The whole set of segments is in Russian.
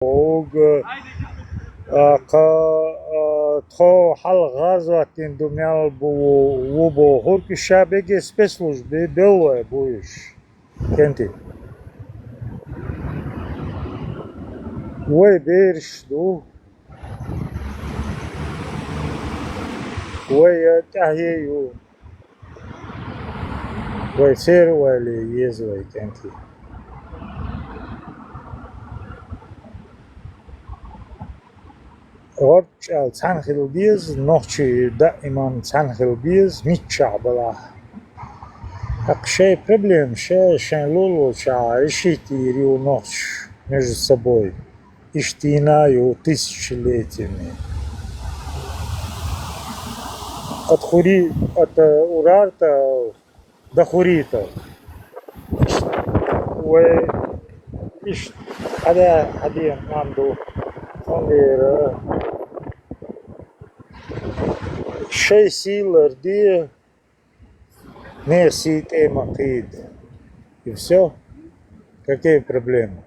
Og то халгазватин думял бу хорки шабеге спецслужбы белое будешь. Кенти. Ой, берешь, ду. Ой, тахею. Ой, сервали езвай, кенти. رجع تنخل بيز نوشي دائما تنخل بيز ميتشع بلا حق شيء проблем شان لولو شا ищите рю ночь между собой иштинаю тысячелетиями от хури от урарта до хурита вы иш هذا عنده خميرة شيء سيلر دي несит эмакид. И все. Какие проблемы?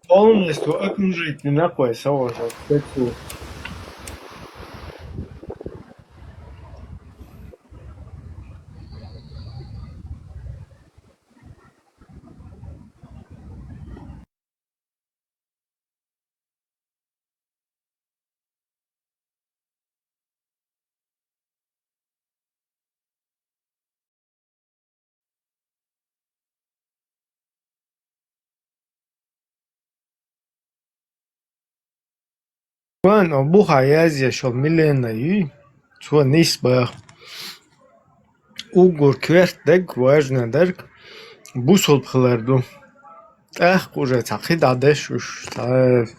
Полностью окружить не нахуй сложно. Bueno, buhayaz yaşol millenayı şu nisbe ugur kvertdeg важнадер бусол пхлерду. Уже цахи дадеш уж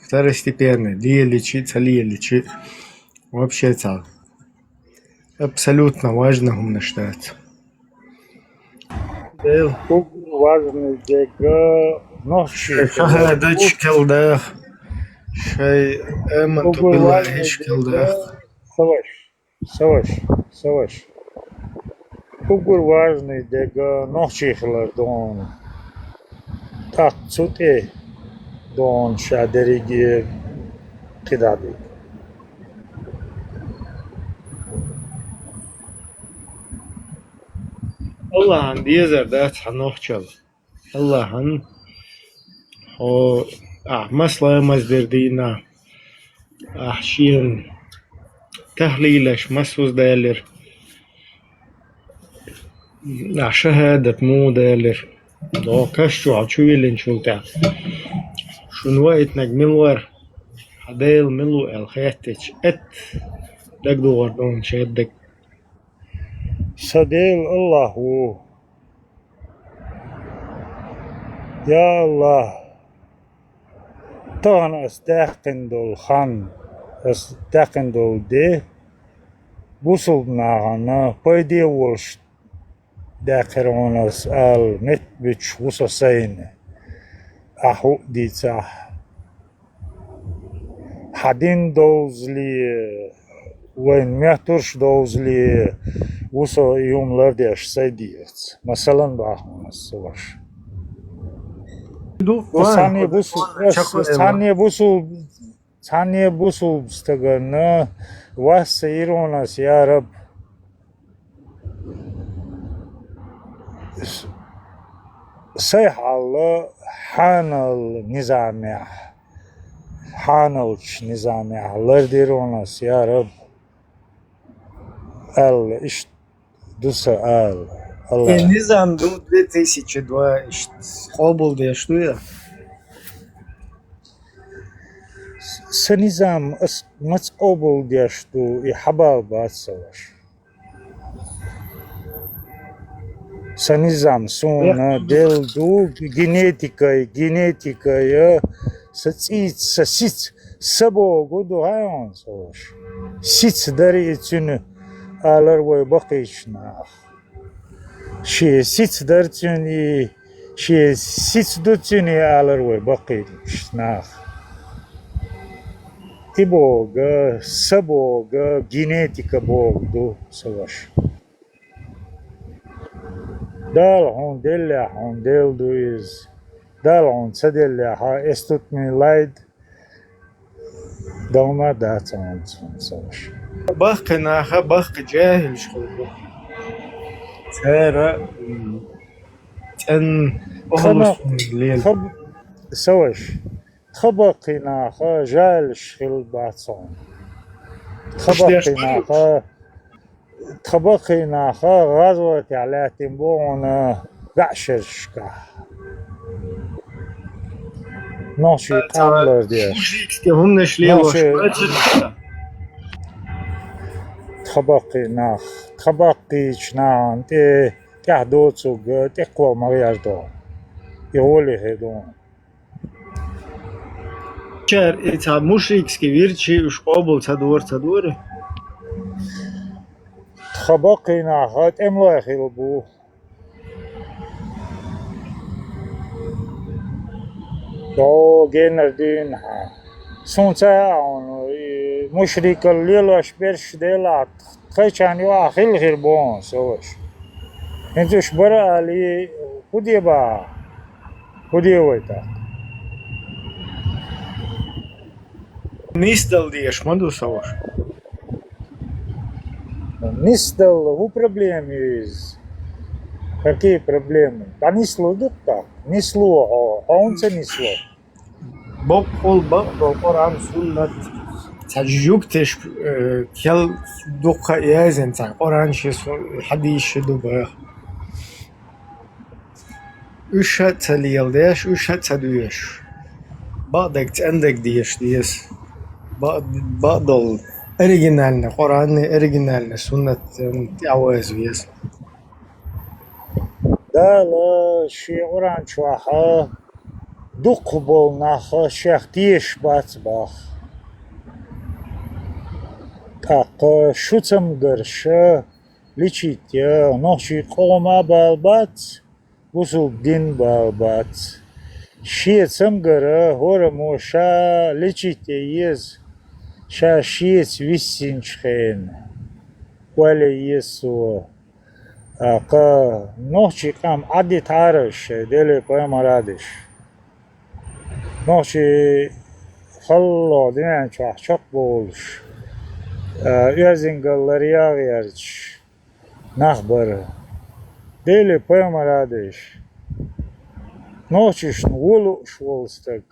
второстепенный. Лиеличи. Вообще цах. Абсолютно важно умно считается. Важный дега ночи. Шахадач келдах. Şey Tubillah hiç geldi. Savaş. Ugur важный дега ночихлар дон. Так цуте дон шадериги кидади. Allah'ın diyezerde tanıkçıl. Allah'ın o مسlayamaz verdiğine şiirin tehlilleşmez değerler. Şehadet mu değerler. O kaşçu açuvilin şulta. Şunu etnek milvar. Hadel milu el khayteç et. Degdu vardon şeddek. Sadel Allahu. Ya Allah. طبعا استحقندل خان استحقندل دي بوصل معنا بايدي ولش داخرون اسال نت بيتش وصصين احو دي صح حدين دوزلي وين ميحترش دوزلي وصو يوملر ديش سيديت مثلا باحنا السواش Saniye busul stagana vas ironas ya Rab صيح الله حانوش نظامي الله ديروناس يا رب إيش دوسا الله Nizam до 2002 облды что я? سنظام متقبل ديشتو يحبال باتسوش سنظام سونا دل دو генетика сцит сосит سبو قدو هايون سوش سيت داري اتنو آلر وي بقيش ناخ شي سيت دارتوني شي سيت دوتوني آلر وي بقيش ناخ تبوغ سبوغ جينيتيكا بوغ دو سوش دال هون دل هون دل دويز دال هون سدل ها استوت من لايد دوما داتون سوش بخ ناخه بخ جاهل شغل سارة تن خنق ليل خب سوش خبقي ناخه جال شخل باتون خبقي ناخه خبقي ناخه غزوة على تنبون قعشرشكا ناشي قاملر ديش هم نشليوش خبقي ناخ خبقي شنان تي كهدوتسو تقوى مرياج دون يقولي هدون شار إتا مشركسكي ويرتشي وش قابل تدور خبقي ناخات املا خلبو دو جينر دين ها سونتا مشرك الليل اشبرش ديلات خيشان يواخل خربون سوش انتو شبرا لي خدي ويتا نيستل ديش مدو سوش Нистал, у проблемы есть. Какие проблемы? Да несло, да? Несло, а он це несло. بقول قرآن سنة تجوبتش كل دقة يازن تاع قرآن شي حديث شدوبه üç teliel diyeş, üç teliyeş. Bağdak عندك ديش بعض оригинальный Qur'an оригинальный سنة تعوز ويس. Да, شي قرآن شواحا دقبل ناخا شختيش باتباخ. Так, шуцам гърша личитя, ноши кома балбат, усул дин балбат. Шиецам гъра, хора моша личитя ез, ша шиец висинчхен, вале езсуа. Ноши кам адит араш, деле поема радиш. Ноши халла динен чах болш. Özüngalları yağıyarç. Nahbarı. Deli poemaradış. Noçuşun ulu şvolstak.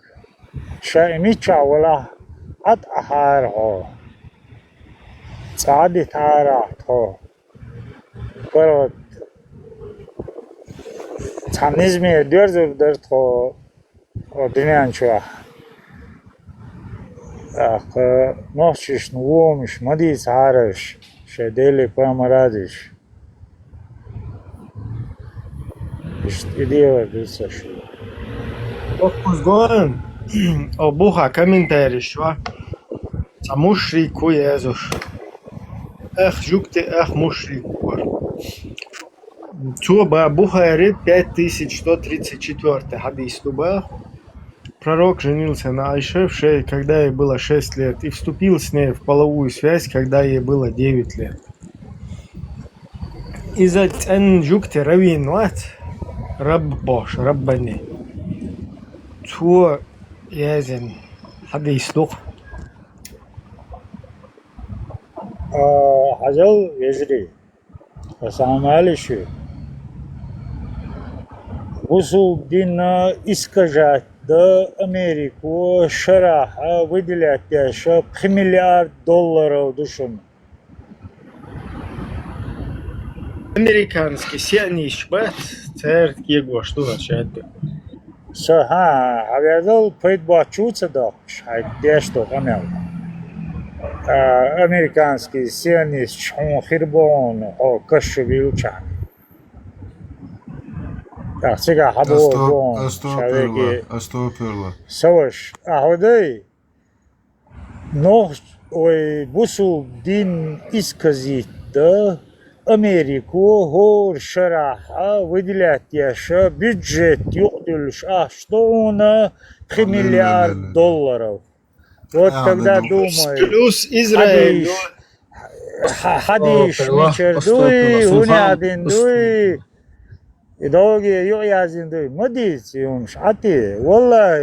Şaimi çavala at ahar ho. Saadi tarat ho. Karat. Tanizmi dördür dört ho. O dünyan çuah. Noćiš nuomiš, madic haraš, še deli poema radiš. İdiyor bilse şu. Okuzgon obuha komentarij var. Ca mushriku Jezus. Жукте мушрик var. Туба Бухари 5134 хадис туба. Пророк женился на Айше, когда ей было 6 лет, и вступил с ней в половую связь, когда ей было 9 лет. إذا أن جوكت روين وات رب باش ربني تو يازن حد يصدق Hacal yecri. Esam alişi. Usul dina iskajat da Ameriku şaraha выделять еще $1 миллиард düşün. Американский сионист, бат, церковь его, что означает? Ха, авиадол предбачуться да, шайде что камел. Американский сионист он хирбон, о кашвилча. Так, сега хабо А что оперла? Саваш, аходей. Но бусул дин исказит, да, Америку гор шараха выделять яша бюджет юхдюльш, что он 3 миллиарда долларов. Вот когда думаю, Плюс Израиль. حديش ميشردوي ونادين دوي دوغي يعيازين دوي مديت يومش عتي والله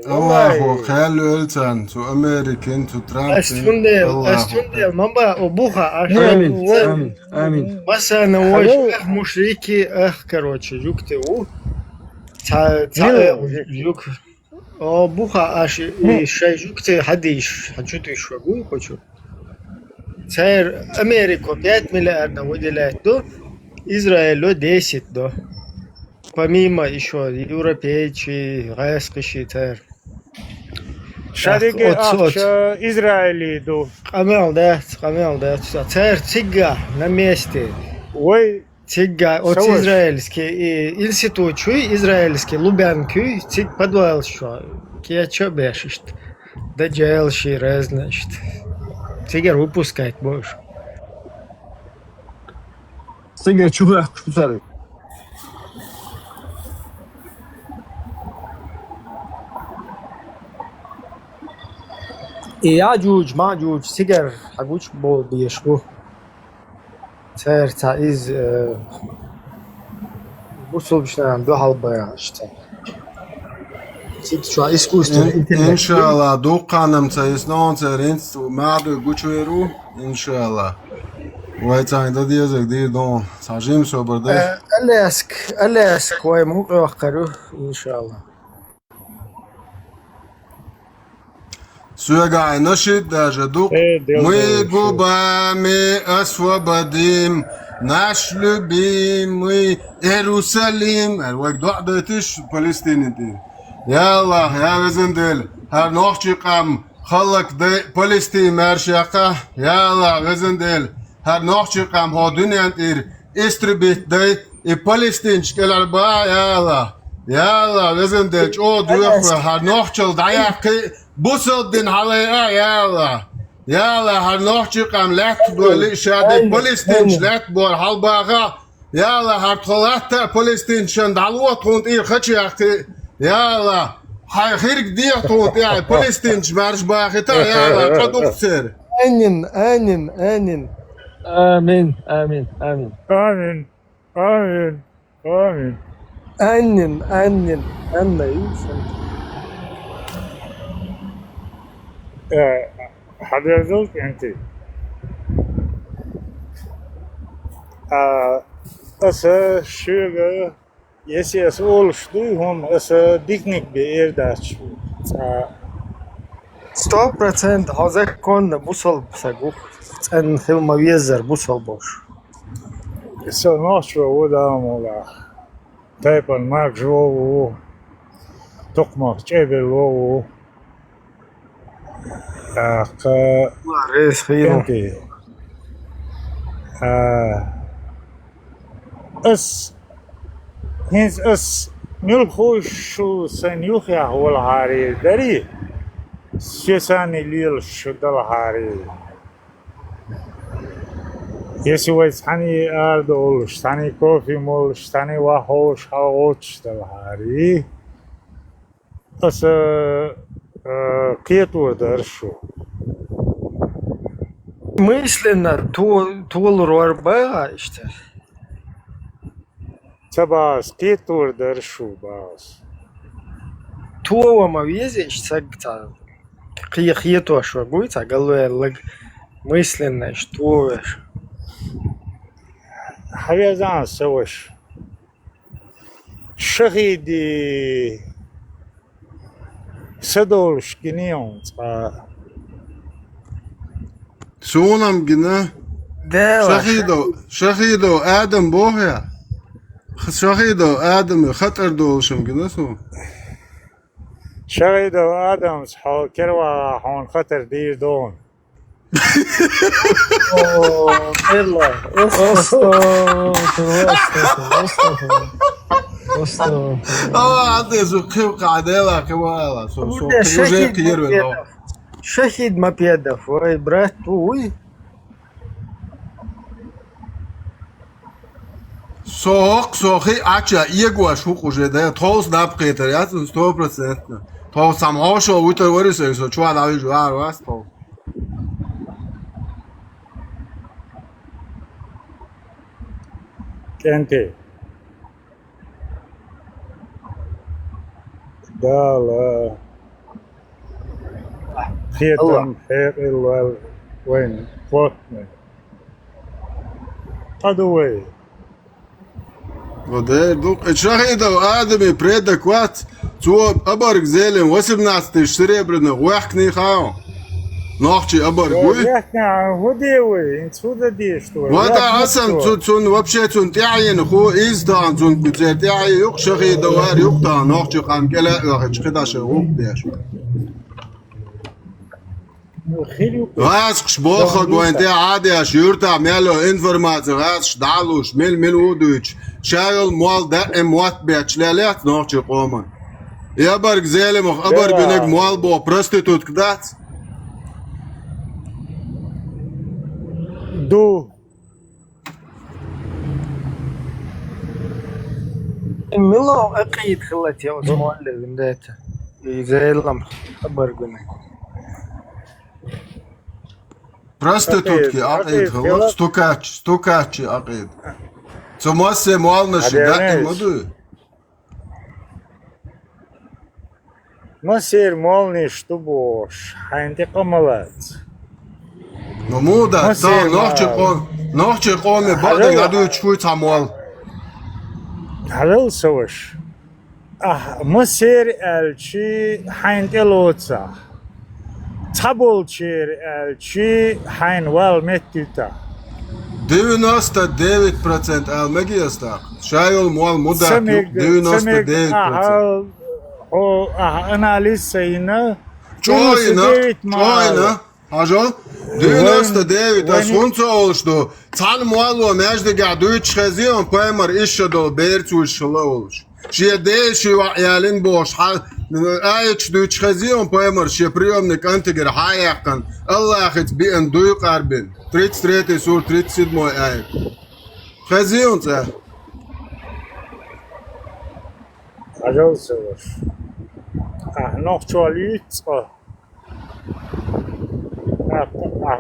الله خيالو إلتان تو أمريكان تو ترامب أستوندي ماما أبوها آمين آمين مثلا وش مشركي короче يكتي يك أبوها شيء يكتي حديش حجوتي شو أقول хочу صار Америку 5 миллиардов выделяет, то Израилю 10, да. Помимо еще европейцы, гайские, царь. شركة أخشى إسرائيلي دو Камел, да. Царь цыга на месте. وي Цыга от израильский институт, чуй израильский, Лубянки, цыг подвал что. Кия чё бешишь? Да джелши раз, значит. Цыгар выпускает больше. Цыгар чугах кусары. يعجوج معجوج سيجر حجوج بول بيشبو تاير تعيز بوصل بشنان دو حلبة işte شو искусство إن شاء الله دوقانم تيسنون ترينس معدو قوشويرو إن شاء الله ويتاين دا ديزك دير دون ساجيم سو برده ألاسك واي موقع وقرو إن شاء الله سوغاي نشيد даже дух мы губами освободим наш любимый Иерусалим الوقت دعدتش فلسطين يا الله يا وزندل هر نوخشي قام خلق دي فلسطين مرشقة يا الله وزندل هر نوخشي قام هو دنيا انتير استربيت دي فلسطين شكل أربعة يا الله وزندل او دوخ هر نوخشل دعيقي بوصل دين عليها يا الله هر نوخشي قام لات دولي شادي فلسطين لات بور حلباغا يا الله هر طلعت فلسطين شند علوات هونت ايه خدشي اختي يا الله هاي خيرك دي هونت يعني فلسطين شمارش باختا يا الله قد اكثر آمين آمين آمين آمين آمين آمين حضرتك أنت أسا شيء يسيس أول شيء هم أسا ديكنيك بإيرداش 100% هذا بوصل بسقوق أن خلما ويزر بوصل باش سو ناشر ودا مولا تايبا ماك جو تقمق جبل وو ريس خيرو اس هنز اس نلخوش شو سنيوخي هو العاري داري سيساني ليل شد العاري يسوي ثاني أردولش ثاني كوفي مولش ثاني واحوش هاوش العاري اس كيتو درشو мысленно тул рорба işte تباس كيتو درشو باس تو ما везе işte خيتو شو будет а голове мысленно что حبيزان سوش شهيدي سدولش جنيون سونم جنا شهيدو آدم بوهيا شهيدو آدم خطر دولشم جنا سو شهيدو آدم صحو كروا حون خطر دير دون والله عندي زو قاعدة كوالا سو جاي كير Шахид Мапедов, ой, брат, уй. Sohi acha iegua shukuže da je to snapketer, ja sam 100%. To sam hošao u toj vorisu, so čuva da viđu, a vas to. Kente. Dala. Tietam heril وين فوتنا. هذا وين. Vode, dok šahidov adami predakvat, co abarg zelen 18 srebrne vahkni hao. Нахчи абаргуй. وديوي انت هو دي что. ودا اصلا تون вообще تون تعين خو ازدان تون كتير تعي يق شهيدو وار يقطع ناخچ قام كلا اخ قداش وقتاش. Rask spochen goin der ADR jurta melo informatie rask dalos mil uduch shail mal da emot bachelor noch gekommen ja berg zelem aber binek mal bo prostitut kdat do ملو أكيد خلت يا وسمع اللي بنداته زي الأمر خبر قلنا prostitutki aqid خلاص stukachi aqid co masse malnash da modu مسير مالني شتبوش حينتقملت no moda ta nochche qome bada gadu chfu tamal هذا سوش مسير الشي حينتلوتsa Tabulçir elçi hain val mettita. 99% almagiyastak. Şayol mual mudak yok 99%. O analiz sayını çoğuna hajol 99 asfunca oluştu. Tan mual o mecde gaduy çıkazıyor paymer işe dol bertu şala oluş. Şiye de şu yalin boş ayet du çıkazıyor paymer şiye priyomnik antiger hayakan Allah et bi en duy qarbin 33 sur 37 moy ayet. Çıkazıyor sen. Ajol soruş. Noch çualit.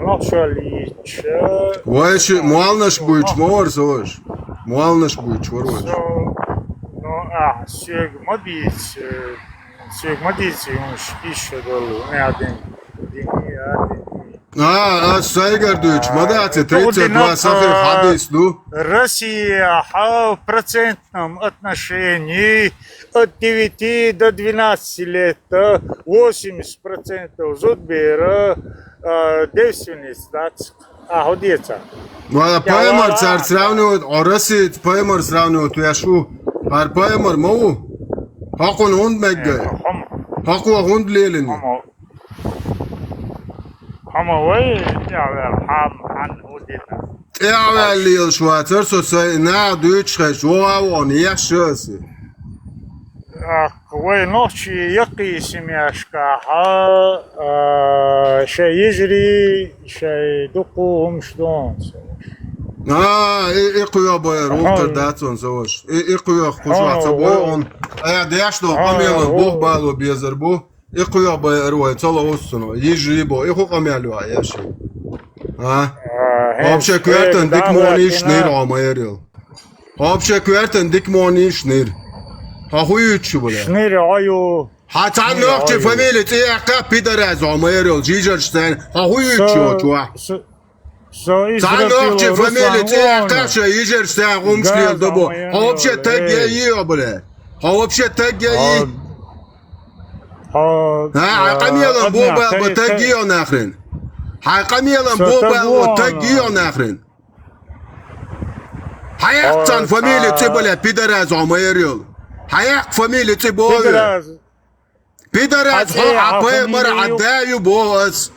Noch çualit. Вайши mualnash buç mor soş. Mualnash buç var. Segmadis iş dolu. Ne adın? Сайгар дуч, мадате 32 сахар хадис ду. Россия в процентном отношении от 9 до 12 лет 80% зудбера девственниц, годится. Паймар цар сравнивают, Россия паймар сравнивают, я шу. Паймар мау. Хакун хунд мэггэ. Хаку хунд лелин. Ama vay ya han odina. Ja, lil schwarzer so sei na deutsch recht. Wow, nie schöse. Vay nochi يقيسم يشكاها شيء يجري شيء دقوهم شلون. إقوى باير وقرداتون زوج. إقوى خشوع تبوي داشتو قميل بوه بالو بيزربو. إقوى باير ويتلا وصنو يجريبو إخو قميلو عياشي. Вообще квертен dik moni schnir amayril. Вообще kverten dik moni schnir. Ha huyuçu bu. Schnir ayo. Hatta nokçe familya tiyaka pidaraz amayril jijersten. Ha huyuçu çua. Sen nokçe familya tiyaka şey jijersten rumsklil dobo. Ha вообще tak yiyor bile. Ha вообще tak yiyor. Ha qamiyalan bu tak yiyor nahrin. Haykamiyalan boba o tagiyor nahrin. Hayaktan familya tibole pidaraz amayril. Hayak familya tibole. Pidaraz ho hapay mar addayu boas.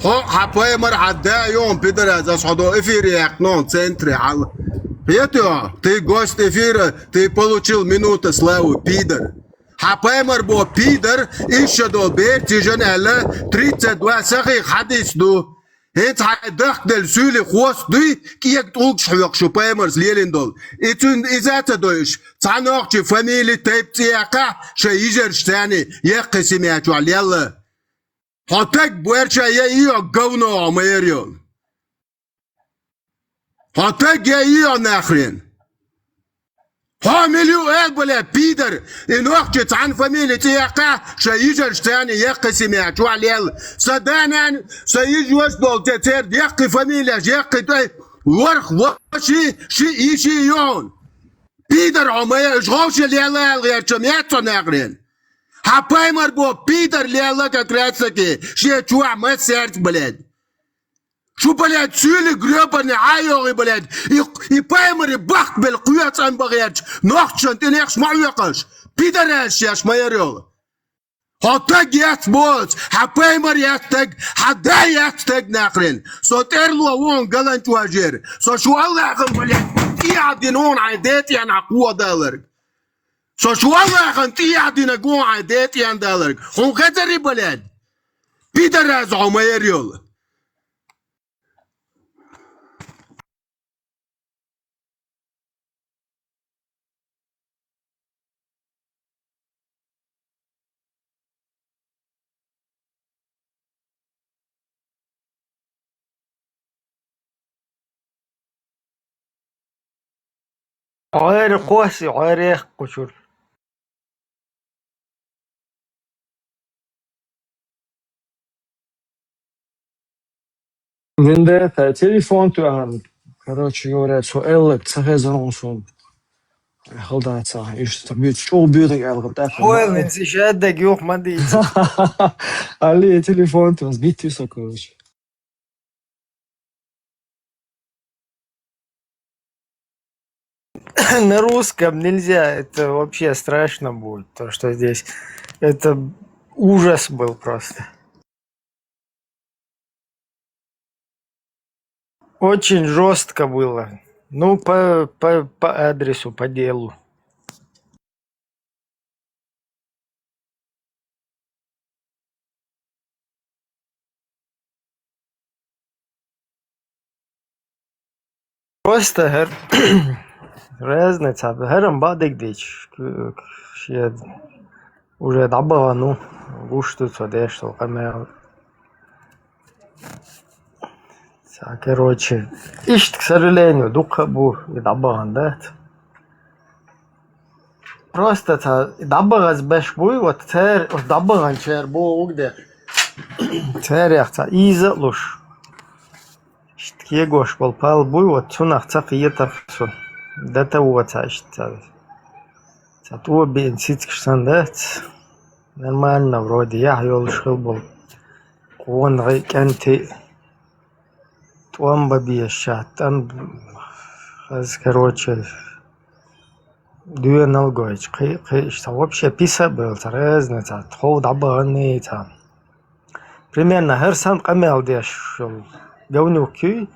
Ho hapay mar addayu pidaraz asado эфире yaknon центре al. Петя, ты гость эфира, ты получил минуту славы, пидор. حبايمر بو بيدر إيش دول بيت تيجن ألا 32 سخي حديث دو هنت حدخ دل سولي خوص دوي كيك تروك شحوق شو بايمرز ليلين دول إتون إزات دوش تعنوق شي فاميلي تيب تيقع شيجر شتاني يقسم ياتو على يلا هاتك بويرشا يأيو قونو عميريون هاتك يأيو ناخرين مليو بلا بيدر إن وقت عن فاميلي تيقع شيجر شتاني يقسم ياتو على يلا صدانا سيجي وسدول تتر يقي فاميليا يقي ورخ وشي شي يون بيدر عمير إشغوش اللي يلا غير شمياتو ناخرين حبايمر بو بيدر ليلا كتراتسكي شي تشوع ما سيرت بلاد شو بلاد سولي قريبا نعايوغي بلاد يبايمر يبخت بالقوات ان بغيرش نوخشن تنيخش ما يقش بيدر هالشيش ما يريوغ هاتك يتبوت حبايمر يتك حدا يتك ناقرين سو تيرلو وون قلن تواجير سو شو الله يخن بلاد يعدينون عيداتي عن عقوة دالر سو شو الله يخن تيعدين اقوان عيداتي عن دالر هون غدري بلاد بيدر هازعو ما يريوغ غير قوسي غير قشور Vendetta, телефон туан. Короче говоря, что Эллек цахезон сон. Холдается, и что бьет, что бьет Эллек, да? Хуэл инсишат да гюх мадиц. Али телефон туан, сбить все, короче. На русском нельзя, это вообще страшно будет, то, что здесь. Это ужас был просто. Очень жестко было. Ну, по адресу, по делу. Просто разница. Герам бадик дич. Уже дабава, ну, гуштуца дешто, камео. Короче, ишт, к сожалению, духа бу и дабаган, да? Просто дабагаз беш буй, вот цер, дабаган чер бу угде. Церяхца, иза луш. Кегош полпал буй, вот цунах цах иетах сон. Дата уаца ишта. Цатуа бенситикшсан, да? Нормально вроде, я ёлшил был. Вон рейканти. Туам бабиеща, там, короче, дуэнал гойч, вообще писа был, разница, тхол дабаны, там. Примерно, херсан камел деш, говнюк кюй,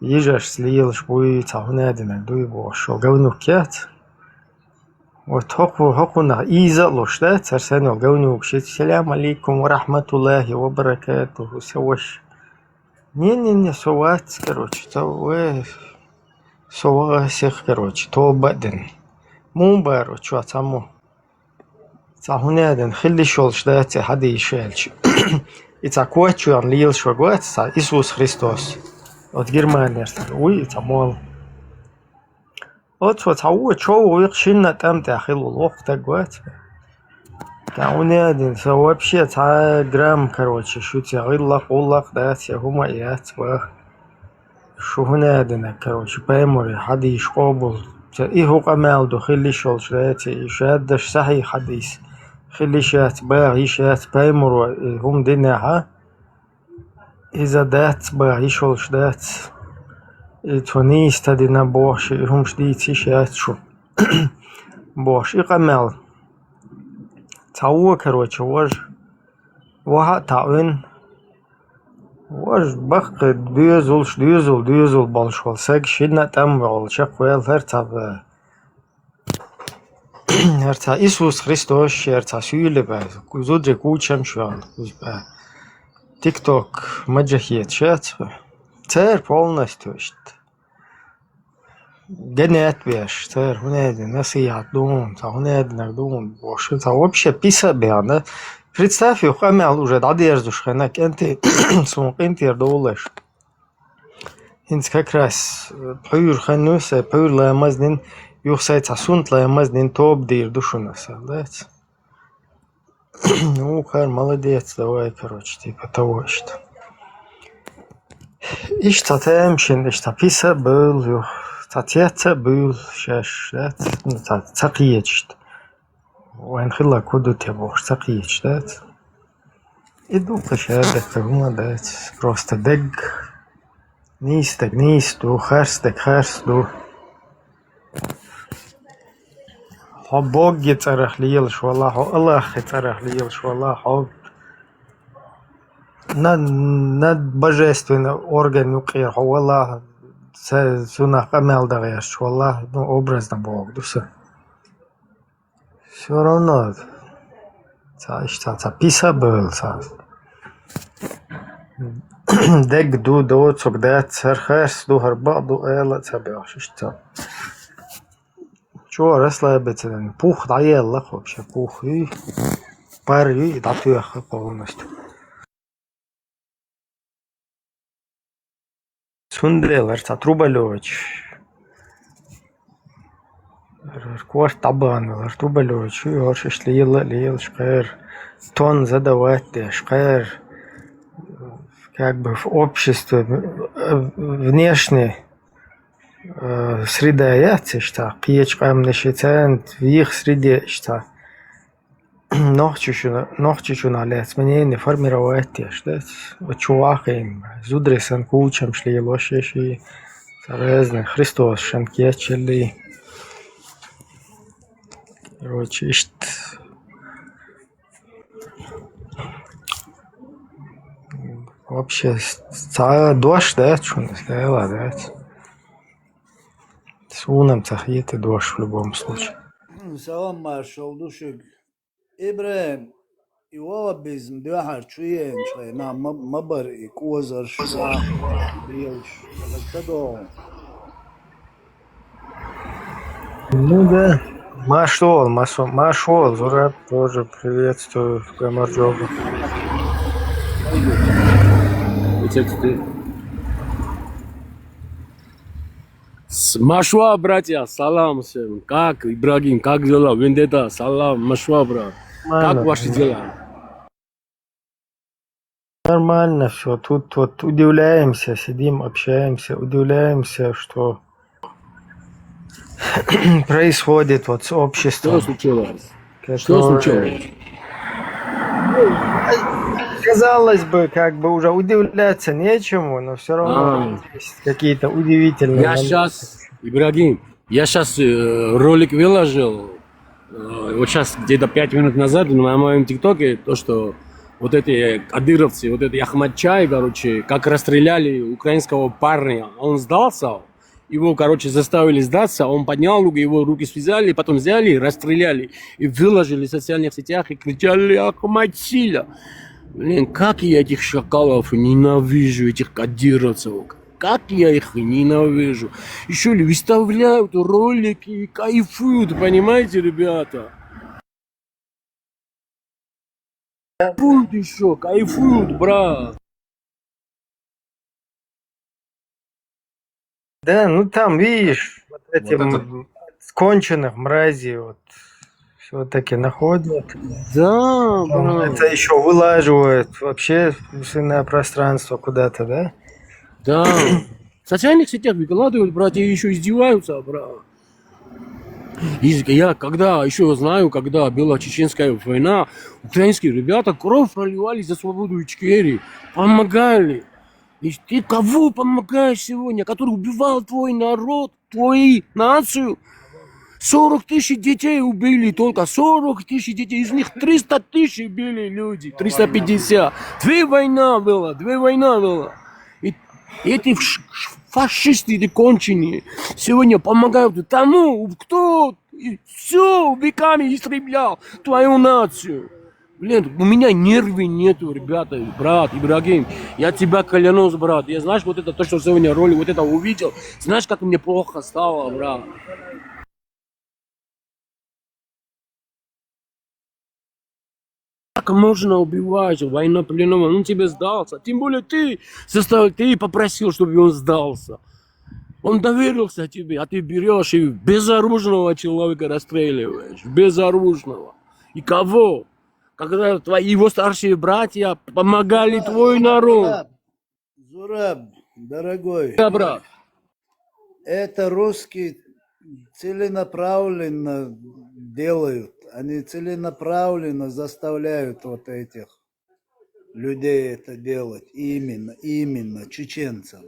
ежеш слил, шбуй, цахунедина, дуй бошо, говнюк кет. Вот хокуна иза луш, да, царсенел, говнюк, салям алейкум, рахматуллахи, ва баракатуху, саваш. Не, совать, короче, то совать, короче, то баден. Мумбару, чё, цаму. Цахунеден, хилли шолш, да, це хади ишельч. И цакуа, чё, он лил швагуат, са Иисус Христос. От Германия, уй, цамол. От вот цауа, чё, уих шинна там, ты ахилу лох, так гуат. Цахунеден, со вообще, ца грамм, короче, шути, гиллах, уллах, да, це гумаят, вах. Шухунеден, короче, паймори, хади ишкобул. إيه قمال دو خلي شول شراتي إشادش صحيح حديث خلي شات باغي شات بايمرو هم دينها إذا دات باغي شول شدات تونيس تدينا بوش هم شديتي شات شو بوش إقمال تعوه كروتش وها تعوين واش بخ ديزل بالشول ساق شدنا تم وال شق ويل هرتاب Erța Iisus Hristos și erța Süüle pe Zudre Kucem Швал, pe TikTok, Маджахет, Цер полностью, Генет веш, цер, унеди, насият дун, унеднак дун, бош, это вообще писабя, да? Представь, eu хамял уже одежду шханак, энти сумок доллаш. Инц как раз пюр хануса, пюр ламаздин, юхсайца сунт ламаздин топ дир душунаса, да? Ну, хар, молодец, давай, короче, типа того, что. İşte temşin, işte pisa böl, yok. Tatiyatsa böl, şaş, да? Ну, цакиет, что. Вайн хила куду те бог, цакиет, да? Иду по шардах, да? Просто дег, низ, ду, харс, ду. Хо Бог царах лиел, швалла, хо Аллах царах лиел, швалла, хо над божественный орган нукер, хо Аллах, сунах амел дагер, швалла, ну, образно Бог, дуса. Все равно, писа был, дег ду, доцок, дет, цархерс, ду, харба, ду, эла, цабяш, что. Чего расслабиться? Пух доел, вообще пух и пар и татуях полностью. Сундел, это Трубалевич. Квар табан, Трубалевич. И вообще лил, шкер. Тон задавать, шкер. Как бы в обществе внешне. Среда яйца, что пьечкам на щецент, в их среде, что ногчичу на лет, мне не формировать, что чувакам, зудресан кучам шли лошеши, разные Христос шанкечели, короче, что вообще дождь, да, что не сказала, да. С уном цахиет и дождь в любом случае. Салам маршал душек. Ибраим, и вова безм дуахар чуен, на мабар и козар шла, брилш, кадо. Ну да. Машол, Зураб тоже приветствую Гамарджоба. Машва, братья, салам всем. Как, Ибрагим, как дела? Вендета, салам, Машва, брат. Как ваши дела? Нормально все. Тут вот удивляемся, сидим, общаемся, удивляемся, что происходит вот с обществом. Что случилось? Что случилось? Казалось бы, как бы уже удивляться нечему, но все равно есть какие-то удивительные моменты. Ибрагим, я сейчас ролик выложил, вот сейчас где-то 5 минут назад на моем ТикТоке, то, что вот эти кадыровцы, вот этот Ахмадчай, короче, как расстреляли украинского парня, он сдался, его, короче, заставили сдаться, он поднял руки, его руки связали, потом взяли, расстреляли и выложили в социальных сетях и кричали «Ахмадсиля». Блин, как я этих шакалов ненавижу, этих кадыровцев. Как я их ненавижу. Еще ли выставляют ролики и кайфуют, понимаете, ребята? Кайфуют еще, кайфуют, брат. Да, ну там, видишь, вот эти сконченных мразей вот все-таки находят. Да, брат. Это еще вылаживают вообще в общественное пространство куда-то, да? Да. В социальных сетях выкладывают, братья, еще издеваются, брат. Я когда еще знаю, когда была чеченская война, украинские ребята кровь проливали за свободу Ичкерии, помогали. И ты кого помогаешь сегодня, который убивал твой народ, твою нацию? 40 тысяч детей убили только, 40 тысяч детей, из них 300 тысяч били люди, 350. Две война была. И эти фашисты, эти конченые, сегодня помогают тому, кто И все, веками истреблял твою нацию. Блин, у меня нервы нету, ребята, брат, Ибрагим. Я тебя клянусь, брат. Я знаешь, вот это то, что сегодня роли, вот это увидел. Знаешь, как мне плохо стало, брат. Как можно убивать военнопленного? Он тебе сдался. Тем более ты попросил, чтобы он сдался. Он доверился тебе, а ты берешь и безоружного человека расстреливаешь. Безоружного. И кого? Когда его старшие братья помогали твой народ. Зураб, дорогой, Да, брат. это русские целенаправленно делают. Они целенаправленно заставляют вот этих людей это делать. Именно чеченцам.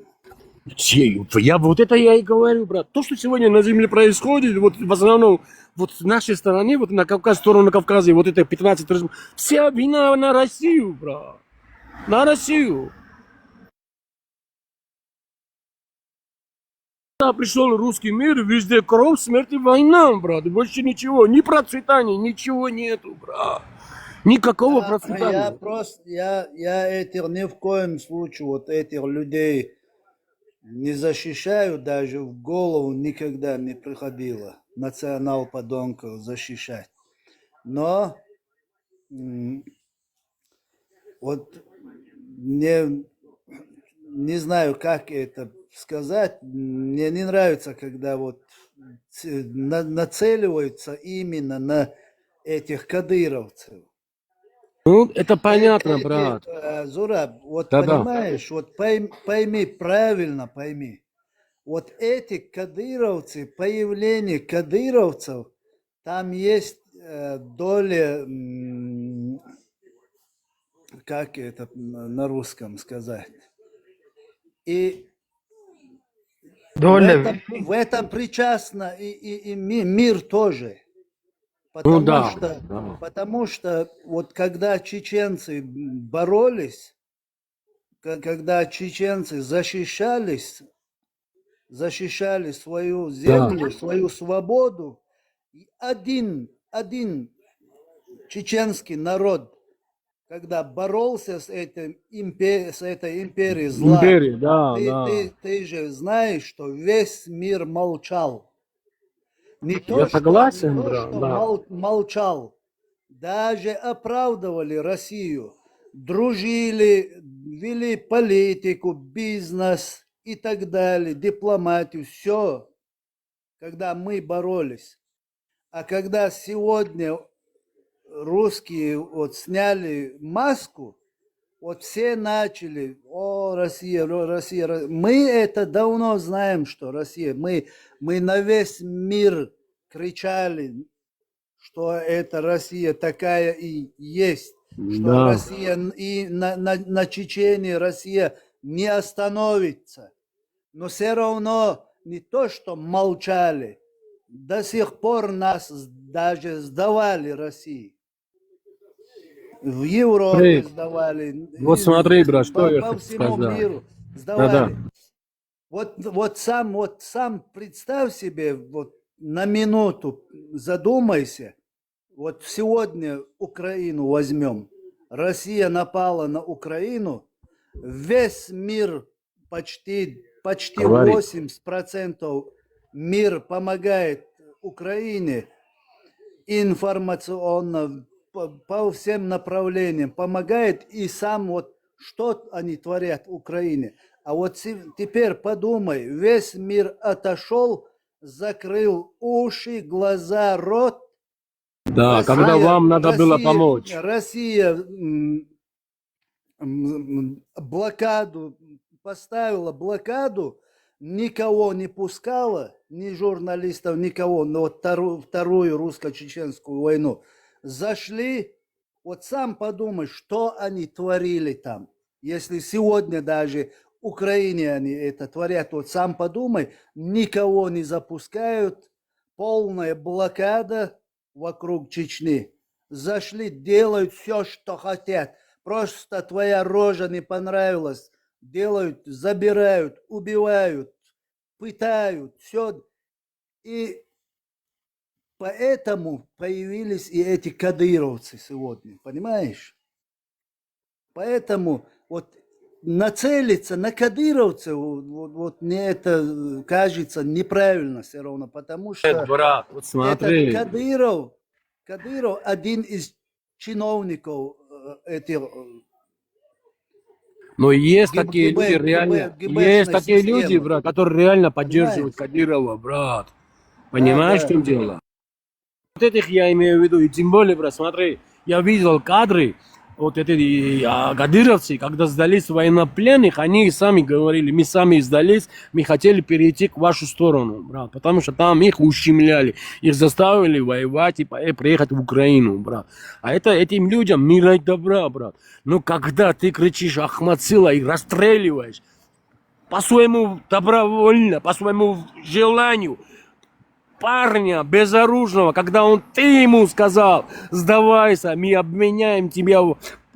Я вот это я и говорю, брат. То, что сегодня на земле происходит, вот в основном вот с нашей стороны, вот на Кавказ, сторону Кавказа, вот это 15 режим, вся вина на Россию, брат. На Россию. Когда пришел русский мир, везде кровь, смерть и война, брат. Больше ничего, ни процветания, ничего нету, брат. Никакого процветания. Я этих ни в коем случае вот этих людей не защищаю, даже в голову никогда не приходило национал-подонков защищать. Но вот не знаю, как это сказать, мне не нравится, когда вот нацеливаются именно на этих кадыровцев. Ну, это понятно, брат. Зураб, вот Да-да. понимаешь, вот пойми, правильно пойми. Вот эти кадыровцы, появление кадыровцев, там есть доля, как это на русском сказать, и доля, в этом причастна и мир тоже. Ну да. Потому что вот когда чеченцы боролись, когда чеченцы защищали свою землю, свою свободу, один чеченский народ, когда боролся с этой империей зла, Империя, да, да. ты же знаешь, что весь мир молчал. Не Я согласен, не то, брат, что да. молчал, даже оправдывали Россию, дружили, вели политику, бизнес и так далее, дипломатию, все, когда мы боролись. А когда сегодня русские вот сняли маску, вот все начали, Россия, Россия. Мы это давно знаем, что Россия. Мы на весь мир кричали, что это Россия такая и есть. Что Да. Россия и на Чечении Россия не остановится. Но все равно не то, что молчали, до сих пор нас даже сдавали России. В Европе сдавали. Вот смотри, брат, что я по хочу всему сказать. миру сдавали. Да-да. Вот сам представь себе, вот на минуту задумайся. Вот сегодня Украину возьмем. Россия напала на Украину. Весь мир, почти Говори. 80% мир помогает Украине информационно, по всем направлениям помогает, и сам вот что они творят в Украине. А вот теперь подумай, весь мир отошел, закрыл уши, глаза, рот. Да, Россия, когда вам надо было помочь. Россия блокаду, поставила блокаду, никого не пускала, ни журналистов, никого, но вот вторую русско-чеченскую войну. Зашли, вот сам подумай, что они творили там. Если сегодня даже в Украине они это творят, вот сам подумай, никого не запускают, полная блокада вокруг Чечни. Зашли, делают все, что хотят. Просто твоя рожа не понравилась. Делают, забирают, убивают, пытают, все. И поэтому появились и эти кадыровцы сегодня, понимаешь? Поэтому вот нацелиться на кадыровцев, вот мне это кажется неправильно все равно, потому что Брат, вот смотри. этот Кадыров один из чиновников этих Но есть ГБ, такие люди реально, ГБшной есть такие люди, системы. брат, которые реально поддерживают Понимаешь? Кадырова, брат. Понимаешь, Да, в чем дело? Вот этих я имею в виду, и тем более, брат, смотри, я видел кадры, вот эти кадыровцы, когда сдались военнопленных, они сами говорили, мы сами сдались, мы хотели перейти к вашу сторону, брат, потому что там их ущемляли, их заставили воевать и приехать в Украину, брат. А это этим людям мира и добра, брат. Но когда ты кричишь Ахмад Сила и расстреливаешь по своему добровольно, по своему желанию, парня безоружного, когда ты ему сказал, сдавайся, мы обменяем тебя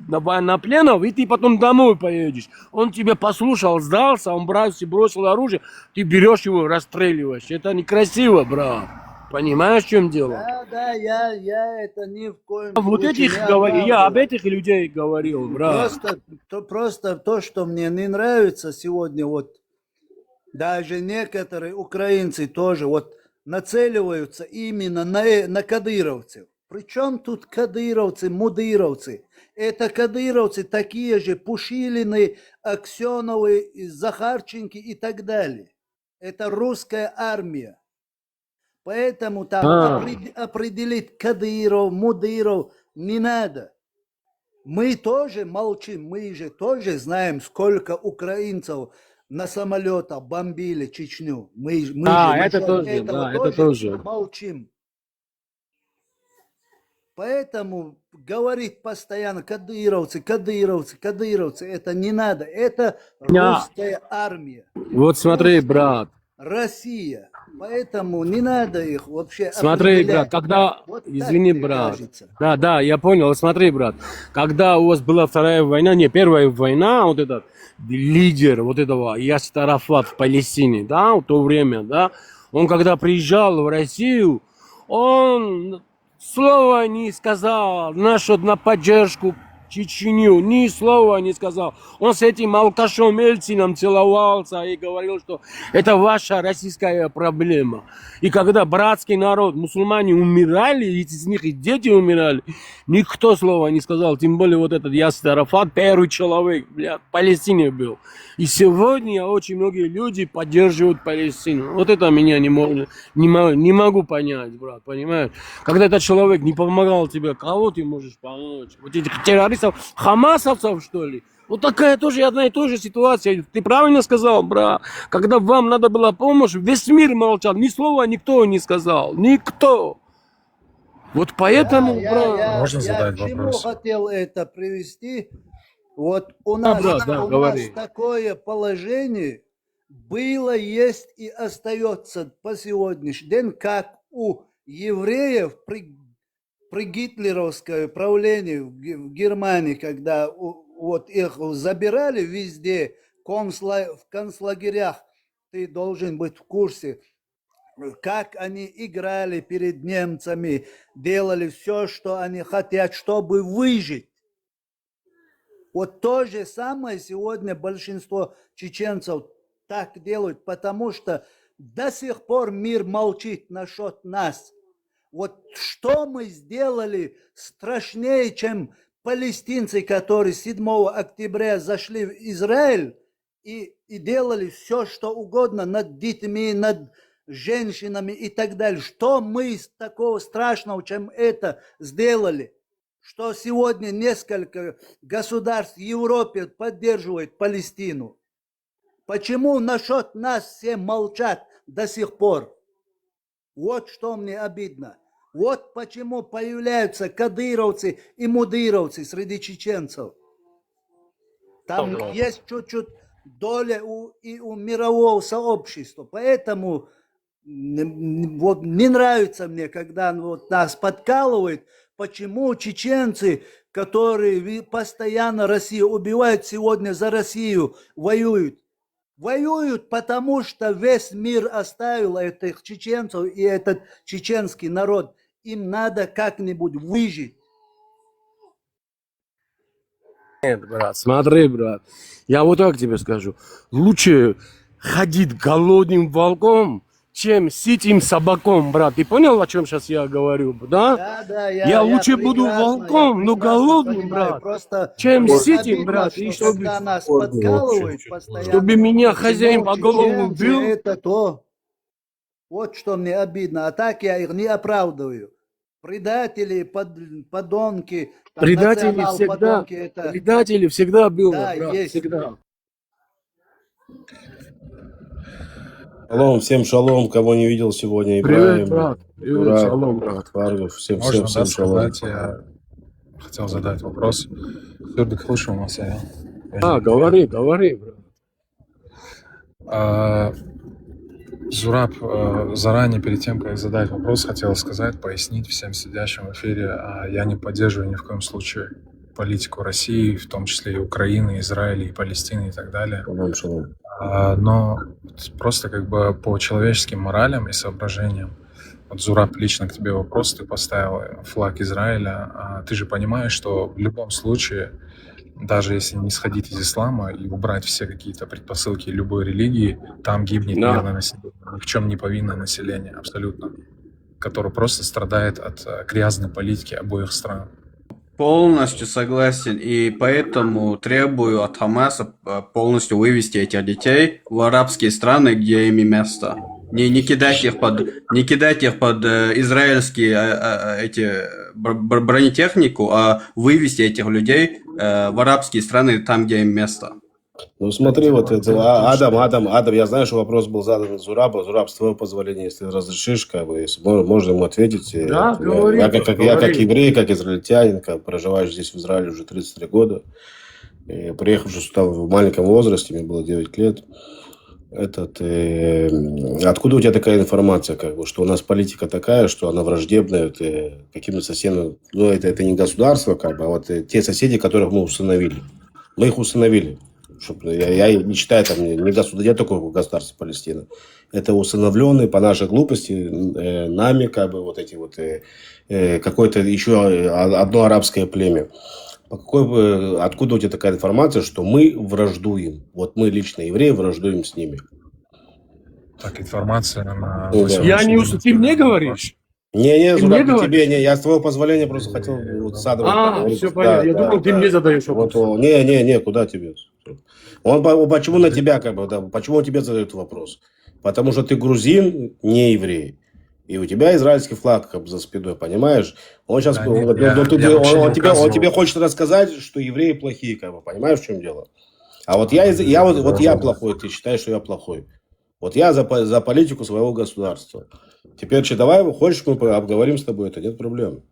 на пленов, и ты потом домой поедешь. Он тебя послушал, сдался, он бросил оружие, ты берешь его, расстреливаешь. Это некрасиво, брат. Понимаешь, в чем дело? да, я это ни в коем Вот случае этих не говорил, я об оправдываю. этих людей говорил, брат. Просто то, что мне не нравится сегодня, вот даже некоторые украинцы тоже вот нацеливаются именно на кадыровцев. Причем тут кадыровцы, мудыровцы? Это кадыровцы такие же Пушилины, Аксеновы, Захарченки и так далее. Это русская армия. Поэтому там определить Кадыров, Мудыров не надо. Мы тоже молчим, мы же тоже знаем, сколько украинцев на самолетах бомбили Чечню. Мы Это тоже. молчим. Поэтому говорить постоянно кадыровцы, это не надо. Это русская армия. Вот смотри, брат. Россия. Поэтому не надо их вообще Смотри, определять. брат, когда... Вот Извини, мне брат. кажется. Да, я понял. Смотри, брат, когда у вас была вторая война, не первая война, вот этот лидер вот этого Ясир Арафат в Палестине, да, в то время, да, он когда приезжал в Россию, он слова не сказал на поддержку Чечню, ни слова не сказал. Он с этим алкашом Ельцином целовался и говорил, что это ваша российская проблема. И когда братский народ, мусульмане умирали, из них и дети умирали, никто слова не сказал. Тем более вот этот Ясир Арафат, первый человек, в Палестине был. И сегодня очень многие люди поддерживают Палестину. Вот это меня не могу понять, брат, понимаешь? Когда этот человек не помогал тебе, кого ты можешь помочь? Вот этих террористов, хамасовцев, что ли? Вот такая тоже одна и та же ситуация. Ты правильно сказал, брат. Когда вам надо была помощь, весь мир молчал. Ни слова никто не сказал. Никто. Вот поэтому, брат... Можно задать я к чему вопрос? хотел это привести? Вот у нас такое положение было, есть и остается по сегодняшний день, как у евреев при гитлеровское правление в Германии, когда вот их забирали везде, в концлагерях, ты должен быть в курсе, как они играли перед немцами, делали все, что они хотят, чтобы выжить. Вот то же самое сегодня большинство чеченцев так делают, потому что до сих пор мир молчит насчет нас. Вот что мы сделали страшнее, чем палестинцы, которые 7 октября зашли в Израиль и делали все, что угодно над детьми, над женщинами и так далее. Что мы такого страшного, чем это сделали? Что сегодня несколько государств в Европе поддерживают Палестину. Почему насчет нас все молчат до сих пор? Вот что мне обидно. Вот почему появляются кадыровцы и мудыровцы среди чеченцев. Там есть чуть-чуть доля и у мирового сообщества. Поэтому вот не нравится мне, когда вот нас подкалывают, почему чеченцы, которые постоянно Россию убивают, сегодня за Россию воюют. Воюют, потому что весь мир оставил этих чеченцев и этот чеченский народ. Им надо как-нибудь выжить. Нет, брат, смотри, брат. Я вот так тебе скажу. Лучше ходить голодным волком, чем ситым собаком, брат. Ты понял, о чем сейчас я говорю, да? Да, Я лучше буду волком, но голодным, брат, чем ситым, брат. И Когда нас подкалывают постоянно. чтобы меня хозяин по голову чеченцы, бил. это то. Вот что мне обидно. А так я их не оправдываю. Предатели, подонки. там, Предатели всегда, национал-подонки, это... предатели всегда было, Да, брат, есть. всегда. Шалом, всем шалом, кого не видел сегодня. Привет, Ибраим, брат. Привет, Дурак, шалом, брат. Фаргов, всем Можно, да, шалом. сказать, я хотел задать вопрос. Сюрдык слышал нас, я. Говори, брат. Зураб, заранее, перед тем, как задать вопрос, хотел сказать, пояснить всем сидящим в эфире, я не поддерживаю ни в коем случае политику России, в том числе и Украины, Израиля, и Палестины и так далее. Шалом. Но просто как бы по человеческим моралям и соображениям, вот, Зураб, лично к тебе вопрос, ты поставил флаг Израиля, ты же понимаешь, что в любом случае, даже если не сходить из ислама и убрать все какие-то предпосылки любой религии, там гибнет Да. мирное население, ни в чем не повинное население, абсолютно, которое просто страдает от грязной политики обоих стран. Полностью согласен, и поэтому требую от Хамаса полностью вывести этих детей в арабские страны, где им и место. Не кидать их под израильские бронетехнику, а вывести этих людей в арабские страны, там, где им место. Ну смотри, вот это, Адам, я знаю, что вопрос был задан Зурабу. Зураб, с твоего позволения, если разрешишь, как бы, если можно ему ответить. Да, говори, я как говори. еврей, как израильтянин, как проживаешь здесь в Израиле уже 33 года, и приехавший сюда в маленьком возрасте, мне было 9 лет, откуда у тебя такая информация, как бы, что у нас политика такая, что она враждебная каким-то соседям, ну, это не государство, как бы, а вот те соседи, которых мы усыновили. Мы их усыновили. Я не считаю, там, не государство, я только государство Палестина. Это усыновленные по нашей глупости нами, как бы, вот эти вот, какое-то еще одно арабское племя. Откуда у тебя такая информация, что мы враждуем? Вот мы, лично евреи, враждуем с ними. Так, информация на... Ну, да. Ты мне говоришь? Не, Ты Зураб, мне не тебе, говоришь? не, я с твоего позволения просто хотел вот с Адамом поговорить. Все понятно. Я думал, ты мне задаешь вопрос. Вот, не, куда тебе? Почему на тебя, как бы, да, почему он тебе задает вопрос? Потому что ты грузин, не еврей. И у тебя израильский флаг как бы за спиной, понимаешь? Он сейчас, Да, он тебе хочет рассказать, что евреи плохие, как бы, понимаешь, в чем дело? А вот я плохой, ты считаешь, что я плохой. Вот я за политику своего государства. Теперь давай, хочешь, мы обговорим с тобой это, нет проблем.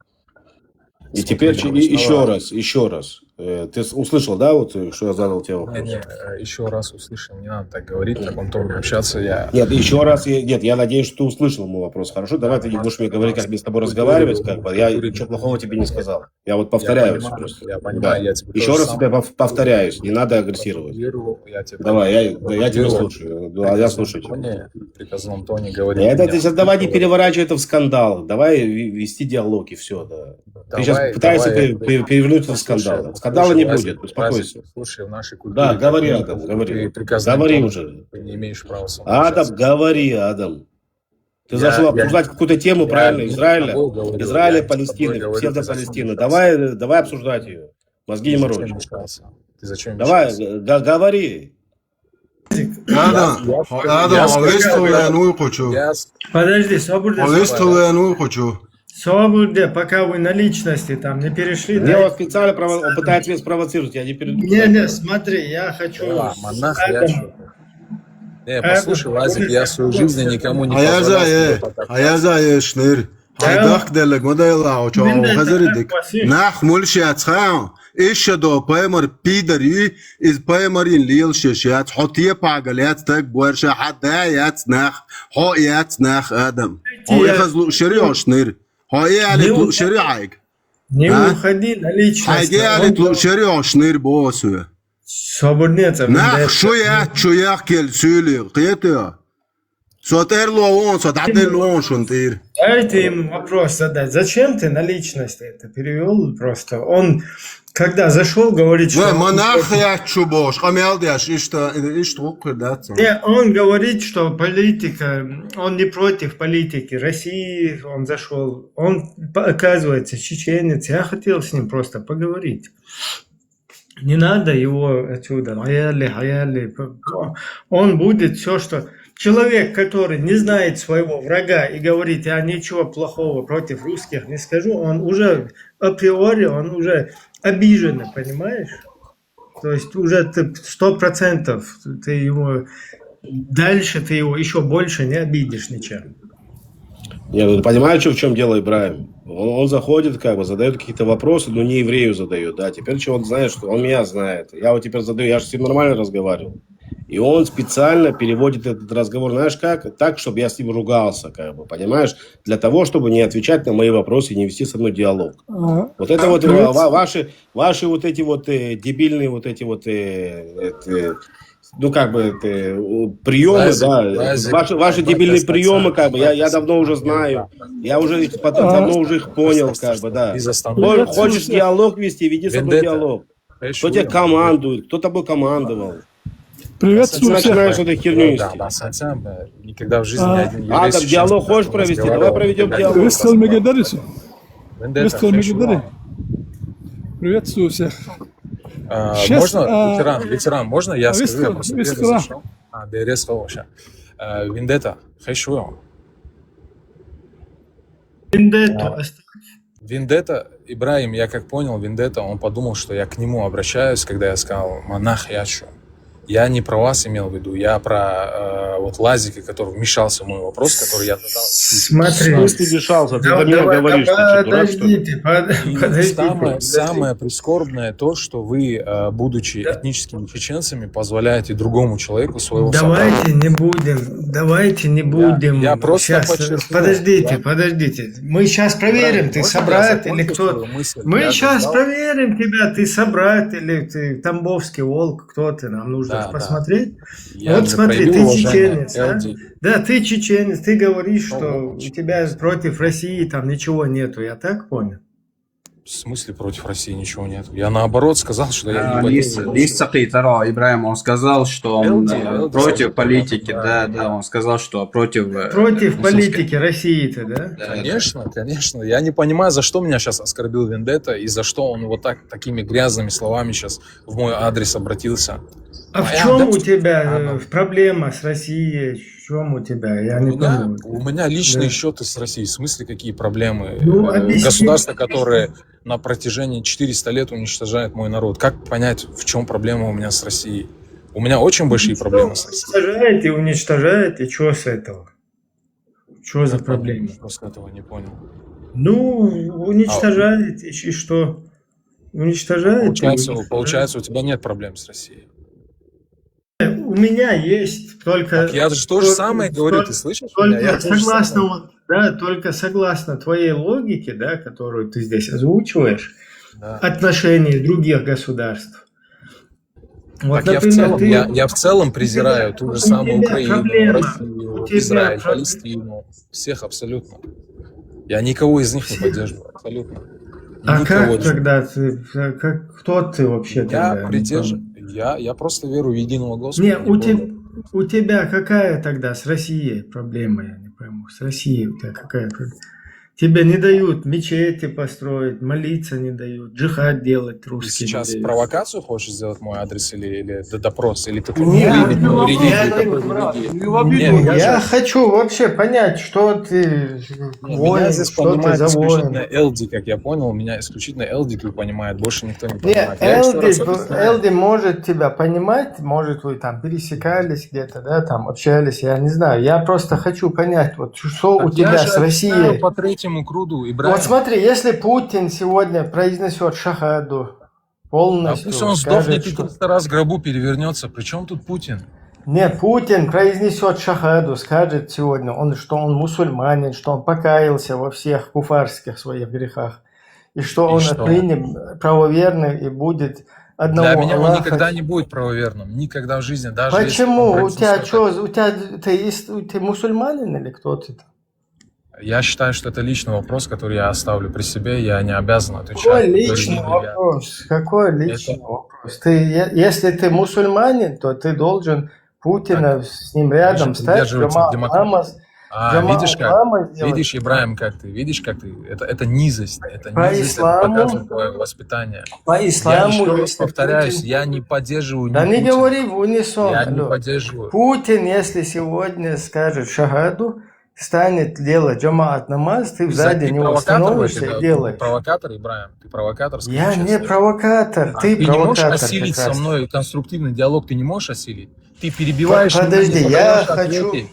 И теперь еще раз. Ты услышал, да, вот, что я задал тебе вопрос? Не, еще раз услышал, не надо так говорить, в таком тоне общаться. Нет, еще раз, я надеюсь, что ты услышал мой вопрос. Хорошо, давай ты не будешь мне говорить, как мне с тобой разговаривать, как бы. Я ничего плохого тебе не сказал. Я вот повторяюсь просто. Я понимаю, я тебе еще раз тебе повторяюсь, не надо агрессировать. Давай, я тебя слушаю. Я слушаю тебя. В приказном тоне говорить. Ты сейчас давай не переворачивай это в скандал. Давай вести диалог и все, да. Ты сейчас пытаешься перевернуть это в скандал. Скандала не будет, успокойся. Слушай, в нашей культуре... Да, говори, Адам, говори. Говори уже. Ты не имеешь права со мной Адам, общаться. говори, Адам. Ты зашел обсуждать какую-то тему, правильно? Израиля, Палестины, псевдо-Палестины. Давай обсуждать ее. Мозги не морочь. Ты зачем Давай, говори. Подожди, Свобода, пока вы на личности там не перешли. Мне он специально он пытается меня спровоцировать, я не перейду. Не, смотри, я хочу... послушай, Лазик, я свою жизнь никому не إيش دو بايمر بيدري إز بايمرين ليل شاشات حطيه بعجلات تاج بورشة حدا ياتناخ هو ياتناخ آدم هو يخزلو شريعة شنير هو يعلي شريعة Не уходи на личность. حاجة يعلي شريعة شنير بوسوه Свободнеца. Нах шуя кел сюлер, кето. Сотер лоон, сотер лоон шунтир. Дайте ему вопрос задать. Зачем ты на личность это перевел просто? Он, когда зашел, говорит, что... Монах я чубош, хамелдяш, и что да? Не, он говорит, что политика, он не против политики России, он зашел. Он, оказывается, чеченец. Я хотел с ним просто поговорить. Не надо его отсюда. Хаяли. Он будет все, что... Человек, который не знает своего врага и говорит, я ничего плохого против русских не скажу, он уже априори, он уже обижен, понимаешь? То есть уже 100% ты его... Дальше ты его еще больше не обидишь ничем. Я ну, понимаю, в чем дело, Ибрахим. Он заходит, как бы, задает какие-то вопросы, но не еврею задает, да. Теперь что он знает, что он меня знает. Я вот теперь задаю, я же с ним нормально разговаривал. И он специально переводит этот разговор, знаешь как? Так, чтобы я с ним ругался, как бы, понимаешь? Для того, чтобы не отвечать на мои вопросы и не вести со мной диалог. Вот это вот ваши вот эти вот дебильные вот эти вот, ну как бы, приемы, да. Ваши дебильные приемы, как бы, я давно уже знаю. Я уже давно уже их понял, как бы, да. Хочешь диалог вести, веди со мной диалог. Кто тебе командует, кто тобой командовал. Приветствую всех. Начинаешь эту херню нести. Никогда в жизни ни один еврей так диалог хочешь провести? Давай проведем диалог. Приветствую всех. Можно, ветеран, можно я скажу? Я просто зашел. Вендетта, хэшуэл. Вендетта, Ибрахим, я как понял, Вендетта, он подумал, что я к нему обращаюсь, когда я сказал «монах ячу». Я не про вас имел в виду, я про вот Лазика, который вмешался в мой вопрос, который я задал. Смотри. Ты вмешался, ты до меня говоришь, что дурак, что ли? Подождите. Самое прискорбное то, что вы, будучи этническими чеченцами, позволяете другому человеку своего Давайте не будем. Я просто сейчас, подождите. Мы сейчас проверим, ты собрат или кто. Мы сейчас проверим тебя, ты собрат или ты тамбовский волк, кто ты, нам нужно посмотреть. Вот смотри, ты чеченец, да? Да, ты чеченец, ты говоришь, что у тебя против России там ничего нету, я так понял? В смысле против России ничего нет? Я наоборот сказал, что я не Ибрахим, он сказал, что он против политики, да, он сказал, что против политики России-то, да? Конечно. Я не понимаю, за что меня сейчас оскорбил Вендетта и за что он вот такими грязными словами сейчас в мой адрес обратился. А в чем у тебя проблема с Россией? В чем у тебя? Я не понимаю. У меня личные счеты с Россией. В смысле, какие проблемы? Объясни. Государство, которое на протяжении 400 лет уничтожает мой народ. Как понять, в чем проблема у меня с Россией? У меня очень большие проблемы с Россией. Уничтожает, и что с этого? Что за проблема? Я просто этого не понял. Уничтожает, и что? Уничтожает. Получается, у тебя нет проблем с Россией. У меня есть, только... Так я же то же самое говорю, ты слышишь меня? Только согласно твоей логике, да, которую ты здесь озвучиваешь, отношения других государств. Вот, так например, я в целом презираю ту же самую Украину, Россию, Израиль, Палестину, всех абсолютно. Я никого из них не поддерживаю, абсолютно. Как тогда ты, кто ты вообще? Я придерживаю. Я просто верю в единого Господа. Не, у тебя какая тогда с Россией проблема, я не пойму. С Россией у тебя какая проблема? Тебе не дают мечети построить, молиться не дают, джихад делать русские. Ты сейчас не провокацию хочешь сделать мой адрес или допрос? Или ты Я хочу вообще понять, что ты воин, здесь понимает исключительно Элди, как я понял. Меня исключительно Элди понимает, больше никто не понимает. Элди может тебя понимать, может вы там пересекались где-то, да, там общались, я не знаю. Я просто хочу понять, вот что у тебя с Россией. Круду, вот смотри, если Путин сегодня произнесет шахаду полностью... А пусть он сдохнет и 300 раз в гробу перевернется. При чем тут Путин? Нет, Путин произнесет шахаду, скажет сегодня, что он мусульманин, что он покаялся во всех куфарских своих грехах, и что он отныне правоверный и будет одного Для меня он Аллаха. никогда не будет правоверным. Никогда в жизни. Даже если Почему? он У тебя родился что? Ты мусульманин или кто ты? Я считаю, что это личный вопрос, который я оставлю при себе. Я не обязан отвечать. Какой на личный религию. вопрос? Какой личный Это- вопрос? Если ты мусульманин, то ты должен Путина с ним рядом Конечно, стать, придерживаться Джамал демократии. Намаз. А, Джамал видишь как? Намаз делать. Видишь, Ибраим, как ты? Видишь, как ты? Это низость. Это По низость, это исламу- показывает твое воспитание. По Я исламу, еще раз если повторяюсь, Путин- я не поддерживаю ни Да не Путина. говори в унисон. Я не алло. поддерживаю. Путин, если сегодня скажет шагаду, станет делать джамаат намаз, ты сзади Ты него провокатор, становишься ты и делаешь. провокатор, Ибраим. Ты провокатор. скажи Я честно. не провокатор, ты Ты не можешь провокатор. осилить как со раз. мной конструктивный диалог, ты не можешь осилить? Ты перебиваешь Подожди, меня, не я задаешь хочу- ответы.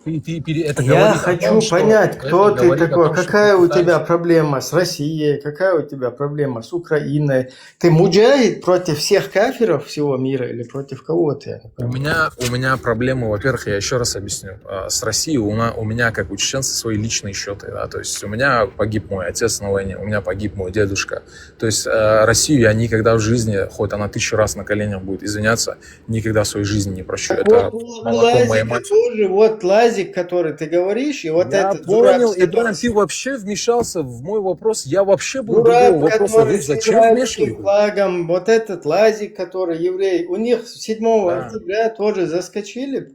Это Я говорит о хочу том, что- понять, кто это ты говорит о такой, том, что какая ты у тебя пытаешься- проблема с Россией, какая у тебя проблема с Украиной. Ты муджахид против всех кафиров всего мира или против кого ты? У меня проблемы, во-первых, я еще раз объясню. С Россией у меня, как у чеченца, свои личные счеты. Да? То есть у меня погиб мой отец на войне, у меня погиб мой дедушка. То есть Россию я никогда в жизни, хоть она 1000 раз на коленях будет извиняться, никогда в своей жизни не прощу. Это Вот у молоко моей Лазика матери. тоже, вот Лазик, который ты говоришь, и вот Я этот понял, дурак, Ибраим, ты вообще вмешался в мой вопрос. Я вообще был дурак, другого вопроса. который Вы с зачем израильским вмешиваетесь? флагом, вот этот Лазик, который еврей, у них 7 Да. октября тоже заскочили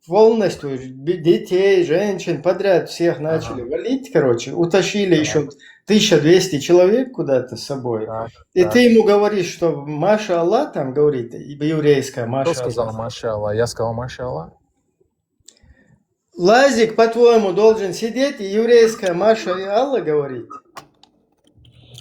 полностью, детей, женщин, подряд всех начали валить, короче, утащили еще 1200 человек куда-то с собой. И ты ему говоришь, что Маша Аллах там говорит, еврейская Маша Кто сказал Аллах. Маша Аллах? Я сказал Маша Аллах. Лазик, по-твоему, должен сидеть и еврейская Маша и Аллах говорить?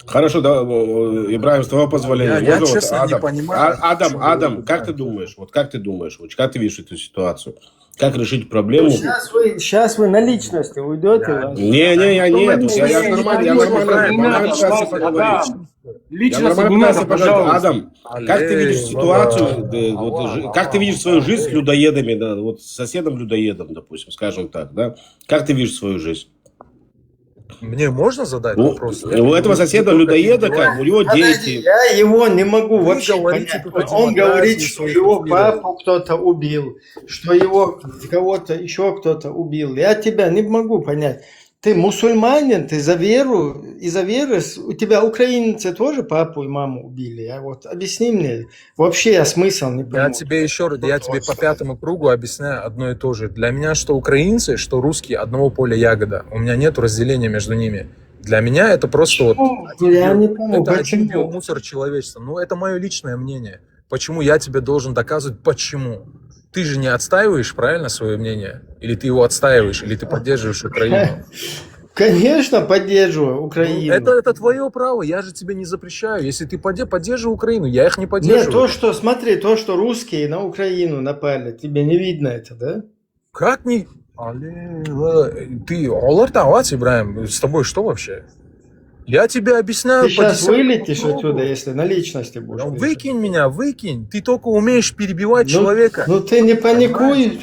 Хорошо, да, Ибраим, с твоего позволения. Я Можно вот честно не понимаю, Адам, почему Адам, вы как ты думаешь? Вот как ты думаешь? Вот как ты видишь эту ситуацию? Как решить проблему? Сейчас вы на личности уйдете, Лазик. Не, я нет. не Я надо, нормально, не я надо, нормально не надо, пытался пожалуйста, поговорить. Адам. Я Личности нормально не пытался надо, поговорить. пожалуйста. Адам, как ты видишь ситуацию, как ты видишь свою жизнь с людоедами, да, вот с соседом-людоедом, допустим, скажем так, да? Как ты видишь свою жизнь? Мне можно задать У вопрос? у этого соседа-людоеда, как, у него Подожди, дети. я его не могу Вы вообще говорите понять. тут о Он демократии, говорит, что своих его лидеров. папу кто-то убил, что его кого-то еще кто-то убил. Я тебя не могу понять. Ты мусульманин, ты за веру, из-за веры, у тебя украинцы тоже папу и маму убили. А вот объясни мне, вообще я смысл не Я понимаю. тебе еще раз, я тебе по пятому кругу объясняю одно и то же. Для меня что украинцы, что русские одного поля ягода. У меня нет разделения между ними. Для меня это просто вот Я не пойму, это один почему? биомусор человечества. Ну, это мое личное мнение. Почему я тебе должен доказывать, почему? Ты же не отстаиваешь, правильно, свое мнение? Или ты его отстаиваешь, или ты поддерживаешь Украину? Конечно, поддерживаю Украину. Это твое право, я же тебе не запрещаю. Если ты поддерживай Украину, я их не Нет, поддерживаю. смотри, то, что русские на Украину напали, тебе не видно это, да? Как не... Ты, Олар Тавац, Ибраим, с тобой что вообще? Я тебе объясняю... Ты сейчас 50 вылетишь кругу. отсюда, если на личности будешь. Ну, говорить. выкинь меня, выкинь. Ты только умеешь перебивать человека. Ну ты не паникуй.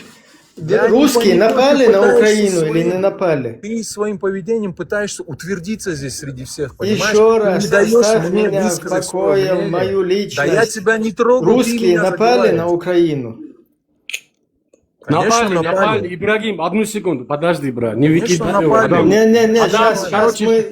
Я не Русские паникую, напали ты на пытаешься Украину или своим- не напали? Ты своим поведением пытаешься утвердиться здесь среди всех, понимаешь? Еще Ты раз, не даешь оставь мне меня в высказать свое покое, мнение. мою личность. Да я тебя не трогаю, ты Русские меня напали задеваешь. на Украину. Конечно, Напали. Ибрагим, одну секунду, подожди, брат, не Конечно, выкидывай. напали. Адам. Не, Адам,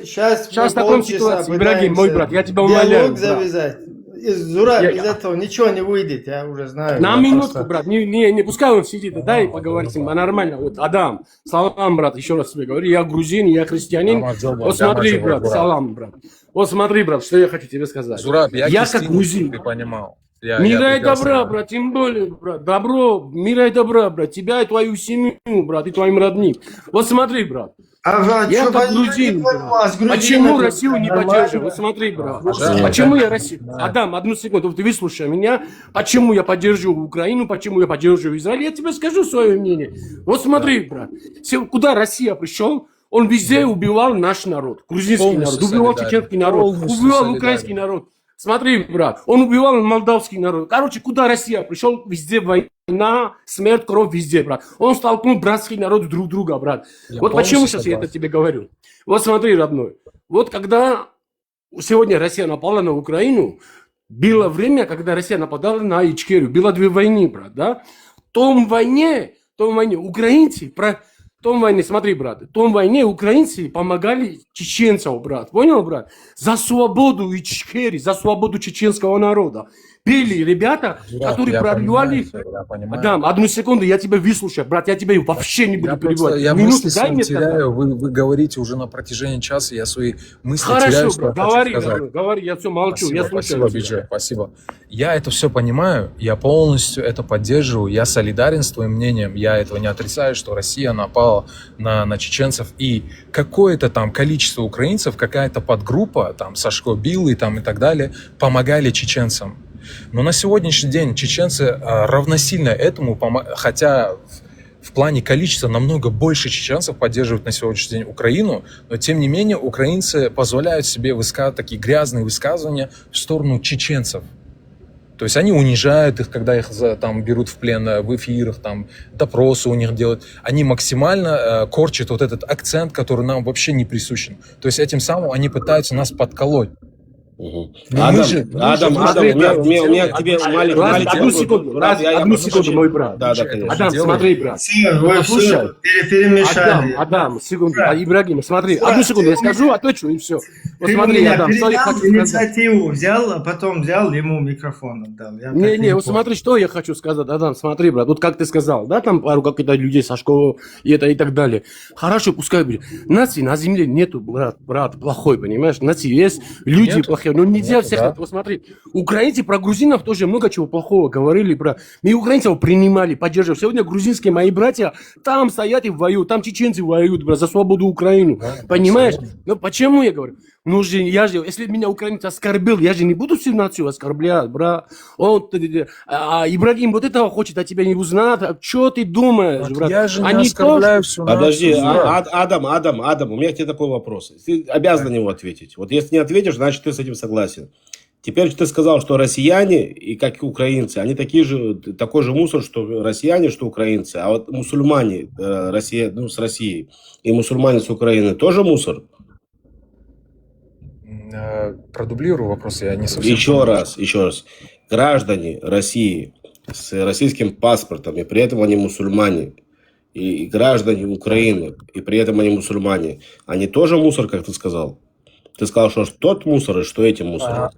сейчас в таком ситуации, Ибрагим, мой брат, я тебя умоляю, диалог брат. завязать. Из этого ничего не выйдет, я уже знаю. На Я минутку, просто- брат, не пускай он сидит, дай поговорить с ним, нормально. Вот, Адам, салам, брат, еще раз тебе говорю, я грузин, я христианин. Вот смотри, брат, салам, брат. Вот смотри, брат, что я хочу тебе сказать. Зураб, я как кистинец, грузин. ты понимал. Я Мира и прекрасно добра, знаю. брат, тем более, брат, добро, мира и добра, брат, тебя и твою семью, брат, и твоим родным. Вот смотри, брат, я как грузин, брат, почему Россию не поддерживаю? Вот смотри, брат, почему я Россию? Адам, одну секунду, ты выслушай меня, почему я поддерживаю Украину, почему я поддерживаю Израиль, я тебе скажу свое мнение. Вот смотри, брат, куда Россия пришел, он везде убивал наш народ, грузинский народ, Полностью убивал солидарен. чеченский народ, Полностью убивал солидарен. украинский народ. Смотри, брат, он убивал молдавский народ. Короче, куда Россия пришел, везде война, смерть, кровь, везде, брат. Он столкнул братский народ друг друга, брат. Я Вот почему полностью сейчас я это согласен. тебе говорю. Вот смотри, родной. Вот когда сегодня Россия напала на Украину, Было время, когда Россия нападала на Ичкерию. Было 2 войны, брат, да? В том войне украинцы, в том войне, смотри, брат, в том войне украинцы помогали чеченцам, брат. Понял, брат? За свободу Ичкерии, за свободу чеченского народа. Были ребята, которые прорвали... Адам, одну секунду, я тебя выслушаю, брат, я тебя вообще не буду перебивать. Я Минуту, мысли дай мне теряю, вы говорите уже на протяжении часа, я свои мысли теряю, Хорошо, что я брат, хочу говори, я все молчу, Спасибо, я слушаю. спасибо, Биджай, спасибо. Я это все понимаю, я полностью это поддерживаю, я солидарен с твоим мнением, я этого не отрицаю, что Россия напала на чеченцев, и какое-то там количество украинцев, какая-то подгруппа, там Сашко Билый там и так далее, помогали чеченцам. Но на сегодняшний день чеченцы равносильно этому, хотя в плане количества намного больше чеченцев поддерживают на сегодняшний день Украину, но тем не менее украинцы позволяют себе высказывать такие грязные высказывания в сторону чеченцев. То есть они унижают их, когда их там берут в плен в эфирах, там допросы у них делают. Они максимально корчат вот этот акцент, который нам вообще не присущен. То есть этим самым они пытаются нас подколоть. Адам, у меня к тебе маленький Одну секунду, мой брат. Да, конечно. Адам, смотри, брат. Вы все перемешали. Адам, секунду. Ибрагим, смотри, одну секунду, я скажу, отвечу, и все. Вот смотри, Адам, что я хочу сказать. Инициативу взял, а потом взял, ему микрофон отдал. Не, вот смотри, что я хочу сказать, Адам, смотри, брат, вот как ты сказал, да, там пару каких-то людей, Сашко, и так далее. Хорошо, пускай будет. Нации на земле нету, брат, плохой, понимаешь? Нации есть, люди плохие. Но нельзя всех так посмотреть. Украинцы про грузинов тоже много чего плохого говорили. Мы украинцев принимали, поддерживали. Сегодня грузинские мои братья там стоят и воюют. Там чеченцы воюют, брат, за свободу Украины. Понимаешь? Но почему я говорю? Ну же, если меня украинец оскорбил, я же не буду всю нацию оскорблять, брат. Ибрагим вот этого хочет, а тебя не узнать. Что ты думаешь, брат? Я же не оскорбляю всю нацию. Подожди, Адам, у меня к тебе такой вопрос. Ты обязан на него ответить. Вот если не ответишь, значит ты с этим согласен. Теперь ты сказал, что россияне, и как и украинцы, они такой же мусор, что россияне, что украинцы. А вот мусульмане с Россией и мусульмане с Украины тоже мусор? Продублирую вопрос, я не совсем... Еще раз. Граждане России с российским паспортом, и при этом они мусульмане, и граждане Украины, и при этом они мусульмане, они тоже мусор, как ты сказал? Ты сказал, что тот мусор, и что эти мусоры?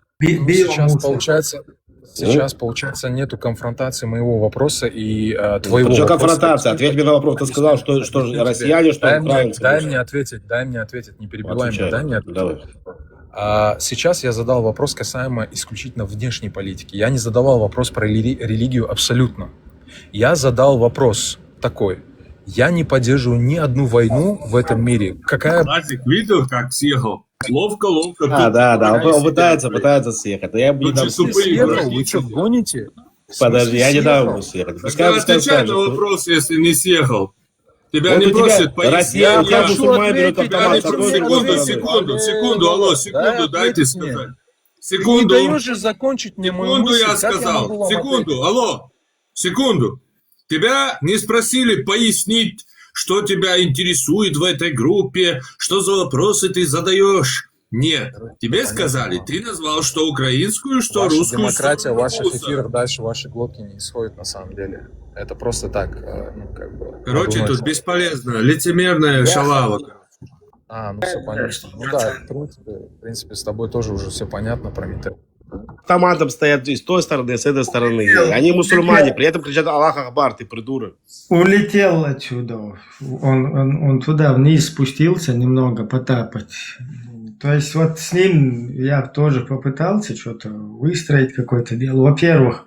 Сейчас, получается, нету конфронтации моего вопроса и твоего вопроса. Конфронтация? Ответь мне на вопрос. Ты сказал, что россияне, что украинцы. Дай мне ответить, не перебивай меня, дай мне ответить. Сейчас я задал вопрос касаемо исключительно внешней политики. Я не задавал вопрос про религию абсолютно. Я задал вопрос такой. Я не поддерживаю ни одну войну в этом мире. Владик, видел, как съехал? Ловко. Да, он пытается съехать. Я бы не дам съехал. Вы что, гоните? Подожди, я не дам ему съехать. Отвечай на вопрос, если не съехал. Тебя не просят поесть. Секунду, алло, дайте сказать. Секунду. Ты не даешь же закончить мне мою мысль. Я сказал. Секунду. Тебя не спросили пояснить, что тебя интересует в этой группе, что за вопросы ты задаешь. Нет, тебе сказали, ты назвал что украинскую, что ваша русскую. Демократия в ваших эфирах дальше ваши глотки не исходит на самом деле. Это просто так, Короче, тут бесполезно, лицемерная шалава. Все понятно. В принципе, с тобой тоже уже все понятно про менталитет. Автоматом стоят и с той стороны, и с этой стороны. Они мусульмане, при этом кричат «Аллах Акбар», ты придурок. Улетел отсюда. Он туда вниз спустился немного потапать. То есть вот с ним я тоже попытался что-то выстроить, какое-то дело. Во-первых,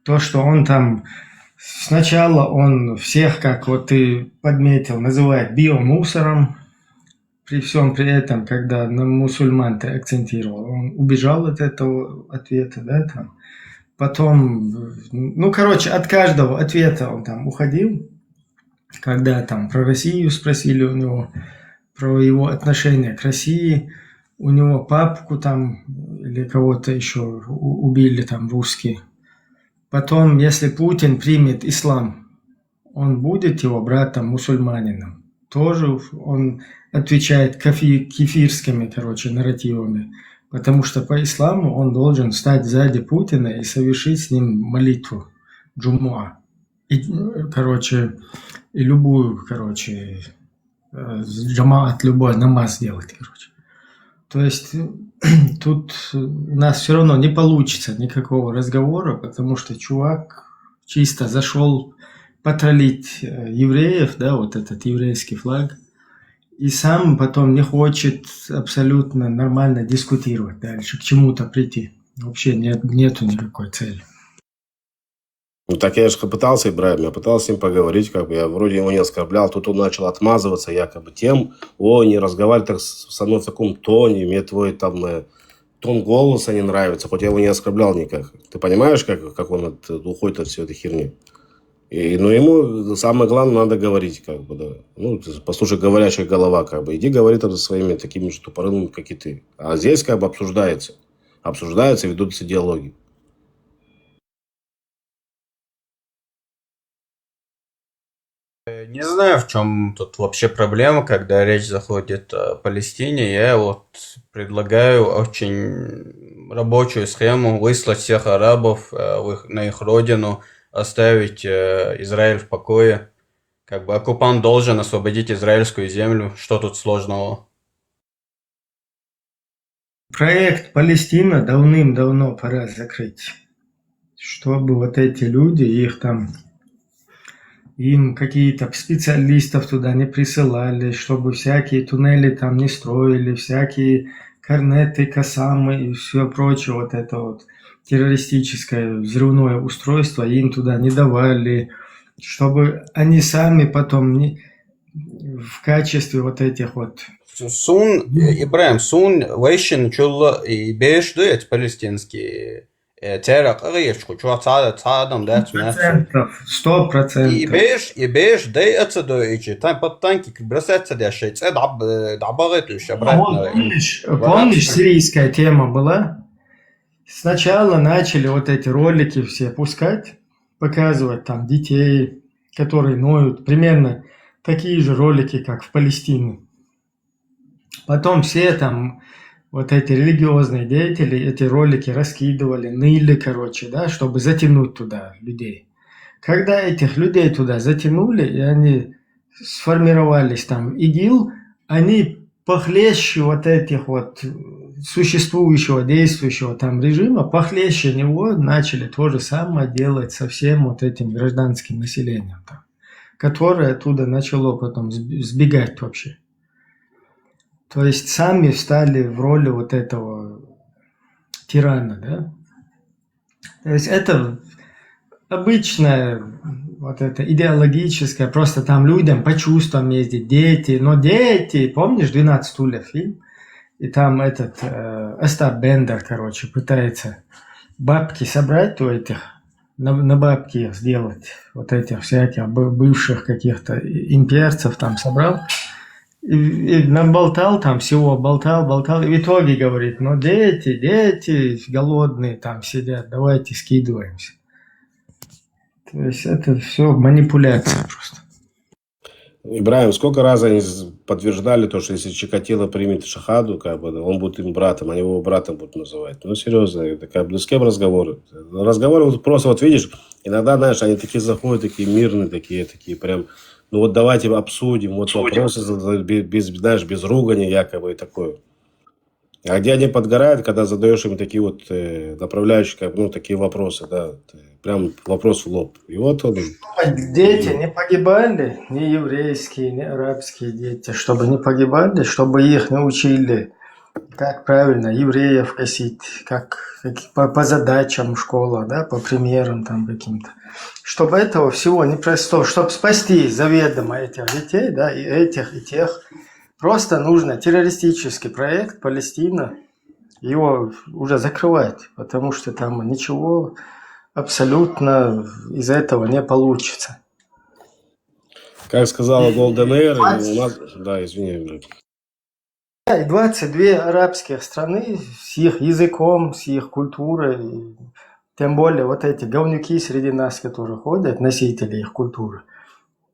то, что он там... Сначала он всех, как вот ты подметил, называет биомусором. При всем при этом, когда на мусульман ты акцентировал, он убежал от этого ответа, да, там. Потом, от каждого ответа он там уходил. Когда там про Россию спросили у него, про его отношение к России, у него папку там или кого-то еще убили там русские. Потом, если Путин примет ислам, он будет его братом-мусульманином. Тоже он отвечает кефирскими, нарративами. Потому что по исламу он должен стать сзади Путина и совершить с ним молитву Джумуа. И, короче, и любую, короче, джамаат, любой намаз делать, короче. То есть тут у нас все равно не получится никакого разговора, потому что чувак чисто зашел потроллить евреев, да, вот этот еврейский флаг, и сам потом не хочет абсолютно нормально дискутировать дальше, к чему-то прийти. Вообще нету никакой цели. Ну так я же пытался, Ибрahim, я пытался с ним поговорить, как бы я вроде его не оскорблял, тут он начал отмазываться якобы тем, не разговаривай так со мной в таком тоне, мне твой там тон голоса не нравится, хоть я его не оскорблял никак. Ты понимаешь, как он уходит от всей этой херни? Но ему самое главное надо говорить, как бы, да. Ну, послушай, говорящая голова, как бы, иди говори там со своими такими же тупорылыми, как и ты. А здесь как бы обсуждается, ведутся диалоги. Не знаю, в чем тут вообще проблема, когда речь заходит о Палестине. Я вот предлагаю очень рабочую схему выслать всех арабов на их родину, оставить Израиль в покое. Как бы оккупант должен освободить израильскую землю. Что тут сложного? Проект Палестина давным-давно пора закрыть, чтобы вот эти люди, им какие-то специалистов туда не присылали, чтобы всякие туннели там не строили, всякие корнеты, касамы и все прочее, вот это вот террористическое взрывное устройство им туда не давали, чтобы они сами потом в качестве вот этих вот... Ибрahim, вейшин чулла и беш дует палестинские террак агирчку, чуа цадам дать мясо. 100%. И беш дай отсюда там под танки бросаться дешей, дабагет обратно. Помнишь, сирийская тема была? Сначала начали вот эти ролики все пускать, показывать там детей, которые ноют, примерно такие же ролики, как в Палестине. Потом все там, вот эти религиозные деятели, эти ролики раскидывали, ныли, короче, да, чтобы затянуть туда людей. Когда этих людей туда затянули, и они сформировались там ИГИЛ, они похлеще вот этих вот существующего, действующего там режима, похлеще него начали то же самое делать со всем вот этим гражданским населением, там, которое оттуда начало потом сбегать вообще. То есть сами встали в роли вот этого тирана, да? То есть это обычная вот это идеологическое, просто там людям по чувствам ездить, дети, но дети, помнишь, 12 стульев фильм? И там этот Остап Бендер, короче, пытается бабки собрать у этих, на бабки их сделать, вот этих всяких бывших каких-то имперцев там собрал, и наболтал там всего, болтал, и в итоге говорит, ну дети голодные там сидят, давайте скидываемся. То есть это все манипуляция просто. Ибрahim, сколько раз они подтверждали то, что если Чикатило примет шахаду, как бы, он будет им братом, они его братом будут называть. Ну, серьезно, это как бы с кем разговоры? Разговоры вот просто, вот видишь, иногда, знаешь, они такие заходят, такие мирные, такие прям, ну вот давайте обсудим, вот вопросы, без ругани якобы и такое. А где они подгорают, когда задаешь им такие вот направляющие, ну, такие вопросы, да, прям вопрос в лоб. И вот он... Дети не погибали, ни еврейские, ни арабские дети, чтобы не погибали, чтобы их научили, как правильно евреев косить, как по задачам школа, да, по примерам там каким-то. Чтобы этого всего не происходило, чтобы спасти заведомо этих детей, да, и этих, и тех. Просто нужно террористический проект Палестина, его уже закрывать, потому что там ничего абсолютно из этого не получится. Как сказала Golden Air, у нас... Да, извини. И 22 арабских страны с их языком, с их культурой, тем более вот эти говнюки среди нас, которые ходят, носители их культуры,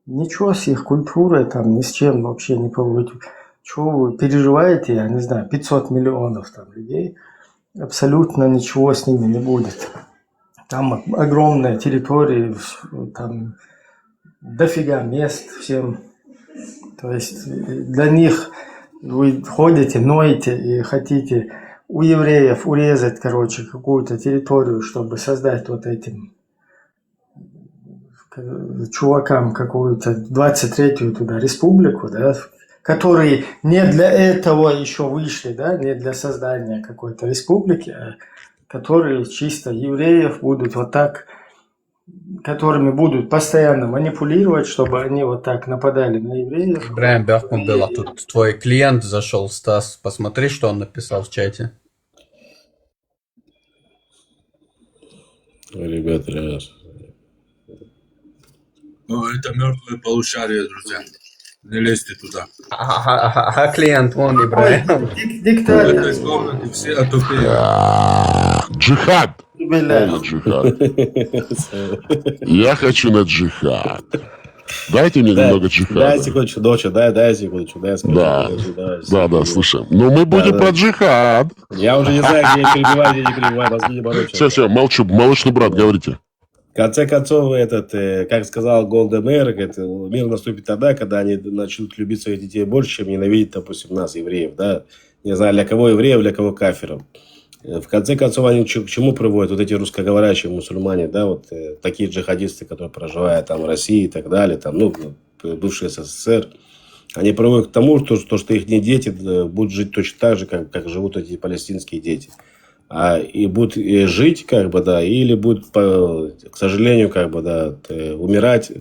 ничего с их культурой там ни с чем вообще не получится. Чего вы переживаете, я не знаю, 500 миллионов там людей, абсолютно ничего с ними не будет. Там огромная территория, там дофига мест всем. То есть для них вы ходите, ноете и хотите у евреев урезать, короче, какую-то территорию, чтобы создать вот этим чувакам какую-то 23-ю туда республику, да, которые не для этого еще вышли, да, не для создания какой-то республики, а которые чисто евреев будут вот так, которыми будут постоянно манипулировать, чтобы они вот так нападали на евреев. Ибраим Бахмудбелла, тут твой клиент зашел, Стас, посмотри, что он написал в чате. Ребята, Ну, это мертвое полушарие, друзья. Не лезьте туда. А клиент вон, Ибраим. Диктатор. Это из комнаты все отупели. Джихад. Полный джихад. Я хочу на джихад. Дайте мне немного джихада. Дай секундочку, доча, дай секундочку, дай скажу. Да, слушай. Но мы будем про джихад. Я уже не знаю, где я перебиваю, мозги не борются. Все, молчу. Молочный брат, говорите. В конце концов, как сказал Голда Меир, мир наступит тогда, когда они начнут любить своих детей больше, чем ненавидеть, допустим, нас, евреев, да. Не знаю, для кого евреев, для кого кафиров. В конце концов, они к чему приводят? Вот эти русскоговорящие мусульмане, да, вот такие джихадисты, которые проживают там в России и так далее, там, ну, бывший СССР, они приводят к тому, что их дети будут жить точно так же, как живут эти палестинские дети. И будут жить, как бы, да, или будут, к сожалению, как бы, да, умирать,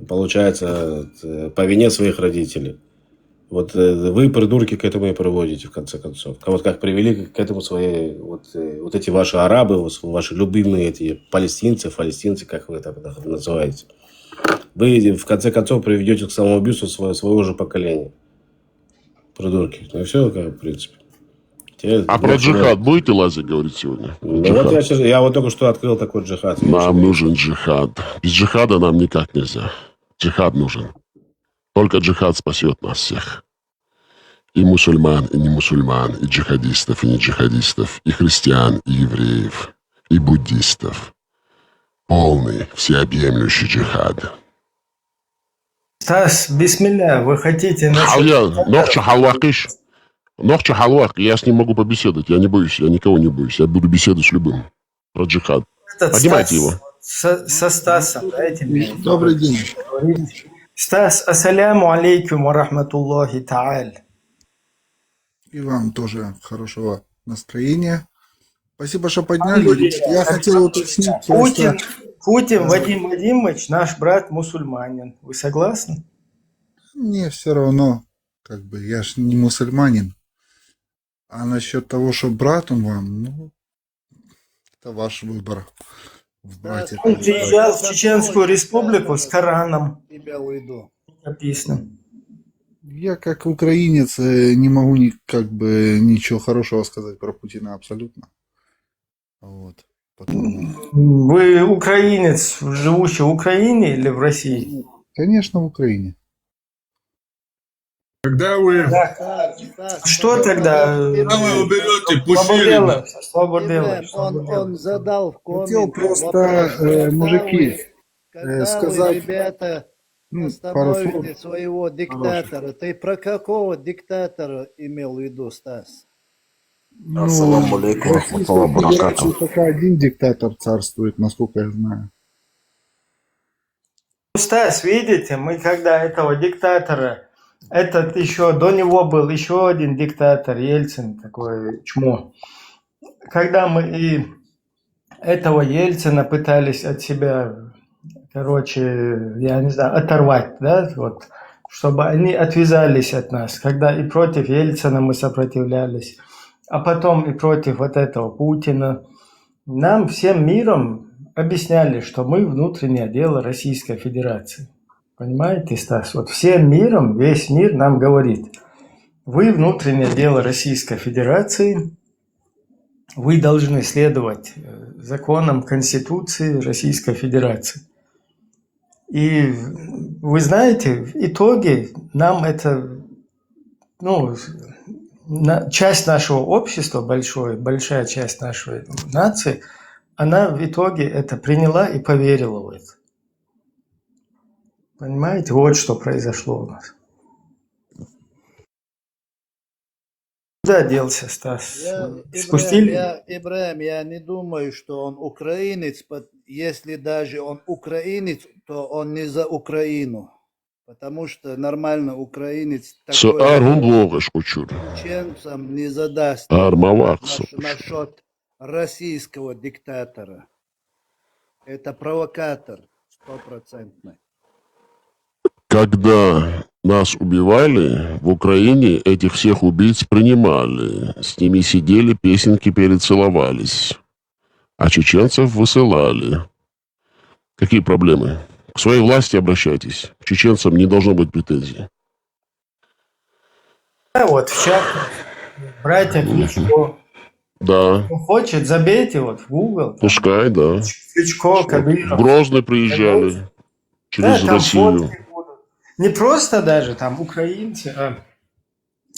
получается, по вине своих родителей. Вот вы, придурки, к этому и приводите, в конце концов. Вот как привели к этому свои, вот эти ваши арабы, ваши любимые эти палестинцы, как вы так называете. Вы, в конце концов, приведете к самоубийству своего же поколения. Придурки. Ну и все, как, в принципе. А про джихад будете лазить говорить сегодня? Ну, вот я вот только что открыл такой джихад. Нам нужен джихад. Без джихада нам никак нельзя. Джихад нужен. Только джихад спасет нас всех. И мусульман, и не мусульман, и джихадистов, и не джихадистов, и христиан, и евреев, и буддистов. Полный, всеобъемлющий джихад. Стас, бисмилля, вы хотите... Нохча халвак, я с ним могу побеседовать, я не боюсь, я никого не боюсь, я буду беседовать с любым. Про джихад. Поднимайте его. Со Стасом, дайте мне. Добрый день. Стас, ассаляму алейкум ва рахматуллахи та'аль. И вам тоже хорошего настроения. Спасибо, что подняли. Я хотел уточнить просто... Путин Вадим Вадимович, наш брат мусульманин. Вы согласны? Мне все равно, как бы, я ж не мусульманин. А насчет того, что брат он вам, ну, это ваш выбор. Он приезжал в Чеченскую республику с Кораном. Написано. Я как украинец не могу ничего хорошего сказать про Путина абсолютно. Вот. Вы украинец, живущий в Украине или в России? Конечно, в Украине. Когда вы... Что тогда? Когда вы уберете Пушилина? Он задал в комменте хотел просто, мужики, сказать... Ребята, остановите своего диктатора. Ты про какого диктатора имел в виду, Стас? Ну, в Российской Федерации только один диктатор царствует, насколько я знаю. Стас, видите, мы когда этого диктатора... Этот еще, до него был еще один диктатор, Ельцин, такое чмо. Когда мы и этого Ельцина пытались от себя, короче, я не знаю, оторвать, да, вот, чтобы они отвязались от нас. Когда и против Ельцина мы сопротивлялись, а потом и против вот этого Путина. Нам всем миром объясняли, что мы внутреннее дело Российской Федерации. Понимаете, Стас? Вот всем миром, весь мир нам говорит, вы внутреннее дело Российской Федерации, вы должны следовать законам Конституции Российской Федерации. И вы знаете, в итоге нам это, ну, часть нашего общества, большая часть нашей нации, она в итоге это приняла и поверила в это. Понимаете, вот что произошло у нас. Куда делся Стас? Спустили? Ибраим, я не думаю, что он украинец. Если даже он украинец, то он не за Украину. Потому что нормально украинец такой чеченцам не задаст насчет российского диктатора. Это провокатор 100%. Когда нас убивали, в Украине этих всех убийц принимали. С ними сидели, песенки пели, целовались. А чеченцев высылали. Какие проблемы? К своей власти обращайтесь. К чеченцам не должно быть претензий. Вот в чат братья Кличко. Да. Кто хочет, забейте вот в Google. Пускай, да. Кличко, Кадыров. В Грозный приезжали. Через да, там Россию. фотки будут. Не просто даже там украинцы, а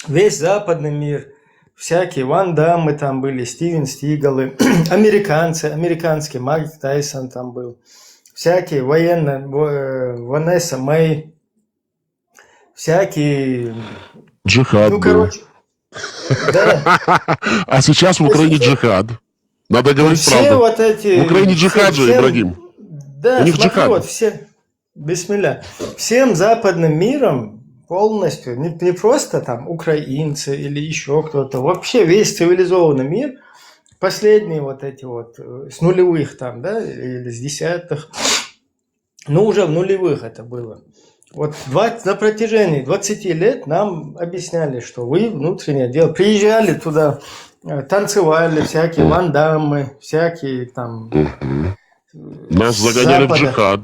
весь западный мир. Всякие Ван Даммы там были, Стивен Стигалы, американский Майк Тайсон там был. Всякие военные, Ванесса Мэй, всякие... Джихад был. Короче, да. А сейчас в Украине джихад. Надо говорить все правду. Вот эти, в Украине джихад же, Ибрагим. Да, у них смотри, джихад. Вот все, бисмилля, всем западным миром полностью, не просто там украинцы или еще кто-то, вообще весь цивилизованный мир, последние вот эти вот, с нулевых там, да, или с десятых, ну уже в нулевых это было. Вот на протяжении 20 лет нам объясняли, что вы внутреннее дело. Приезжали туда, танцевали, всякие Ван Даммы, всякие там... Нас загоняли в джихад.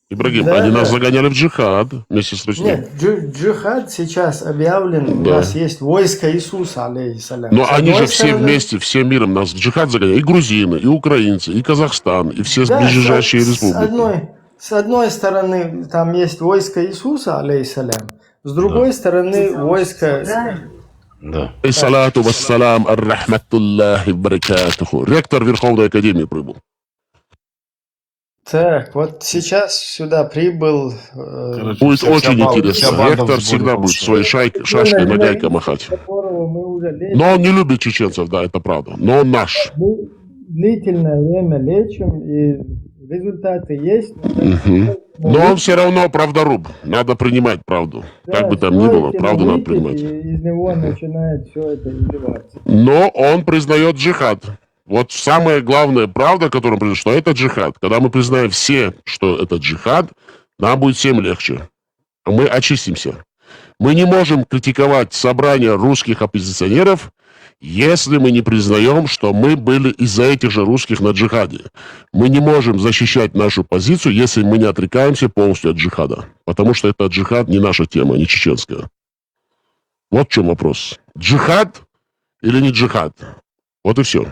Ибрагим, да, они да. нас загоняли в джихад вместе с Россией. Нет, джихад сейчас объявлен, Да. у нас есть войско Иисуса, алейхиссалям. Но С они одной же все стороны, вместе, всем миром нас в джихад загоняли. И грузины, и украинцы, и Казахстан, и все да, ближайшие республики. С одной стороны, там есть войско Иисуса, алейхиссалям, с другой стороны, войско... Да. Салату вассалам ар-рахматуллахи баракатуху. Ректор Верховной Академии прибыл. Так, вот сейчас сюда прибыл... Будет очень интересно. Ректор всегда будет своей шашкой нагайкой махать. которого мы уже лечим. Но он не любит чеченцев, да, это правда. Но он наш. Мы длительное время лечим, и результаты есть. Но он все равно правдоруб. Надо принимать правду. Как бы там ни было, правду надо принимать. Из него начинает все это изливаться. Но он признает джихад. Вот самая главная правда, которую он признает, что это джихад. Когда мы признаем все, что это джихад, нам будет всем легче. Мы очистимся. Мы не можем критиковать собрание русских оппозиционеров, если мы не признаем, что мы были из-за этих же русских на джихаде. Мы не можем защищать нашу позицию, если мы не отрекаемся полностью от джихада. Потому что это джихад не наша тема, не чеченская. Вот в чем вопрос. Джихад или не джихад? Вот и все.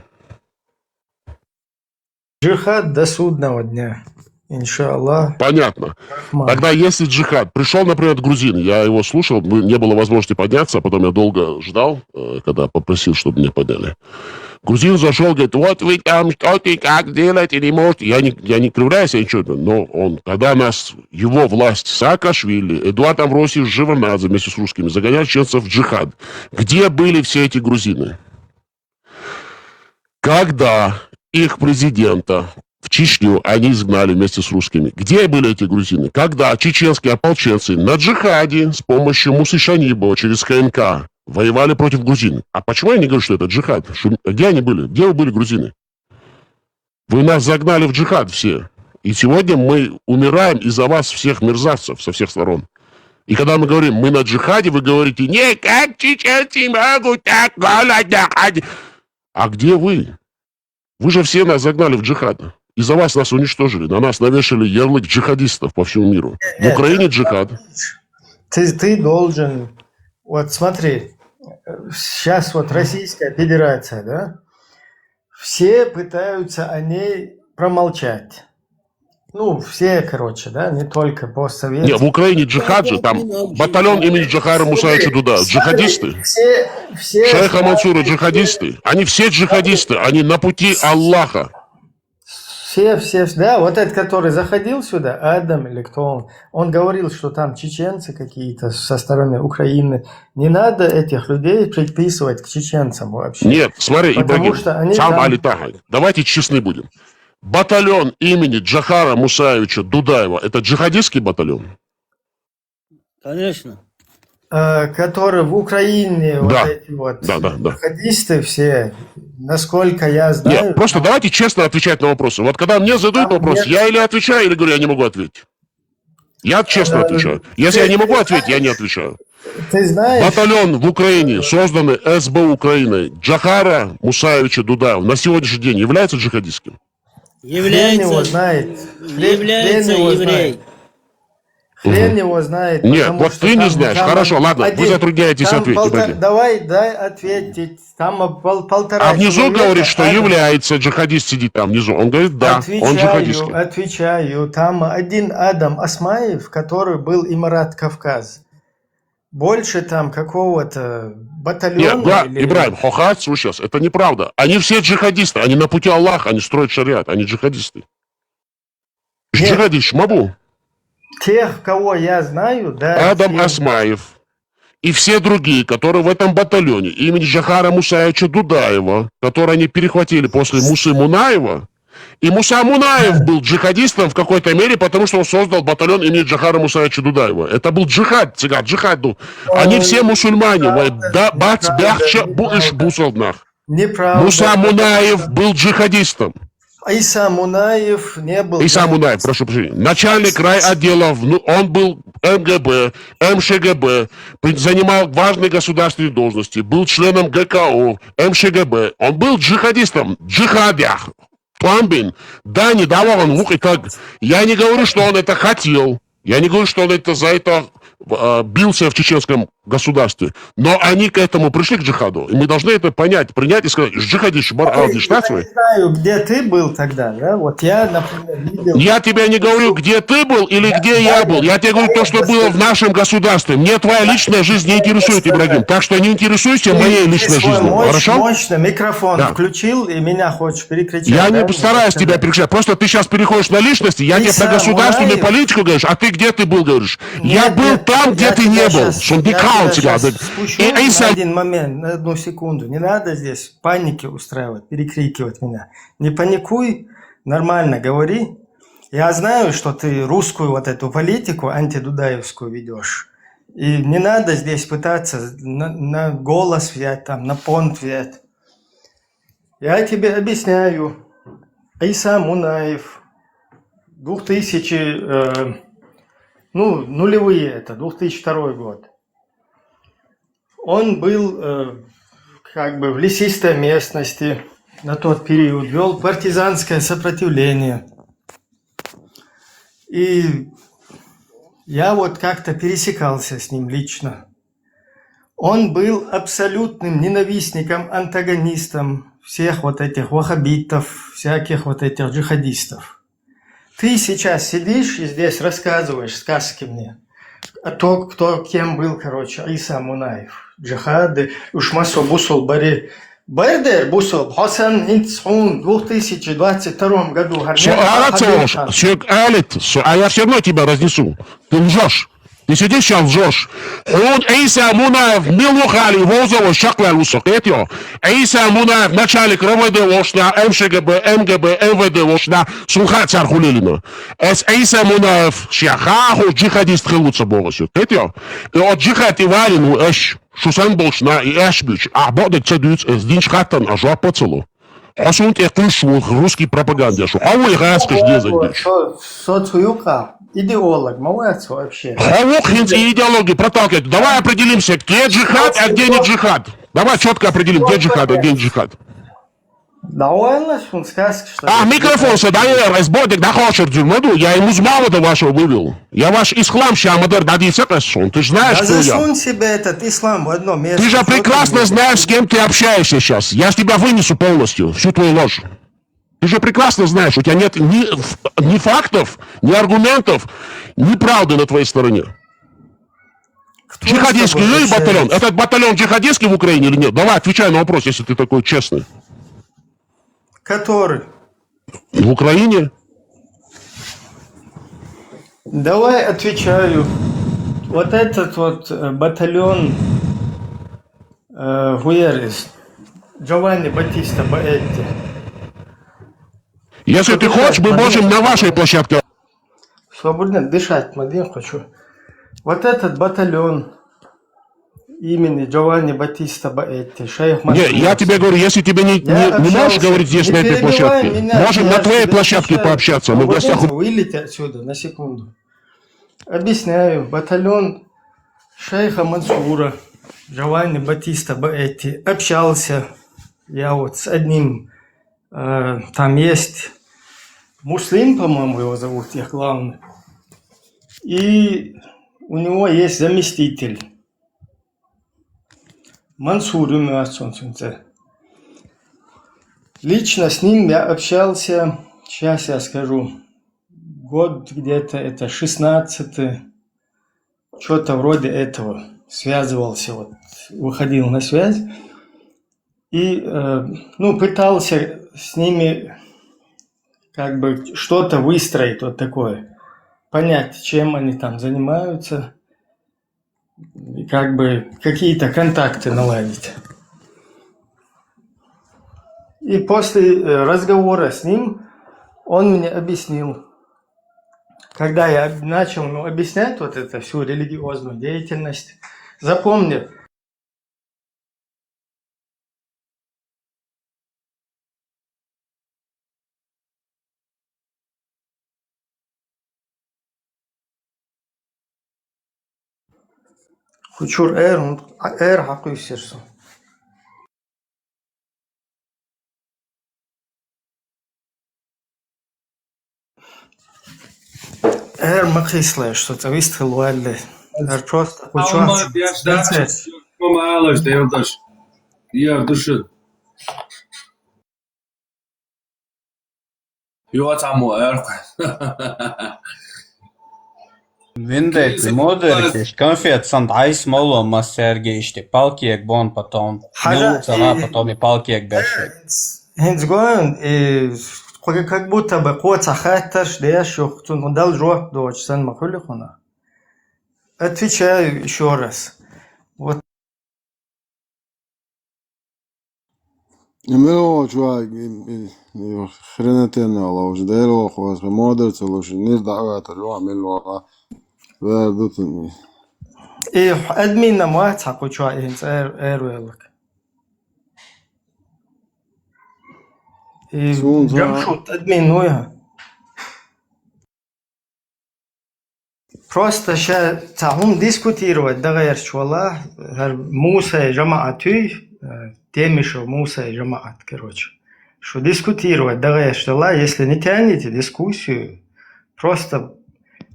Джихад до судного дня. Иншаллах. Понятно. Тогда если джихад... Пришел, например, грузин, я его слушал, не было возможности подняться, а потом я долго ждал, когда попросил, чтобы меня подняли. Грузин зашел, говорит, вот вы там что-то и как делаете, не можете. Я не кривляюсь, я ничего, но он, когда его власть Саакашвили, Эдуард Амвросиевич Живанадзе вместе с русскими загоняли чеченцев в джихад. Где были все эти грузины? Когда их президента в Чечню они изгнали вместе с русскими. Где были эти грузины? Когда чеченские ополченцы на джихаде с помощью Мусы Шанибова через КНК воевали против грузин. А почему я не говорю, что это джихад? Где они были? Где вы были, грузины? Вы нас загнали в джихад все. И сегодня мы умираем из-за вас всех мерзавцев со всех сторон. И когда мы говорим, мы на джихаде, вы говорите, не, как чеченцы могут так голодать. А где вы? Вы же все нас загнали в джихад. Из-за вас нас уничтожили. На нас навешали ярлык джихадистов по всему миру. В Украине джихад. Ты должен... Вот смотри, сейчас вот Российская Федерация, да? Все пытаются о ней промолчать. ну, все, короче, да, не только постсоветские. Не, в Украине джихад же, там батальон имени Джохара Мусаевича Дудаева. Джихадисты. Все Шейха Мансура джихадисты. Они все джихадисты. Они на пути Аллаха. Все, да, вот этот, который заходил сюда, Адам или кто он говорил, что там чеченцы какие-то со стороны Украины. Не надо этих людей приписывать к чеченцам вообще. Нет, смотри, Потому Ибрагим, что они сам там- Алитахай, давайте честны будем. Батальон имени Джохара Мусаевича Дудаева – это джихадистский батальон? Конечно. Которые в Украине, Да. вот эти вот Да. джихадисты все, насколько я знаю. Нет, просто давайте честно отвечать на вопросы. Вот когда мне задают Там вопрос, нет- я или отвечаю, или говорю, я не могу ответить. Я честно отвечаю. Если я не могу ответить, я не отвечаю. Ты знаешь, Батальон в Украине, созданный СБ Украиной, Джохара Мусаевича Дудаева, на сегодняшний день является джихадистским? хрен его знает. является Хрен его еврей. знает. Хрен его знает. Нет, потому вот что ты не там- знаешь. там Хорошо, ладно, вы затрудняетесь там ответить, Ибрагим. Давай, дай ответить. Там полтора А внизу человека, говорит, что Адам. является, джихадист сидит там внизу. Он говорит, да, он джихадистский. Отвечаю. Там один Адам Асмаев, который был Имарат Кавказ. Больше там какого-то батальона. Нет, да, или- Ибрагим, хохат, слушай, это неправда. Они все джихадисты, они на пути Аллаха, они строят шариат, они джихадисты. Нет. Джихадист, Шмабу, Тех, кого я знаю, да. Адам все. Асмаев и все другие, которые в этом батальоне имени Джохара Мусаевича Дудаева, которые они перехватили после Мусы Мунаева. И Муса Мунаев был джихадистом в какой-то мере, потому что он создал батальон имени Джохара Мусаевича Дудаева. Это был джихад, джихад. Ну. Они все мусульмане. Да, бац, бяхча, буиш, бусалднах. Неправда. Муса Мунаев был джихадистом. Иса Мунаев не был. Иса Мунаев, прошу прощения. Начальник райотделов, ну, он был МГБ, МШГБ, занимал важные государственные должности, был членом ГКО, МШГБ. Он был джихадистом, джихадях. Пламбин, да, не давал он лук и так. Я не говорю, что он это хотел. Я не говорю, что он это за это бился в чеченском государстве. Но они к этому пришли, к джихаду. И мы должны это понять, принять и сказать, джихадист, Я не знаю, где ты был тогда, да? Вот я, например, видел. Я тебе не говорю, где ты был или где я был. Я тебе говорю то, что было в нашем государстве. Мне твоя личная жизнь не интересует, Ибрагим. Так что не интересуйся моей личной жизнью. Хорошо? Мощно микрофон Да. включил и меня хочешь перекричать. Я да? не постараюсь тебя перекричать. Просто ты сейчас переходишь на личности. Я тебе про Иса государственную Мунаев. политику говоришь, а ты где ты был, говоришь. Я Нет, был нет, там, где я ты тебя не был. щас- Шундикал я тебя. щас спущу И на Иса- один момент, на одну секунду. Не надо здесь паники устраивать, перекрикивать меня. Не паникуй, нормально говори. Я знаю, что ты русскую вот эту политику антидудаевскую ведешь. И не надо здесь пытаться на голос взять, там, на понт взять. Я тебе объясняю. Иса Мунаев, 2000, нулевые это, 2002 год. Он был как бы в лесистой местности на тот период, вел партизанское сопротивление. И я вот как-то пересекался с ним лично. Он был абсолютным ненавистником, антагонистом всех вот этих ваххабитов, всяких вот этих джихадистов. Ты сейчас сидишь и здесь рассказываешь сказки мне. А то, кто кем был, короче, Иса Мунаев. Джихады, Ушмасо Бусул Бари. Бердер Бусул, Хасан Инцхун в 2022 году. А я все равно тебя разнесу. Ты лжешь. Ты сидишь сейчас лжешь. Он Иса Мунаев, Милухали, Возово, Шакла, Лусокетио. Иса Мунаев, начальник РВД Лошна, МШГБ, МГБ, МВД Лошна, Сулха Цархулилина. Иса Мунаев, Шахаху, джихадист Хилуца Боросю. Кетио. И от джихад и валину, Шусан Болшна и Эшбич, а бодек цедуц, Динч Хаттан, а жопа целу. Осунт я кушу русский пропагандишу. А вы раскаш где задишь? Социюка, идеолог, молодец вообще. Хавухинц и идеологии проталкивать. Давай определимся, где джихад, а где не джихад. Давай четко определим, где джихад, а где не джихад. Довольно, что он сказки, что... А микрофон садае, разбодик, да хочешь дюрмаду, я ему мало до вашего вывел. Я ваш ислам ща модер дадился кашон, ты же знаешь, Да кто я. засунь себе этот ислам в одно место. Ты же Что прекрасно ты знаешь, с кем ты общаешься сейчас. Я ж тебя вынесу полностью, всю твою ложь. Ты же прекрасно знаешь, у тебя нет ни фактов, ни аргументов, ни правды на твоей стороне. Кто Джихадистский с тобой есть батальон? общается? Этот батальон джихадистский в Украине или нет? Давай, отвечай на вопрос, если ты такой честный. Который? В Украине? Давай отвечаю. Вот этот вот батальон Гуерис, Джованни Батиста Баэтти. Если ты хочешь, мы можем на вашей площадке. Свободно дышать, Мадин, хочу. Вот этот батальон имени Джованни Батиста Баэтти, шейх Мансур. Не, я тебе говорю, если тебе не можешь говорить здесь, на этой площадке, можем на твоей площадке пообщаться. Мы в гостях. Вылети отсюда на секунду. Объясняю. Батальон шейха Мансура, Джованни Батиста Баэтти, общался я вот с одним, там есть Муслим, по-моему, его зовут, я главный. И у него есть заместитель. Мансур Юмиасунцунце. Лично с ним я общался, сейчас я скажу, год где-то, это 16-й, что-то вроде этого. Связывался, вот, выходил на связь. И, пытался с ними как бы что-то выстроить вот такое. Понять, чем они там занимаются. И как бы какие-то контакты наладить. И после разговора с ним он мне объяснил, когда я начал объяснять вот эту всю религиозную деятельность, запомни, Хучур эр хакуйсерсу. Эр махисле, что-то выстрел уалли. Эр просто хучур. Помалось, да Евдаш. Евдаши. Юатаму эр. Виндейт, модерки, конфет, сандайс, моло, массергишти, палкиек бон потом, милуцара, потом и палкиек бешек. Хинцгоин, и как будто бы коца хатташ, да я шухтун, он дал жок дочь, сан махулихуна. Отвечаю еще раз. Вот. Имело чувак, хренатенно, лош, деро, хвас, модерцы, лош, не сдавать, ло, мело, вердутни. И админ на мать, хаку чувак, эр. И джамшут админ, ну я. Просто сейчас تعهم дискутировать, договоришь, والله, Муса и Джамаатуй, темишо Муса и Джамаат, короче. Что дискутировать, договоришь, والله, если не тянете дискуссию, просто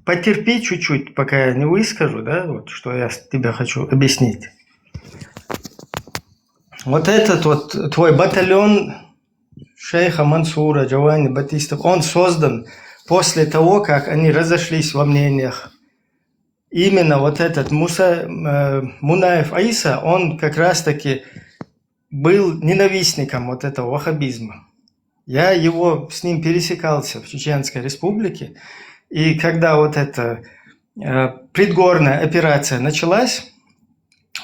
потерпи чуть-чуть, пока я не выскажу, да, вот, что я тебе хочу объяснить. Вот этот вот твой батальон шейха Мансура, Джованни Батиста, он создан после того, как они разошлись во мнениях. Именно вот этот Мунаев Аиса, он как раз-таки был ненавистником вот этого ваххабизма. Я с ним пересекался в Чеченской Республике, и когда вот эта предгорная операция началась,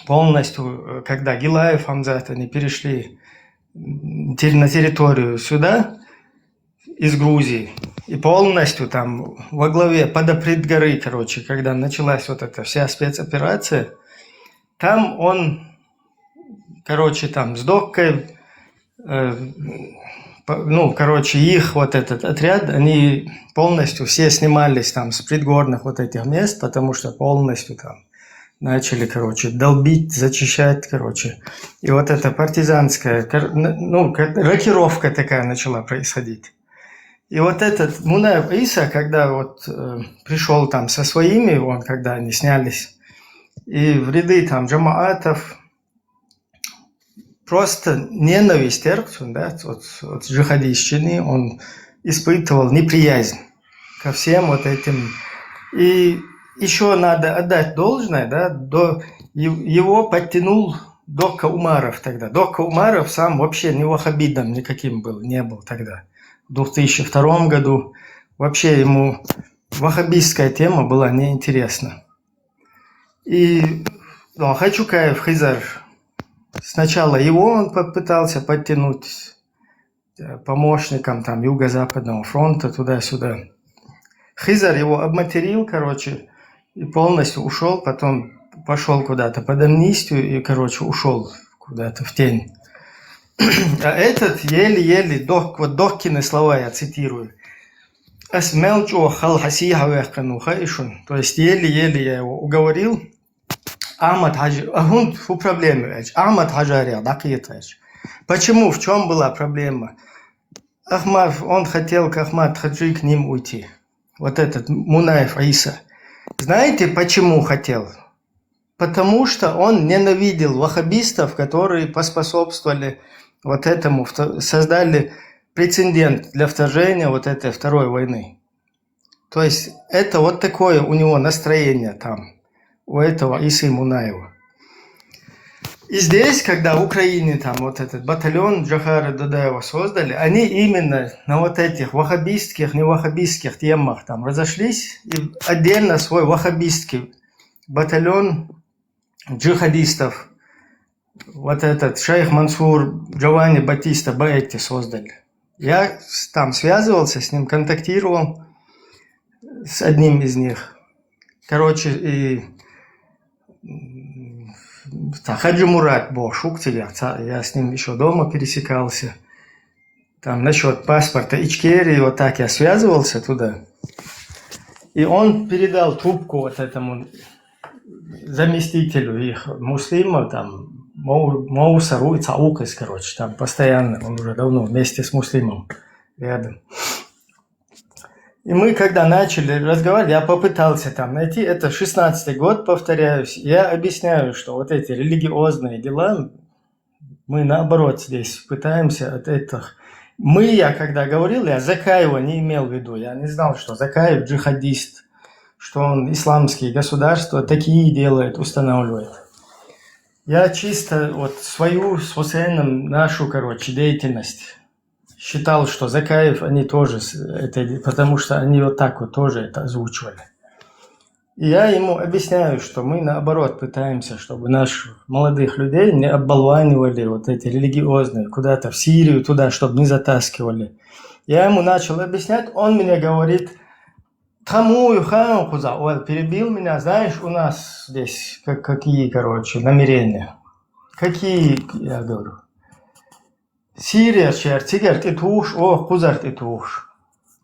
полностью, когда Гилаев, Хамзат, они перешли на территорию сюда, из Грузии, и полностью там во главе подопредгоры, короче, когда началась вот эта вся спецоперация, там он, короче, там с Доккой, их вот этот отряд, они полностью все снимались там с предгорных вот этих мест, потому что полностью там начали, короче, долбить, зачищать, короче. И вот эта партизанская, рокировка такая начала происходить. И вот этот Мунаев Иса, когда вот пришел там со своими, когда они снялись, и в ряды там джамаатов, просто ненависть терпцу, да, от джихадистщины, он испытывал неприязнь ко всем вот этим. И еще надо отдать должное, да, его подтянул Дока Умаров тогда. Дока Умаров сам вообще не ваххабитом никаким не был тогда. В 2002 году вообще ему ваххабистская тема была неинтересна. И Хачукаев Хизар, сначала его он попытался подтянуть помощником там Юго-Западного фронта туда-сюда. Хизар его обматерил, короче, и полностью ушел, потом пошел куда-то под амнистию и, короче, ушел куда-то в тень. А этот еле-еле, вот Доккины слова я цитирую. То есть еле-еле я его уговорил. Ахмад Хаджари, почему? В чем была проблема? Он хотел к Ахмад Хаджи к ним уйти. Вот этот Мунаев Аиса. Знаете, почему хотел? Потому что он ненавидел ваххабистов, которые поспособствовали вот этому, создали прецедент для вторжения вот этой второй войны. То есть это вот такое у него настроение там, у этого Исы Мунаева. И здесь, когда в Украине там вот этот батальон Джохара Дудаева создали, они именно на вот этих ваххабистских, неваххабистских темах там разошлись, и отдельно свой ваххабистский батальон джихадистов, вот этот шейх Мансур Джованни Батиста Баэти создали. Я там связывался с ним, контактировал с одним из них. Короче, и Хаджи Мурат Бошук, я с ним еще дома пересекался. Там насчет паспорта Ичкерии, вот так я связывался туда. И он передал трубку вот этому заместителю их муслима, там, Моусару и Цаукас, короче, там постоянно, он уже давно вместе с муслимом рядом. И мы, когда начали разговаривать, я попытался там найти, это 16-й год, повторяюсь, я объясняю, что вот эти религиозные дела, мы наоборот здесь пытаемся от этих... Я когда говорил, я Закаева не имел в виду, я не знал, что Закаев джихадист, что он исламские государства такие делает, устанавливает. Я чисто вот свою, с Хусейном, нашу, короче, деятельность считал, что Закаев, они тоже, потому что они вот так вот тоже это озвучивали. И я ему объясняю, что мы наоборот пытаемся, чтобы наших молодых людей не оббалванивали вот эти религиозные, куда-то в Сирию, туда, чтобы не затаскивали. Я ему начал объяснять, он мне говорит... перебил меня, знаешь, у нас здесь какие, короче, намерения. Какие, я говорю. Сирия, Тигер, Титуш, Кузар, Титуш.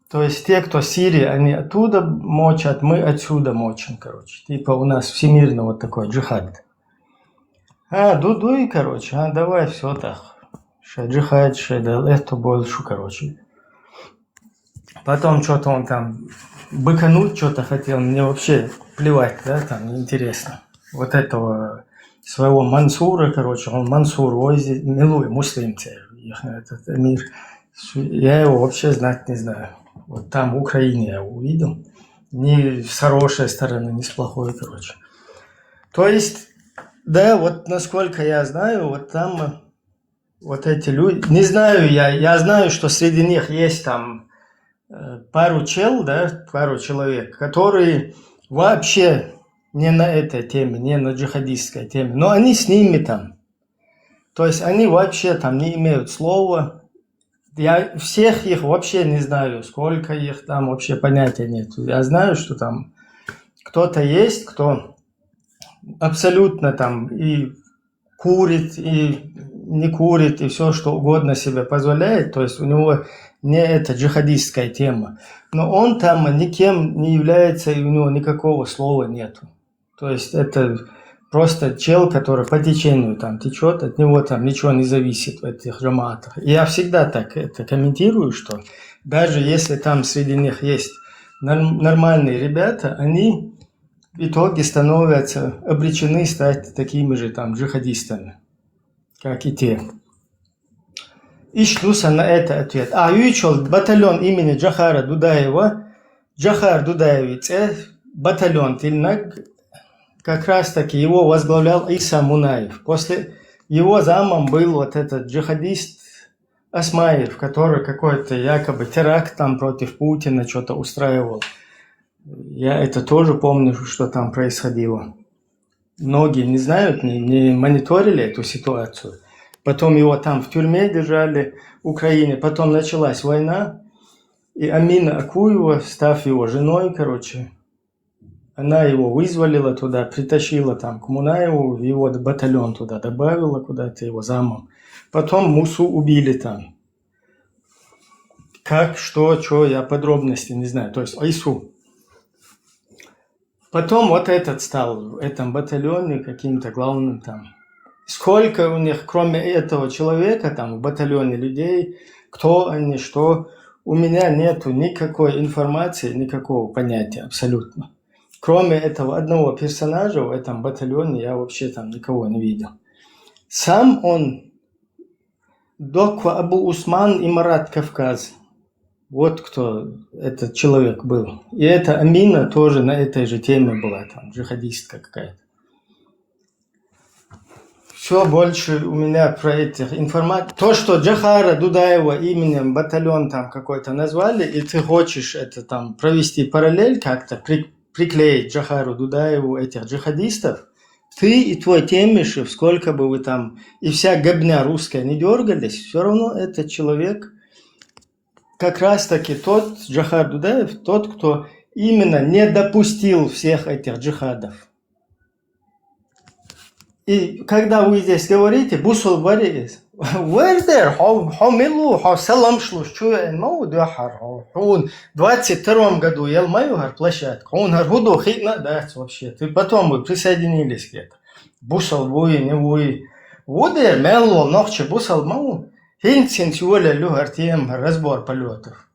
То есть те, кто в Сирии, они оттуда мочат, мы отсюда мочим, короче. Типа у нас всемирно вот такой джихад. Дуй, короче, давай, все так. Джихад, это больше, короче. Потом что-то он там... быкануть что-то хотел, мне вообще плевать, да, там, неинтересно. Вот этого своего Мансура, короче, он Мансур, милуй, муслим, этот эмир. Я его вообще знать не знаю. Вот там в Украине я его увидел. Ни с хорошей стороны, ни с плохой, короче. То есть, да, вот насколько я знаю, вот там вот эти люди, не знаю, я знаю, что среди них есть там пару человек, которые вообще не на этой теме, не на джихадистской теме, но они с ними там. То есть они вообще там не имеют слова. Я всех их вообще не знаю, сколько их там, вообще понятия нет. Я знаю, что там кто-то есть, кто абсолютно там и курит, и не курит, и все, что угодно себе позволяет. То есть у него не это джихадистская тема. Но он там никем не является, и у него никакого слова нету. То есть это просто чел, который по течению там течет, от него там ничего не зависит в этих джамаатах. И я всегда так это комментирую, что даже если там среди них есть нормальные ребята, они в итоге становятся обречены стать такими же там джихадистами. как и те. Ищу на это ответ. А учил батальон имени Джахара Дудаева, Джахар Дудаевец, батальон Тильнак, как раз таки его возглавлял Иса Мунаев. После его замом был вот этот джихадист Осмаев, который какой-то якобы теракт там против Путина что-то устраивал. Я это тоже помню, что там происходило. Многие не знают, не мониторили эту ситуацию. Потом его там в тюрьме держали в Украине. Потом началась война. И Амина Акуева, став его женой, она его вызволила туда, притащила там к Мунаеву, в его батальон туда добавила куда-то его замом. Потом Мусу убили там. Как, что, я подробности не знаю. То есть Айсу. Потом вот этот стал в этом батальоне каким-то главным там. Сколько у них, кроме этого человека, там в батальоне людей, кто они, что, у меня нету никакой информации, никакого понятия абсолютно. Кроме этого одного персонажа в этом батальоне я вообще там никого не видел. Сам он Доква Абу Усман Имарат Кавказ. Вот кто этот человек был. И эта Амина тоже на этой же теме была, там, джихадистка какая-то. Все больше у меня про этих информаций. То, что Джахара Дудаева именем батальон там какой-то назвали, и ты хочешь это там провести параллель как-то, приклеить Джахару Дудаеву этих джихадистов, ты и твой Темишев, сколько бы вы там, и вся гобня русская не дергались, все равно этот человек как раз таки тот, Джахар Дудаев, тот, кто именно не допустил всех этих джихадов. И когда вы здесь говорите, Бусул Барис, where there, how милу, how салам шлу, что я могу духар, он в 22 году я мою площадку, он худу хитна дать вообще, и потом вы присоединились где-то. Бусул вы, не вы, вот there, мелу, ночи Бусул мау, хинтсин сюля люгар тем разбор полетов.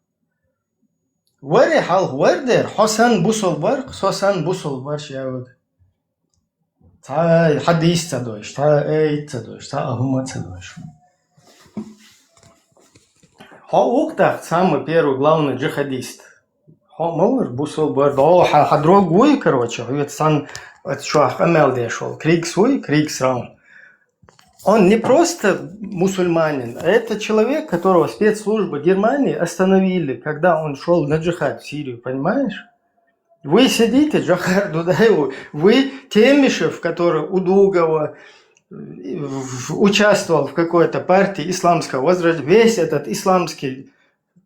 Where there, Хосан Бусул бар, Хосан Бусул бар, я вот. Та хадис цадош, та цадош, та ахумат цадош. Ухтах самый первый главный джихадист. Маур Бусул бар, да, другой, ведь сан что Хамел дешел, крик свой, крик срам. Он не просто мусульманин, а это человек, которого спецслужбы Германии остановили, когда он шел на джихад в Сирию, понимаешь? Вы сидите, Джахар Дудаеву, вы Темишев, который у Дугова участвовал в какой-то партии исламского возрождения, весь этот исламский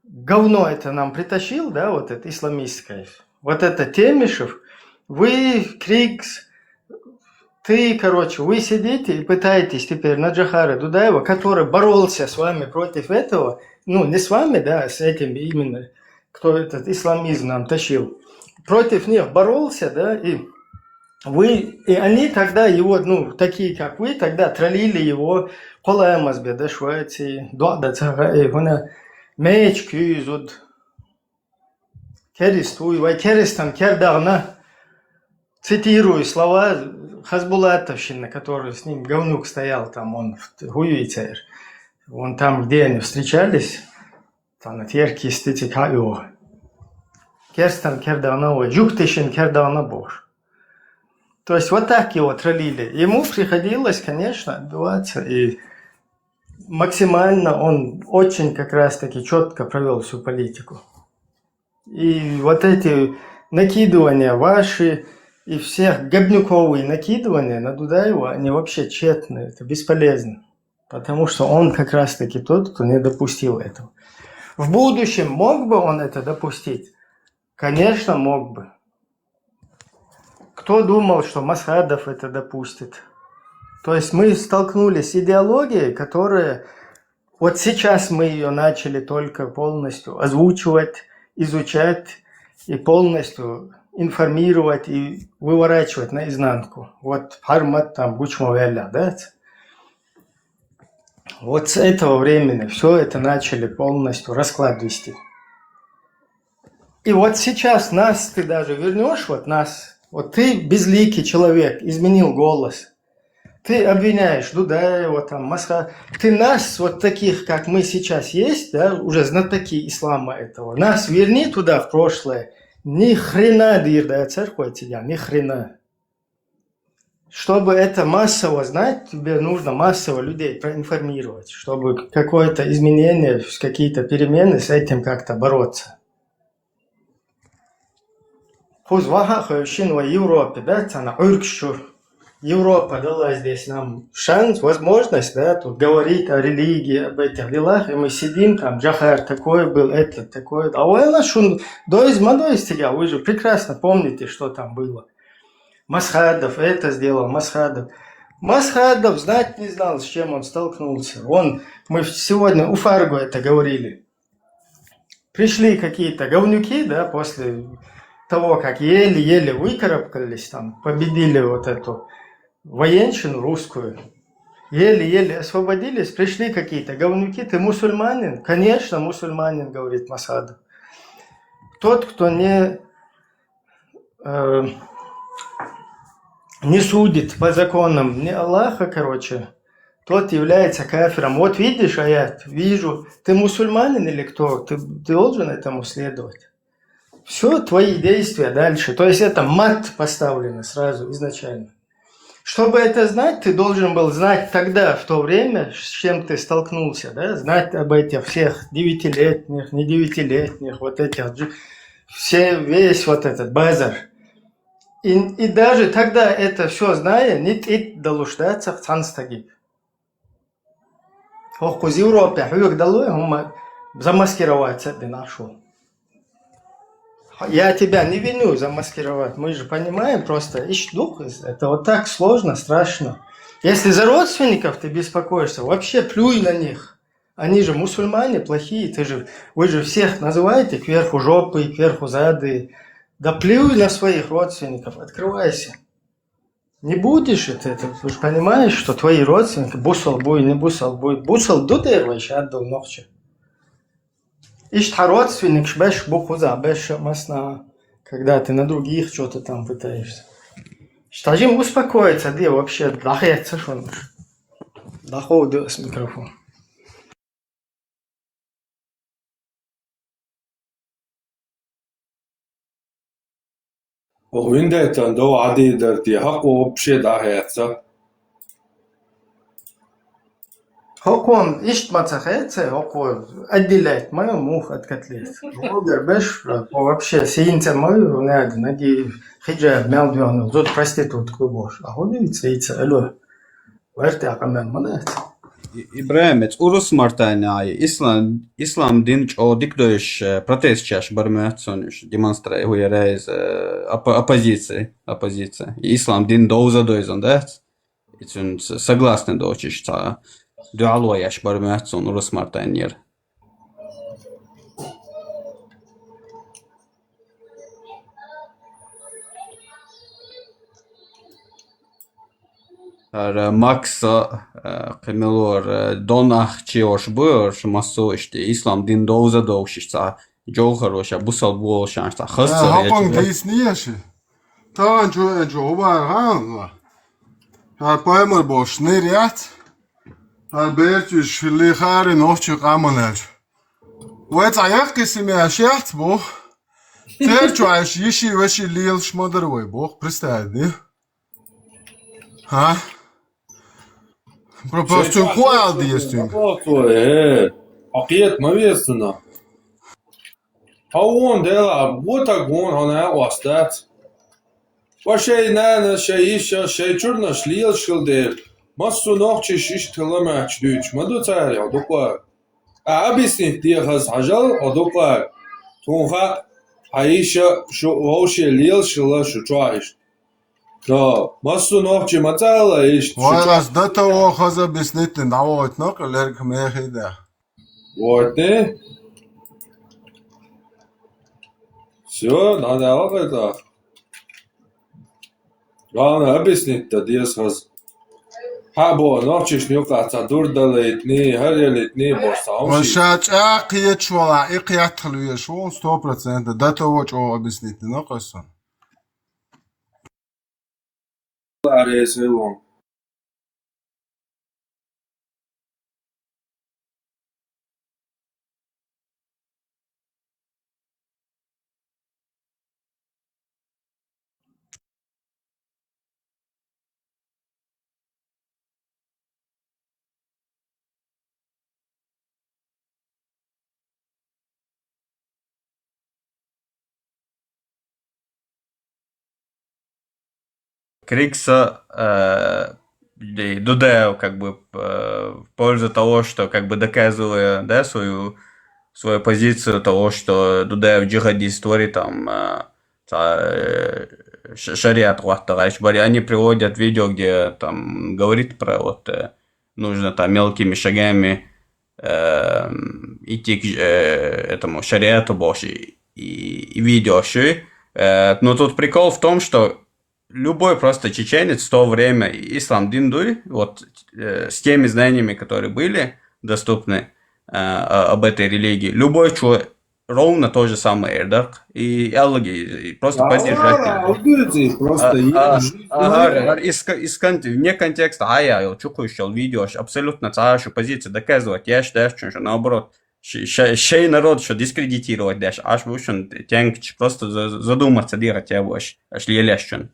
говно это нам притащил, да, вот это исламистское. Вот это Темишев, вы, Крикс, ты, вы сидите и пытаетесь теперь на Джахара Дудаева, который боролся с вами против этого, ну, не с вами, да, с этим именно, кто этот исламизм нам тащил. Против них боролся, да, и они тогда его, ну, такие как вы, тогда троллили его, колаемазбе, да, Швеции, да, меч, кюзуд, керистуй, вай керистан, кердагна, цитирую слова Хасбулатовщины, который с ним говнюк стоял, там он в Гуюйцер, вон там, где они встречались, там на терке стыти кайо. Керстан кердана, жуктишин кердана бож. То есть вот так его троллили. Ему приходилось, конечно, отбиваться, и максимально он очень как раз таки четко провел всю политику. И вот эти накидывания ваши и всех гобнюковые накидывания на Дудаева, они вообще тщетны, это бесполезно. Потому что он как раз таки тот, кто не допустил этого. В будущем мог бы он это допустить? Конечно, мог бы. Кто думал, что Масхадов это допустит? То есть мы столкнулись с идеологией, которая... Вот сейчас мы ее начали только полностью озвучивать, изучать и полностью информировать и выворачивать наизнанку. Вот Хармат там Гучмовеля, да? Вот с этого времени все это начали полностью расклад вести. И вот сейчас нас ты даже вернешь, вот ты безликий человек, изменил голос. Ты обвиняешь Дудаева, там, Масха. Ты нас, вот таких, как мы сейчас есть, да, уже знатоки ислама этого, нас верни туда, в прошлое. Ни хрена, да, церковь тебя, ни хрена. Чтобы это массово знать, тебе нужно массово людей проинформировать, чтобы какое-то изменение, какие-то перемены с этим как-то бороться. Пусть в Европе, да, цена Европа дала здесь нам шанс, возможность, да, тут говорить о религии, об этих делах, и мы сидим там, Джахар такой был, этот такой, а у нас шун, вы же прекрасно помните, что там было. Масхадов это сделал, Масхадов. Масхадов знать не знал, с чем он столкнулся. Мы сегодня у Фарго это говорили. Пришли какие-то говнюки, да, после того, как еле-еле выкарабкались, там, победили вот эту военщину русскую, еле-еле освободились, пришли какие-то говнюки, ты мусульманин? Конечно, мусульманин, говорит Масхадов. Тот, кто не судит по законам не Аллаха, тот является кафиром. Вот видишь аят, вижу, ты мусульманин или кто? Ты должен этому следовать. Все твои действия дальше. То есть это мат поставлено сразу, изначально. Чтобы это знать, ты должен был знать тогда, в то время, с чем ты столкнулся, да? Знать об этих всех 9-летних, не 9-летних, вот этих, весь вот этот базар. И даже тогда это все зная, не долушдаться в цанстаги. Из Европы, замаскировать это нашел. Я тебя не виню замаскировать, мы же понимаем просто, это вот так сложно, страшно. Если за родственников ты беспокоишься, вообще плюй на них. Они же мусульмане плохие, вы же всех называете кверху жопы, кверху зады. Да плюй на своих родственников, открывайся. Не будешь это, ты же понимаешь, что твои родственники, бусал буй, не бусал буй, бусал дудева еще отдал ногче. Ишта родственник, шбеш бухуза, беш масна, когда ты на других что-то там пытаешься. Штажим успокоиться, где вообще дахается, что он доходит с микрофона. وهندتان دو عدي درتي حقو بشيد عهيتسا Хокон ишт мацахеце, хоко отделять мою мух от котлет. Гогер беш вообще сеинца мою нади хиджаб мелдван зот проститутку бош. А ходит сеица алло. Варте акамен манат. Ibrahimets urus martainai islam dinč o dikdojuš protestčaš barmētsoniš demonstrēja huja reiz оппозиция. Islam din douzadojzon dēts. Un согласны дочиш tā dualojaš barmētson urus martainier. Maksa qimilor donahçioş buyur maso işte İslam din douza douşişta jowharoşa busal bolşanşta xassa Hapang disniyeşi. Tan jobar ha. Ha paimar boş neriyat. Ha berçüş lixari nohçu qamanel. Wet ayak qismi aşyat bu. Terçu aş yeşi veşi lil şmadar way bu. Pристadi. Ha? Пропустим хуал действуем. Акиет мавестна. Хаон дела, вот огон, она остат. Ваше на шаиша, шайчурна шлил шилдер. Массу ногчи шиш километр дюч. Маду царь, адуква. А объясни, ты хаз хажал, адуква. Тунха, аиша, шо вообще лил шила шучаиш. Да, массу ногчи матала иш. Вайлас до того хаза объяснить, наводит ног, лерк мехида. Вот не. Все, надо это. Главное объяснить-то, диас хаз. Хабо, ногчиш нюкаца, дурдалитни, харелитни, борсаумши. Вашач, қиячвала, иқиятхлуя, шо 100%. До того, что объяснить, но касан. Арес элон. Крикса Дудео, как бы, в пользу того, что, как бы, доказывая, да, свою позицию того, что Дудео джихадист, творит там шариат, они приводят видео, где там говорит про вот нужно там мелкими шагами идти к этому шариату больше и видео. Но тут прикол в том, что любой просто чеченец в то время, ислам диндуй, вот с теми знаниями, которые были доступны об этой религии, любой человек ровно то же самое Эрдак и Аллаги, просто поддержать. Вне контекста, я чукающий видео, абсолютно царшую позицию доказывать, я считаю, что наоборот, шей народ, что дискредитировать даже, аж в общем, просто задуматься, делать я больше, аж лелещен.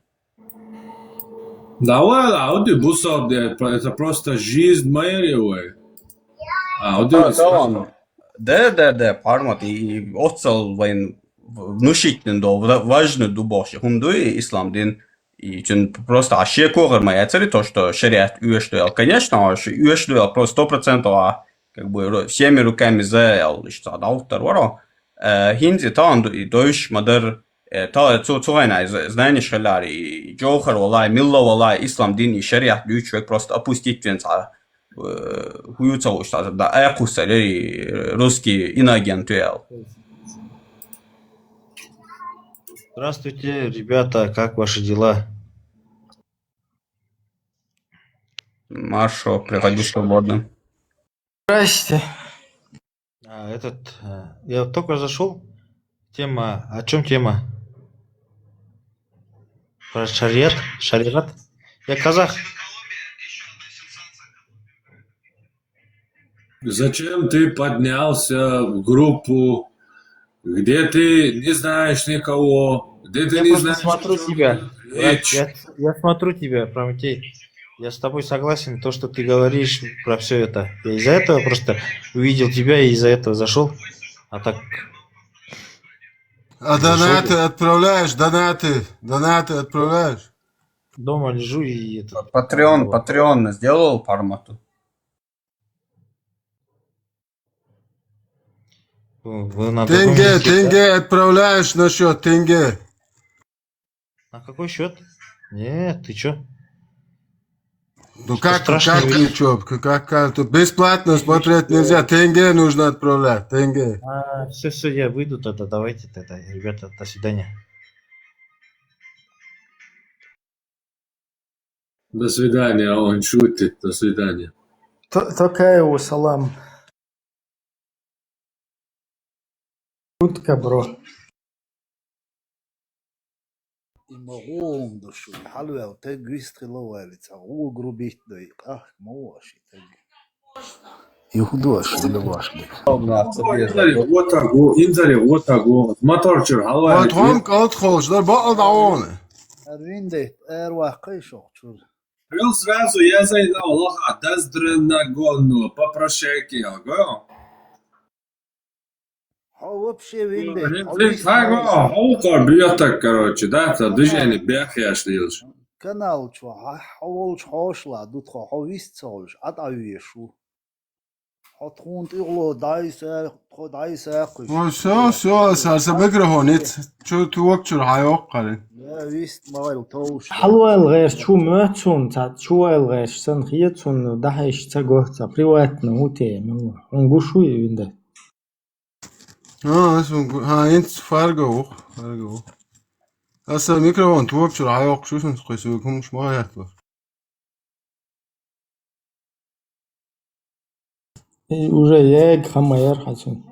Давай, ауди бусов, это просто жизнь моя. Да, пармат и отцел вайн внушительно важно дубоше. Хундуй ислам дин и просто аще когар моя цель то, что шариат уештуял. Конечно, уештуял просто 100%, как бы всеми руками за что дал второго. Хинзи таан и дойш мадар та цуцуайна знание шалари и джохар валай милла валай ислам дин и шариат человек просто опустить венца. Хуются, что да, акусали русский инагентуэл. Здравствуйте, ребята, как ваши дела? Маршо, приходи свободно. Здрасте. Я вот только зашел. Тема, о чем тема? Про шариат? Шариат? Я казах. Зачем ты поднялся в группу, где ты не знаешь никого, где ты не знаешь... Смотрю тебя. Я смотрю тебя, Прометей. Я с тобой согласен, то, что ты говоришь про все это. Я из-за этого просто увидел тебя и из-за этого зашел. А так... А донаты отправляешь? Донаты отправляешь? Дома лежу и... Патреон сделал формату? Тенге отправляешь на счет, тенге. На какой счет? Нет, ты чё? Ну как ничего, как бесплатно смотреть нельзя, тенге нужно отправлять, тенге. Все, я выйду тогда, давайте тогда, ребята, до свидания. До свидания, он шутит, до свидания. Такая у салам. Шутка, бро. Имагон душу, халуя, те гристрело валится, у грубить дой, ах, моваши, теги. Юхдош, левашки. Вот таго, моторчер, халуя. Вот он отходишь, да бал даоны. Арвинде, эрвах кайшох, чур. Прил сразу я зайдал, лоха, даздренагону, попрошайки, ага. А вообще винде. Бьет, короче, да, то движение бях я шлилш. Канал чва, хаволш хашла, тут хавист цолш, атавишу. Хатхунт игло дайса, дайса. Ну все, сарса микрофонит, чё туокчур хайок кали. Я вист майл тоуш. Халуэл гэр чу мөцун, чуэл гэр сан хиецун дахиш цагоца, приватно уте, он гушу винде. Инт фарго. Аса микрофон туокчур хайок шусын қойсы кумш маят бар. Уже яг хамаяр хацун.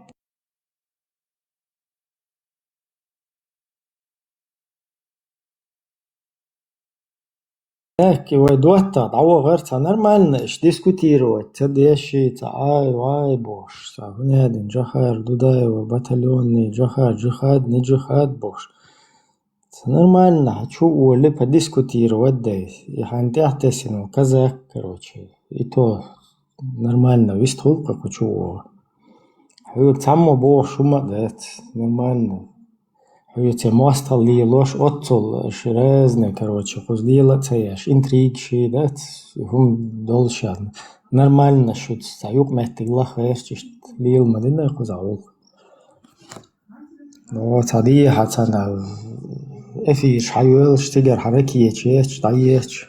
Эки вайдуатта, дава гэрца нормально, иш дискутировать, цадешица, ай, бош, савнядин, джахар, дудаева, батальонный, джахар, джихад, не джихад, бош. Нормально, хочу ули подискутировать, да, и хантяхтесину, казах, короче, и то нормально, вистхул, как хочу. Саммо бош, шума, да, нормально. Эти мостали, ложь отцол, разные, короче, хуздила цеяш, интригши, да, хум долшан. Нормально шут, саюк мэттиг лахэш, лил мадина хузаул. Вот, сади хацана, эфиш, хайуэл, штигер, харакиеч, таеч.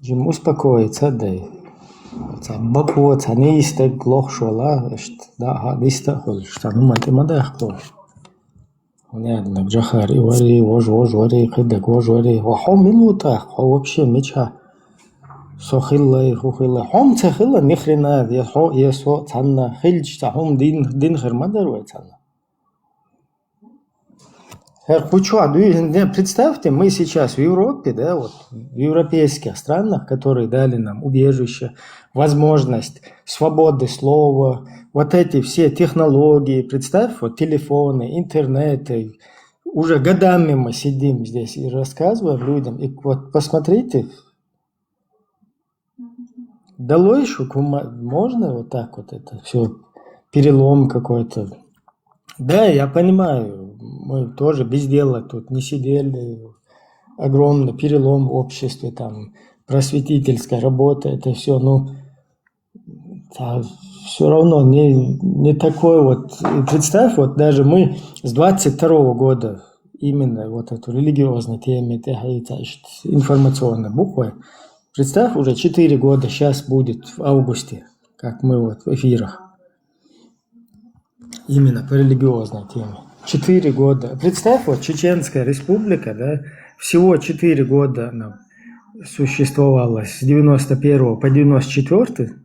Жим успокоиться, да. Баку, цанистек, лох шола, да, диста хул, штану матемадах плохо. Понятно, Джахари, вари, вари, хидак, вари, вахом минута, вообще меча. Сохилла, хухилла, хом цехилла, ни хрена, я со цанна, хильч, хом дин хермадару цанна. Представьте, мы сейчас в Европе, да, вот, в европейских странах, которые дали нам убежище, возможность свободы слова, вот эти все технологии, представь, вот телефоны, интернеты, уже годами мы сидим здесь и рассказываем людям, и вот посмотрите, долой можно вот так вот это все, перелом какой-то. Да, я понимаю, мы тоже без дела тут не сидели, огромный перелом в обществе, там, просветительская работа, это все, ну, все равно не такой вот, представь, вот даже мы с 22 года именно вот эту религиозную тему, информационной буквой, представь, уже 4 года сейчас будет в августе, как мы вот в эфирах. Именно по религиозной теме. 4 года. Представь, вот Чеченская республика, да, всего 4 года она существовала с 91 по 94.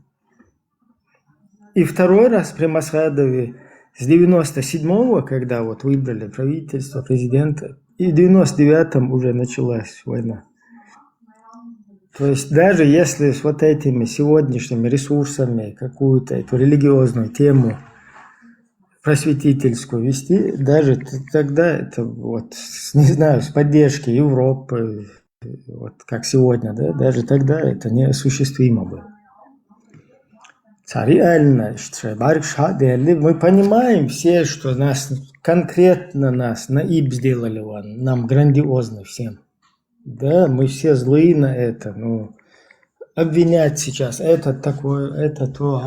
И второй раз при Масхадове с 97-го, когда вот выбрали правительство, президента, и в 99-м уже началась война. То есть даже если с вот этими сегодняшними ресурсами какую-то эту религиозную тему просветительскую вести, даже тогда это вот, не знаю, с поддержки Европы, вот как сегодня, да, даже тогда это неосуществимо было. Реально, мы понимаем все, что нас, конкретно нас наиб сделали, нам грандиозно всем. Да, мы все злые на это, но обвинять сейчас, этот такой, это то,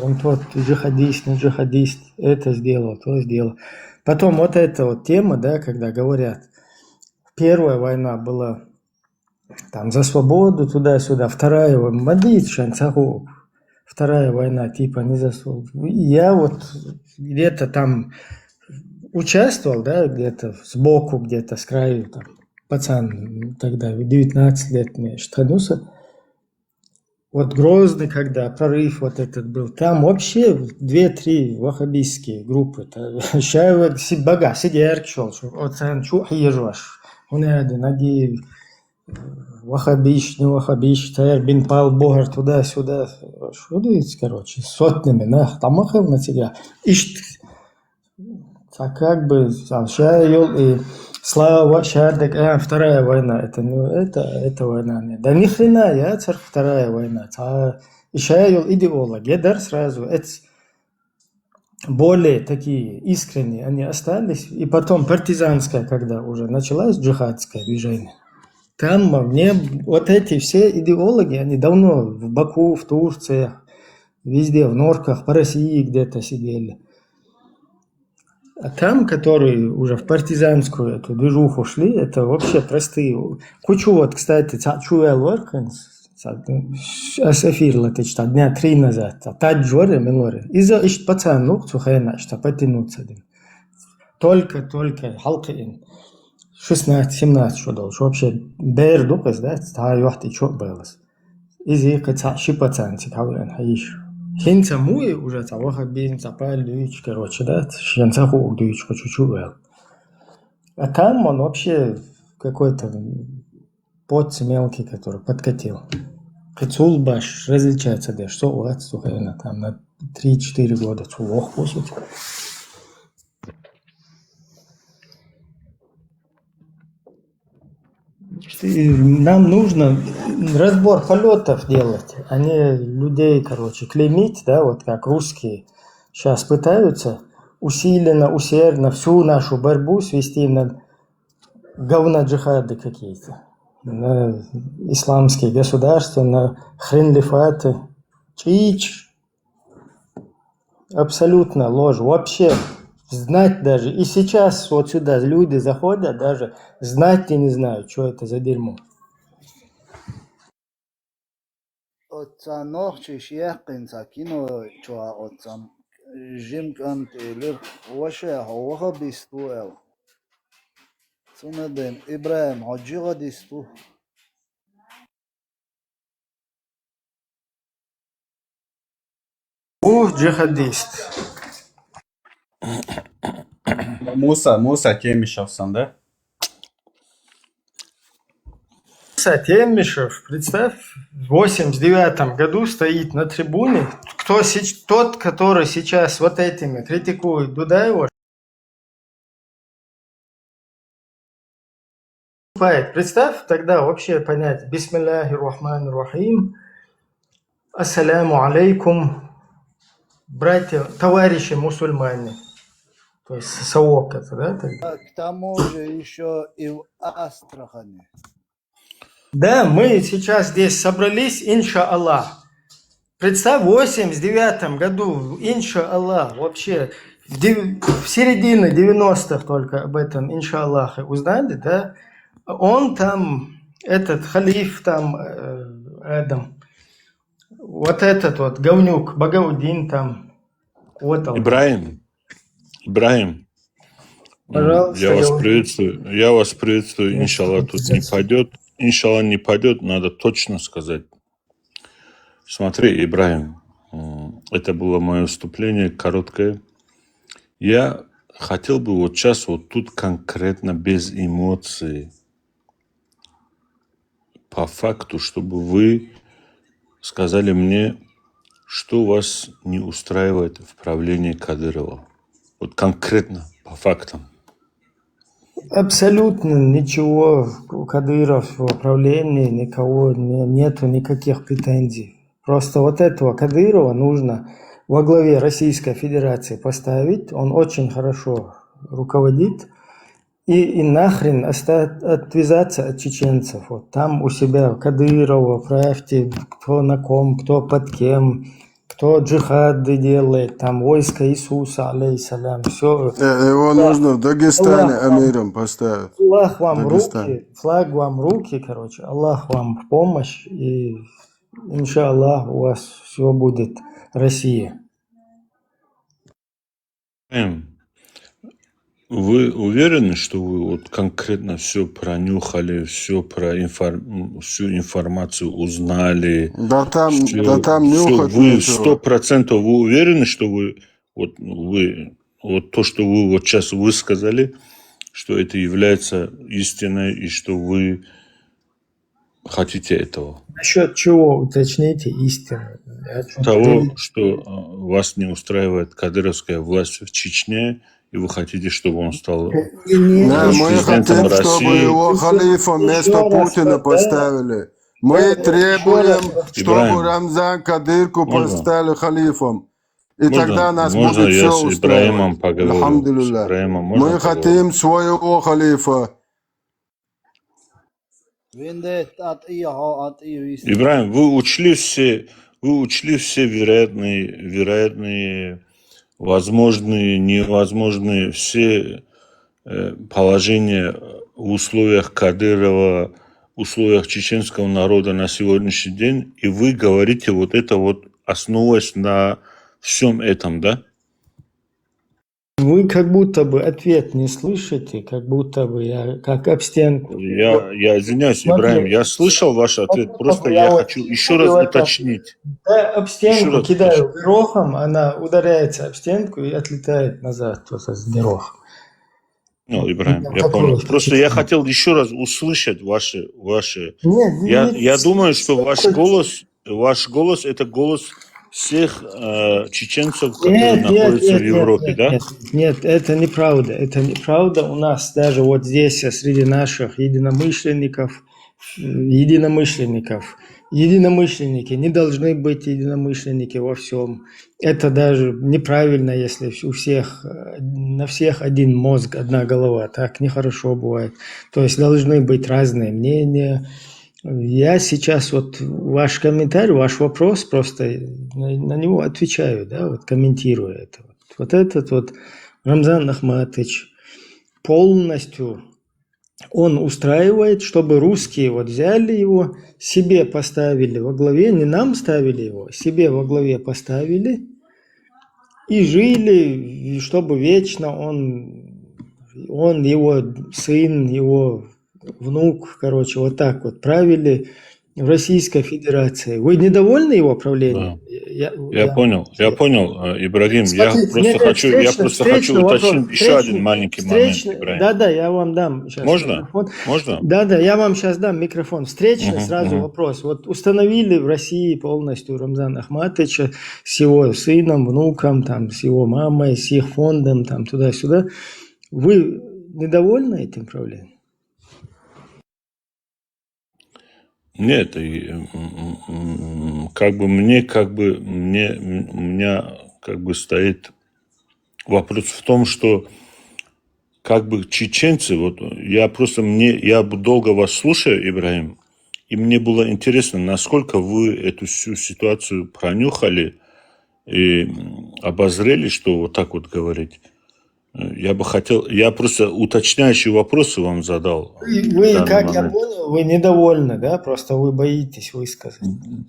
он тот джихадист, не джихадист, это сделал, то сделал. Потом вот эта вот тема, да, когда говорят, первая война была там за свободу, туда-сюда, вторая вторая война типа не за свободу. Я вот где-то там участвовал, да, где-то сбоку, где-то с краю, там, пацан тогда, 19 лет мне штанулся. Вот Грозный, когда прорыв вот этот был, там вообще 2-3 ваххабистские группы. Сейчас бага, сидер чел, оцен чух ежваш. Он один, наги ваххабиш, не ваххабиш, тайр бин пал богар туда-сюда. Что думаете, короче, сотнями, на тамахов на тебя. Ишт. Так как бы, и слава шардак, вторая война, это война нет. Да ни хрена, я царь вторая война. Ишаял идеолог, я дар сразу, это более такие искренние они остались. И потом партизанская, когда уже началась джихадское движение. Там мне вот эти все идеологи, они давно в Баку, в Турции, везде, в Норках, по России где-то сидели. А там, которые уже в партизанскую эту движуху шли, это вообще простые. Кучу вот, кстати, Чуэл Ворканс, эфир латечта, дня 3 назад, таджоре, милоре. Из-за ищет пацан, ну, цухайна, что потянуться. Только халкин. 16-17 что должен. Вообще, бэр дукас, да, та юхти чо белас. Из-за каца шипацан, цикавлен, хаиш. Хинца муи уже цаваха бин цапаль дюйч, короче, да, шенцаху дюйч, чуть-чуть. А там он вообще какой-то поц мелкий, который подкатил. Кацул баш различается, да, что у вас, сухарина, там на 3-4 года цулох пусить. Нам нужно разбор полетов делать, а не людей, короче, клеймить, да, вот как русские сейчас пытаются. усиленно, усердно всю нашу борьбу свести на говно-джихады какие-то, на исламские государства, на хренлифаты. Чич. Абсолютно ложь. Вообще знать даже. И сейчас вот сюда люди заходят, даже знать и не знают, что это за дерьмо. Отца ночи шьякин сакино чуа отцам жимкан телер ваше хаваха бистуэл. Сунаден Ибраим хаджига дисту. Джихадист. Муса Темишевсон, да? Муса Темишев, представь, в 89 году стоит на трибуне. Тот, который сейчас вот этими критикует Дудаева, представь тогда вообще понять Бисмиллахи рахмани рахим, ассаляму алейкум, братья, товарищи мусульмане. То есть совок это, да? К тому же еще и в Астрахани. Да, мы сейчас здесь собрались, иншаллах. Представь, в 89 году, иншаллах, вообще в середине 90-х только об этом, иншаллах, узнали, да? Он там, этот халиф там, Адам, вот этот вот говнюк, Багаудин там, вот он. Ибраим, Пожалуйста, я вас приветствую, иншаллах, тут не пойдет. Иншаллах не пойдет, надо точно сказать. Смотри, Ибраим, это было мое выступление короткое. Я хотел бы вот сейчас вот тут конкретно без эмоций, по факту, чтобы вы сказали мне, что вас не устраивает в правлении Кадырова. Вот конкретно, по фактам. Абсолютно ничего у Кадыров в управлении, никого нету никаких претензий. Просто вот этого Кадырова нужно во главе Российской Федерации поставить. Он очень хорошо руководит. И нахрен отвязаться от чеченцев. Вот там у себя Кадырова правьте, кто на ком, кто под кем, кто джихады делает, там войско Иисуса, алейхиссалям, все. Его нужно в Дагестане амиром поставить. Аллах вам руки, флаг вам руки, короче, Аллах вам в помощь, и иншаллах у вас все будет Россия. Вы уверены, что вы вот конкретно все пронюхали, все про всю информацию узнали? Да там Вы нюхать нечего. 100% вы уверены, что вы то, что вы вот сейчас высказали, что это является истиной и что вы хотите этого? Насчет чего, уточните, истину? Того, что вас не устраивает кадыровская власть в Чечне, и вы хотите, чтобы он стал Мы хотим, чтобы его халифом вместо Путина поставили. Мы требуем, чтобы Рамзан Кадырку поставили халифом. И тогда нас будет все устраивать. Мы хотим своего халифа. Ибраим, вы учли все вероятные, возможные, невозможные, все положения в условиях Кадырова, в условиях чеченского народа на сегодняшний день, и вы говорите вот это вот, основываясь на всем этом, да? Вы как будто бы ответ не слышите, как будто бы я как об стенку. Я извиняюсь, Ибраим, я слышал ваш ответ, просто я хочу еще раз уточнить. Я об стенку кидаю горохом, она ударяется об стенку и отлетает назад с горохом. Ну, Ибраим, я понял. Просто я хотел еще раз услышать ваши. Я думаю, что ваш голос это голос всех чеченцев, которые находятся в Европе, да? Нет, это неправда. Это неправда. У нас даже вот здесь, среди наших единомышленников, единомышленники не должны быть единомышленники во всем. Это даже неправильно, если у всех, на всех один мозг, одна голова. Так нехорошо бывает. То есть должны быть разные мнения. Я сейчас вот ваш комментарий, ваш вопрос, просто на него отвечаю, да, вот комментирую это. Вот этот вот Рамзан Ахматович полностью он устраивает, чтобы русские вот взяли его, себе поставили во главе, не нам ставили его, себе во главе поставили и жили, и чтобы вечно он, его сын, его внук, короче, вот так вот правили в Российской Федерации. Вы недовольны его правлением? Да. Я понял, Ибрагим. Смотрите, Я просто хочу уточнить еще один маленький момент, Ибрагим. Да, я вам дам сейчас микрофон. Можно? Да, я вам сейчас дам микрофон. Встречный сразу вопрос. Вот установили в России полностью Рамзана Ахматовича с его сыном, внуком, там, с его мамой, с их фондом, там, туда-сюда. Вы недовольны этим правлением? Нет, и, у меня стоит вопрос в том, что чеченцы, вот я долго вас слушаю, Ибрагим, и мне было интересно, насколько вы эту всю ситуацию пронюхали и обозрели, что вот так вот говорить. Я просто уточняющие вопросы вам задал. Вы, как я понял, вы недовольны, да? Просто вы боитесь высказать.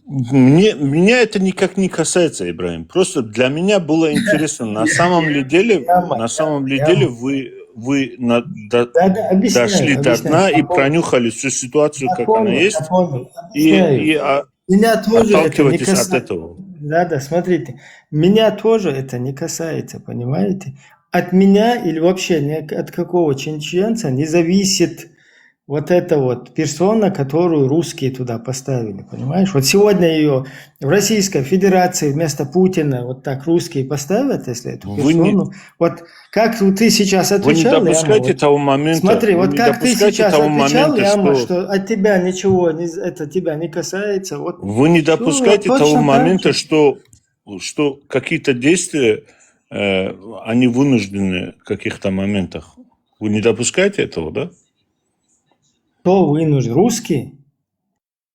Меня это никак не касается, Ибрагим. Просто для меня было интересно, на самом деле вы дошли до дна и пронюхали всю ситуацию, как она есть, и отталкиваетесь от этого. Да, смотрите, меня тоже это не касается, понимаете? От меня или вообще ни от какого чеченца не зависит вот эта вот персона, которую русские туда поставили, понимаешь? Вот сегодня ее в Российской Федерации вместо Путина вот так русские поставят, если эту персону. Вот как ты сейчас отвечал, вы не допускайте того момента. Смотри, вот как ты сейчас отвечал, что от тебя ничего, это тебя не касается. Вот, вы не допускайте того момента, что какие-то действия они вынуждены в каких-то моментах. Вы не допускаете этого, да? Кто вынужден? Русские?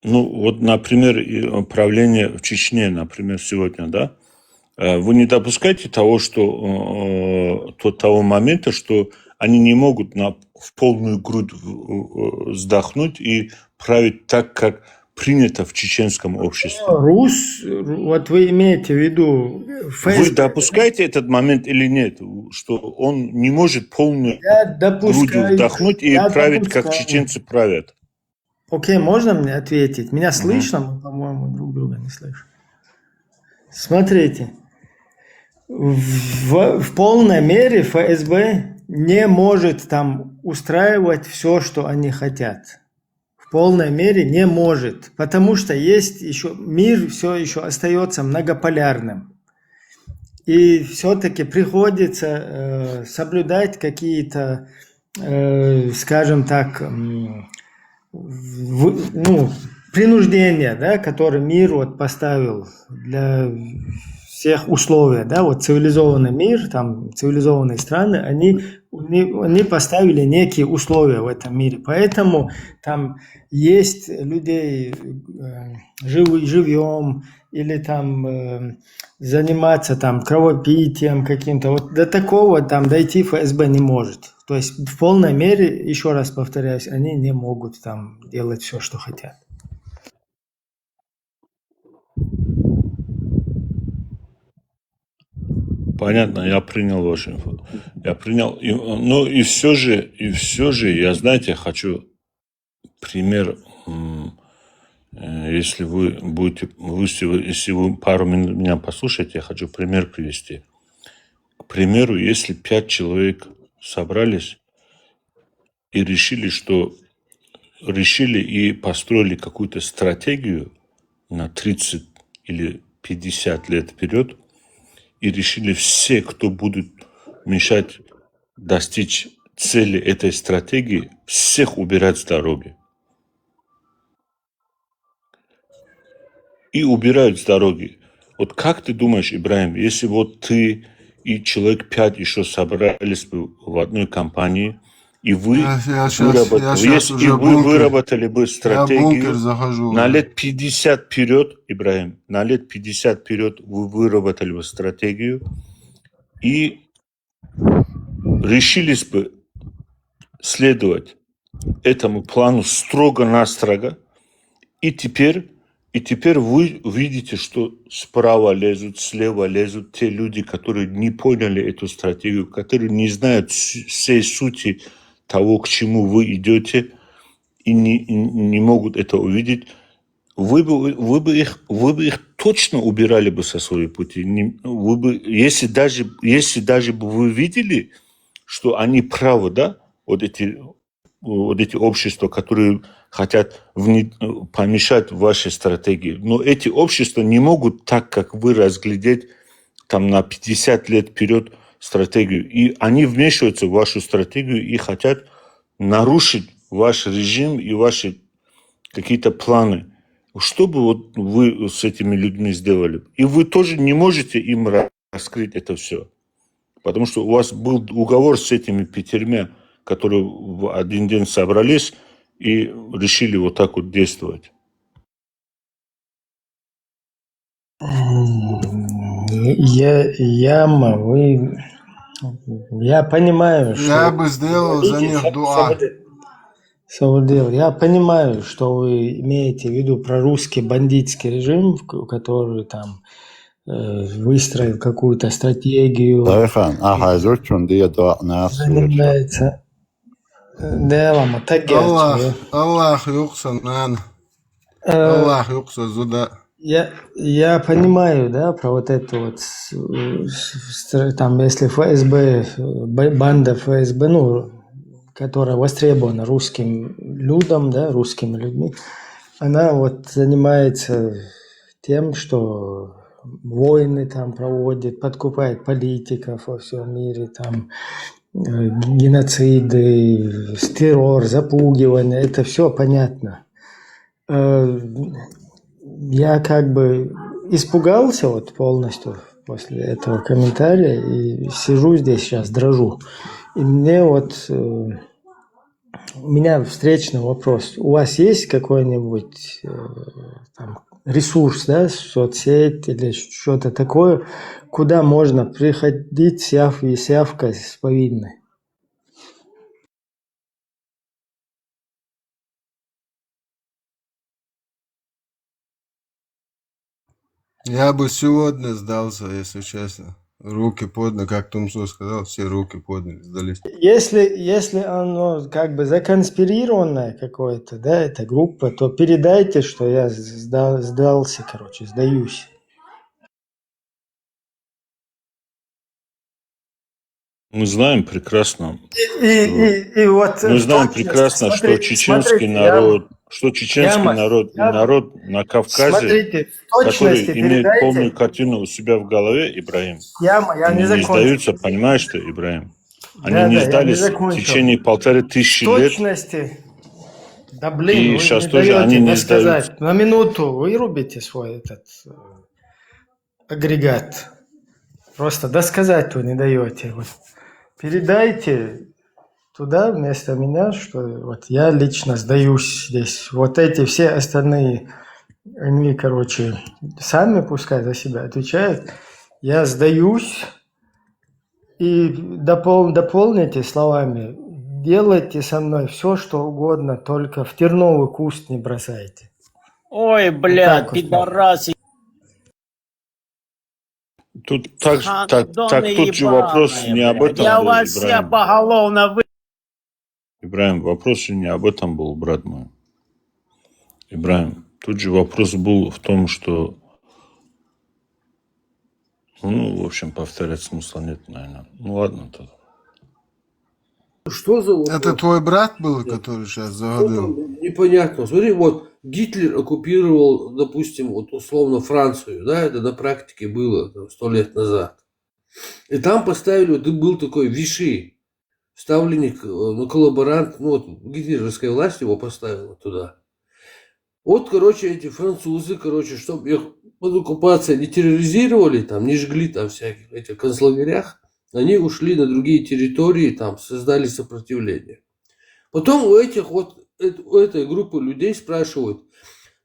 Ну, вот, например, правление в Чечне, например, сегодня, да? Вы не допускаете того момента, что они не могут в полную грудь вздохнуть и править так, как принято в чеченском обществе. Вот вы имеете в виду... Вы допускаете этот момент или нет, что он не может полную грудью вдохнуть и править, как чеченцы правят? Окей, можно мне ответить? Меня слышно? Мы, по-моему, друг друга не слышим. Смотрите, в полной мере ФСБ не может там устраивать все, что они хотят. В полной мере не может, потому что есть еще мир все еще остается многополярным. И все-таки приходится соблюдать какие-то, скажем так, принуждения, да, которые мир вот поставил для всех условий, да, вот цивилизованный мир, там цивилизованные страны, они поставили некие условия в этом мире, поэтому там есть людей живьем или там заниматься там кровопитием каким-то, вот до такого там дойти ФСБ не может. То есть в полной мере, еще раз повторяюсь, они не могут там делать все, что хотят. Понятно, я принял вашу инфу. Я принял. Но и все же, я, знаете, хочу пример, если вы пару минут меня послушаете, я хочу пример привести. К примеру, если 5 человек собрались и решили и построили какую-то стратегию на 30 или 50 лет вперед, и решили все, кто будет мешать достичь цели этой стратегии, всех убирать с дороги. и убирают с дороги. Вот как ты думаешь, Ибраим, если вот ты и человек 5 еще собрались бы в одной компании, и вы выработали бы стратегию на лет 50 вперед, Ибраим, на лет 50 вперед вы выработали бы стратегию и решились бы следовать этому плану строго-настрого, и теперь вы видите, что справа лезут, слева лезут те люди, которые не поняли эту стратегию, которые не знают всей сути того, к чему вы идете, и не могут это увидеть. Вы бы их точно убирали бы со своего пути. Если даже бы вы видели, что они правы, да, вот эти общества, которые хотят помешать вашей стратегии. Но эти общества не могут так, как вы, разглядеть там на 50 лет вперед стратегию. И они вмешиваются в вашу стратегию и хотят нарушить ваш режим и ваши какие-то планы. Что бы вот вы с этими людьми сделали? И вы тоже не можете им раскрыть это все. Потому что у вас был уговор с этими 5, которые в один день собрались и решили вот так вот действовать. Я понимаю, что... Я бы сделал за них дуа. Савудил, я понимаю, что вы имеете в виду прорусский бандитский режим, который там выстроил какую-то стратегию, занимается делом, Аллах юкса, нан. Аллах юкса, зуда. Я понимаю, да, про вот это вот, там, если ФСБ, банда ФСБ, ну, которая востребована русским людям, да, русскими людьми, она вот занимается тем, что войны там проводит, подкупает политиков во всем мире, там, геноциды, террор, запугивание, это все понятно. Я как бы испугался вот полностью после этого комментария и сижу здесь сейчас, дрожу. И мне вот, у меня встречный вопрос. У вас есть какой-нибудь там, ресурс, да, соцсеть или что-то такое, куда можно приходить с явкой с повинной? Я бы сегодня сдался, если честно. Руки подняли, как Тумсо сказал, все руки подняли, сдались. Если оно как бы законспирированное какое-то, да, эта группа, то передайте, что я сдался, короче, сдаюсь. Мы знаем прекрасно, что чеченский народ, народ на Кавказе, который имеет полную картину у себя в голове, Ибраим, они не сдаются, понимаешь ты, Ибраим? Они не сдались в течение 1500 лет. Да блин, и вы сейчас не тоже даете они не сказать. сдаются. На минуту вырубите свой этот агрегат. Просто досказать вы не даете. Вот. Передайте туда вместо меня, что вот я лично сдаюсь здесь. Вот эти все остальные, они, короче, сами пускай за себя отвечают. Я сдаюсь. И дополните словами. Делайте со мной все, что угодно, только в терновый куст не бросайте. Ой, блядь, вот пидорасы. Тут тут же вопрос не об этом Я был, вас все Ибраим. поголовно Ибраим, вопрос же не об этом был, брат мой. Ибраим, тут же вопрос был в том, что, в общем, повторять смысла нет, наверное. Ну ладно тогда. Что за вопрос? Это твой брат был, который сейчас загадал? Непонятно. Смотри, вот Гитлер оккупировал, допустим, вот условно Францию, да, это на практике было 100 лет назад. И там поставили, вот был такой Виши, ставленник, коллаборант, вот гитлеровская власть его поставила туда. Вот, короче, эти французы, короче, чтобы их под оккупацией не терроризировали, там, не жгли там всяких этих концлагерях, они ушли на другие территории, там, создали сопротивление. Потом у этой группы людей спрашивают,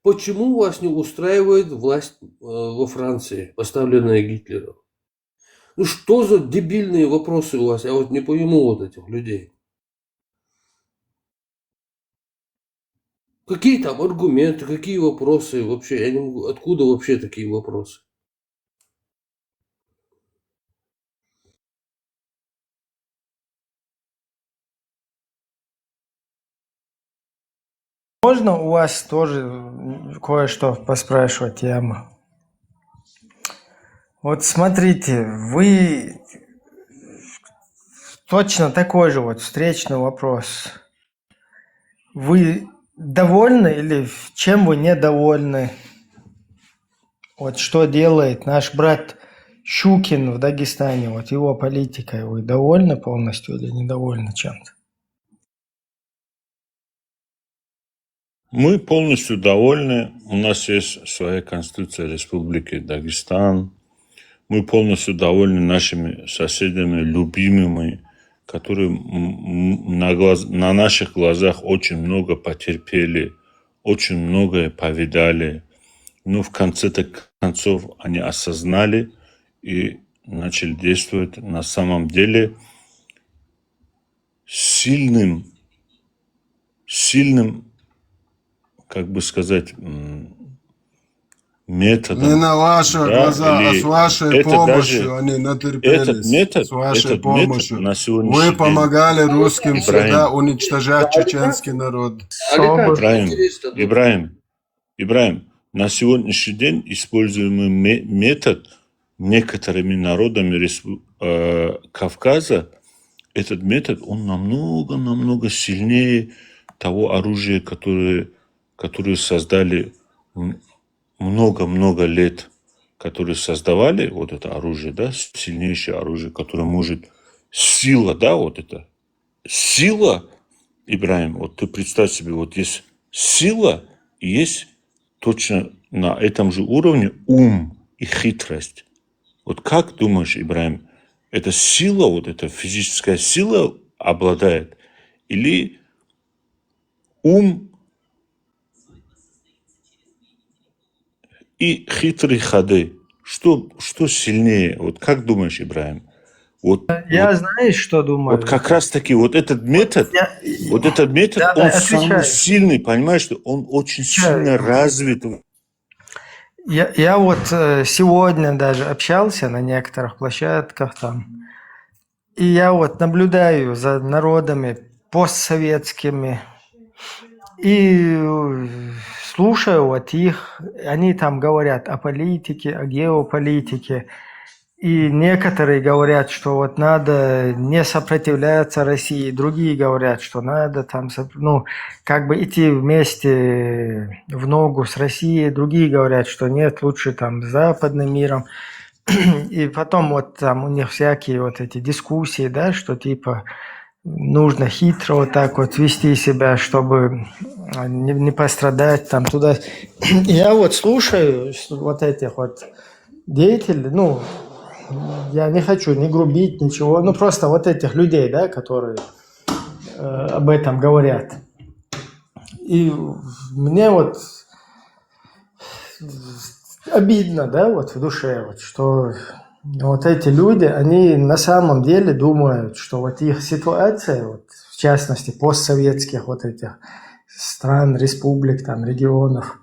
почему вас не устраивает власть во Франции, поставленная Гитлером? Ну что за дебильные вопросы у вас? Я вот не пойму вот этих людей. Какие там аргументы, какие вопросы вообще? Я не могу. Откуда вообще такие вопросы? Можно у вас тоже кое-что поспрашивать, Яма? Вот смотрите, вы точно такой же вот встречный вопрос. Вы довольны или чем вы недовольны? Вот что делает наш брат Щукин в Дагестане, вот его политикой. Вы довольны полностью или недовольны чем-то? Мы полностью довольны. У нас есть своя конституция Республики Дагестан. Мы полностью довольны нашими соседями, любимыми, которые на наших глазах очень много потерпели, очень многое повидали. Но в конце-то концов они осознали и начали действовать на самом деле сильным, как бы сказать, методом. Не на ваших глазах, а с вашей помощью даже, они натерпелись. С вашей помощью на Вы помогали день, русским всегда уничтожать чеченский народ. Ибраим, на сегодняшний день используемый метод некоторыми народами Кавказа, этот метод, он намного сильнее того оружия, которое создали много лет, которые создавали вот это оружие, да, сильнейшее оружие, которое может сила, да, вот это сила, Ибраим, вот ты представь себе, вот есть сила и есть точно на этом же уровне ум и хитрость. Вот как думаешь, Ибраим, эта сила, вот эта физическая сила обладает или ум и хитрые ходы? Что сильнее? Вот как думаешь, Ибраим? Знаешь, что думаю? Вот как раз таки вот этот метод, он самый сильный, понимаешь, что он очень сильно развит. Я вот сегодня даже общался на некоторых площадках там, и я вот наблюдаю за народами постсоветскими и слушаю вот их, они там говорят о политике, о геополитике, и некоторые говорят, что вот надо не сопротивляться России, другие говорят, что надо там, как бы идти вместе в ногу с Россией, другие говорят, что нет, лучше там с западным миром. И потом вот там у них всякие вот эти дискуссии, да, что типа нужно хитро вот так вот вести себя, чтобы не пострадать там туда. Я вот слушаю вот этих вот деятелей, я не хочу не грубить, ничего, просто вот этих людей, да, которые об этом говорят. И мне вот обидно, да, вот в душе, вот, что вот эти люди, они на самом деле думают, что вот их ситуация, вот, в частности, постсоветских вот этих стран, республик, там, регионов,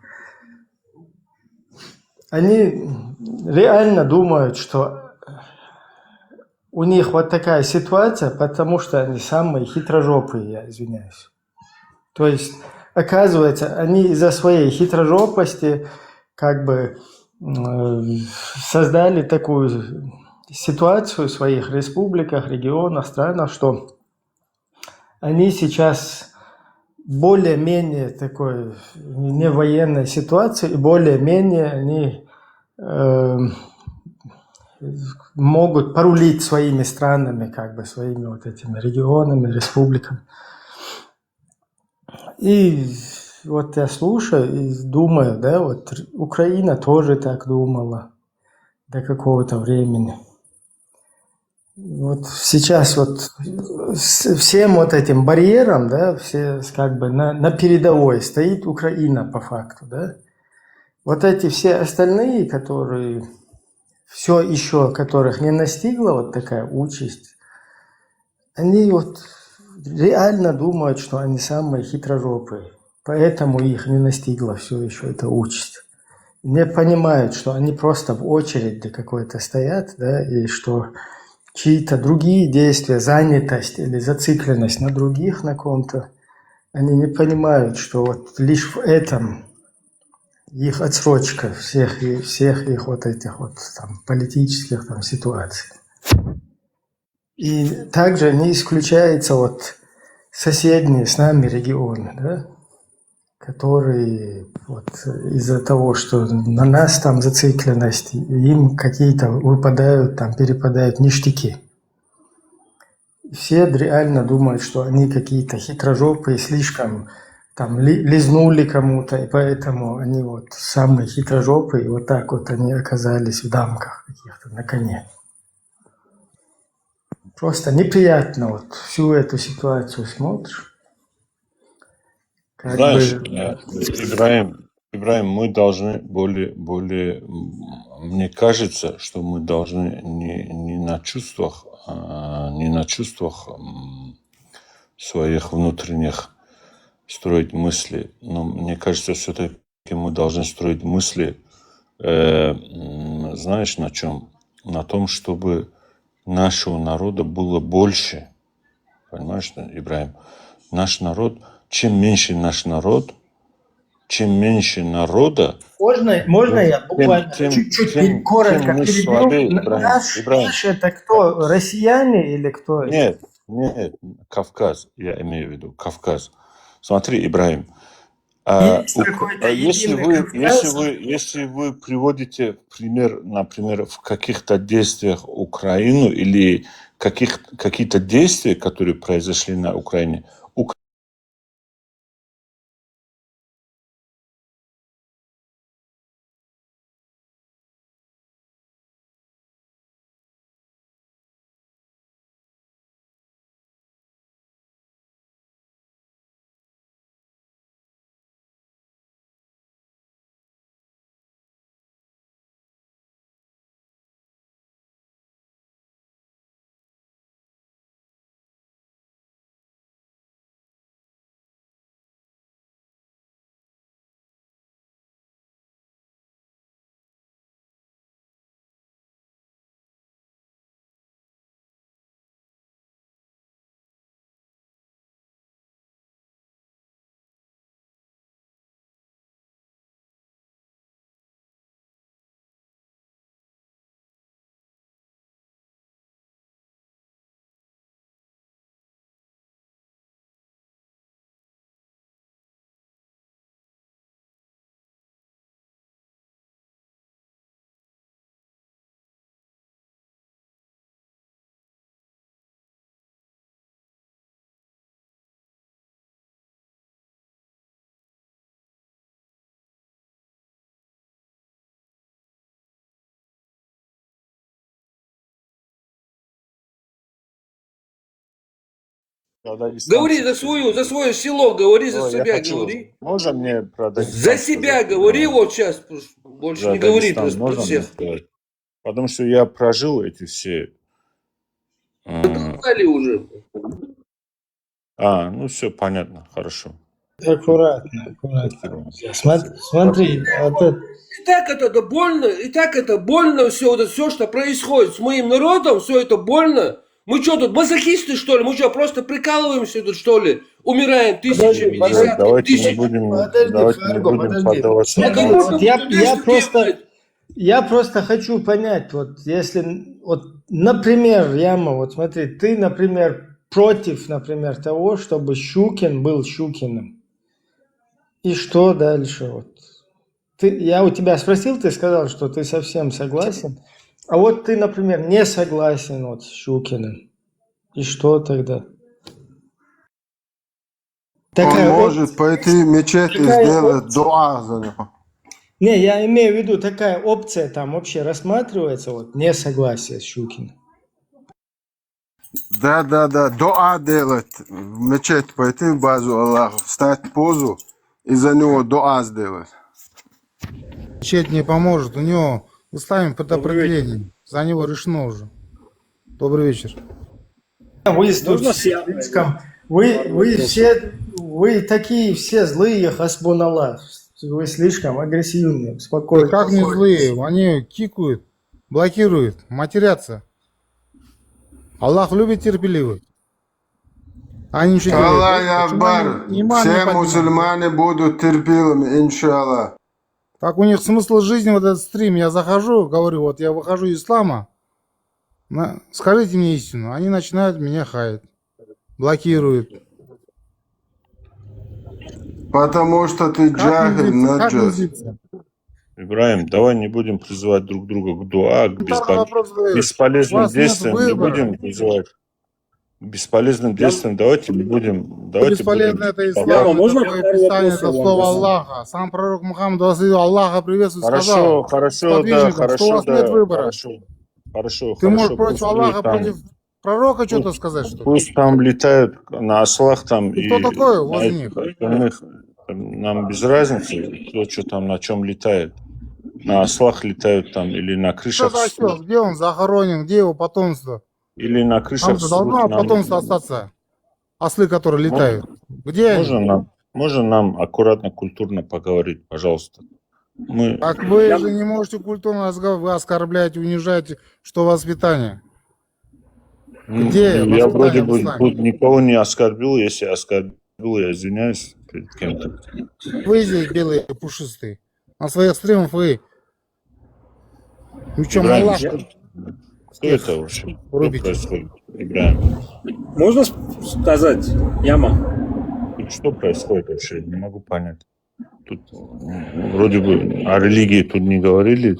они реально думают, что у них вот такая ситуация, потому что они самые хитрожопые, я извиняюсь. То есть, оказывается, они из-за своей хитрожопости как бы создали такую ситуацию в своих республиках, регионах, странах, что они сейчас более-менее такой не военной ситуации, и более-менее они могут порулить своими странами, как бы своими вот этими регионами, республиками. И вот я слушаю и думаю, да, вот Украина тоже так думала до какого-то времени. Вот сейчас вот всем вот этим барьером, да, все как бы на передовой стоит Украина по факту, да. Вот эти все остальные, которые все еще, которых не настигла вот такая участь, они вот реально думают, что они самые хитрожопые. Поэтому их не настигла все еще эта участь. Не понимают, что они просто в очереди какой-то стоят, да, и что чьи-то другие действия, занятость или зацикленность на других, на ком-то, они не понимают, что вот лишь в этом их отсрочка всех их вот этих вот там политических там ситуаций. И также не исключается вот соседние с нами регионы, да, которые вот из-за того, что на нас там зацикленность, им какие-то выпадают, там перепадают ништяки. Все реально думают, что они какие-то хитрожопые, слишком там лизнули кому-то, и поэтому они вот самые хитрожопые, и вот так вот они оказались в дамках каких-то на коне. Просто неприятно вот всю эту ситуацию смотришь. Знаешь, Ибраим, мы должны мне кажется, что мы должны не на чувствах своих внутренних строить мысли, но мне кажется, все-таки мы должны строить мысли, знаешь, на чем? На том, чтобы нашего народа было больше. Понимаешь, Ибраим? Наш народ, чем меньше наш народ, чем меньше народа... Можно я буквально чуть-чуть коротко перебью? Наш это кто? Россияне или кто? Нет, Кавказ, я имею в виду, Кавказ. Смотри, Ибраим, если вы приводите пример, например, в каких-то действиях Украину или какие-то действия, которые произошли на Украине, Говори за свое село, говори за себя, говори. Можно мне про Дагестан За себя сказать? говори вот сейчас, больше не говори просто про всех. Потому что я прожил эти все... Сказали уже. Ну все, понятно, хорошо. Аккуратно. Смотри, И так это больно, все, что происходит с моим народом, все это больно. Мы что тут, мазохисты, что ли? Мы что, просто прикалываемся тут, что ли? Умираем тысячами, десятками тысяч. Я просто хочу понять, вот если, вот, например, Яма, вот смотри, ты, например, против, например, того, чтобы Щукин был Щукиным. И что дальше? Вот. Я у тебя спросил, ты сказал, что ты совсем согласен. А вот ты, например, не согласен вот с Щукиным. И что тогда? Такая Он может пойти в мечеть и сделать дуа за него. Не, я имею в виду, такая опция там вообще рассматривается, вот, несогласие с Щукиным. Да, дуа делать, в мечеть пойти в базу Аллаха, встать в позу и за него дуа сделать. Мечеть не поможет, у него в исламе под определением, за него решено уже. Добрый вечер. Вы тут слишком, вы такие все злые, хасбуналлах. Вы слишком агрессивные, спокойно. Как не злые, они кикают, блокируют, матерятся. Аллах любит терпеливых. Они ничего делают. Аллах Акбар, все мусульмане будут терпеливыми, иншаллах. Так у них смысл жизни, вот этот стрим, я захожу, говорю, вот я выхожу из ислама, скажите мне истину, они начинают меня хаять, блокируют. Потому что ты джахиль, наджас. Ибраим, давай не будем призывать друг друга к дуа, к бесполезным действиям не будем призывать. Бесполезным действием давайте не будем. Бесполезно это ислам, это такое писание, это слово Аллаха. Сам пророк Мухаммад Аллаха приветствует, сказал сподвижникам, что у вас нет выбора. Хорошо. Ты можешь против Аллаха, против пророка что-то сказать, что ли? Пусть там летают на ослах там. И кто такой возле них? Нам без разницы, кто что там на чем летает. На ослах летают там или на крышах. Что за осел? Где он захоронен? Где его потомство? Или на крышах. Там должно потомство остаться. Ослы, которые летают. Где они? Можно нам аккуратно, культурно поговорить, пожалуйста? Так вы же не можете культурно разговаривать, вы оскорбляете, унижаете, что воспитание. Где я вроде бы воспитание? никого не оскорбил, если оскорбил, я извиняюсь перед кем-то. Вы здесь белые пушистые. На своих стримах вы ничем Аллах. Что это вообще? Что происходит, Ибраим? Можно сказать, Яма? Тут что происходит вообще? Не могу понять. Тут вроде бы о религии тут не говорили.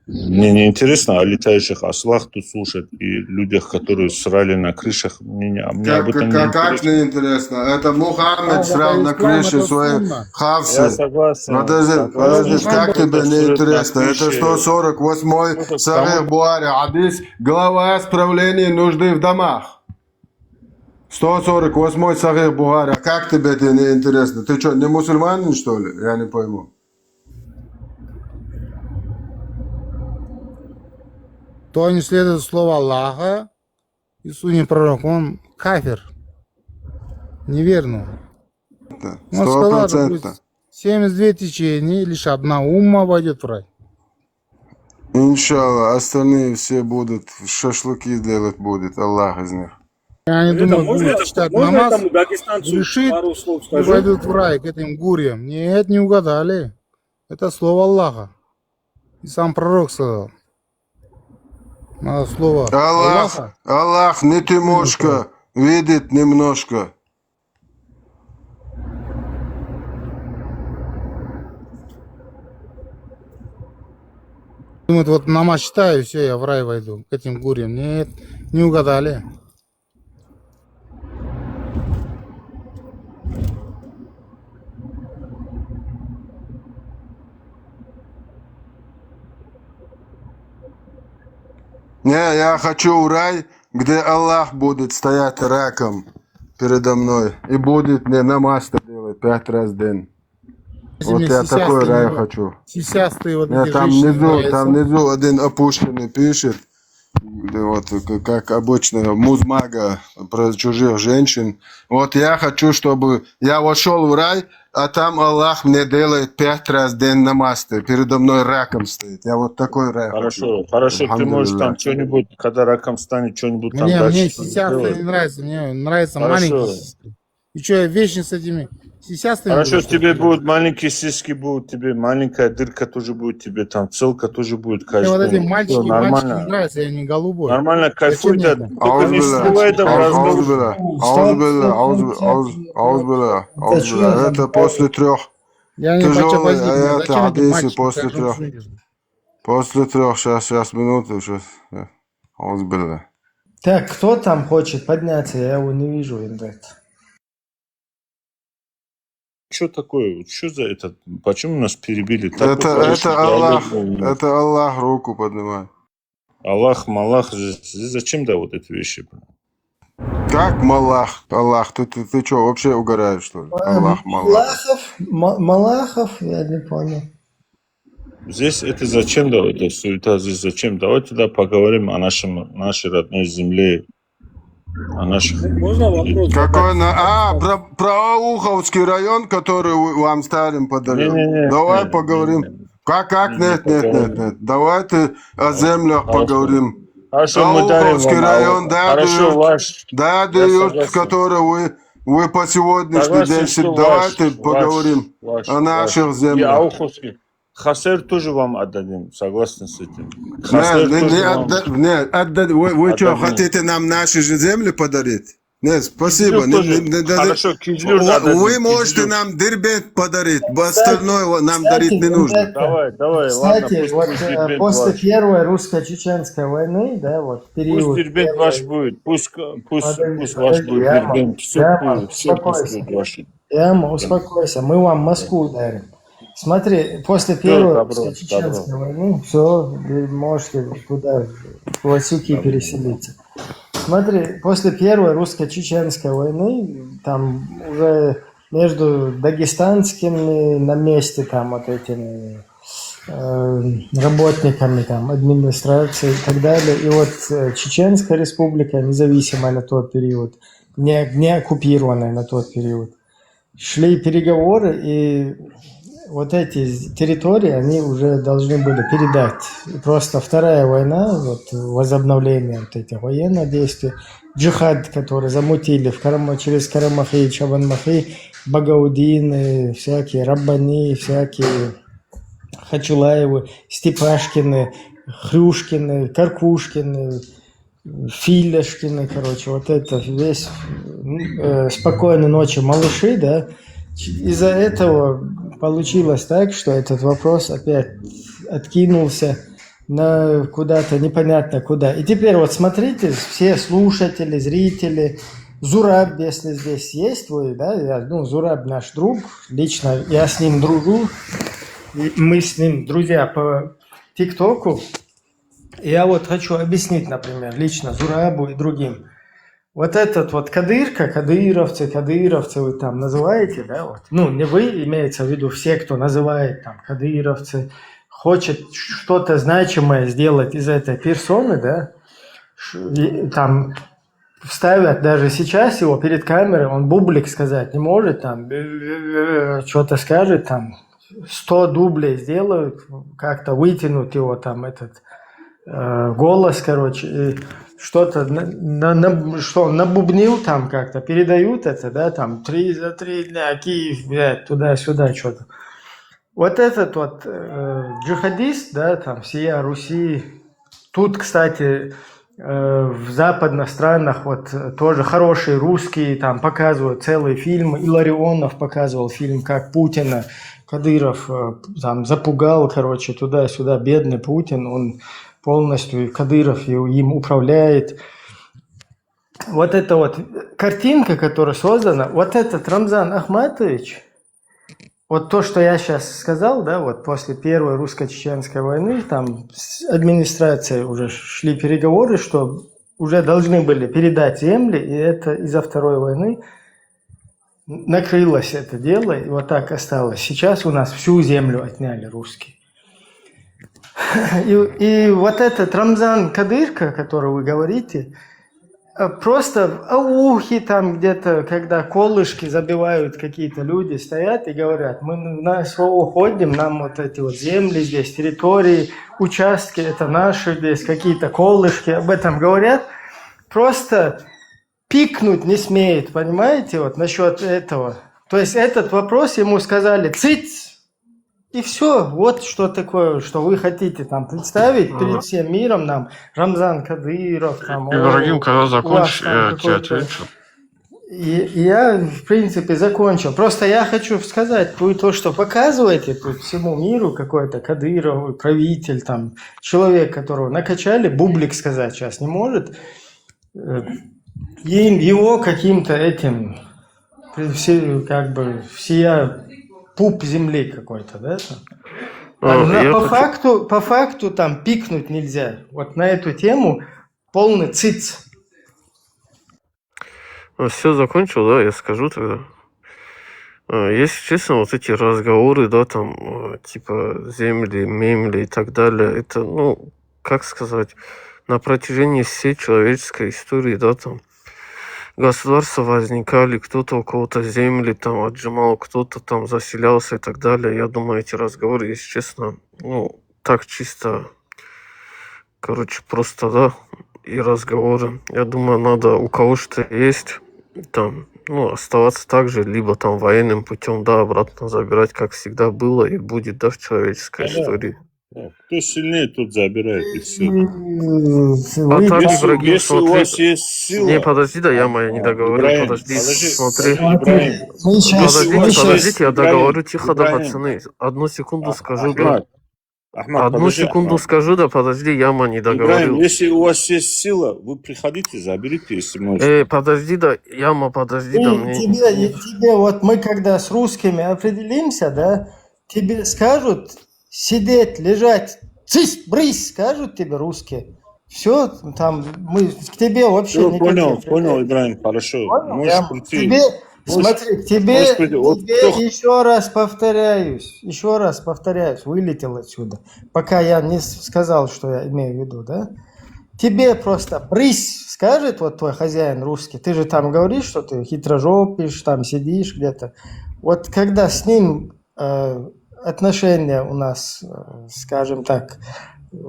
Мне не интересно о летающих ослах тут слушать и людях, которые срали на крышах. Мне об этом Как не интересно? Это Мухаммед срал на крыше своей хавсы. Я согласен. Подожди, как тебе не интересно? Это 148-й Сахих Бухари, хадис, глава исправления нужды в домах. 148-й Сахих Бухари. Как тебе это не интересно? Ты что, не мусульманин, что ли? Я не пойму. Кто не следует слову Аллаха и сунни пророк, он кафир. Неверно. 100%. 72 течения, лишь одна умма войдет в рай. Иншаллах, остальные все будут шашлыки делать будет, Аллах из них. Я не думаю, будут читать намаз, решит и войдут в рай к этим гурьям. Нет, не угадали. Это слово Аллаха. И сам пророк сказал. Надо слово Аллаха. Аллах не Тимошка, видит немножко. Думают, вот намаз читаю, все, я в рай войду к этим гурьям. Нет, не угадали. Не, я хочу в рай, где Аллах будет стоять раком передо мной и будет мне намаз делать 5 раз в день. Вот я такой рай хочу. Сисястые вот эти Там внизу один опущенный пишет, вот как обычно музмага про чужих женщин. Вот я хочу, чтобы я вошел в рай, а там Аллах мне делает 5 раз в день намаз, передо мной раком стоит. Я вот такой рай хочу. Хорошо, ты можешь там что-нибудь, когда раком станет, что-нибудь там мне, дальше. Мне сисястые не нравится, мне нравятся маленькие сиськи. И что, я вечно с этими сисястыми? Хорошо, тебе будут маленькие сиськи, будут тебе маленькая дырка тоже будет, тебе там целка тоже будет. Мне вот эти мальчики не нравятся, я не голубой. Нормально, кайфуй, да. Только не всплывай там разговор. Аузбилля. Это после 3. Тяжелый, а это хадисы после 3. После 3, сейчас, минуту, сейчас. Аузбилля. Так, кто там хочет подняться? Я его не вижу, инвайт. Что такое? Что за это? Почему нас перебили? Это Аллах руку поднимает. Аллах, Малах. Здесь зачем, да, вот эти вещи? Как Малах? Аллах, ты что, вообще угораешь, что ли? Аллах, Малах. Малахов, я не понял. Здесь это зачем, да, это суета здесь зачем? Давайте тогда поговорим о нашей родной земле, о наших... Можно вопрос? Какой про Ауховский район, который вам старым подарил. Давай поговорим. Как? Нет. Давайте о землях поговорим. Хорошо, мы дарим Ауховский вам. район, Я дает, который вы по сегодняшний день. Давайте поговорим о наших землях. И Ауховский. Хасер тоже вам отдадим, согласен с этим. Нет, вы что, хотите нам наши же земли подарить? Нет, спасибо. Хорошо, вы можете нам Дербент подарить, остальное нам дарить не нужно. Давай, кстати, ладно, вот после первой русско-чеченской войны, да, вот период... Пусть Дербент ваш будет, пусть ваш будет Дербент, все пусть ваши. Яма, успокойся, мы вам Москву дарим. Смотри, после первой русско-чеченской войны, все, вы можете туда, в Васюки переселиться. Смотри, после первой русско-чеченской войны, там уже между дагестанскими на месте, там вот этими работниками, там, администрации и так далее, и вот Чеченская республика, независимая на тот период, не оккупированная на тот период, шли переговоры, и вот эти территории, они уже должны были передать. И просто вторая война, вот возобновление вот этих военных действий, джихад, который замутили через Карамахи, Чабанмахи, Багаудины, всякие Раббани, всякие Хачулаевы, Степашкины, Хрюшкины, Каркушкины, Филешкины, короче, вот это весь спокойной ночи малыши, да. Из-за этого получилось так, что этот вопрос опять откинулся на куда-то непонятно куда. И теперь вот смотрите, все слушатели, зрители, Зураб, если здесь есть твой, да, Зураб наш друг, лично я с ним дружу, и мы с ним друзья по ТикТоку. Я вот хочу объяснить, например, лично Зурабу и другим. Вот этот вот кадыровцы вы там называете, да, вот. Ну, не вы, имеется в виду все, кто называет там кадыровцы, хочет что-то значимое сделать из этой персоны, да, там ставят даже сейчас его перед камерой, он бублик сказать не может, там, что-то скажет, там, 100 дублей сделают, как-то вытянут его там этот голос, короче, и что-то что он набубнил там как-то, передают это, да, там 3 за 3 дня, Киев, блядь, туда-сюда что-то. Вот этот вот джихадист, да, там, всея Руси, тут, кстати, в западных странах вот тоже хорошие русские там показывают целые фильмы. Илларионов показывал фильм, как Путина Кадыров там запугал, короче, туда-сюда, бедный Путин, он полностью Кадыров им управляет. Вот эта вот картинка, которая создана, вот этот Рамзан Ахматович, вот то, что я сейчас сказал, да, вот после первой русско-чеченской войны, там с администрацией уже шли переговоры, что уже должны были передать земли, и это из-за второй войны накрылось это дело, и вот так осталось. Сейчас у нас всю землю отняли русские. И вот этот Рамзан Кадырка, о котором вы говорите, просто в аухе там где-то, когда колышки забивают какие-то люди, стоят и говорят, мы на СВО ходим, нам вот эти вот земли здесь, территории, участки, это наши здесь, какие-то колышки, об этом говорят, просто пикнуть не смеет, понимаете, вот насчет этого. То есть этот вопрос ему сказали «цыц», и все, вот что такое, что вы хотите там представить перед всем миром нам, Рамзан Кадыров. Там, Ибрагим, когда закончишь, я тебе отвечу. И я, в принципе, закончил. Просто я хочу сказать, вы то, что показываете тут всему миру, какой-то Кадыров, правитель, там, человек, которого накачали, бублик сказать сейчас не может, его каким-то этим, как бы, всея пуп земли какой-то, да? По факту там пикнуть нельзя. Вот на эту тему полный циц. Все закончил, да, я скажу тогда. Если честно, вот эти разговоры, да, там, типа земли, мемли и так далее, это, ну, как сказать, на протяжении всей человеческой истории, да, там, государства возникали, кто-то у кого-то земли там отжимал, кто-то там заселялся и так далее. Я думаю, эти разговоры, если честно, ну, так чисто, короче, просто, да, и разговоры. Я думаю, надо у кого что есть, там, ну, оставаться так же, либо там военным путем, да, обратно забирать, как всегда было и будет, да, в человеческой истории. Да. Кто сильнее, тот забирает, и все. А так, Ибрагим, если смотри... у вас есть сила... Не, подожди, да, я моя не договорю. Ибрагим, Подожди, смотри. Ибрагим. Подождите, я договорю, тихо, да, пацаны. Одну секунду скажу, да. Одну секунду скажу, да, подожди, яма не договорил. Ибрагим, если у вас есть сила, вы приходите, заберите, если можете. Подожди, да, яма, подожди, да, мне... Тебе вот мы когда с русскими определимся, да, тебе скажут сидеть, лежать, цысь, брысь, скажут тебе русские. Все, там, мы к тебе вообще Ну, никаких... понял, Ибрагим, хорошо. Можешь прийти. Смотри, тебе еще раз повторяюсь, вылетел отсюда, пока я не сказал, что я имею в виду, да? Тебе просто брысь скажет вот твой хозяин русский, ты же там говоришь, что ты хитрожопишь, там сидишь где-то. Вот когда с ним отношения у нас, скажем так,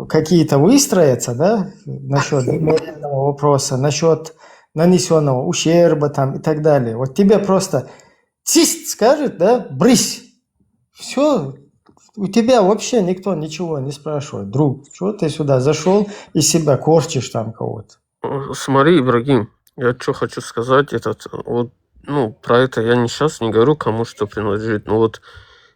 какие-то выстроятся, да, насчет земельного вопроса, насчет нанесенного ущерба там и так далее. Вот тебе просто цист скажет, да, брысь. Все, у тебя вообще никто ничего не спрашивает. Друг, что ты сюда зашел и себя корчишь там кого-то? Смотри, Ибрагим, я что хочу сказать, вот, ну, про это я сейчас не говорю, кому что принадлежит, но вот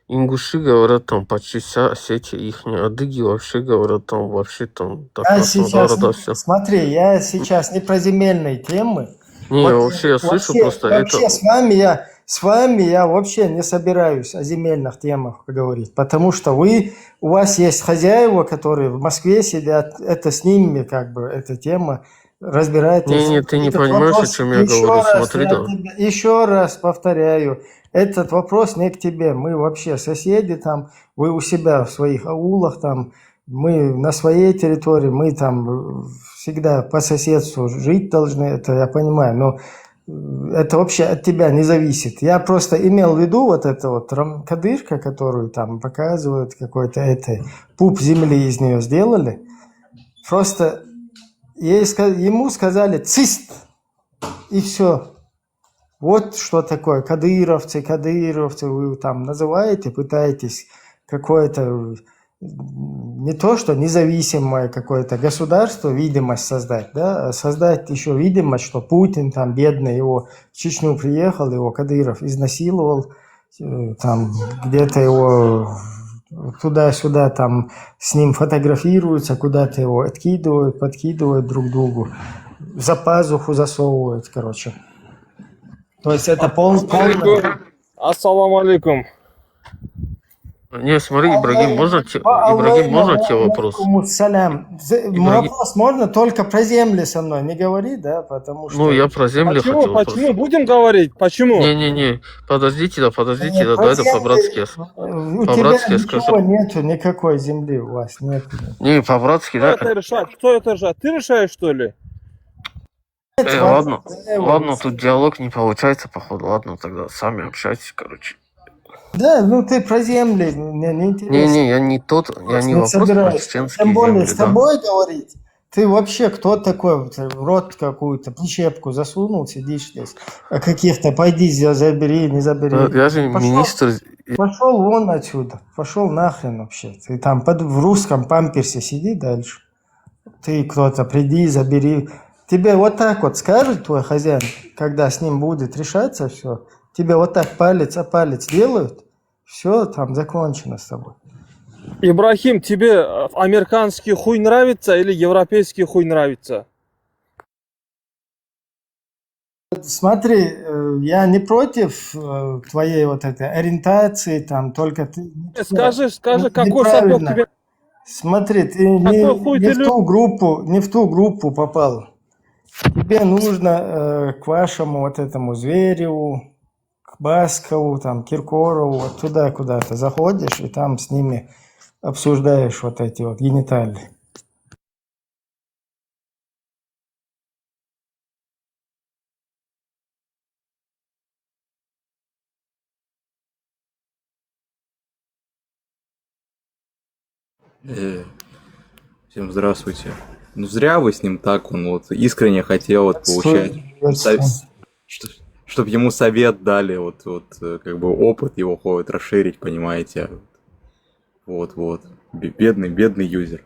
ингуши говорят, там почти вся Осетия ихняя, адыги вообще говорят, там вообще там до Краснодара, да, все. Смотри, я сейчас не про земельные темы. Не, вот, вообще я слышу просто вообще это... С вами я вообще не собираюсь о земельных темах говорить, потому что у вас есть хозяева, которые в Москве сидят, это с ними как бы эта тема разбирается. Не, ты не понимаешь, о чем я говорю, смотри, да. Еще раз повторяю, этот вопрос не к тебе. Мы вообще соседи там, вы у себя в своих аулах там, мы на своей территории, мы там всегда по соседству жить должны, это я понимаю, но это вообще от тебя не зависит. Я просто имел в виду вот это вот кадырка, которую там показывают, какой-то пуп земли из нее сделали. Просто ему сказали цист, и все. Вот что такое кадыровцы, вы там называете, пытаетесь какое-то, не то что независимое какое-то государство, видимость создать, да, а создать еще видимость, что Путин там бедный, его в Чечню приехал, его Кадыров изнасиловал, там где-то его туда-сюда там с ним фотографируются, куда-то его откидывают, подкидывают друг другу, за пазуху засовывают, короче. То есть это полный... Ассаламу алейкум. Не, смотри, Ибрагим, можно тебе вопрос? Вопрос можно, только про земли со мной не говори, да, потому что... Ну, я про земли хотел. Почему? Будем говорить? Почему? Не, подождите, да, это по-братски. По-братски я скажу. У тебя нету никакой земли у вас, нет. Не, по-братски, да. Кто это решает? Ты решаешь, что ли? Ладно, тут диалог не получается, походу. Ладно, тогда сами общайтесь, короче. Да, ну ты про земли, мне не интересно. Не, я не вопрос про чеченские Тем более земли, с тобой говорить. Ты вообще кто такой? Ты в рот какую-то прищепку засунул, сидишь здесь. А каких-то пойди забери, не забери. Да, я же министр. Пошел вон отсюда. Пошел нахрен вообще. Ты там в русском памперсе сиди дальше. Ты кто-то приди, забери. Тебе вот так вот скажет твой хозяин, когда с ним будет решаться все. Тебе вот так палец о палец делают, все, там закончено с тобой. Ибрахим, тебе американский хуй нравится или европейский хуй нравится? Смотри, я не против твоей вот этой ориентации, там, только ты Скажи, какой сапог неправильно. тебе... Смотри, ты Какой хуй ты не в ту группу попал. Тебе нужно к вашему вот этому Звереву, к Баскову, там, Киркорову, вот туда куда-то заходишь и там с ними обсуждаешь вот эти вот гениталии. Всем здравствуйте. Ну зря вы с ним так, он вот искренне хотел вот получать, чтобы ему совет дали, как бы опыт его ходит расширить, понимаете. Вот. Бедный юзер.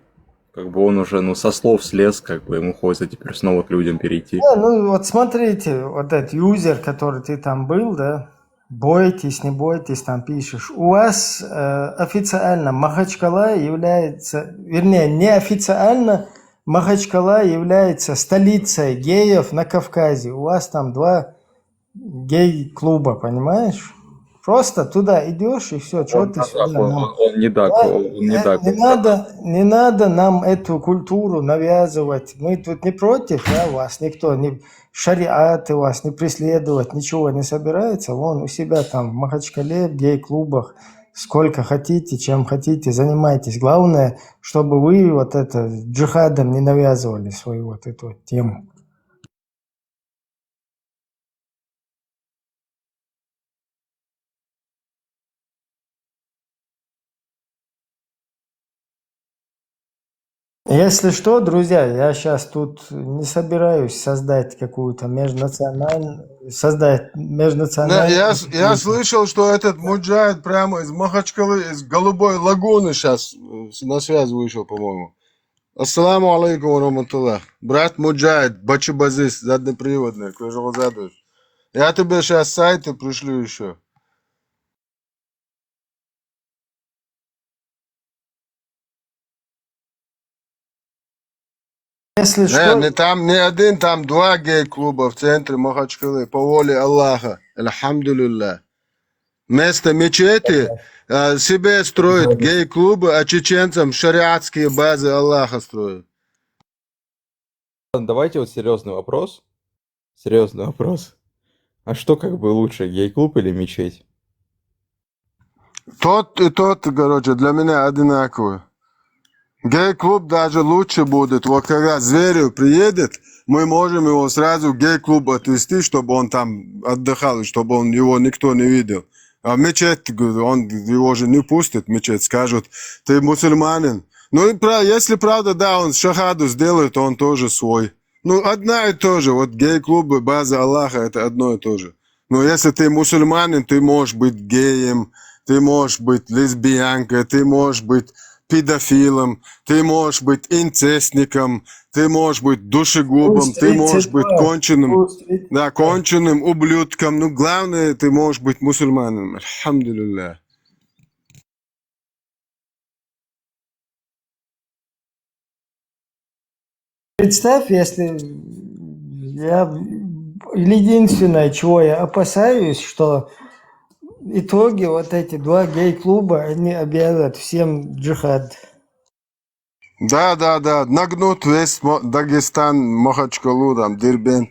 Как бы он уже, со слов слез, как бы ему хочется теперь снова к людям перейти. Ну вот смотрите, вот этот юзер, который ты там был, да, бойтесь, не бойтесь, там пишешь. У вас официально Махачкала является, вернее, неофициально Махачкала является столицей геев на Кавказе. У вас там 2 гей-клуба, понимаешь? Просто туда идешь и все, что ты сюда. Он не так. Не надо нам эту культуру навязывать. Мы тут не против, да, вас никто, не шариаты вас не преследовать, ничего не собирается. Вон у себя там в Махачкале, в гей-клубах, сколько хотите, чем хотите, занимайтесь. Главное, чтобы вы вот это джихадом не навязывали свою вот эту тему. Если что, друзья, я сейчас тут не собираюсь создать какую-то межнациональную... Да, я слышал, что этот муджахид прямо из Махачкалы, из Голубой лагуны сейчас на связь вышел, по-моему. Ассаламу алейкум ва рахматуллах. Брат муджахид, бачубазис, заднеприводный, кто же его задуешь. Я тебе сейчас сайты пришлю еще. Если что... Там не один, там 2 гей-клуба в центре Махачкалы, по воле Аллаха. Альхамдулилля. Вместо мечети себе строят гей-клубы, а чеченцам шариатские базы Аллаха строят. Давайте вот серьезный вопрос. А что как бы лучше, гей-клуб или мечеть? Тот и тот, короче, для меня одинаково. Гей-клуб даже лучше будет. Вот когда Зверев приедет, мы можем его сразу в гей-клуб отвезти, чтобы он там отдыхал, чтобы его никто не видел. А мечеть, он его же не пустит, мечеть, скажут, ты мусульманин. Ну, если правда, да, он шахаду сделает, он тоже свой. Ну, одно и то же. Вот гей-клубы, база Аллаха, это одно и то же. Но если ты мусульманин, ты можешь быть геем, ты можешь быть лесбиянкой, ты можешь быть педофилом, ты можешь быть инцестником, ты можешь быть душегубом, ты можешь быть конченым ублюдком. Ну, главное, ты можешь быть мусульманином. Альхамдулилля. Представь, если единственное, чего я опасаюсь, что в итоге вот эти 2 гей-клуба, они объявят всем джихад. Да. Нагнут весь Дагестан, Махачкалу, там, Дербент.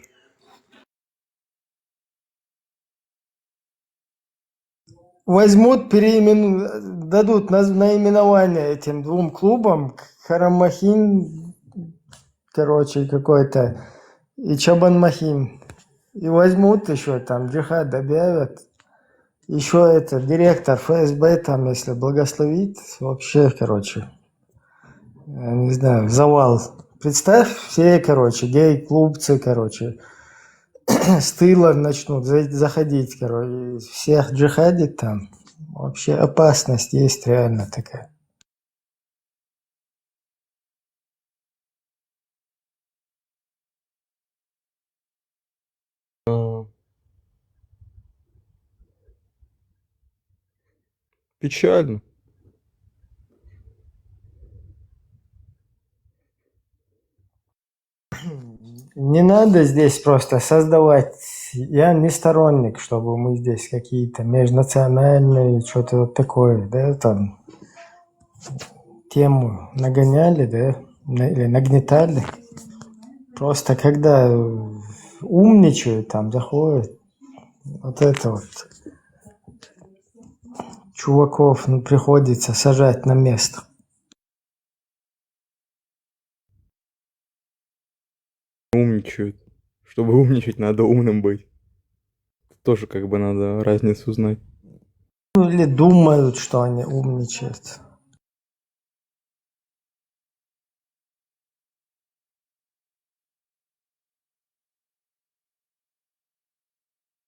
Возьмут, дадут наименование этим 2 клубам, Харамахин, короче, какой-то, и Чабанмахин. И возьмут еще там, джихад объявят. Еще директор ФСБ там, если благословит, вообще, короче, я не знаю, завал. Представь, все, короче, гей-клубцы, короче, с тыла начнут заходить, короче, всех джихадить там. Вообще опасность есть реально такая. Печально. Не надо здесь просто создавать я не сторонник, чтобы мы здесь какие-то межнациональные, что-то вот такое, да, там, тему нагоняли, да, или нагнетали. Просто когда умничают, там, заходят, вот это вот, чуваков приходится сажать на место. Умничают. Чтобы умничать, надо умным быть. Тоже как бы надо разницу знать. Ну, или думают, что они умничают.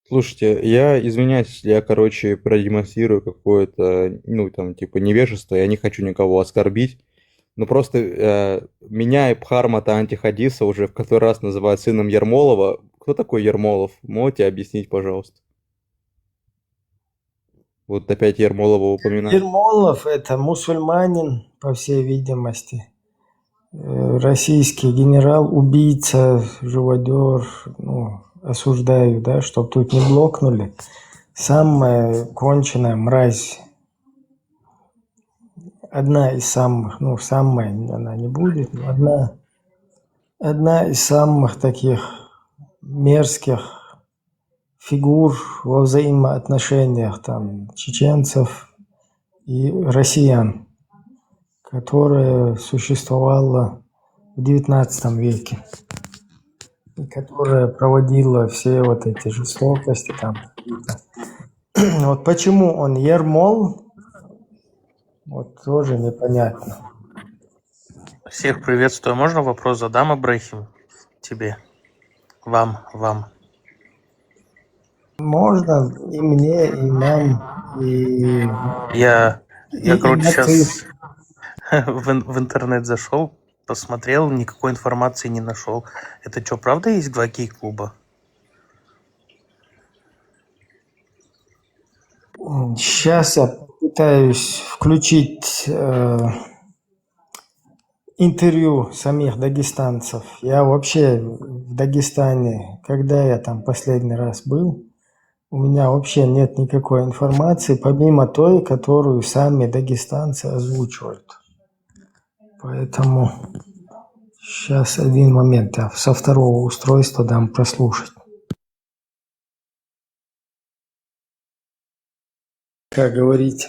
Слушайте, я извиняюсь, я, короче, продемонстрирую какое-то, ну, там, типа, невежество, я не хочу никого оскорбить, но просто меня и Бхармата Антихадиса уже в который раз называют сыном Ермолова. Кто такой Ермолов? Можете объяснить, пожалуйста? Вот опять Ермолова упоминают. Ермолов – это мусульманин, по всей видимости. Российский генерал, убийца, живодер, ну, осуждаю, да, чтобы тут не блокнули. Самая конченая мразь. Одна из самых, ну, самая она не будет, но одна из самых таких мерзких фигур во взаимоотношениях там чеченцев и россиян, которая существовала в XIX веке, и которая проводила все вот эти жестокости там. Вот почему он Ермол, вот тоже непонятно. Всех приветствую. Можно вопрос задам, Ибрахим? Тебе. Вам. Можно и мне, и нам, и... Я короче, на ты. сейчас в интернет зашел, посмотрел, никакой информации не нашел. Это что, правда есть два гей-клуба? Сейчас я попытаюсь включить интервью самих дагестанцев. Я вообще в Дагестане, когда я там последний раз был, у меня вообще нет никакой информации, помимо той, которую сами дагестанцы озвучивают. Поэтому сейчас один момент, я со второго устройства дам прослушать. Как говорить?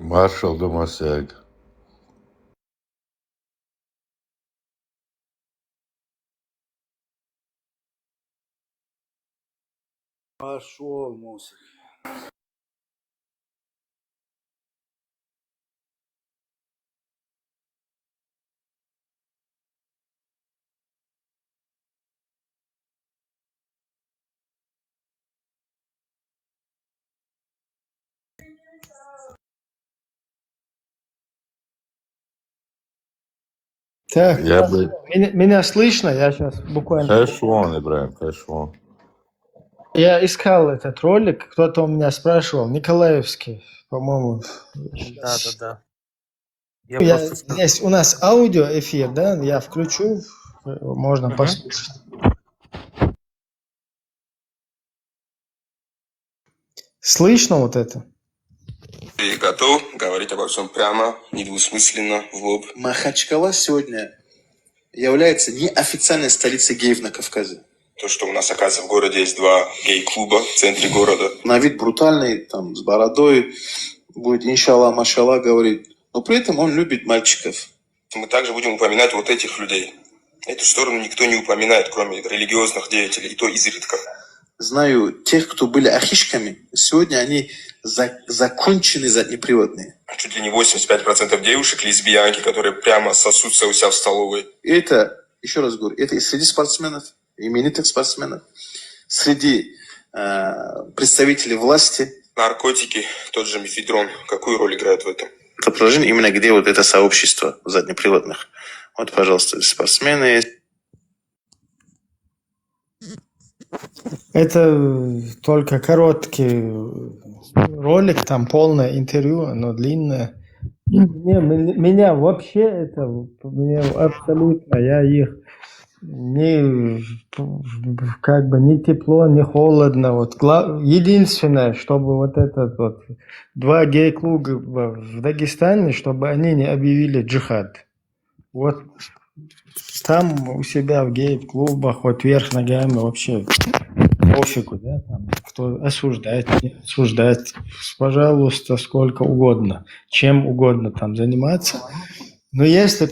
Маршал Домосек. Пошел, Мусик. Так, Я бы... меня слышно? Я сейчас буквально... Хэшвон, Ибраим, хэшвон. Я искал этот ролик, кто-то у меня спрашивал, Николаевский, по-моему. Да. Здесь у нас аудиоэфир, да, я включу, можно послушать. Слышно вот это? Ты готов говорить обо всем прямо, недвусмысленно, в лоб? Махачкала сегодня является неофициальной столицей геев на Кавказе. То, что у нас, оказывается, в городе есть два гей-клуба в центре города. На вид брутальный, там, с бородой, будет иншаллах, машаллах говорить, но при этом он любит мальчиков. Мы также будем упоминать вот этих людей. Эту сторону никто не упоминает, кроме религиозных деятелей, и то изредка. Знаю тех, кто были ахишками, сегодня они закончены заднеприводные. Чуть ли не 85% девушек лесбиянки, которые прямо сосутся у себя в столовой. И это, еще раз говорю, это и среди спортсменов, именитых спортсменов, среди представителей власти. Наркотики, тот же мефедрон, какую роль играет в этом? Это положение именно где вот это сообщество заднеприводных. Вот, пожалуйста, спортсмены. Это только короткий ролик, там полное интервью, оно длинное. Меня вообще это, мне абсолютно, я их не, как бы ни тепло, ни холодно. Вот единственное, чтобы вот этот вот 2 гей-клуба в Дагестане, чтобы они не объявили джихад. Вот там у себя в гей-клубах, вот вверх ногами вообще пофигу, да, там, кто осуждает, не осуждает, пожалуйста, сколько угодно, чем угодно там заниматься. Но если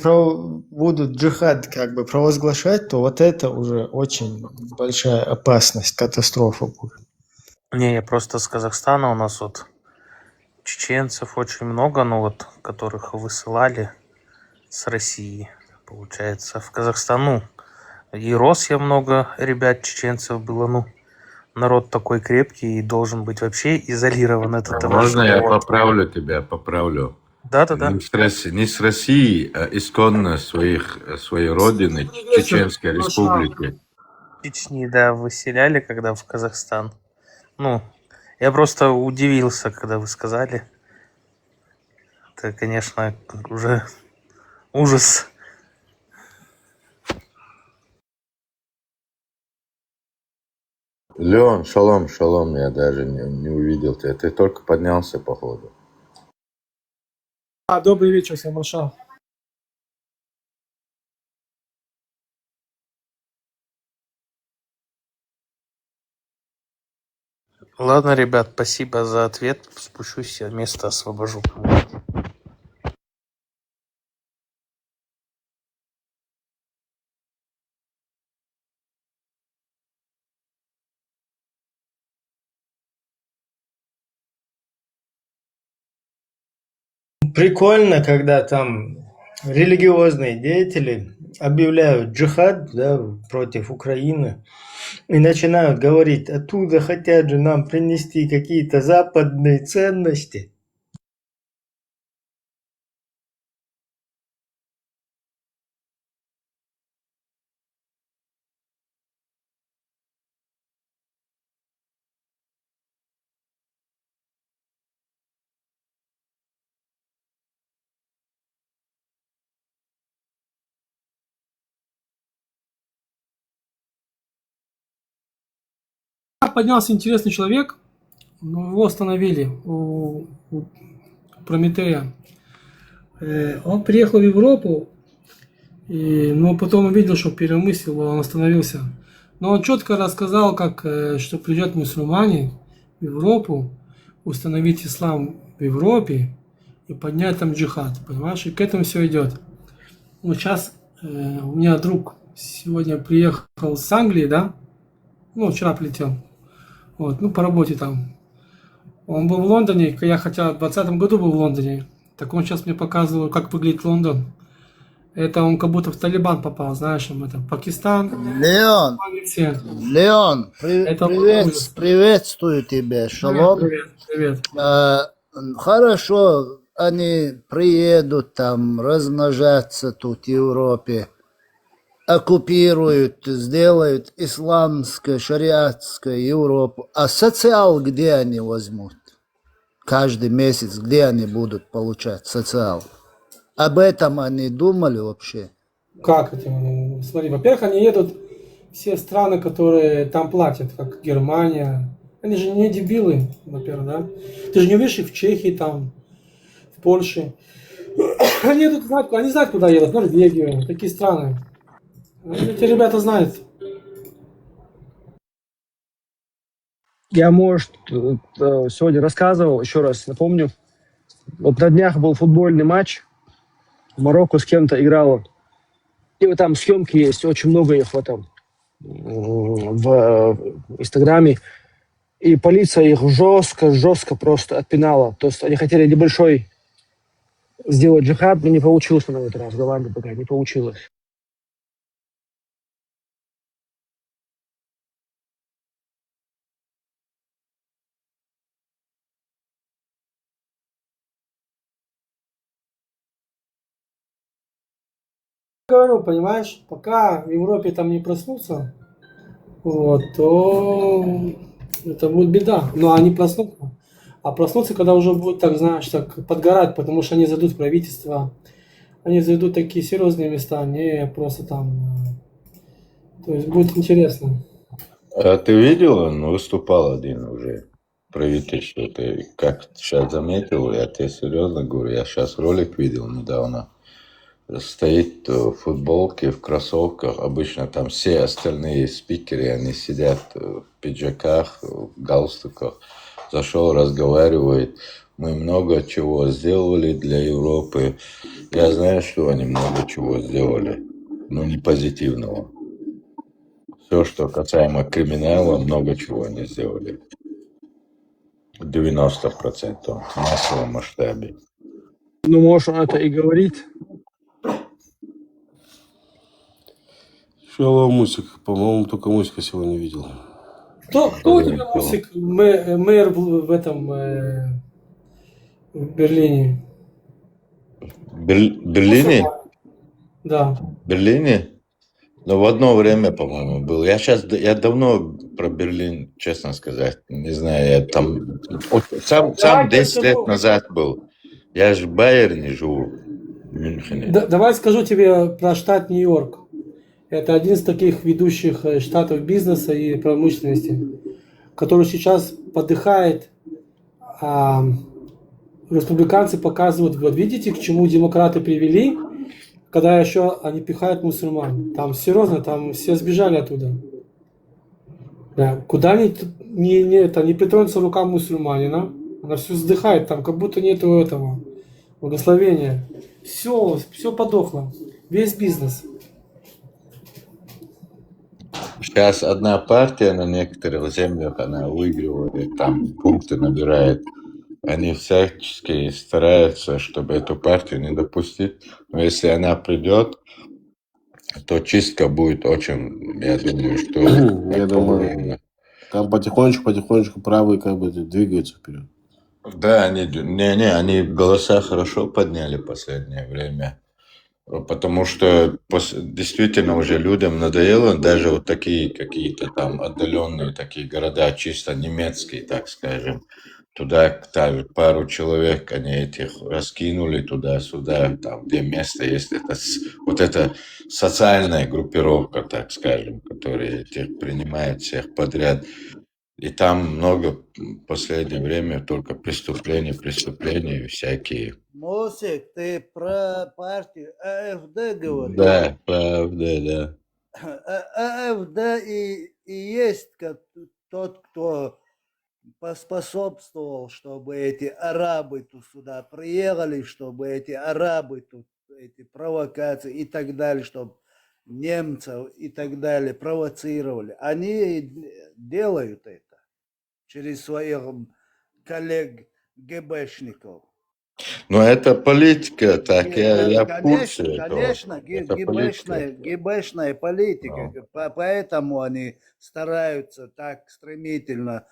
будут джихад как бы провозглашать, то вот это уже очень большая опасность, катастрофа будет. Не, я просто с Казахстана, у нас вот чеченцев очень много, ну вот, которых высылали с России, получается, в Казахстан, ну, и рос я много ребят, чеченцев было, ну, народ такой крепкий и должен быть вообще изолирован от этого. Можно я поправлю тебя, поправлю? Да-да-да. Не с России, а исконно своей родины, Чеченской Республики. Чечни, да, выселяли, когда в Казахстан. Ну, я просто удивился, когда вы сказали. Это, конечно, уже ужас. Леон, шалом, я даже не увидел тебя. Ты только поднялся, походу. Добрый вечер всем, маршал. Ладно, ребят, спасибо за ответ. Спущусь, я место освобожу. Прикольно, когда там религиозные деятели объявляют джихад, да, против Украины и начинают говорить, оттуда хотят же нам принести какие-то западные ценности. Поднялся интересный человек, но его остановили у Прометея. Он приехал в Европу, но потом увидел, что перемыслил, он остановился. Но он четко рассказал, что придет мусульмане в Европу, установить ислам в Европе и поднять там джихад, понимаешь? И к этому все идет. Вот сейчас у меня друг сегодня приехал с Англии, да? Ну, вчера прилетел. Вот, ну, по работе там. Он был в Лондоне, я хотя в 2020 году был в Лондоне. Так он сейчас мне показывал, как выглядит Лондон. Это он как будто в Талибан попал, знаешь, это Пакистан. Леон, приветствую тебя, шалом. Привет. Хорошо, они приедут там размножаться тут в Европе, оккупируют, сделают исламскую, шариатскую Европу. А социал где они возьмут? Каждый месяц где они будут получать социал? Об этом они думали вообще? Как это? Смотри, во-первых, они едут все страны, которые там платят, как Германия. Они же не дебилы, во-первых, да? Ты же не увидишь их в Чехии, там, в Польше. Они едут, они знают, куда едут, в Норвегию, такие страны. Эти ребята знают. Я, может, сегодня рассказывал, еще раз напомню, Вот на днях был футбольный матч. Марокко с кем-то играло. И вот там съемки есть, очень много их в этом, в Инстаграме. И полиция их жестко просто отпинала. То есть они хотели небольшой сделать джихад, но не получилось на этот раз. В Голландии пока не получилось. Говорю, понимаешь, пока в Европе там не проснутся, вот, то это будет беда. Но они проснутся. А проснутся, когда уже будет, так знаешь, так подгорать, потому что они зайдут в правительство, они зайдут в такие серьезные места, не просто там. То есть будет интересно. А ты видел, он выступал один уже в правительстве. Ты как сейчас заметил, я тебе серьезно говорю, я сейчас ролик видел недавно. Стоит в футболке, в кроссовках. Обычно там все остальные спикеры, они сидят в пиджаках, в галстуках. Зашел, разговаривает. Мы много чего сделали для Европы. Я знаю, что они много чего сделали, но не позитивного. Все, что касаемо криминала, много чего они сделали. 90% в массовом масштабе. Ну, может, он это и говорит. Шалом, Мусик. По-моему, только Мусика сегодня видел. Кто у тебя Мусик, мэр в этом в Берлине? Берлине? Да. В Берлине? Но в одно время, по-моему, был. Я давно про Берлин, честно сказать, не знаю, я там сам 10 лет назад был. Я же в Байерне живу, в Мюнхене. Давай скажу тебе про штат Нью-Йорк. Это один из таких ведущих штатов бизнеса и промышленности, который сейчас подыхает. Республиканцы показывают, вот видите, к чему демократы привели, когда еще они пихают мусульман. Там серьезно, там все сбежали оттуда. Да. Куда не притронется рука мусульманина, она все вздыхает, там как будто нету этого благословения. Все подохло. Весь бизнес. Сейчас одна партия на некоторых землях, она выигрывает, там пункты набирает. Они всячески стараются, чтобы эту партию не допустить. Но если она придет, то чистка будет очень, я думаю, что... Я думаю, там потихонечку правые как бы двигаются вперед. Да, они голоса хорошо подняли в последнее время. Потому что действительно уже людям надоело даже вот такие какие-то там отдаленные такие города, чисто немецкие, так скажем. Туда пару человек, они этих раскинули туда-сюда, там, где место есть. Вот эта социальная группировка, так скажем, которая этих принимает всех подряд. И там много в последнее время только преступлений всякие. Мосик, ты про партию АФД говоришь? Да, про АФД, да. АФД и есть тот, кто поспособствовал, чтобы эти арабы тут сюда приехали, чтобы эти арабы тут, эти провокации и так далее, чтобы немцев и так далее провоцировали. Они делают это через своих коллег ГБшников. Но это политика, так, я в курсе этого. Конечно, ГБшная политика, поэтому они стараются так стремительно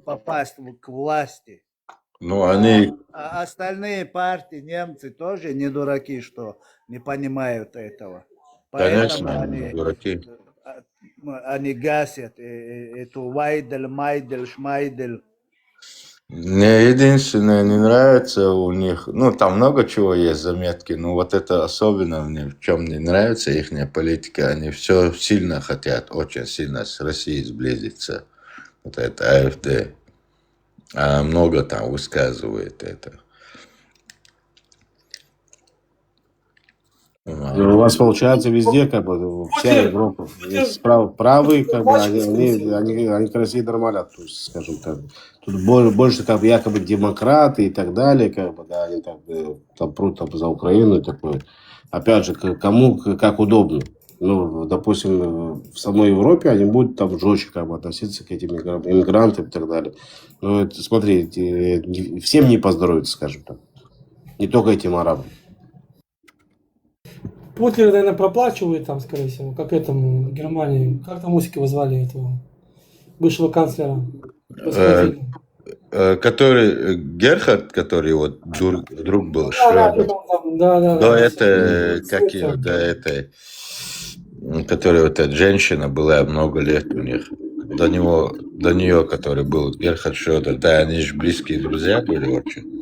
попасть к власти. А остальные партии, немцы тоже не дураки, что не понимают этого. Конечно, они дураки. Они гасят эту Вайдель, Майдель, Шмайдель. Мне единственное не нравится у них, там много чего есть заметки, но вот это особенно мне, в чем не нравится их политика, они все сильно хотят, очень сильно с Россией сблизиться, вот это АФД, а много там высказывает это. У вас получается везде, как бы, вся Европа. Есть правые, как бы, они к России нормально относятся, скажем так. Тут больше, как бы, якобы демократы и так далее, как бы, да, они там прут там, за Украину и такое. Опять же, кому как удобно. Ну, допустим, в самой Европе они будут там жестче как бы относиться к этим иммигрантам и так далее. Но это, смотри, всем не поздоровится, скажем так. Не только этим арабам. Путлер, наверное, проплачивает там, скорее всего, как этому в Германии. Как там Усикова звали этого бывшего канцлера? Который Герхард, который вот друг был Да, Шрёдер. да. Это как его, да, это, которая вот эта женщина была много лет у них. До нее, который был Герхард Шрёдер, да, они же близкие друзья были очень.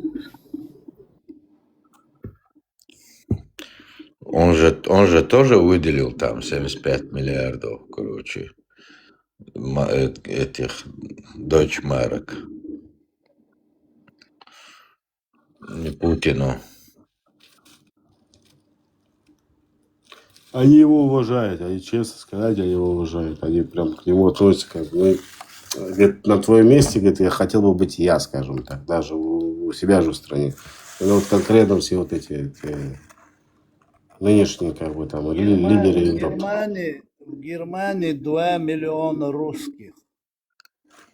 Он же тоже выделил там 75 миллиардов, короче, этих дойчмарок. Не Путину. Они его уважают, они, честно сказать, они его уважают. Они прям к нему относятся как бы, говорит, на твоем месте, говорит, я хотел бы быть я, скажем так, даже у себя же в стране. Но вот конкретно все вот эти нынешние, как бы, там, лидеры Европы. В Германии 2 миллиона русских.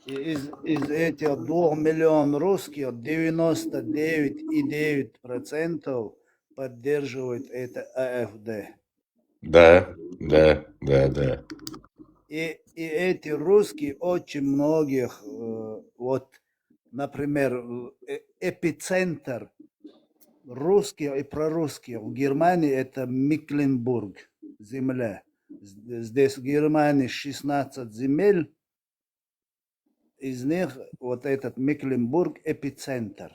И из этих 2 миллионов русских 99,9% поддерживают это АФД. Да. И эти русские очень многих, вот, например, эпицентр русских и прорусских в Германии это Мекленбург, земля. Здесь в Германии 16 земель, из них вот этот Мекленбург эпицентр.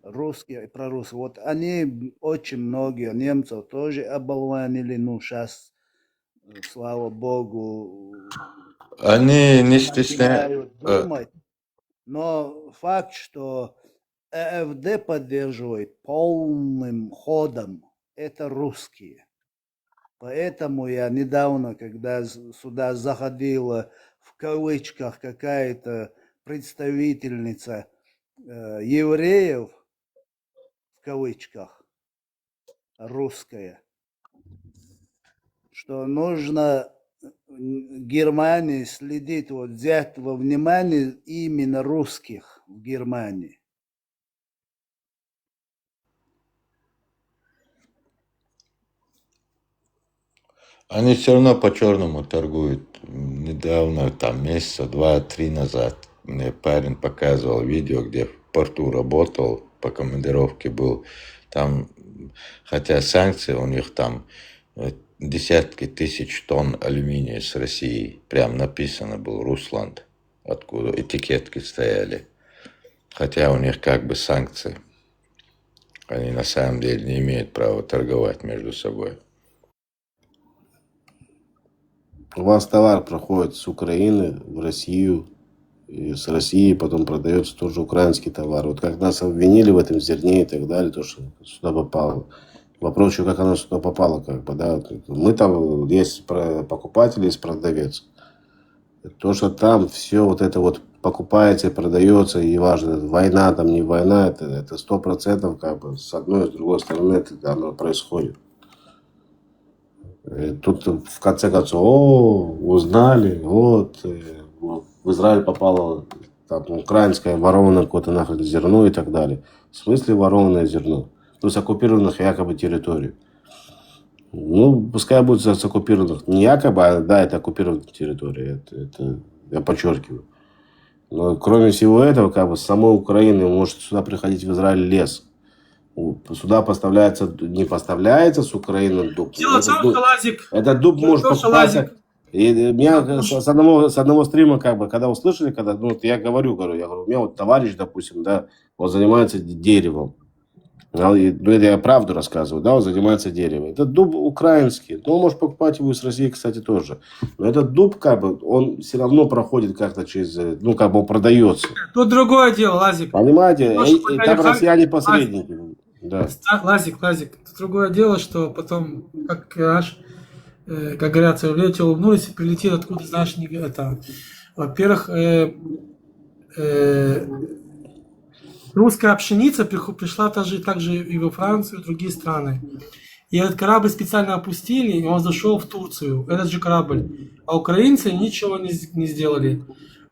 Русские и прорусские. Вот они очень многие немцев тоже оболванили, ну сейчас, слава богу, Они не стесняют думать. Но факт, что АФД поддерживает полным ходом, это русские. Поэтому я недавно, когда сюда заходила в кавычках какая-то представительница евреев, в кавычках, русская, что нужно Германии следить, вот взять во внимание именно русских в Германии. Они все равно по-черному торгуют. Недавно, там месяца 2-3 назад, мне парень показывал видео, где в порту работал, по командировке был. Там, хотя санкции, у них там десятки тысяч тонн алюминия с России. Прям написано был Русланд, откуда этикетки стояли. Хотя у них как бы санкции. Они на самом деле не имеют права торговать между собой. У вас товар проходит с Украины в Россию, и с России потом продается тоже украинский товар. Вот как нас обвинили в этом зерне и так далее, то, что сюда попало. Вопрос еще, как оно сюда попало, как бы, да. Мы там, есть покупатель, есть продавец. То, что там все вот это вот покупается и продается, и важно, война там, не война, это 100% как бы с одной и с другой стороны это оно происходит. И тут в конце концов, узнали, вот, в Израиль попало там, украинское ворованное какое-то нахрен зерно и так далее. В смысле ворованное зерно? Ну, с оккупированных якобы территорий. Ну, пускай будет с оккупированных. Не якобы, а да, это оккупированная территория. Это я подчеркиваю. Но кроме всего этого, как бы с самой Украины может сюда приходить в Израиль лес. Сюда не поставляется с Украины дуб. Этот дуб может покупаться. И меня с одного стрима, как бы, когда услышали, когда, ну, я говорю, у меня вот товарищ, допустим, да, он занимается деревом. Ну, это я правду рассказываю, да, он занимается деревом. Этот дуб украинский, но он может покупать его из России, кстати, тоже. Но этот дуб, как бы, он все равно проходит как-то через, ну, как бы он продается. Тут другое дело, Лазик. Понимаете, там россияне посредники. Да. Лазик. Другое дело, что потом, как говорят, люди улыбнулись и прилетит откуда, знаешь, не это. Во-первых, русская пшеница пришла также и во Францию, и в другие страны. И этот корабль специально опустили, и он зашел в Турцию, этот же корабль. А украинцы ничего не сделали.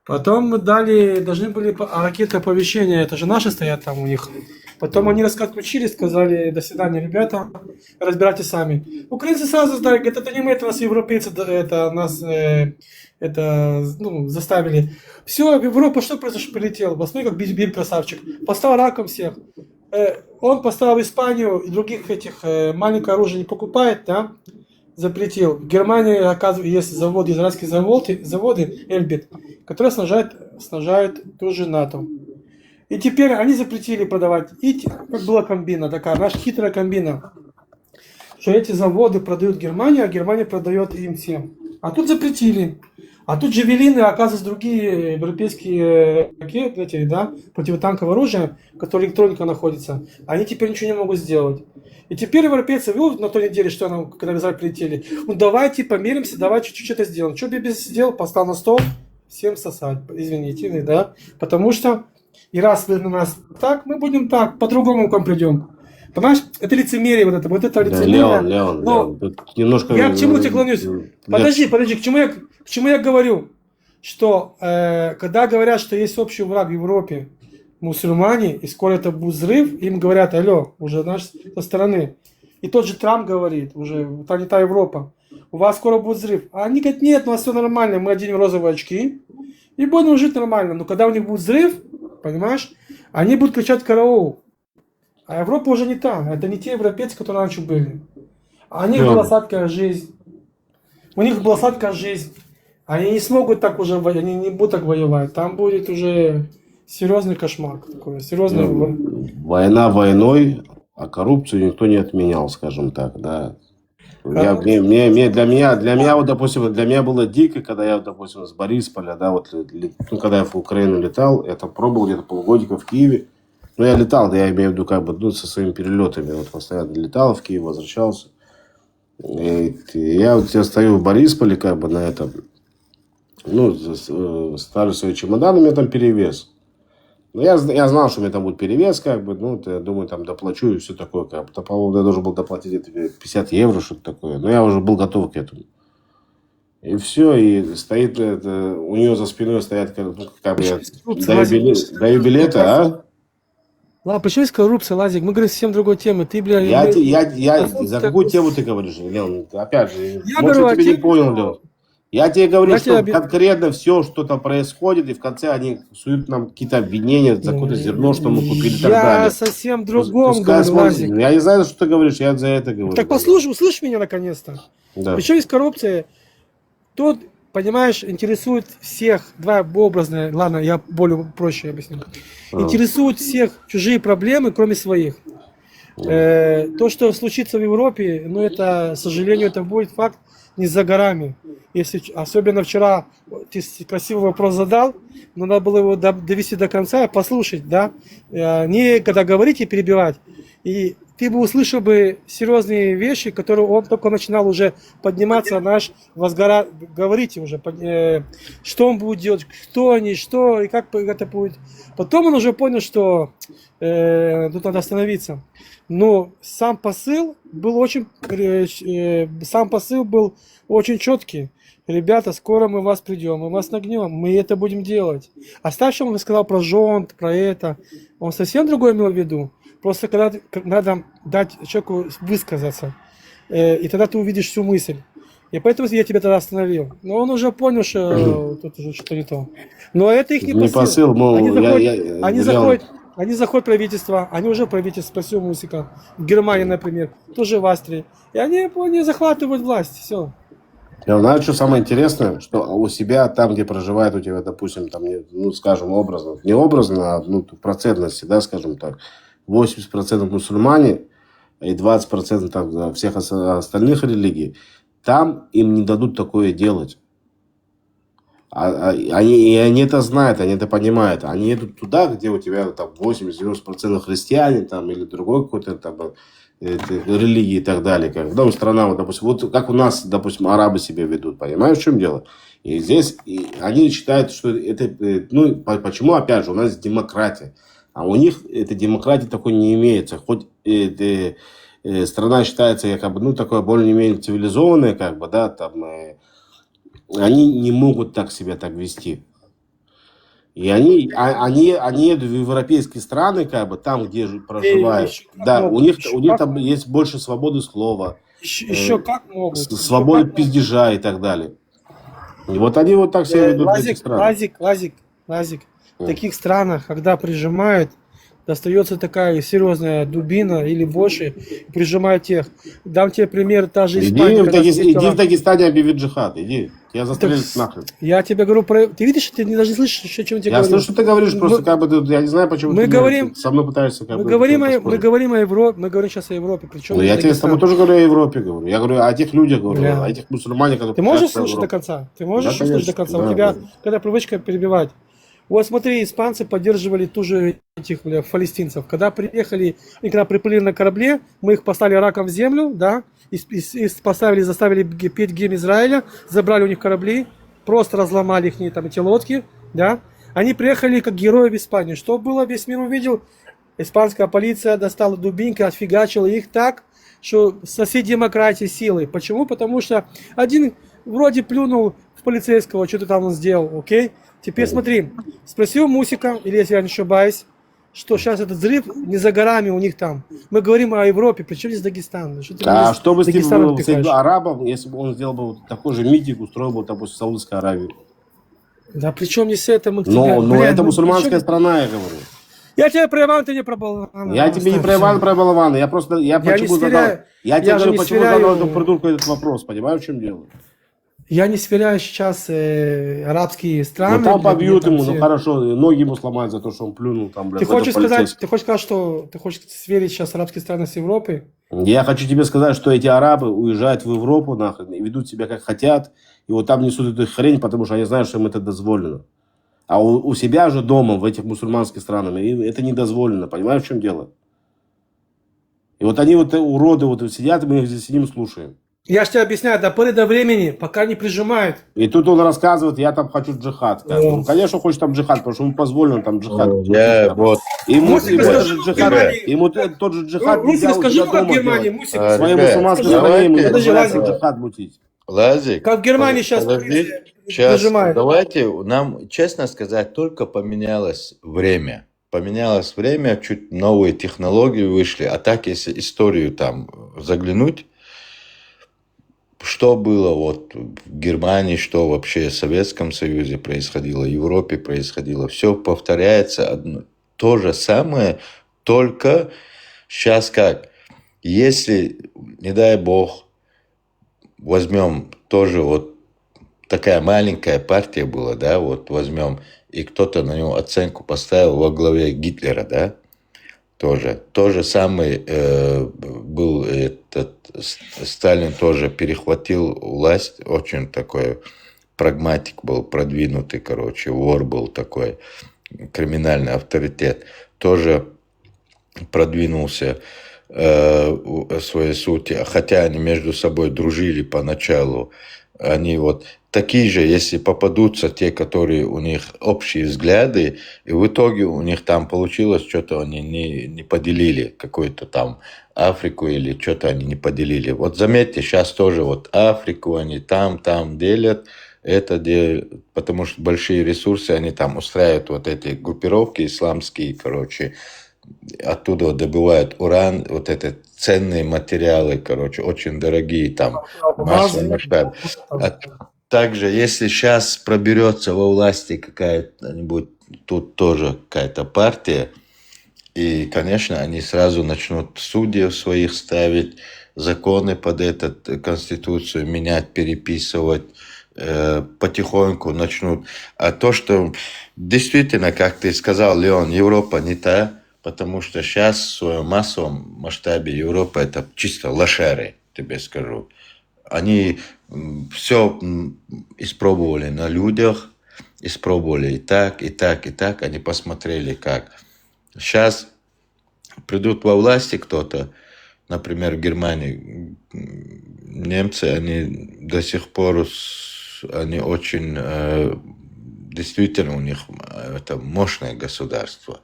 Потом мы должны были ракеты оповещения, это же наши стоят там у них. Потом они отключили, сказали: до свидания, ребята, разбирайтесь сами. Украинцы сразу сказали: говорят, это не мы, это нас европейцы, это нас заставили. Все, в Европу что произошло, прилетел. Посмотри, как Биб красавчик. Поставил раком всех. Он поставил Испанию и других этих маленькое оружие не покупает, да? Запретил. В Германии, оказывается, есть заводы, израильские заводы Эльбит, которые снабжают тоже НАТО. И теперь они запретили продавать. И как была комбина такая, наша хитрая комбина, что эти заводы продают Германии, а Германия продает им всем. А тут запретили. А тут джавелины, оказывается, другие европейские ракеты, да, противотанковое оружие, которое электроника находится, они теперь ничего не могут сделать. И теперь европейцы выводят на той неделе, что нам, когда в Израиль прилетели, ну давайте помиримся, давайте чуть-чуть это сделаем. Что Бибис сделал? Поставил на стол, всем сосать, извините, да, потому что и раз вы на нас так, мы будем так, по-другому к вам придем. Понимаешь, это лицемерие, вот это лицемерие. Леон, немножко... Я к чему тебе клонюсь? Подожди, к чему я говорю? Что когда говорят, что есть общий враг в Европе, мусульмане, и скоро это будет взрыв, им говорят: алло, уже со стороны. И тот же Трамп говорит, уже та не та Европа, у вас скоро будет взрыв. А они говорят: нет, у нас все нормально, мы оденем розовые очки и будем жить нормально. Но когда у них будет взрыв, понимаешь, они будут кричать караул. А Европа уже не та. Это не те европейцы, которые раньше были. А у них была сладкая жизнь. Они не смогут так уже, они не будут так воевать. Там будет уже серьезный кошмар. Такой, серьезный... Война войной, а коррупцию никто не отменял, скажем так, да. Для меня, вот, допустим, для меня было дико, когда я, допустим, с Борисполя, да, вот, когда я в Украину летал, я там пробовал где-то полгодика в Киеве. Ну, я летал, да, я имею в виду, как бы, ну, со своими перелетами, вот, постоянно летал в Киев, возвращался. И я вот я стою в Борисполе, как бы, на этом, ну, ставлю свои чемоданы, у меня там перевес. Ну, я знал, что у меня там будет перевес, как бы, ну, я думаю, там доплачу и все такое, как бы. По-моему, я должен был доплатить где-то 50 евро, что-то такое. Но я уже был готов к этому. И все, и стоит, у нее за спиной стоят, как бы, даю билеты, а? Ладно, почему есть коррупция, Лазик? Мы говорим совсем другой темы. Ты, бля... За какую тему ты говоришь, Леон? Опять же, может, я тебя не понял, Леон. Я тебе говорю, что конкретно все, что там происходит, и в конце они суют нам какие-то обвинения за какое-то зерно, что мы купили и так далее. Я совсем другом говорю, Лазик. Я не знаю, что ты говоришь, я за это говорю. Так послушай, услышь меня наконец-то. Да. Причем есть коррупция? Тут, понимаешь, интересует всех, два образные, ладно, я более проще объясню. Интересуют всех чужие проблемы, кроме своих. То, что случится в Европе, ну это, к сожалению, это будет факт не за горами. Если, особенно вчера ты красивый вопрос задал, но надо было его довести до конца, послушать, да, не когда говорить и перебивать. И ты бы услышал бы серьезные вещи, которые он только начинал уже подниматься, говорить уже, что он будет делать, кто они, что и как это будет. Потом он уже понял, что тут надо остановиться. Но сам посыл был очень четкий. Ребята, скоро мы вас придем, мы вас нагнем, мы это будем делать. Оставь, что он сказал про жонт, про это. Он совсем другое имел в виду. Просто когда надо дать человеку высказаться, и тогда ты увидишь всю мысль. И поэтому я тебя тогда остановил. Но он уже понял, что тут уже что-то не то. Но это их не посыл. Они заходят в правительство, они уже правительство, спросил Мусика. В Германии, например, тоже в Австрии. И они захватывают власть, все. Я знаю, что самое интересное, что у себя, там, где проживает у тебя, допустим, там, ну, скажем, образно, не образно, а ну, в процентности, да, скажем так, 80% мусульмане и 20% там, всех остальных религий, там им не дадут такое делать. Они это знают, они это понимают. Они идут туда, где у тебя там 80-90% христиане там, или другой какой-то там религии и так далее. Как, ну, страна, вот, допустим, вот как у нас, допустим, арабы себя ведут. Понимаешь, в чем дело? И здесь они считают, что это... Ну, почему, опять же, у нас демократия. А у них этой демократии такой не имеется. Хоть страна считается, как бы, ну, такое более-менее цивилизованная, как бы, да, там... Они не могут так себя так вести. И они едут в европейские страны, как бы, там, где проживают. Да, у них там есть больше свободы слова. Еще как могут. Свободы пиздежа и так далее. И вот они вот так себя ведут в этих странах. Лазик. В таких странах, когда прижимают, достается такая серьезная дубина или больше, прижимают тех. Дам тебе пример, та же Испания. Иди в Дагестане объяви джихад, иди. Я застрелю нахрен. Я тебе говорю про... Ты видишь, ты даже слышишь, о чем я тебе говорю? Я слышу, что ты говоришь, просто как бы, я не знаю, почему ты со мной пытаешься как бы... Мы говорим о Европе, мы говорим сейчас о Европе. Причем ну, я тебе с тобой тоже говорю о Европе, говорю. Я говорю о тех людях, говорю, о тех мусульманах, которые... Ты можешь слушать до конца? Ты можешь слушать до конца? У тебя, когда привычка перебивать. Вот смотри, испанцы поддерживали ту же этих палестинцев. Когда приехали, и когда приплыли на корабле, мы их поставили раком в землю, да, и заставили петь гимн Израиля, забрали у них корабли, просто разломали их там эти лодки, да. Они приехали как герои в Испанию. Что было, весь мир увидел? Испанская полиция достала дубинки, отфигачила их так, что соси демократии силой. Почему? Потому что один вроде плюнул в полицейского, что-то там он сделал, окей? Теперь смотри, спросил Мусика, или если я не ошибаюсь, что сейчас этот взрыв не за горами у них там. Мы говорим о Европе, причем здесь Дагестан? Что бы с ним было, с арабом, если бы он сделал бы такой же митинг, устроил бы, допустим, в Саудовской Аравии? Да при чем здесь это? Но это мусульманская страна, я говорю. Я тебе про Ивана, ты не про Балавана. Я тебе не про Ивана, про Балавана. Я почему задал... Я тебе говорю, почему задал этому придурку этот вопрос. Понимаешь, в чем дело? Я не сверяю сейчас арабские страны. Ну там побьют ему, ну хорошо, ноги ему сломают за то, что он плюнул там, блядь. Ты хочешь сказать, что ты хочешь сверить сейчас арабские страны с Европой? Я хочу тебе сказать, что эти арабы уезжают в Европу нахрен и ведут себя как хотят, и вот там несут эту хрень, потому что они знают, что им это дозволено. А у себя же дома, в этих мусульманских странах, им это не дозволено, понимаешь, в чем дело? И вот они вот уроды вот сидят, мы их здесь сидим слушаем. Я же тебе объясняю, до поры до времени, пока не прижимают. И тут он рассказывает, я там хочу джихад. Ну, конечно, хочет там джихад, потому что ему позволено там джихад. Ему тот же джихад нельзя у тебя дома делать. Своей мусульманской стране ему нельзя джихад мутить. Лазик, как в Германии сейчас прижимают. Давайте, нам, честно сказать, только поменялось время. Поменялось время, чуть новые технологии вышли. А так, если историю там заглянуть, что было вот в Германии, что вообще в Советском Союзе происходило, в Европе происходило, все повторяется одно, то же самое, только сейчас как, если, не дай бог, возьмем тоже вот такая маленькая партия была, да, вот возьмем, и кто-то на него оценку поставил во главе Гитлера, да, тоже. То же самое был этот Сталин тоже перехватил власть, очень такой прагматик был, продвинутый, короче, вор был такой, криминальный авторитет, тоже продвинулся в своей сути, хотя они между собой дружили поначалу, они вот такие же, если попадутся те, которые у них общие взгляды, и в итоге у них там получилось, что-то они не поделили, какую-то там Африку или что-то они не поделили. Вот заметьте, сейчас тоже вот Африку они там делят, это делят, потому что большие ресурсы, они там устраивают вот эти группировки исламские, короче, оттуда добывают уран, вот это ценные материалы, короче, очень дорогие там, масштаб. Также, если сейчас проберется во власти какая-нибудь, тут тоже какая-то партия, и, конечно, они сразу начнут судей своих ставить, законы под эту конституцию менять, переписывать, потихоньку начнут. А то, что действительно, как ты сказал, Леон, Европа не та, потому что сейчас в своем массовом масштабе Европа это чисто лошары, тебе скажу. Они все испробовали на людях, испробовали и так, и так, и так, они посмотрели как. Сейчас придут во власти кто-то, например, в Германии, немцы, они до сих пор, они очень, действительно у них это мощное государство.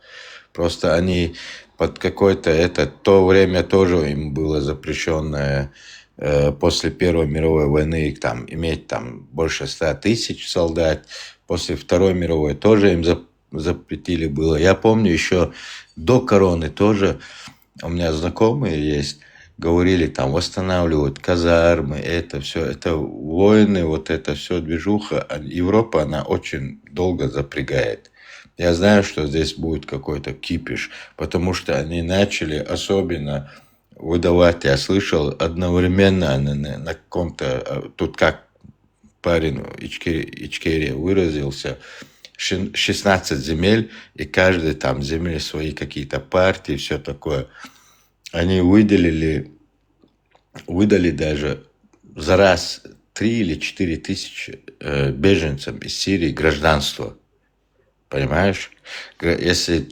Просто они под какое-то это, то время тоже им было запрещенное после Первой мировой войны там, иметь там больше 100 тысяч солдат. После Второй мировой тоже им запретили было. Я помню еще до короны тоже, у меня знакомые есть, говорили, там восстанавливают казармы, это все, это войны, вот это все движуха. Европа, она очень долго запрягает. Я знаю, что здесь будет какой-то кипиш, потому что они начали особенно выдавать, я слышал, одновременно на каком-то, тут как парень Ичкерия выразился, 16 земель, и каждый там земли свои какие-то партии, все такое. Они выдали даже за раз 3 или 4 тысячи беженцам из Сирии гражданство. Понимаешь? Если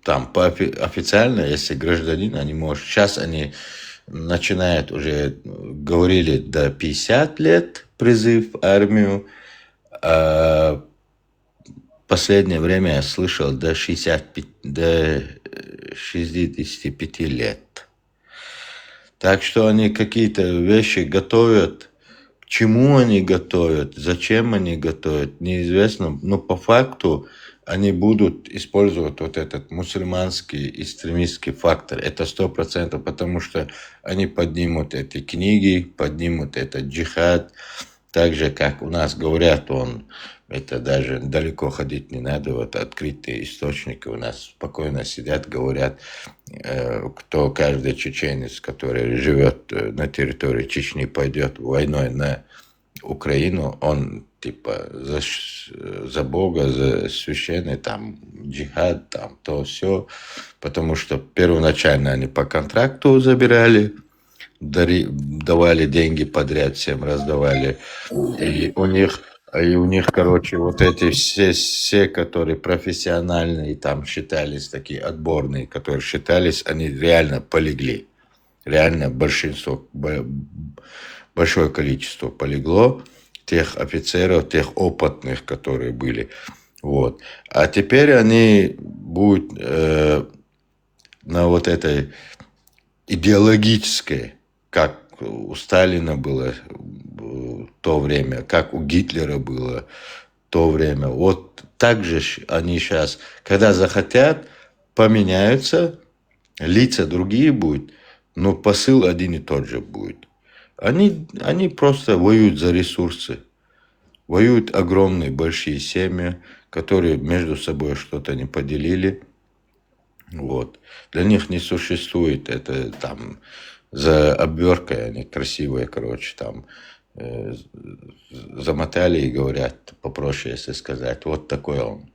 там официально, если гражданин, они могут... Сейчас они начинают уже, говорили, до 50 лет призыв в армию. А последнее время я слышал до 65 лет. Так что они какие-то вещи готовят. К чему они готовят, зачем они готовят, неизвестно. Но по факту они будут использовать вот этот мусульманский экстремистский фактор. Это 100%, потому что они поднимут эти книги, поднимут этот джихад. Так же, как у нас говорят, это даже далеко ходить не надо, вот открытые источники у нас спокойно сидят, говорят, кто каждый чеченец, который живет на территории Чечни, пойдет войной на Украину, он типа за Бога, за священный там джихад, там то все, потому что первоначально они по контракту забирали, давали деньги подряд, всем раздавали, и у них, короче, вот эти все, которые профессиональные, там считались такие отборные, которые считались, они реально полегли. Реально большое количество полегло тех офицеров, тех опытных, которые были. Вот. А теперь они будут на вот этой идеологической, как у Сталина было в то время, как у Гитлера было в то время. Вот так же они сейчас, когда захотят, поменяются, лица другие будут, но посыл один и тот же будет. Они просто воюют за ресурсы. Воюют огромные, большие семьи, которые между собой что-то не поделили. Вот. Для них не существует это там за обверткой, они красивые, короче, там замотали и говорят, попроще, если сказать, вот такой он,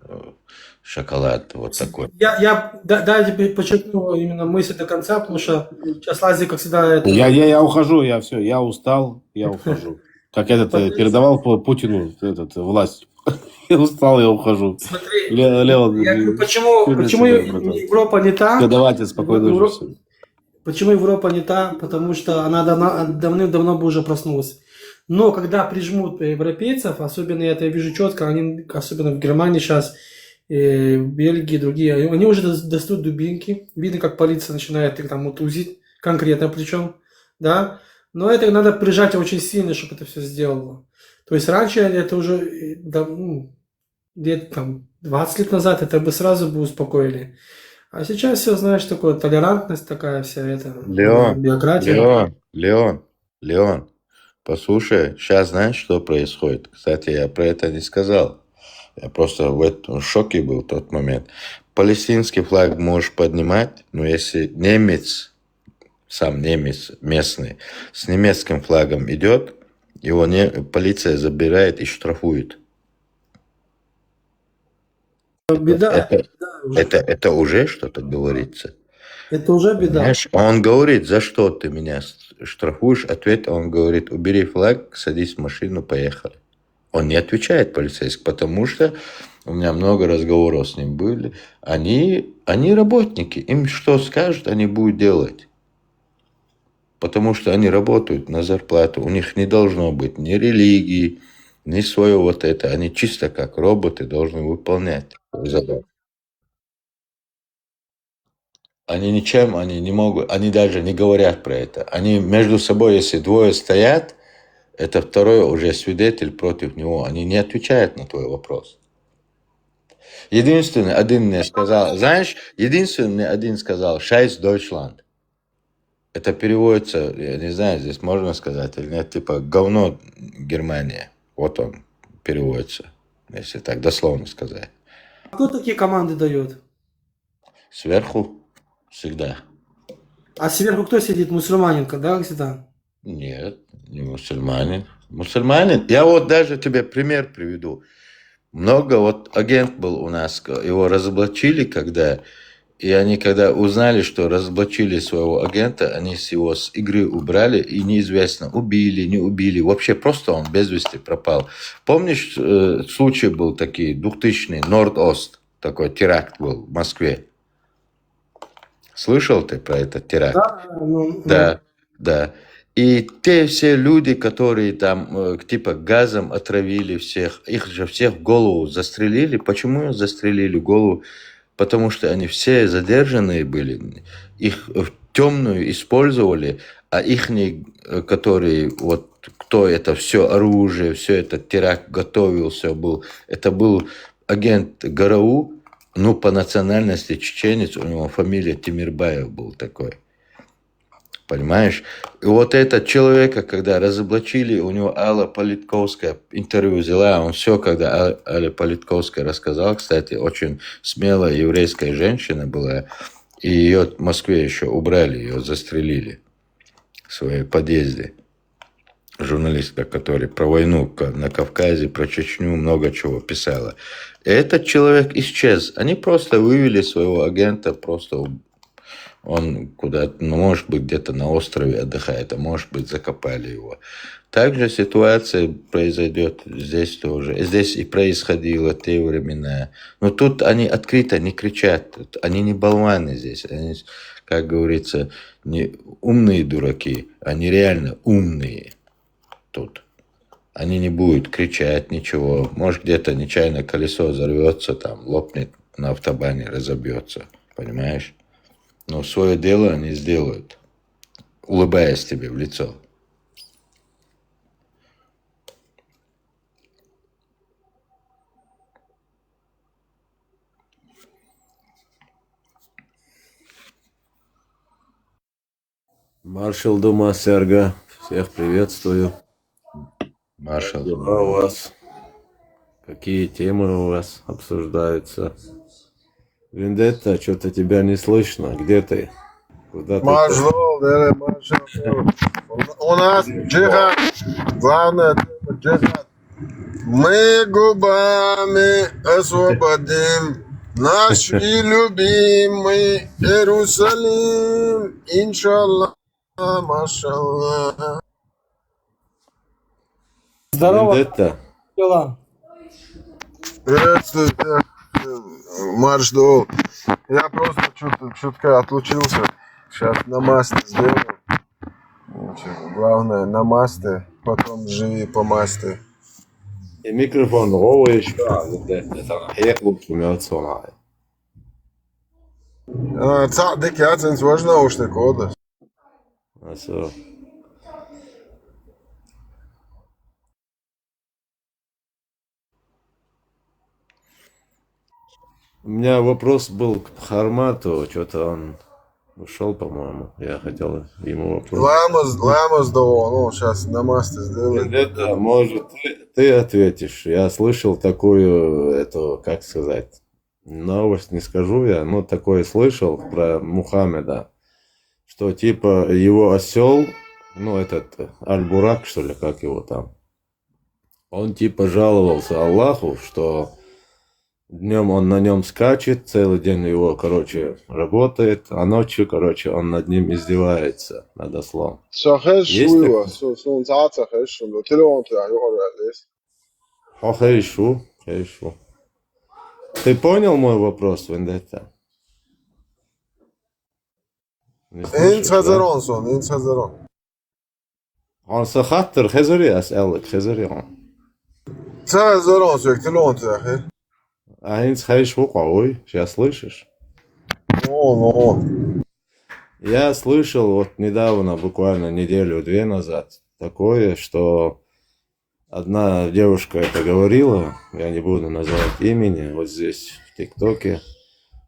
шоколад, вот такой. Я теперь подчеркну именно мысль до конца, потому что сейчас Лазик, как всегда... Это... Я ухожу, я устал, я ухожу. Как передавал Путину власть. Я устал, я ухожу. Смотри, Леон, почему Европа не та? Давайте, спокойно уже. Почему Европа не та? Потому что она давным-давно бы уже проснулась. Но когда прижмут европейцев, особенно я это вижу четко, они, особенно в Германии сейчас, в Бельгии, другие, они уже достают дубинки. Видно, как полиция начинает их там утузить, конкретно причем, да. Но это надо прижать очень сильно, чтобы это все сделало. То есть раньше это уже, где-то там 20 лет назад, это бы сразу бы успокоили. А сейчас все, знаешь, такое, толерантность такая вся, это, биократия. Леон, послушай, сейчас знаешь, что происходит? Кстати, я про это не сказал. Я просто в этом шоке был в тот момент. Палестинский флаг можешь поднимать, но если немец, сам немец местный, с немецким флагом идет, его полиция забирает и штрафует. Беда. Это уже что-то говорится. Это уже беда. Понимаешь? Он говорит, за что ты меня штрафуешь? Ответ, он говорит, убери флаг, садись в машину, поехали. Он не отвечает полицейский, потому что у меня много разговоров с ним были. Они работники. Им что скажут, они будут делать. Потому что они работают на зарплату. У них не должно быть ни религии, ни своего вот это. Они чисто как роботы должны выполнять задачу. Они ничем, они не могут, они даже не говорят про это. Они между собой, если двое стоят, это второй уже свидетель против него. Они не отвечают на твой вопрос. Единственный один мне сказал, знаешь, единственный мне один сказал, «Scheiß Deutschland». Это переводится, я не знаю, здесь можно сказать или нет, типа «говно Германия». Вот он переводится, если так дословно сказать. Кто такие команды дает? Сверху всегда. А сверху кто сидит? Мусульманин, да, всегда? Нет, не мусульманин. Мусульманин, я вот даже тебе пример приведу. Много вот агент был у нас, его разоблачили, когда, и они когда узнали, что разоблачили своего агента, они его с игры убрали, и неизвестно, убили, не убили, вообще просто он без вести пропал. Помнишь, случай был такой, 2000-й, Норд-Ост, такой теракт был в Москве? Слышал ты про этот теракт? Да, да. И те все люди, которые там типа газом отравили всех, их же всех в голову застрелили. Почему застрелили голову? Потому что они все задержанные были, их в темную использовали, а их, которые, вот кто это все оружие, все этот теракт готовил, все был, это был агент ГРУ, ну, по национальности чеченец, у него фамилия Тимирбаев был такой. Понимаешь? И вот этот человека, когда разоблачили, у него Алла Политковская интервью взяла, он все, когда Алла Политковская рассказала, кстати, очень смелая еврейская женщина была, и ее в Москве еще убрали, ее застрелили в своей подъезде. Журналистка, которая про войну на Кавказе, про Чечню, много чего писала. И этот человек исчез. Они просто вывели своего агента, просто он куда-то, ну, может быть, где-то на острове отдыхает, а может быть, закопали его. Также ситуация произойдет здесь тоже. Здесь и происходило те времена. Но тут они открыто не кричат. Они не болваны здесь. Они, как говорится, не умные дураки. Они реально умные тут. Они не будут кричать ничего. Может, где-то нечаянно колесо взорвется, там, лопнет на автобане, разобьется. Понимаешь? Но свое дело они сделают, улыбаясь тебе в лицо. Маршал Дума Серга, всех приветствую. Маршал Дума у вас. Какие темы у вас обсуждаются? Вендетта, что-то тебя не слышно. Где ты? Куда ты? Маршал, у нас джихад. Главное тема джихад. Мы губами освободим наш и любимый Иерусалим. Иншаллах, машаллах. Здорово. Вендетта. Дела. Приветствую всех. Маршал. Я просто чутка отлучился. Сейчас намаз сделаю. Главное, намаз, потом живи по масте. И микрофон ровный еще. Это хек лучше мертвый. Цадик, я ценю ваш наушник, ода. Хорошо. У меня вопрос был к Хармату, что-то он ушел, по-моему. Я хотел ему вопрос. Ламас, да, ну, сейчас намаз сделаю. Это, может, ты ответишь. Я слышал такую, эту, как сказать, новость не скажу я, но такое слышал про Мухаммеда, что типа его осел, ну, этот Аль-Бурак, что ли, как его там, он типа жаловался Аллаху, что днем он на нем скачет, целый день его, короче, работает, а ночью, короче, он над ним издевается, над ослом. Есть такое? Хорошо, хорошо. Ты понял мой вопрос, Вендетта? Не انت слышишь, да? خزران انت خزران عن خاطر خزري أسألك خزري خزران سوك تلون يا اخي А инц хайш ой, сейчас слышишь? Я слышал вот недавно, буквально неделю-две назад, такое, что одна девушка это говорила, я не буду называть имени, вот здесь в ТикТоке,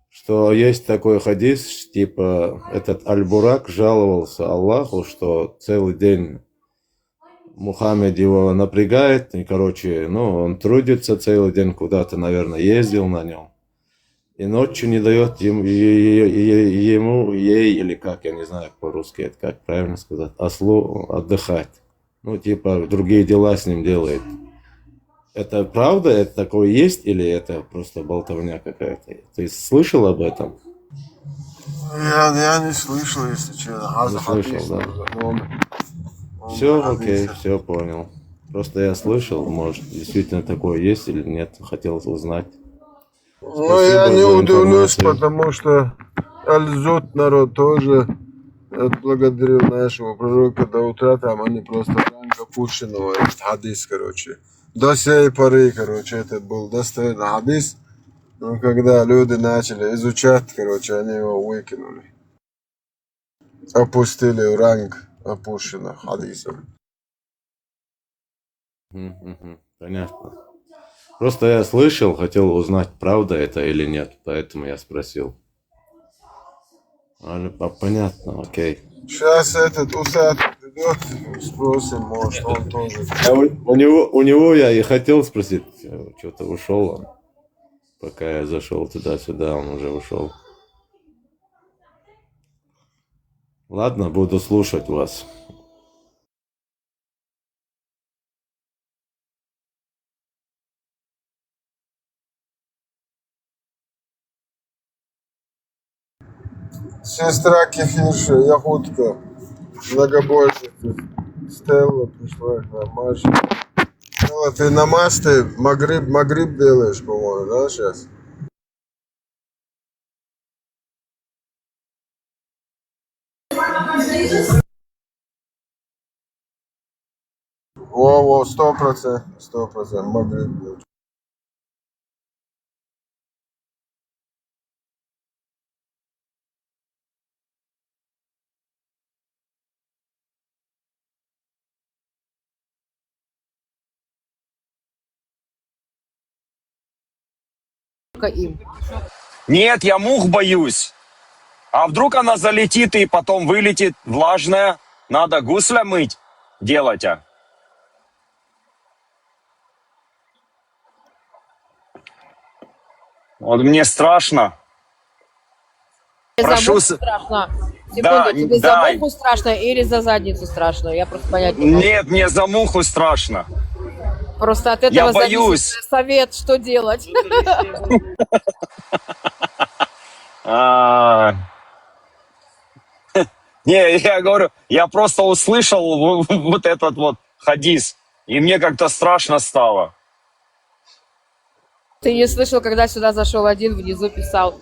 что есть такой хадис, типа этот Аль-Бурак жаловался Аллаху, что целый день Мухаммед его напрягает, и, короче, ну, он трудится целый день, куда-то, наверное, ездил на нем. И ночью не дает ему, ей, или как, я не знаю по-русски, это как правильно сказать, ослу отдыхать. Ну, типа, другие дела с ним делает. Это правда? Это такое есть? Или это просто болтовня какая-то? Ты слышал об этом? Я не слышал, если честно. Не слышал, да. Все, окей, все понял. Просто я слышал, может, действительно такое есть или нет, хотел узнать. Ну, я не удивлюсь, потому что Аль-Зут народ тоже отблагодарил нашего пророка до утра, там они просто ранга Пушинова, этот хадис, короче. До сей поры, короче, этот был достоверный хадис, но когда люди начали изучать, короче, они его выкинули. Опустили в ранг опущенных хадисов. Понятно. Просто я слышал, хотел узнать, правда это или нет, поэтому я спросил. Понятно, окей. Сейчас этот Усат придет, спросим, может он тоже. У него я и хотел спросить, что-то ушел он. Пока я зашел туда-сюда, он уже ушел. Ладно, буду слушать вас. Сестра Кефирша, Яхутка, многобожница, Стелла пришла к нам, Маша. Стелла, ты намаз ты Магриб делаешь, по-моему, да, сейчас? Во, 100%, Магриб делаешь. Им. Нет, я мух боюсь. А вдруг она залетит и потом вылетит влажная? Надо гусля мыть, делать. Вот мне страшно. Прошу... Страшно. Секунду, Да, тебе да. за муху страшно или за задницу страшно? Я просто понять не могу. Нет, мне за муху страшно. Просто от этого Я зависит боюсь. совет, что делать. Не, я говорю, я просто услышал вот этот вот хадис, и мне как-то страшно стало. Ты не слышал, когда сюда зашел один, внизу писал: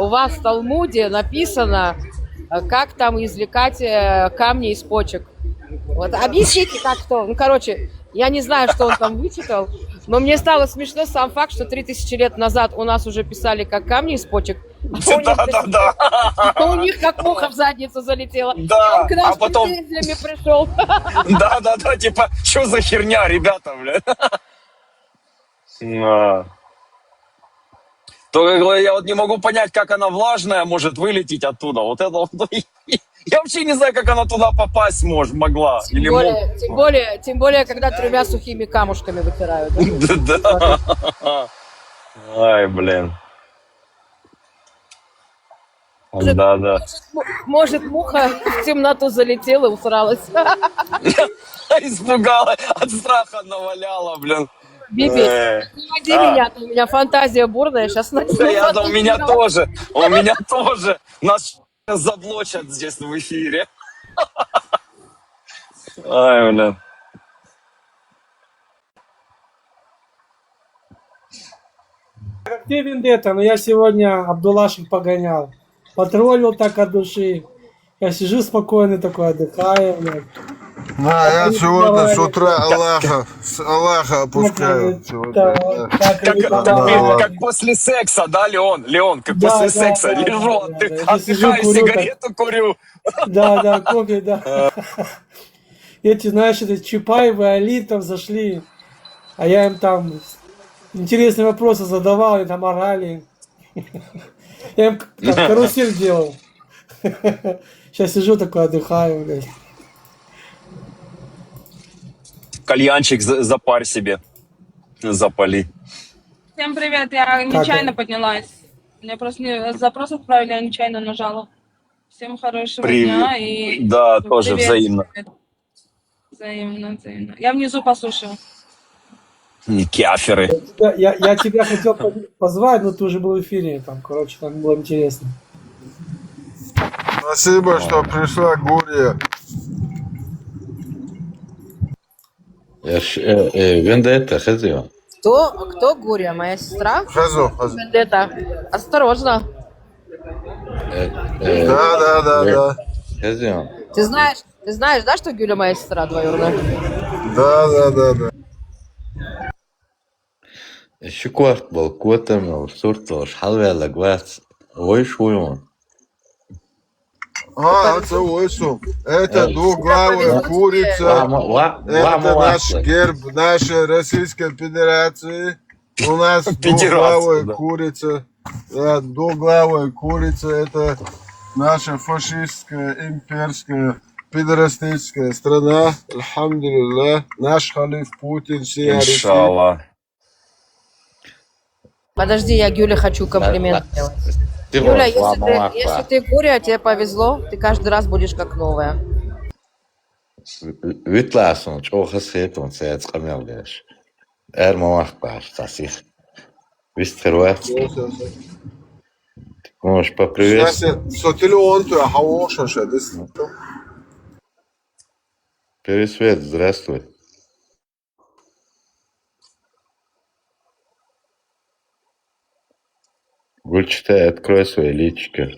у вас в Талмуде написано, как там извлекать камни из почек. Вот объясните, как что. Ну, короче, я не знаю, что он там вычитал, но мне стало смешно сам факт, что 3000 лет назад у нас уже писали, как камни из почек, а у них как муха в задницу залетела. Да, Он к нам а потом... с претензиями пришел. Да, типа, что за херня, ребята, блядь? То я вот не могу понять, как она влажная может вылететь оттуда. Вот это вот. Я вообще не знаю, как она туда попасть могла. Тем более, когда 3 сухими камушками вытирают. Да. Ай, блин. Да. Может, муха в темноту залетела и усралась. Испугалась, от страха наваляла, блин. Биби, не води меня, у меня фантазия бурная, сейчас начну. Да, у меня тоже. Нас заблочат здесь в эфире. Ай, блин. Где Вендетта? Но я сегодня Абдуллашек погонял. Потроллил так от души. Я сижу спокойно такой, отдыхаю. Блядь. Да, я Они сегодня с разговаривают. утра Аллаха опускаю. Как после секса, да, Леон? Леон, как Да, после да, секса. да, Лежу, да, да. Я сижу, отдыхаю, курю так. сигарету курю. Да, кофе, да. Эти, знаешь, эти Чапаевы, Али там зашли, а я им там интересные вопросы задавал, и там орали. Я им там карусель делал. Сейчас сижу такой, отдыхаю, блядь. Кальянчик запарь себе, запали. Всем привет, я Как нечаянно поднялась. Мне просто запрос отправили, я нечаянно нажала. Всем хорошего дня и Да, тоже привет. взаимно. Взаимно. Я внизу послушаю. Кяферы. Я тебя хотел позвать, но ты уже был в эфире, там, короче, там было интересно. Спасибо, что пришла, Гурия. Вендетта, хазио. Кто Гурия? Моя сестра? Хазо. Вендетта. Осторожно. Да. Хазио. Ты знаешь, да, что Гюля моя сестра двоюродная? Да. Шукуарт был котом, суртал, шалвела, гвац. Ой, шуйон. Это ойсу. Это двуглавая курица. Это наш герб нашей Российской Федерации. У нас двуглавая курица. Да, двуглавая курица. Это наша фашистская, имперская, пидорастическая страна. Альхамдулилlah. Наш халиф Путин. Иншаллах. Подожди, я Гюле хочу комплимент сделать. Юля, если ты Гурия, тебе повезло, ты каждый раз будешь как новая. Витласон, чего хасет, он сеет скамелдеш. Мамах паш, тасих. Вистеруэцкий. Можешь поприветствовать. Пересвет, здравствуй. Гульчатай, открой свое личико.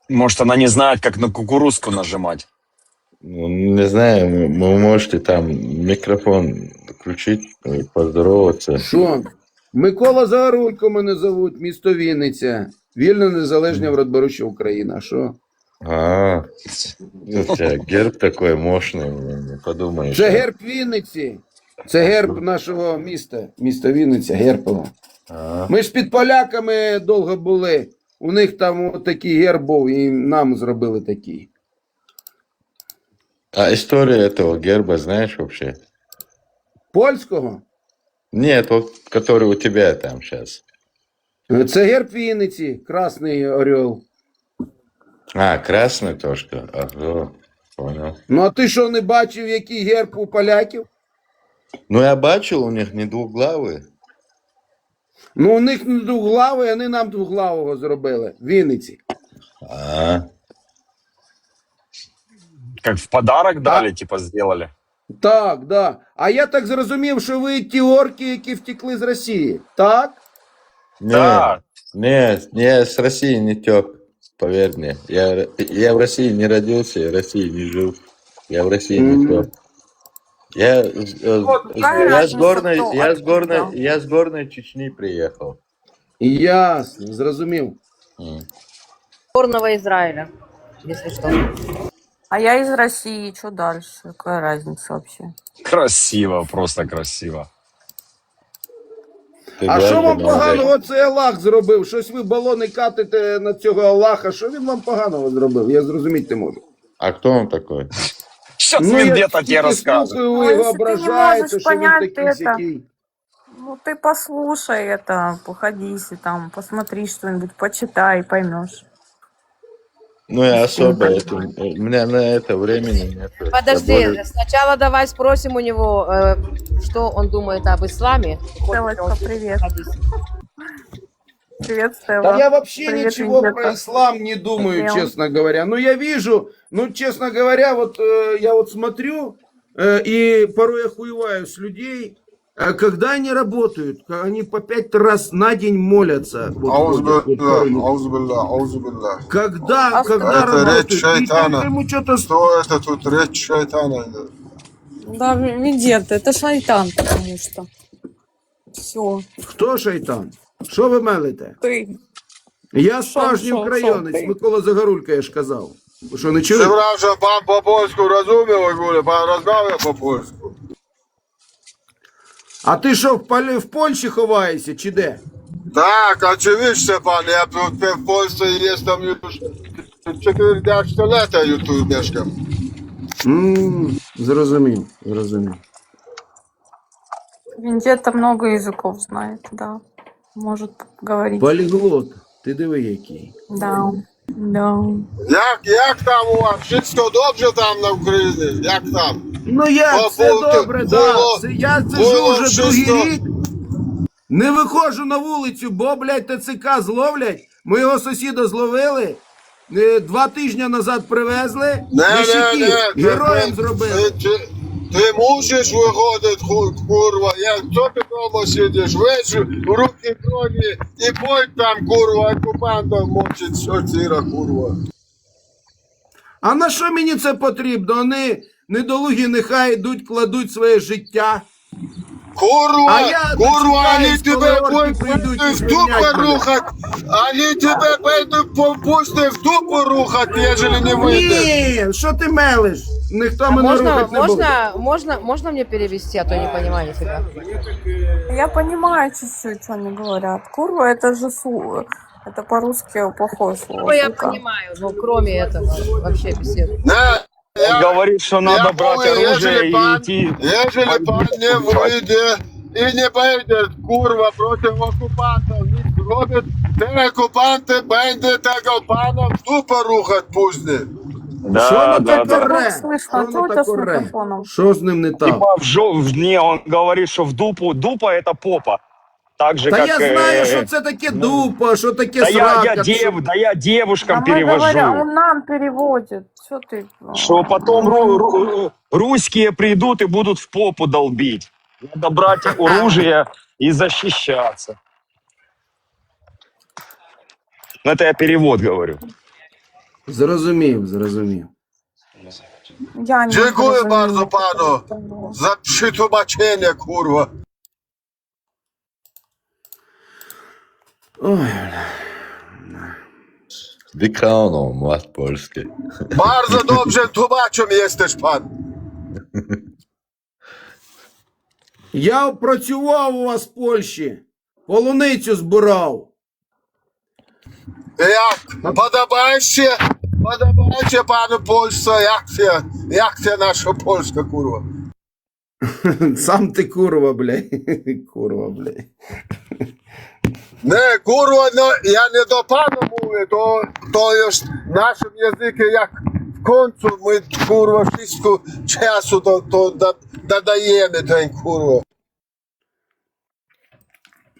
Может, она не знает, как на кукурузку нажимать. Ну, не знаю, вы можете там микрофон включить и поздороваться. Що? Микола Загорулько мене зовуть, місто Вінниця. Вільна, незалежна, вродберуща Україна. Що? У тебя герб такой мощный, не подумаешь. Це герб Вінниці. Це герб нашого міста. Місто Вінниця, гербово. Ми ж під поляками довго були. У них там такий герб був, і нам зробили такий. А история этого герба знаешь вообще? Польського? Нет, вот который у тебя там сейчас. Це герб Вінниці, Красний Орел. Красный то, что? Ага, понял. Ну, а ти що, не бачив, який герб у поляків? Ну, я бачил, у них не двуглавый. Ну, у них не двуглавий, вони нам двуглавого зробили. В Вінниці. Как в подарок дали, типа, сделали. Так, да. А я так зрозумів, що ви ті орки, які втекли з Росії. Так? Нет, я с России не тек, поверь мне. Я в России не родился, я в России не жил. Я в России не тек. Я с горной Чечни приехал. Ясно, зрозумів. Горного Израиля, если что. А я из России, что дальше? Какая разница вообще? Красиво, просто красиво. А що вам поганого цей Аллах зробив? Щось ви балони катите на цього Аллаха. Що він вам поганого зробив? Я зрозуміти не можу. А кто он такой? Сейчас Вендетта тебе расскажет. Ви його ображаєте, що він такий сякий. Ну ты послушай это, походи, там, посмотри что-нибудь, почитай, поймешь. Ну, я особо, у меня на это времени нет. Подожди, сначала давай спросим у него, что он думает об исламе. Стеллочка, привет. Привет, Стелла. Да я вообще Привет, ничего Вендетта. про ислам не думаю, Привет. честно говоря. Но я вижу, честно говоря, вот я вот смотрю, и порой охуеваю с людей, А когда они работают? Они по 5 раз на день молятся. Когда Это речь работают? И шайтана. только ему что-то... Что это тут речь шайтана? Да, Медет, это шайтан, потому что. Все. Хто шайтан? Що ви мелите? Ты. Я справжній українець, ти? Микола Загорулько, я ж казав. Ви що, не чули? Ти брав, що пан по-польську розумів, пан розмовляє по-польську. А ти що, в Польщі ховаєшся, чи де? Так, очевидно, пан, я тут в Польщі є там już 40 лета я тут мешкам. Зрозумів. Медет много языков знает, да. Может говорить. Поліглот. Ти диви який. Да. Да. Як там у вас? Wszystko добре там на Україні? Як там? Ну як, все добре, да. Я сиджу вже другий рік. Не виходжу на вулицю, бо, блядь, ТЦК зловлять. Моєго сусіда зловили. 2 тижні назад привезли. Героєм зробили. Ти мусиш виходити, курва. Що ти вдома сидиш? Весь руки броні і будь там, курва, окупантом мочить соціра, курва. А на що мені це потрібно? Вони недолугі нехай йдуть, кладуть своє життя. Курва, дочекаюсь, они тебе коли прийдуть пустят і в звільнять дупу мене. рухать. Они тебе пустят в дупу рухать, ежели не выйдешь. Ні, що ти мелиш? Ніхто А мене можно, рухати не буде. можно мне перевести, а то не понимаю тебя. Я понимаю чуть-чуть, что они говорят. Курва, это же это по-русски плохое слово. Ну, я сука. понимаю, но кроме этого вообще беседы. Он говорит, что надо брать оружие и идти. Ежели пан не выйдет и не пойдет, курва, против оккупантов, не зробит, те оккупанти бенди tego пана в дупу рухать пуздні. Да, да, да. Слышно, что у тебя с микрофоном? Що з ним не так? Типа не, он говорит, что в дупу, дупа это попа. Так же, Та как... я знаю, що це таке дупа, що таке Да срака. я девушкам А мы перевожу. говорим, он нам переводит. Что ты? Что потом русские придут и будут в попу долбить. Надо брать оружие и защищаться. Ну, это я перевод говорю. Зрозумів. Я не Дякую зрозуміла. bardzo panu za przetłumaczenie, kurwa. Ой, Wykroną, mład polski. Bardzo dobrze tłumaczem jesteś pan. я працював у вас в Польщі, полуницю збирав. Jak? Podoba się panu Polska? Jak się nasza Polska, kurwa? Сам ти курва, блядь. Курва, блядь. Не, kurwa, no, ja nie do pana mówię, to już w naszym języku, jak w końcu my, kurwa, wszystko czasu to dodajemy ten, kurwa.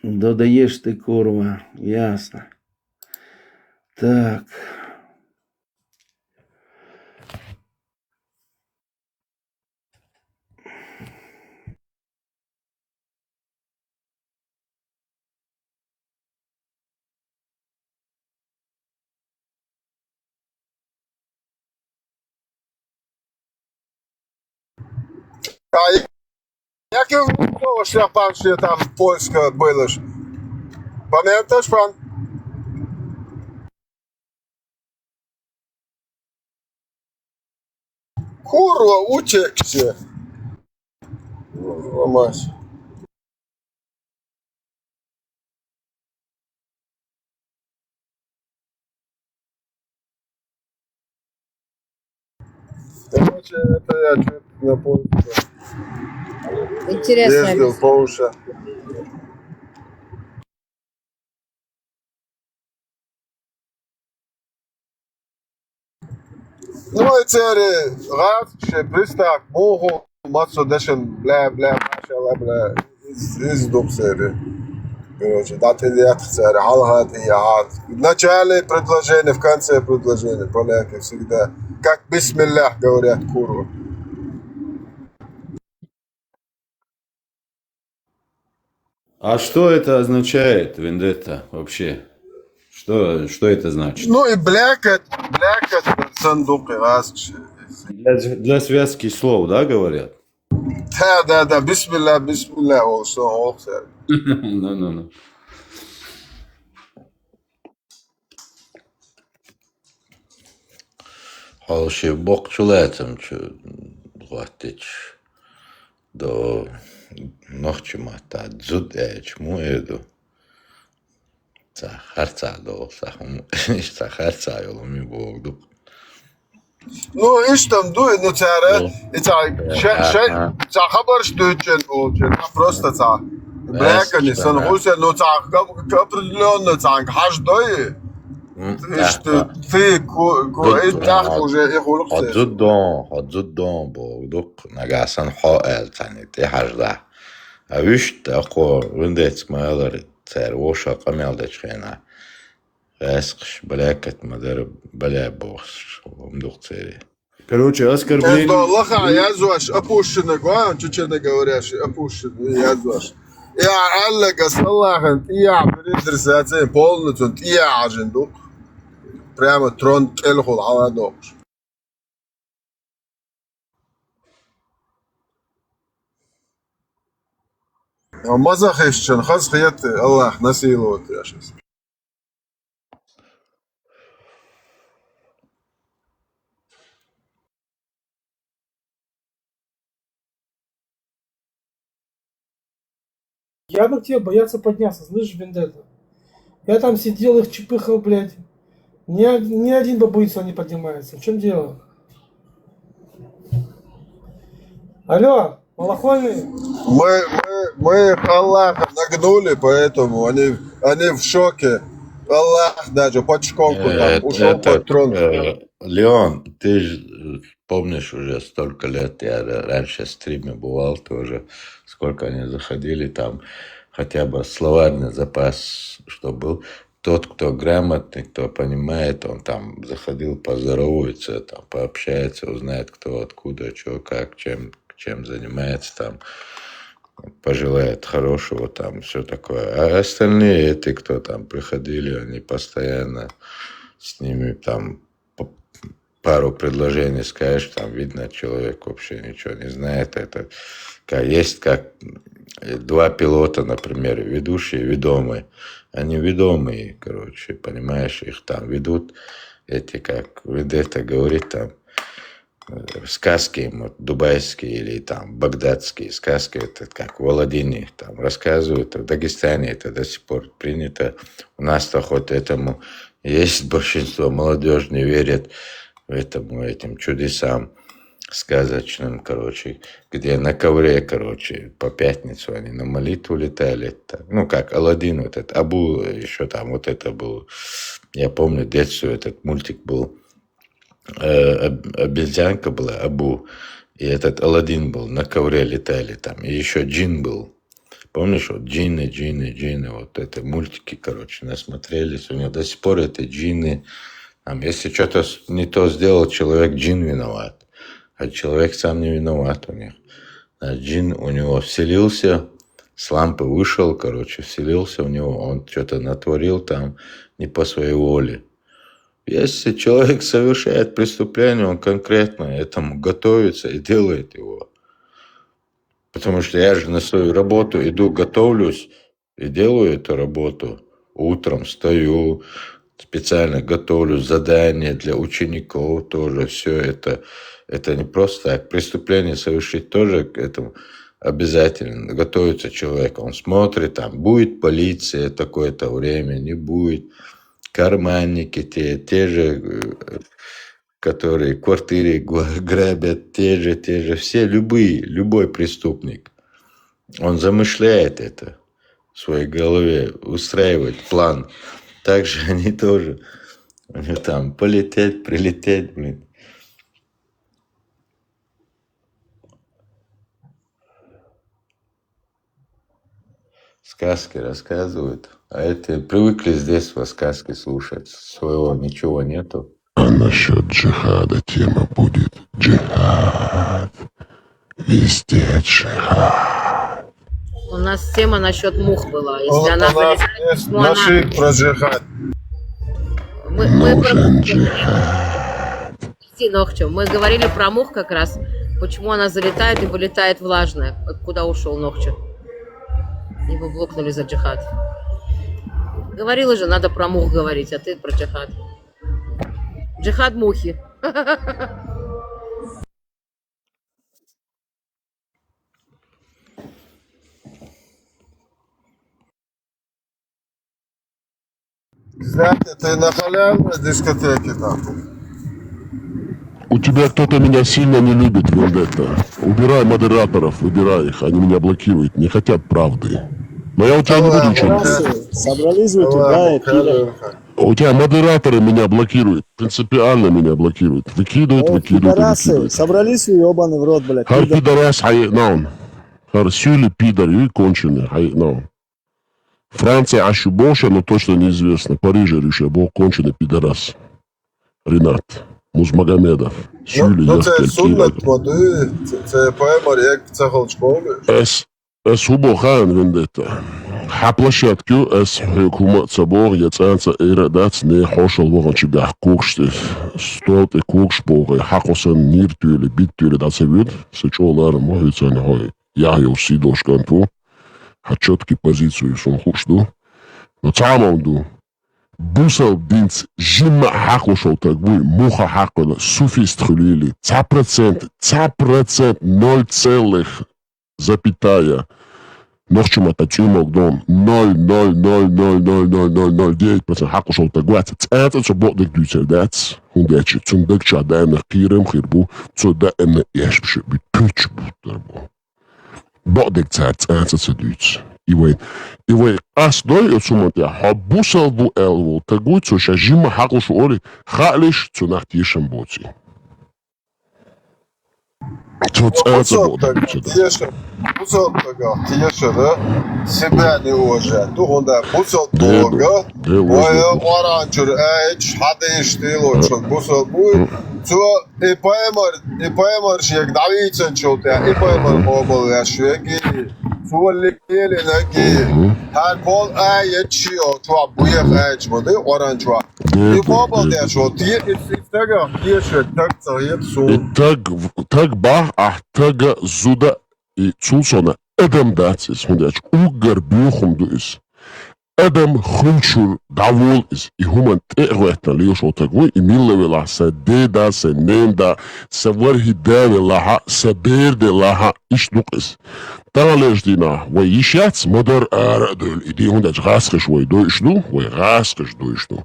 Додаєш ти, курва, ясно. Так. А jakie wróciło pan się tam w Polsce byłeś? Pamiętasz pan? Kurwa, uciekł się. Kurwa mać. Это я чуть на Польшу Интересно. ездил по уши. Ну и цари, раз, ще пристак, могу, мацо дешен, бля, маша, из дуб цари. Короче, даты лет цари, халгат и яхат. В начале предложения, в конце предложения, поляки всегда, как бисмиллях говорят, курва. А что это означает, вендетта, вообще? Что это значит? Ну и блякать, сандук и раз. Для связки слов, да, говорят? Да, бисмилля, olsun. Ну. Halşı bokçulaydım ki vaktiç do nohçuma ta dzud mu edu. Harca do işte harca yolumi boğduk. Ну, иш там дует, ну цара, ца хабар штучен олчен, просто ца. Блякани, сан хусен, ну ца определенно ца хаш дой. Ты тах уже и хулукте. Hadzuddon boğduk. Nagasan hoel tani te hajda. Avüşt ako vindets mayalar cer voşa kamelda çıkena. Эскш, блякать, мадер, бля, бог, умдух цери. Короче, оскорбление... Это Аллаха, язваш, опущенный, чечено говорящий, опущенный, язваш. Я Аллаха, саллахан, я передресаться, полностью, я ажендух. Прямо трон келхул, аладох. Мазахишчен, хаз хияты, Аллах, насилует, я сейчас. Я бы тебе бояться подняться, слышишь, вендетта? Я там сидел, их чепыхал, блядь. Ни один бабуица не поднимается. В чем дело? Алло, малохольный? Мы Аллаха нагнули, поэтому они в шоке. Аллах даже под школку там ушел под трон. Леон, ты же помнишь уже столько лет, я раньше в стриме бывал тоже, сколько они заходили там, хотя бы словарный запас, что был. Тот, кто грамотный, кто понимает, он там заходил, поздоровается, там, пообщается, узнает, кто откуда, что, как, чем занимается, там, пожелает хорошего, там, все такое. А остальные, эти, кто там приходили, они постоянно с ними там пару предложений скажешь, там видно, человек вообще ничего не знает. Это есть как два пилота, например, ведущие, ведомые. Они ведомые, короче, понимаешь, их там ведут, эти, как Ведета говорит, там, сказки, вот, дубайские или там багдадские сказки, это как в Аладдине, там рассказывают, в Дагестане это до сих пор принято. У нас-то хоть этому есть большинство молодежь не верит этим чудесам сказочным, короче, где на ковре, короче, по пятницу они на молитву летали. Ну, как Аладдин, вот этот, Абу еще там, вот это был, я помню, детстве этот мультик был, обезьянка была, Абу, и этот Аладдин был, на ковре летали там, и еще джин был. Помнишь, вот джинны, вот это мультики, короче, насмотрелись, у него до сих пор это джинны. Там, если что-то не то сделал, человек, джин виноват. А человек сам не виноват у них. А джин у него вселился, с лампы вышел, короче, вселился в него, он что-то натворил там не по своей воле. Если человек совершает преступление, он конкретно этому готовится и делает его. Потому что я же на свою работу иду, готовлюсь и делаю эту работу. Утром встаю, специально готовлю задания для учеников тоже. Все это не просто так. Преступление совершить тоже к этому обязательно. Готовится человек, он смотрит, там будет полиция такое-то время, не будет. Карманники те же, которые квартиры грабят, те же, все, любой преступник. Он замышляет это в своей голове, устраивает план. Также они тоже, там, полететь, прилететь, блин. Сказки рассказывают, а это привыкли с детства сказки слушать, своего ничего нету. А насчет джихада тема будет джихад. Везде джихад. У нас тема насчет мух была. Если Вот она у нас вылетает, есть почему она... наши про джихад. Мы Нужен джихад. Иди, Нохчо, мы говорили про мух как раз. Почему она залетает и вылетает влажная. Куда ушел Нохчо? Его блокнули за джихад. Говорила же, надо про мух говорить, а ты про джихад. Джихад мухи. Знаете, ты на халявной дискотеке там. У тебя кто-то меня сильно не любит, Вендетта. Убирай модераторов, выбирай их, они меня блокируют, не хотят правды. Но я у тебя не буду ничего делать. Собрались вы туда, пидор. У тебя модераторы меня блокируют, принципиально меня блокируют. Выкидывают, выкидывают, Пидорасы, выкидывают. собрались вы, ебаный в рот, блядь. Хар пидорас хаетнаун. Хар сюли пидор и конченый хаетнаун. Франция аж больше, но точно неизвестно. Париж еще был конченый пидорас. Ренат Музмагомедов. Сюли Ну, це яхтель суннат кирак. моди, це поемар, як в цехол школи. Es hubo хан Вендетта. Хаплощадку es хукумат собор яцанца эрадац не хошел ворончигах курштев. Стот и куршборы хакосан ниртюле биттюле дацевюд. Сечолар мохицан хой. Я его сидошканту. Хачотки позицию сон хушду. Но цамонду. Бусал динц жимма хакошол такбуй муха хакола суфиструлили. 100%, 0,0 запятая. Нохчумата тюмок дом 0,0000009% хакошол такбуй. Это что бот дек дюцердац. Хундечи цундек чадайнах кирем хирбу. Цуда эмне яшбши битуч бутербу. Bot dek tijd aan duurt. Iwe as doy otsumantja habusal bu elvo tagut so shajima hakosh ori khalish zu nach tischen bozi. Тут это будет. Бусал тага, тиеша, да? Себя не уважает. Тухунда бусал тога. Моя оранчур эйч, хадиш тилочок. Бусал буй. Цо и поемар шек давицен чотя. И поемар мобил яшвеги. Цуалли кели наги. Хар бол эйч чио. Цуа буях эйч моды оранчуа. И мобил яшо. Тага, тиеша, так цает сун. Так ба, а тага зуда и цулсона Adam dacis, hundac ugar buchum du is. Adam hunchur davol is. I human teruetna lios otagui. I mille la se deda, se nenda, se warhi deve laha, se berde laha ishnuk is. Talalejdina, wa ishats modar aradul. I die hundac raskisch wa doishnu, wa raskisch doishnu.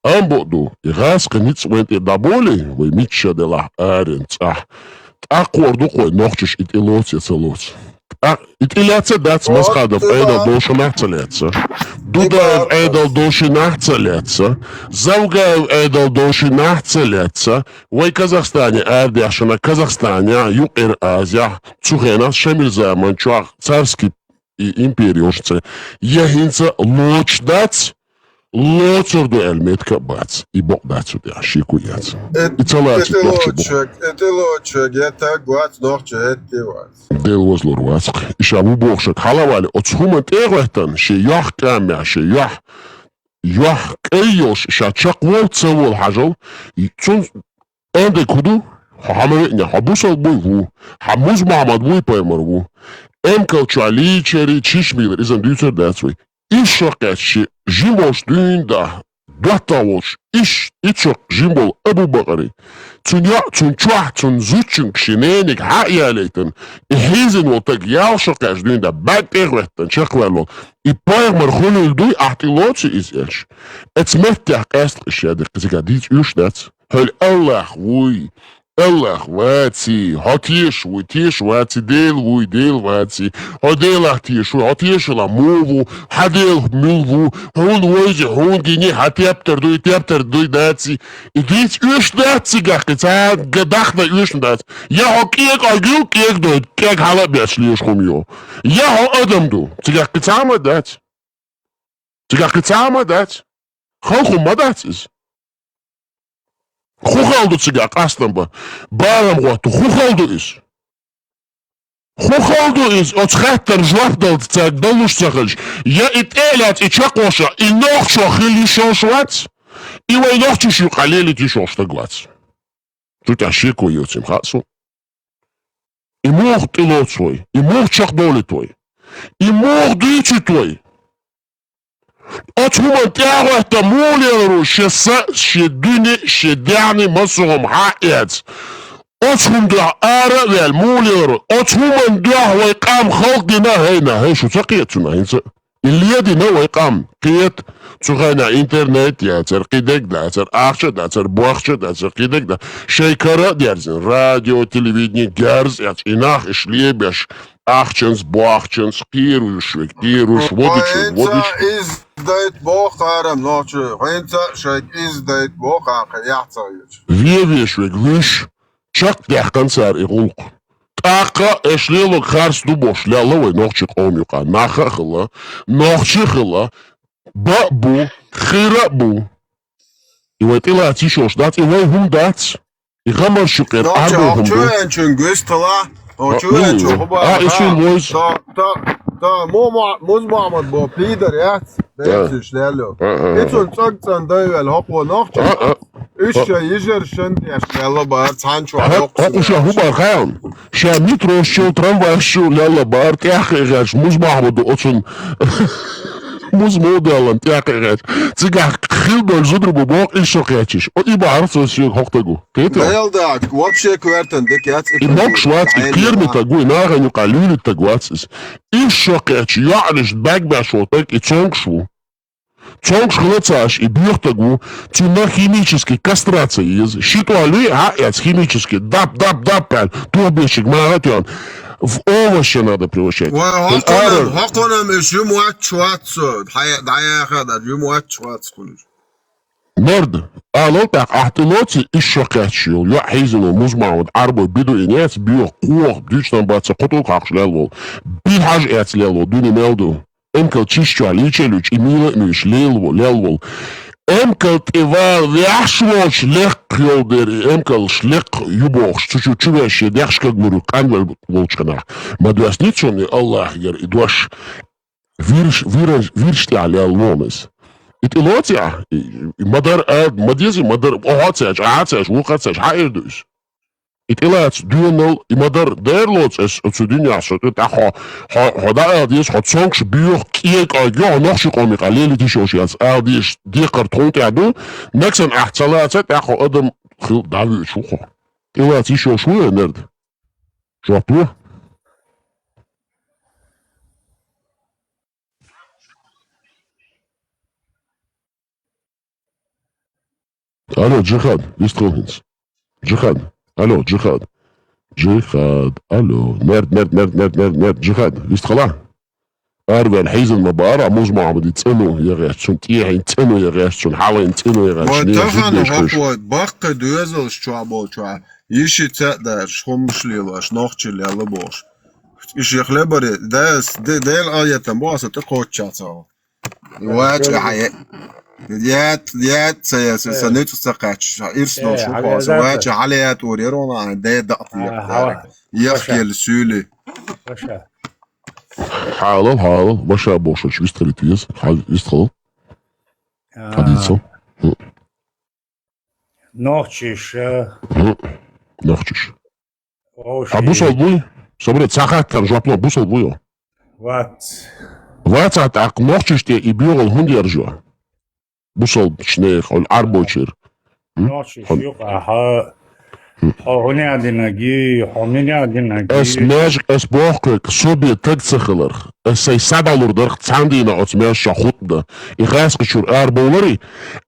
Ambo du, I raske nits went in daboli, wa mitcha de la arend. Akkordu koy nochtjes it ilotje celots. It ilatse dat maschadov edel doše nachceletsa. Dudaev edel doše nachceletsa. Zavgaev edel doše nachceletsa. Vay Казахстане erdяшена Казахстане юqir Азия. Цухена шемилза манчуах царский империошце. Яхинца лочдац. Лоцорду эльметка бац. И бог дацу да шикуяц. Это лочек, это гуац нохче, это вац. Дел возлор вацк. Иша бубохшак халавали. Оцхуман эрвехтан. Ши ях камя, ши ях. Ях кейош. Ша чаквол цевол хажал. И цун энде куду. Хамавитня. Хабусал буйву. Хамуз Махамад буй поймарву. Эмкал чали чери чишмилер. Изан дюцер дацвей. Ишакачи жимош дюнда. Датавош. Ичок жимол Абу Бакари. Цунья, цунчуах, цунзучунг, шиненик, хаиалейтен. И хизен вот так ялшакаш дюнда. Бак эрветтен, чакверлон. И поемар хулил дуй ахтилоци изяч. Эцметтях эстриш ядер. Казикадиц юшдац. Хөл Аллах вуй. Allah вати, хотиш вати, дел вати, ходелах тиш, хотишла мову, хадел милву, хун войзи, хун гини, хатептер дуй даци, и дить уш даци гахтеца, гадахна уш дац. Я хокек агил кек дуй, кек халабяч лиш хумьё. Я хо адамду, цигахтецама дать. Цигахтецама дать. Халхума дацис. Хухалду цигак астамба. Барам гуату хухалду ис. Хохолду из от хаттер жвахдал цак далуш цахалш. Я ит элят и чакоша и нохчо хили шошвац. И войнохчу шу халели ти шошта глац. Тут ашику йоцим хасу. И мох ты лот свой, и мох чахдоли твой, и мох дичи твой. От хуман тягу это мулеру, ще дуни, ще дяни масугом хаец. От хум да ара вел мулеру, от хуман да вайкам халдина хейна, хей шу цакиетсуна хинса. Ильяди на вайкам, киет цухайна интернет яцер, кидек дацер, ахча дацер, буахча дацер, кидек да. Шейкара дерзин, радио, телевидение, герз, яц, инах, ишлебеш, ахченс, буахченс, кируш, водичу, водичу. Издает бохарам ночью, хинца шейк издает бохар, яцаевич. Вевеш, веглыш, чак пяхканцар и гулк. Така эшлелок харс дубош, ляловой нохчик омюка, нахахла, нохчихла, бабу, хирабу. И вот и лати шош дат, и вой гум дат. И хамар шукер, арбо гум дат. Очуенчун гыстала, очуенчун хуба. Ишун мойс. Да, музмамад бо плидер, яц, бейциш ляло. Ицун цогцан дайвел хопо нохчик. Ишя ижер шендяш ляло бар цанчу алоқ. Уша хуба хаям. Ша метро шо трамвайшу ляло бар тяхигаш музмамаду очун. Музмодалан тяхигаш. Цигах хилдол зудрубу бок ишокячиш. От и бар сосю хоктагу. Кето. Дайлдак, вообще квертен дик яц. И мок швац, и кирмитагу, и наганю калюлитагуацис. Ишокяч, яалиш бэкбэшотак, и цонгшу. Цонгшлацаш, и бьёхтагу, цуна химической кастрации из. Щитуали, а яц химически. Дап, турбещик, маратион. В овощи надо превращать. Хаконам иш юмуат чуатсу. Даяха да юмуат чуатсу. Норд, алотак ахтилоти ишокачил. Я хизину музмауд арбо биду инец био куох дючнан баца коту кахшлелвол. Бихаж эц лелвол, дуни мелду. Эмкал чищу аличелюч и мила миш лелвол. Эмкал тивал вяшвоч лех йолдери. Эмкал шлек юбох. Чувящий дяшка гуру канвел волчканах. Мадуасницони Аллах гер и дуаш виршля лелвомес. Итилотия, мадар мадизи мадар ацеш, вухацеш, хаирдус. Итилац дюнал и мадар дерлоцес отсюдиняс, это хода адис хотсонкш биох киек агё нохши комик алели тишошиас адис дикартон таду, нексан ахцалаца тахо адам хил дави шухо. Илац еще шуя нерд. Жопу. Алло, Джихад, Истрогинс. Джихад, алло, Джихад. Джихад, алло, нерд, Джихад, Истхала. Арвел حيزن مبارع مجمع بدي تسنو يا غاش شون تيحين تسنو يا غاش شون حاولين تسنو يا غاش وتفهم هو باقي دوزل شعبو شو يشي تقدر شمشليلاش نوختشلي على بوش يشي خلبري ده الآية تنبواسة تقوتشاتو واجه حياة ديات سنتو سقاتش إرسنو شوكوز واجه عليها توريرونا ده دقطي يخي السولي حالا باشه باشه ویست خیلی تویز ویست خیلی حدیثا نوچش بوسال بوی صبرت ساعت تر جوابنا بوسال بویو وات عتاق نوچش تی ایبیو الهندی ارجو بوسال شنیخ الاربوچر نوچش یوقها هوني عدناجي هوني عدناجي اس ماجك اس بوخك صوبي تكسخلر اس سيسابالور درخ تساندينا اتماش شخوطنا يغاسق شور اربولري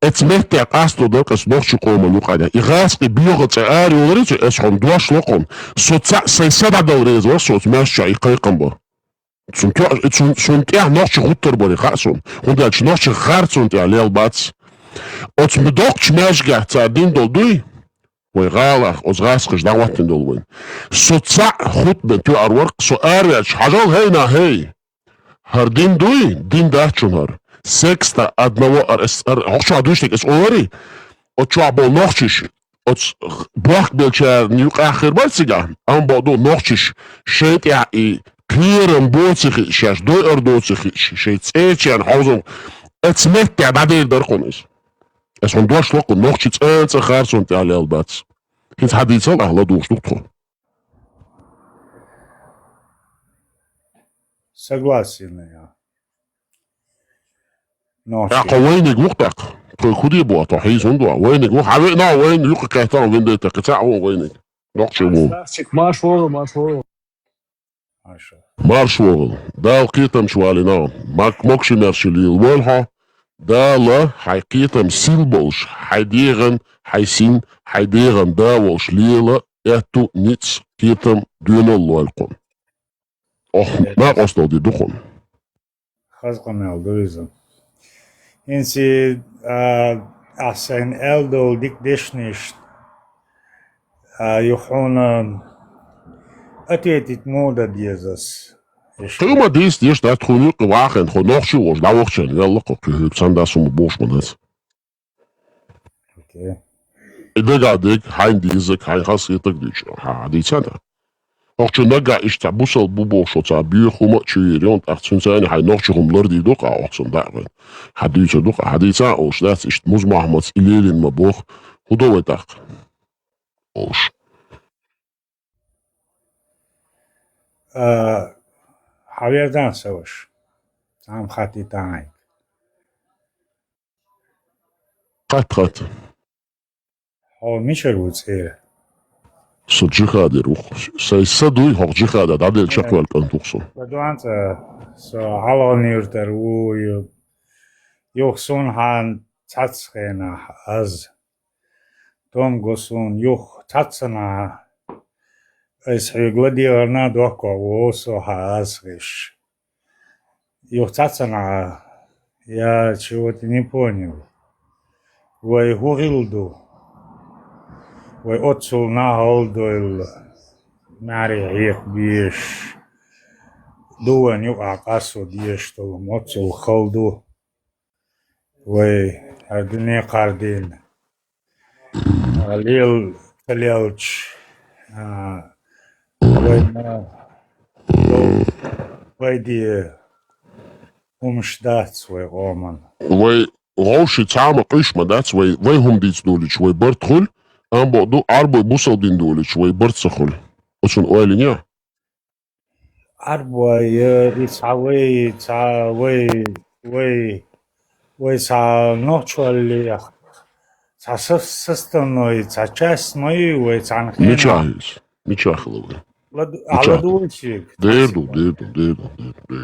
اتمهتي قاستو درخ اس نوخش قوما يقادا يغاسق بيوغ تساري ولري اس هم دواش لقم سوتسا سيسابالور ريزو سوت ماش شايقاي قنبر سنتيح نوخش غوتر بوري خاسون هندالش نوخش خارتون تيا ليل باتس اتمدوكش ماجك تساردين دولدوي ويغالخ أزغاسخش دعواتن دولوين سوتسع خطبة تو أرورق سؤاريش حجال هينا هي هردين دوي دين داچون هر سكستا أدنوا هوشو عدوشتك اس أولاري وچو عبال نوخشش Ots bak belcher nuk akhir balsiga. Am bado nochtisch scheit i clearen bootsigich, shash doer dootsigich, scheit eetjan hausung. Ets met ja badel der konis. Es von durch lok noch chits ets khars und alle albats. Hit hadit sal ahla durch doch. Согласен я. Ja qawaynig waqtak. Kudi bo tahis undo waynig wa habina wayn yuq kahtan winde taqta waynig. Nochchu. Marshwogel. Marshwogel. Da qitam shwalina. Mak mokshi mershili walha. Da la haqitam silbosh hadiran haysin hadiran da walsh lila etu nits qitam duna lolqon. Ma qosdo di dukhon. Khazqam aldovizm. Insi ahsen eldo dik dishnish yuhuna atetit moda diezas. Tuma dies die staat khunu qwachen khonokhshu was lawokhchen yalla qokh sandas um boshmanas. Okay. Idegadik hain diese kein khasitek dich. Ha die tsada. Och naga ist busal bubo shota bi khuma chirion achsun sein hay noch chumlar di doqa achsun da'wen. Haditsa doqa haditsa os das ist muz mahmad ilelin mabuch hudowetach. Os. Haverdan savaş. Am khati ta'ay. Qat. O misheruts Sojihad ruh. Saysaduy hoqjihad adel chakwal kantuqson. Badwant so halonirter u yoxsun han tatschena az tom gosun yox tatsana es regladierna doko so hazrish. Yox tatsana я чего-то не понял. Вы гугилду. Вы отцул на голдойл марих биш. Дуан юк акасу диештол отцул холду. Вы ардуне кардин. Лил талелч. Вы ди умшдат свой роман. Вы روشي تعمل قشمة دات ويهم ديت دولش ويبرتخل أم بعضو عربو بوصل دين دولش ويبرتسخل أصن أولينيا عربو يسعوي ويسع نوتشوالي سع سستنوي سع چاسنوي ويسع نخينا ميشاخلوي على دولشيك ديردو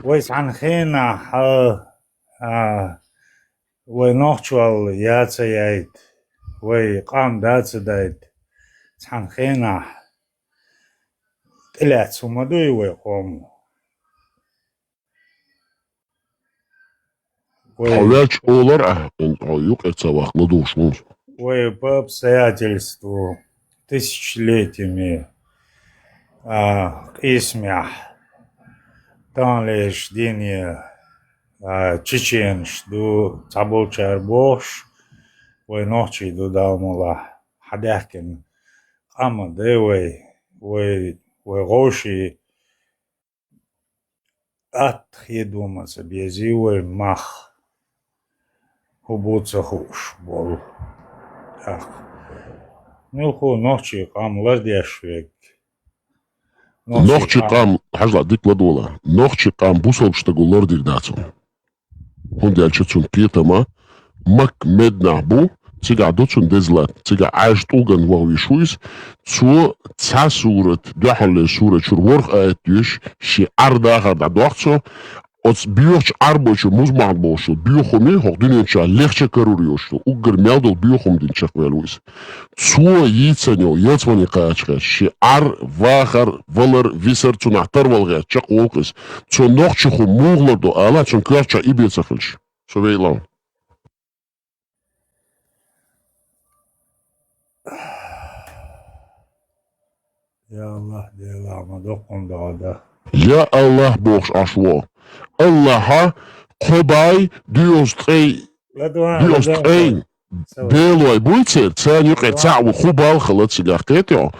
ويسع نخينا ونوتشوال ياتسيايت ويقام داتسدايت تحنخينا طلعت سمدوي ويقوموا حواج أولر يوق اتسواق لدوش مونس по обстоятельству тысячелетиями Исмях Танлеш Чеченш ду Цаболчар Бош ночи ду Далмула Хадяхкин Ама Девой Роши Атхедумаса Безивой Мах Хубуца Хуш Бол Нилху ночи Кам Ладешвек نوخشي قام حاجة ديك لدولا نوخشي قام بوصل بشتغل ديك داتو هون دي الشتون كيتما مك مدنا بو تيجا دوتون دزلات تيجا عاش طوغن وهو يشويس تو تا سورة دحل سورة شرورخ آتيش شي عرضا غدا دوغتو От биохч арбочу музман бошу биохоми хогдинча легче каруриошту угр мелдол биохомдин чаквелуис цуо яйцанё яцвани каачка ши ар вахар валар висар цунахтар валга чаколкис цо нохчуху муглардо ала цон кача ибецахилш совейлан يا الله يا الله ما دقم دعاء يا الله بوخش أشوا الله قباي ديوستري Белой буйцер, ценюк и цау хубал халатсигар кетё.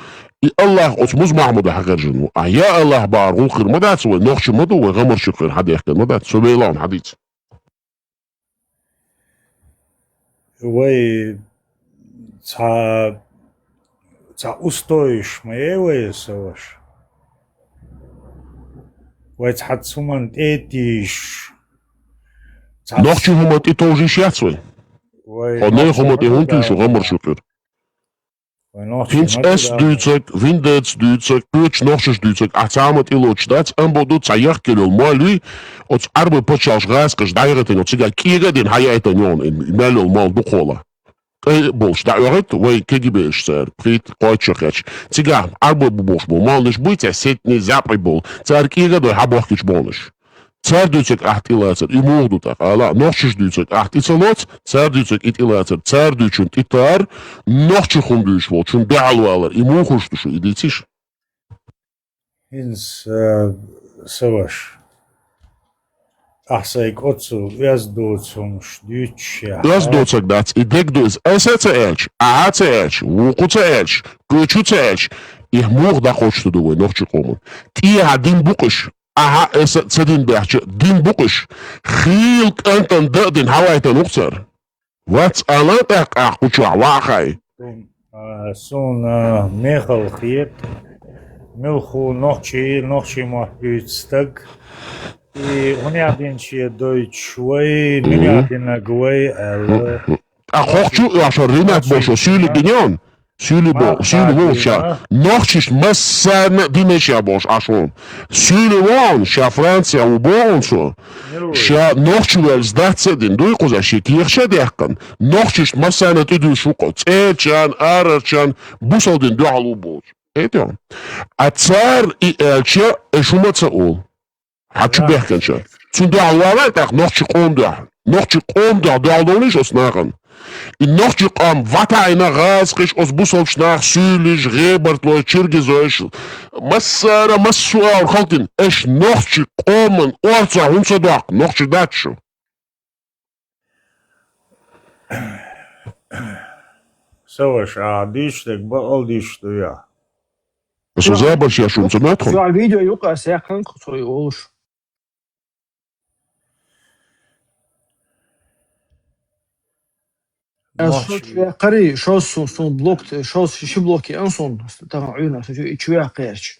И Аллах от муз Махмуда хакаджину. А я Аллах баргул хир мадат свой нохчи маду и гамар шукир хадих кен мадат. Субейлан хадит. Вы ца устоишь моего соваш. Вы цхатсуман этиш. Нохчи хумат и тоже ищат свой. Одне хумат и хунтушу гамар шукир. Fins es duitsek, vindets duitsek, pöch nochsches duitsek, atzamet ilot stats, ambodu tsayach kilol moalui, ots arbe potchals raskas dairetin, ots siga kiga den hayaitanyon in melol mal bukola. Bolsh dairet, way kegibesh ser, prit koitchakach. Siga arbe bubosh bol, malnish buitja setni zapri bol, tsar kiga do habochkich bolnish. Цар дүйцек ахт илацер, и мугдутак, ала, нохчиш дүйцек ахт ицалоц, цар дүйцек ит илацер, цар дүйчүн итар, нохчихун дүйш бол, чун беалуалар, и мухуш душу, и дитиш. Инс саваш. Ахсайк отцу, яздоцум, шдюча. Яздоцак дац, и дек дуиз, эсэцэ эльч, аацэ эльч, вукуцэ эльч, кучуцэ эльч, их мух да хочту дувой, нохчихумун. Ти один букыш, aha es zedin berche din bukish khil kantan dadin hawaitan uqsar what's alatak aqucha waxay Son Michal Giet Milchu nochchi mahbütstag и он один че Deutschway меня один агвей ахохчу ашаринат бошо сюли гиньон Сюли боша, нохчиш массан динеша бош ашон. Сюли вон, ша Франция убонсо, ша нохчуэл сдацедин, дуйкуза ши кирша дехкан, нохчиш массан тиду шуко, цечан, арачан, бусалдин дуал убош. Это. А царь и элча эшумаца ол. Хачу бехканча. Цунда алвара так нохчи комда. Нохчи комда дуалдониш оснаган. И нохчи ком ватайна газкиш os busovш nach sülisch rebert lo chirgizoish masara massual khaltin esh nохчи kommen orza unsa dak nохчи datshu Саваш, а дишtek бал дишту я. So selber ja schon zu Nordhorn. So ein Video юка sehr krank so олуш. قري شو صون بلوك شو بلوكي انصون تاع عيونا شو قيرش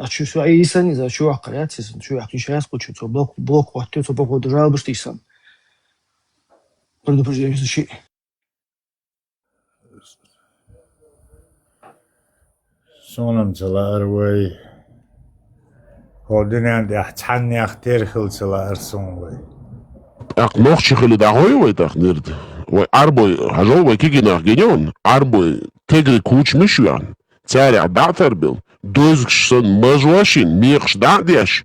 شو سو اي سن اذا شو قريات سن شو يحكي شو يسقط شو بلوك وقت تو بوكو دجال بشتيسن برضو بجي شيء Sonam цаларвай ходинан де ханях терхил цаларсонвай Ах нохчи хили да хой так нирд. Ой арбой хажовай кигинах геньон, арбой тегри куч мишуян. Царя датер бил, дозгшсон мажуашин, мирш дадяш,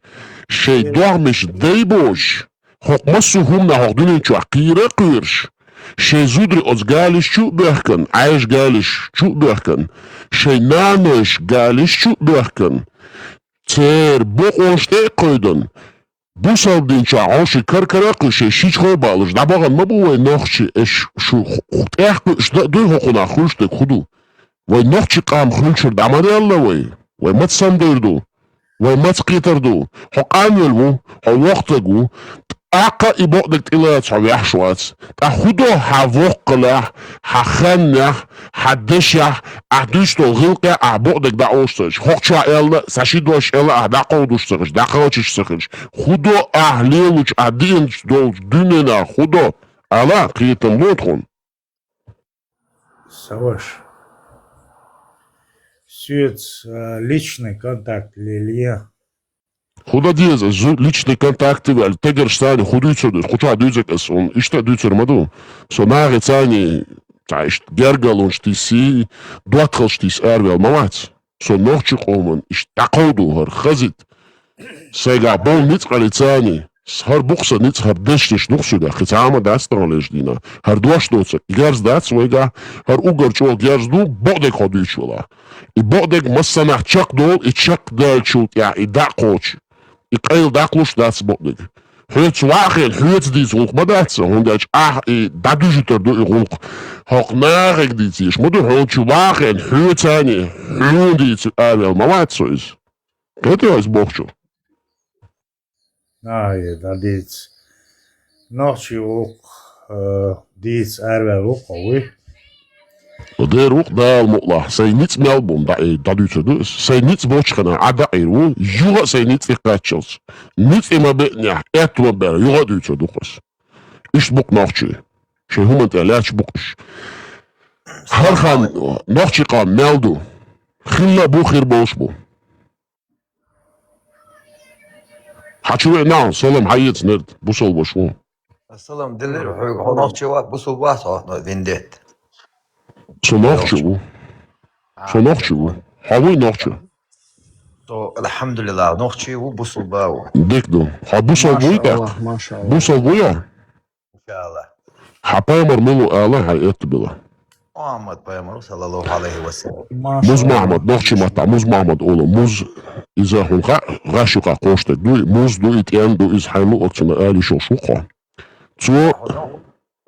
шей дормиш дейбош, хокмасу хумна ходинин чу акира кирш. Шей зудри оц галиш чу бехкен, айш галиш чу бехкен, шей нанош галиш чу бехкен. Цер боконште койдон. Бусалдин ча оши каркаракы шей шичхой балыш, дабаган мабуай нохчи эш шу хутехку дуй хокуна хуштек худу. Вай нохчи кам хунчур дамаделла вай мат сандырду, вай мат скитарду, хоканелву, ховоқтагу, ака и бокдек тилац хавяхшвац, та худо хавоқла, хаханнах, хаддешах, ахдуштол гилка бокдек да ошташ, хокча элла, сашидош элла дақодуш сахиш, дақалчиш сахиш, худо лелуч адинч дол дунена худо, ала киетен лотхон. Саваш. Свет личный контакт лилья. Худа диез личный контакты вал тегер штани худуйцудыр хуча дүйзекес он иште дүйцермаду со наги цани таиш гергалун штиси дуатхал штис эрвел мамац со нохчи коман иш тақоду хар хазит сега бол ниц қалицани хар бухса ниц хар дештиш нухсуга хитама дастралеш дина хар дуаш доцек герз дац вайга хар угарчол герзду бодек ходуйчола и бодек массанах чак дол и чак дальчут я и дақоч и кайл даклуш дац бодек Höts wachen, höts dies hoch madatsa, und ich dadujiter do hoch. Hoch narig dies ist, mudu höts wachen, höts ani, höndis, malatso ist. Geht ihr als Bochcho? Nee, dat is nog ook die is er wel ook alweer. ودير وقت دا المقلع سينيت ملبون دا دوتر دوس سينيت بوشخنا عدا ايرو يوغا سينيت في قاتشلز نيت اما بقنع اتو بير يوغا دوتر دوقس ايش بوك نوخشي شي هم انت لاش بوكش هرخان نوخشي قام مالدو خلا بو خير بوشبو حاتشوي نعم سلام حيت نرد بوصل بوشو السلام دلر وحوق نوخشي وات بوصل واسع فينديت Со нохчу. Хавой нохчу. То алхамдулилlah нохчи у бусул бау. Дикду. Ха бусул буйка. Бусул буя. Иншаллах. Ха паймар милу ала хай это было. Мухаммад паймар саллаллаху алейхи вассалам. Муз Махмад нохчи мата. Муз Махмад ола. Муз иза хунха. Гашука кошта. Дуй муз дуит янду из хайму октима али шошуха. Цо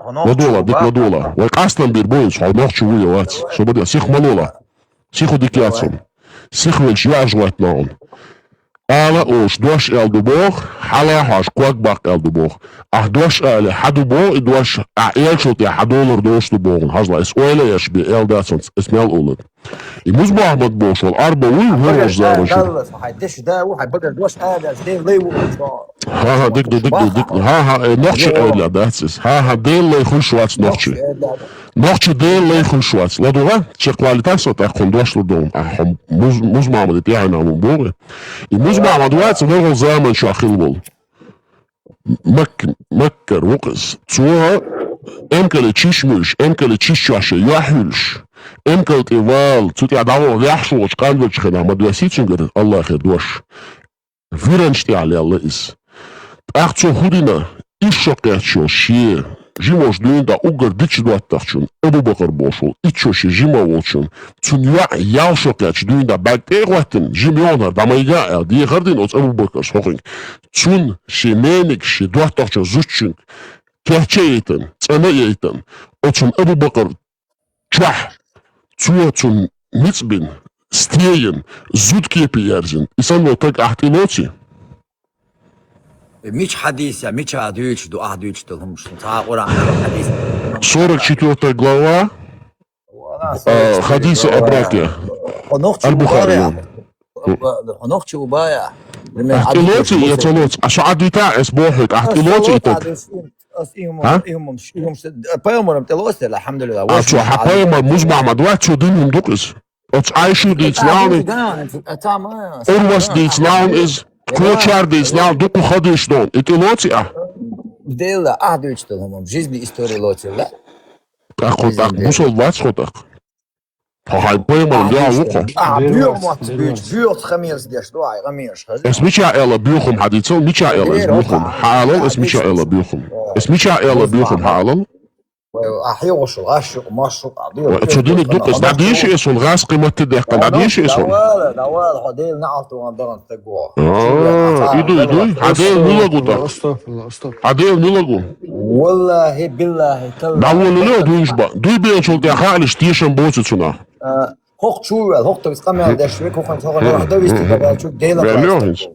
ودولا ديك ودولا ويقاستن بيربويس حو نوخشي ويا وات شو بدي سيخ مالولا سيخو ديكلاتسون سيخ ويلش يعجوات ناون آلا اوش دوش ال دوبوخ حالا حاش كواك باق ال دوبوخ اه دوش آلي حدو بو دوش اعيال شوتي حدولر دوش دوبوغن هزلا اس اويلا يشبي ال داتسون اسمال اولد يموز باحمد بوش والاربا وي هو الزارو شو حيدش دا وحيبقى دوش آلي زدين ليو ها ديك ها نوخشي لا داتس ها ديل لي خش واتس نوخشي نوخشي ديل لي خش واتس لا دوغا تشي كواليتاسو تا خوندوش لدوم موز معمد تاعنا مبوغي موز معمد واتس نوغل زامن شاخيل بول مكر وقس تسوها امكل تشيشمش امكل تشيشاشي يحولش امكل تيوال تسوتي عداو يحشوش قالوش خنا مدوسيتشنجر الله خدوش فيرنشتي على الله إس أخذ خودنا إيشوكاتشو شيء جيموش دويندا أوغر ديتش دواتشون أبو بكر بوشو إيشوشي جيما ووتشون تونيا ياوشوكاتش دويندا باك وقتن جيميونر دامايجا دي غردين أوت أبو بكر سوخين تون شي مينك شي دواتشو زوتشون كاتشيتن تسميتن أوتشون أبو بكر تشح تون ميتبين ستيين زود كيبي يرزن يسمو تك احتيلوتي مش حديث مش عدوش دو عدوش تلهم شنطاء قرآن حديث 44 глава حديث أبراكيا البخاري ونوخشي وبايع احتيلوتي يتلوت عشان عدوتا اسبوحك احتيلوتي تك ها؟ بايمر متلوت الحمد لله عشان حبايمر مزمع مدوات شو دينهم دوكس Ots Aishu diets naam Orwas diets naam is Klochar diets naam Doku Khadish don Etilotia Дела عدوش تلهم في жизни истории лоти لا Так бусол вацхотак Хай поймал я вуха бьёмот бьёт хамирс деш дуай хамирш Esmicha ela biyukhum haditso micha ela is biyukhum halal esmicha ela biyukhum esmicha ela biyukhum halal أحيوش الغش ومشروق عديل تشدينك دوكس دعديش اسون غاس قيمة تدقن دعديش اسون دوال حديل نعطي وندرن تقوى يدو عديل نلقو دا عديل نلقو والله بالله دعوال نلقو دوينش با دوي بيان شول دي خالش تيشن بوزي تسونا هوق تشوال هوق تبس قمي دا شويك هوق نتوغل واحدة ويستي بقى شوك ديلا بيانيوهنس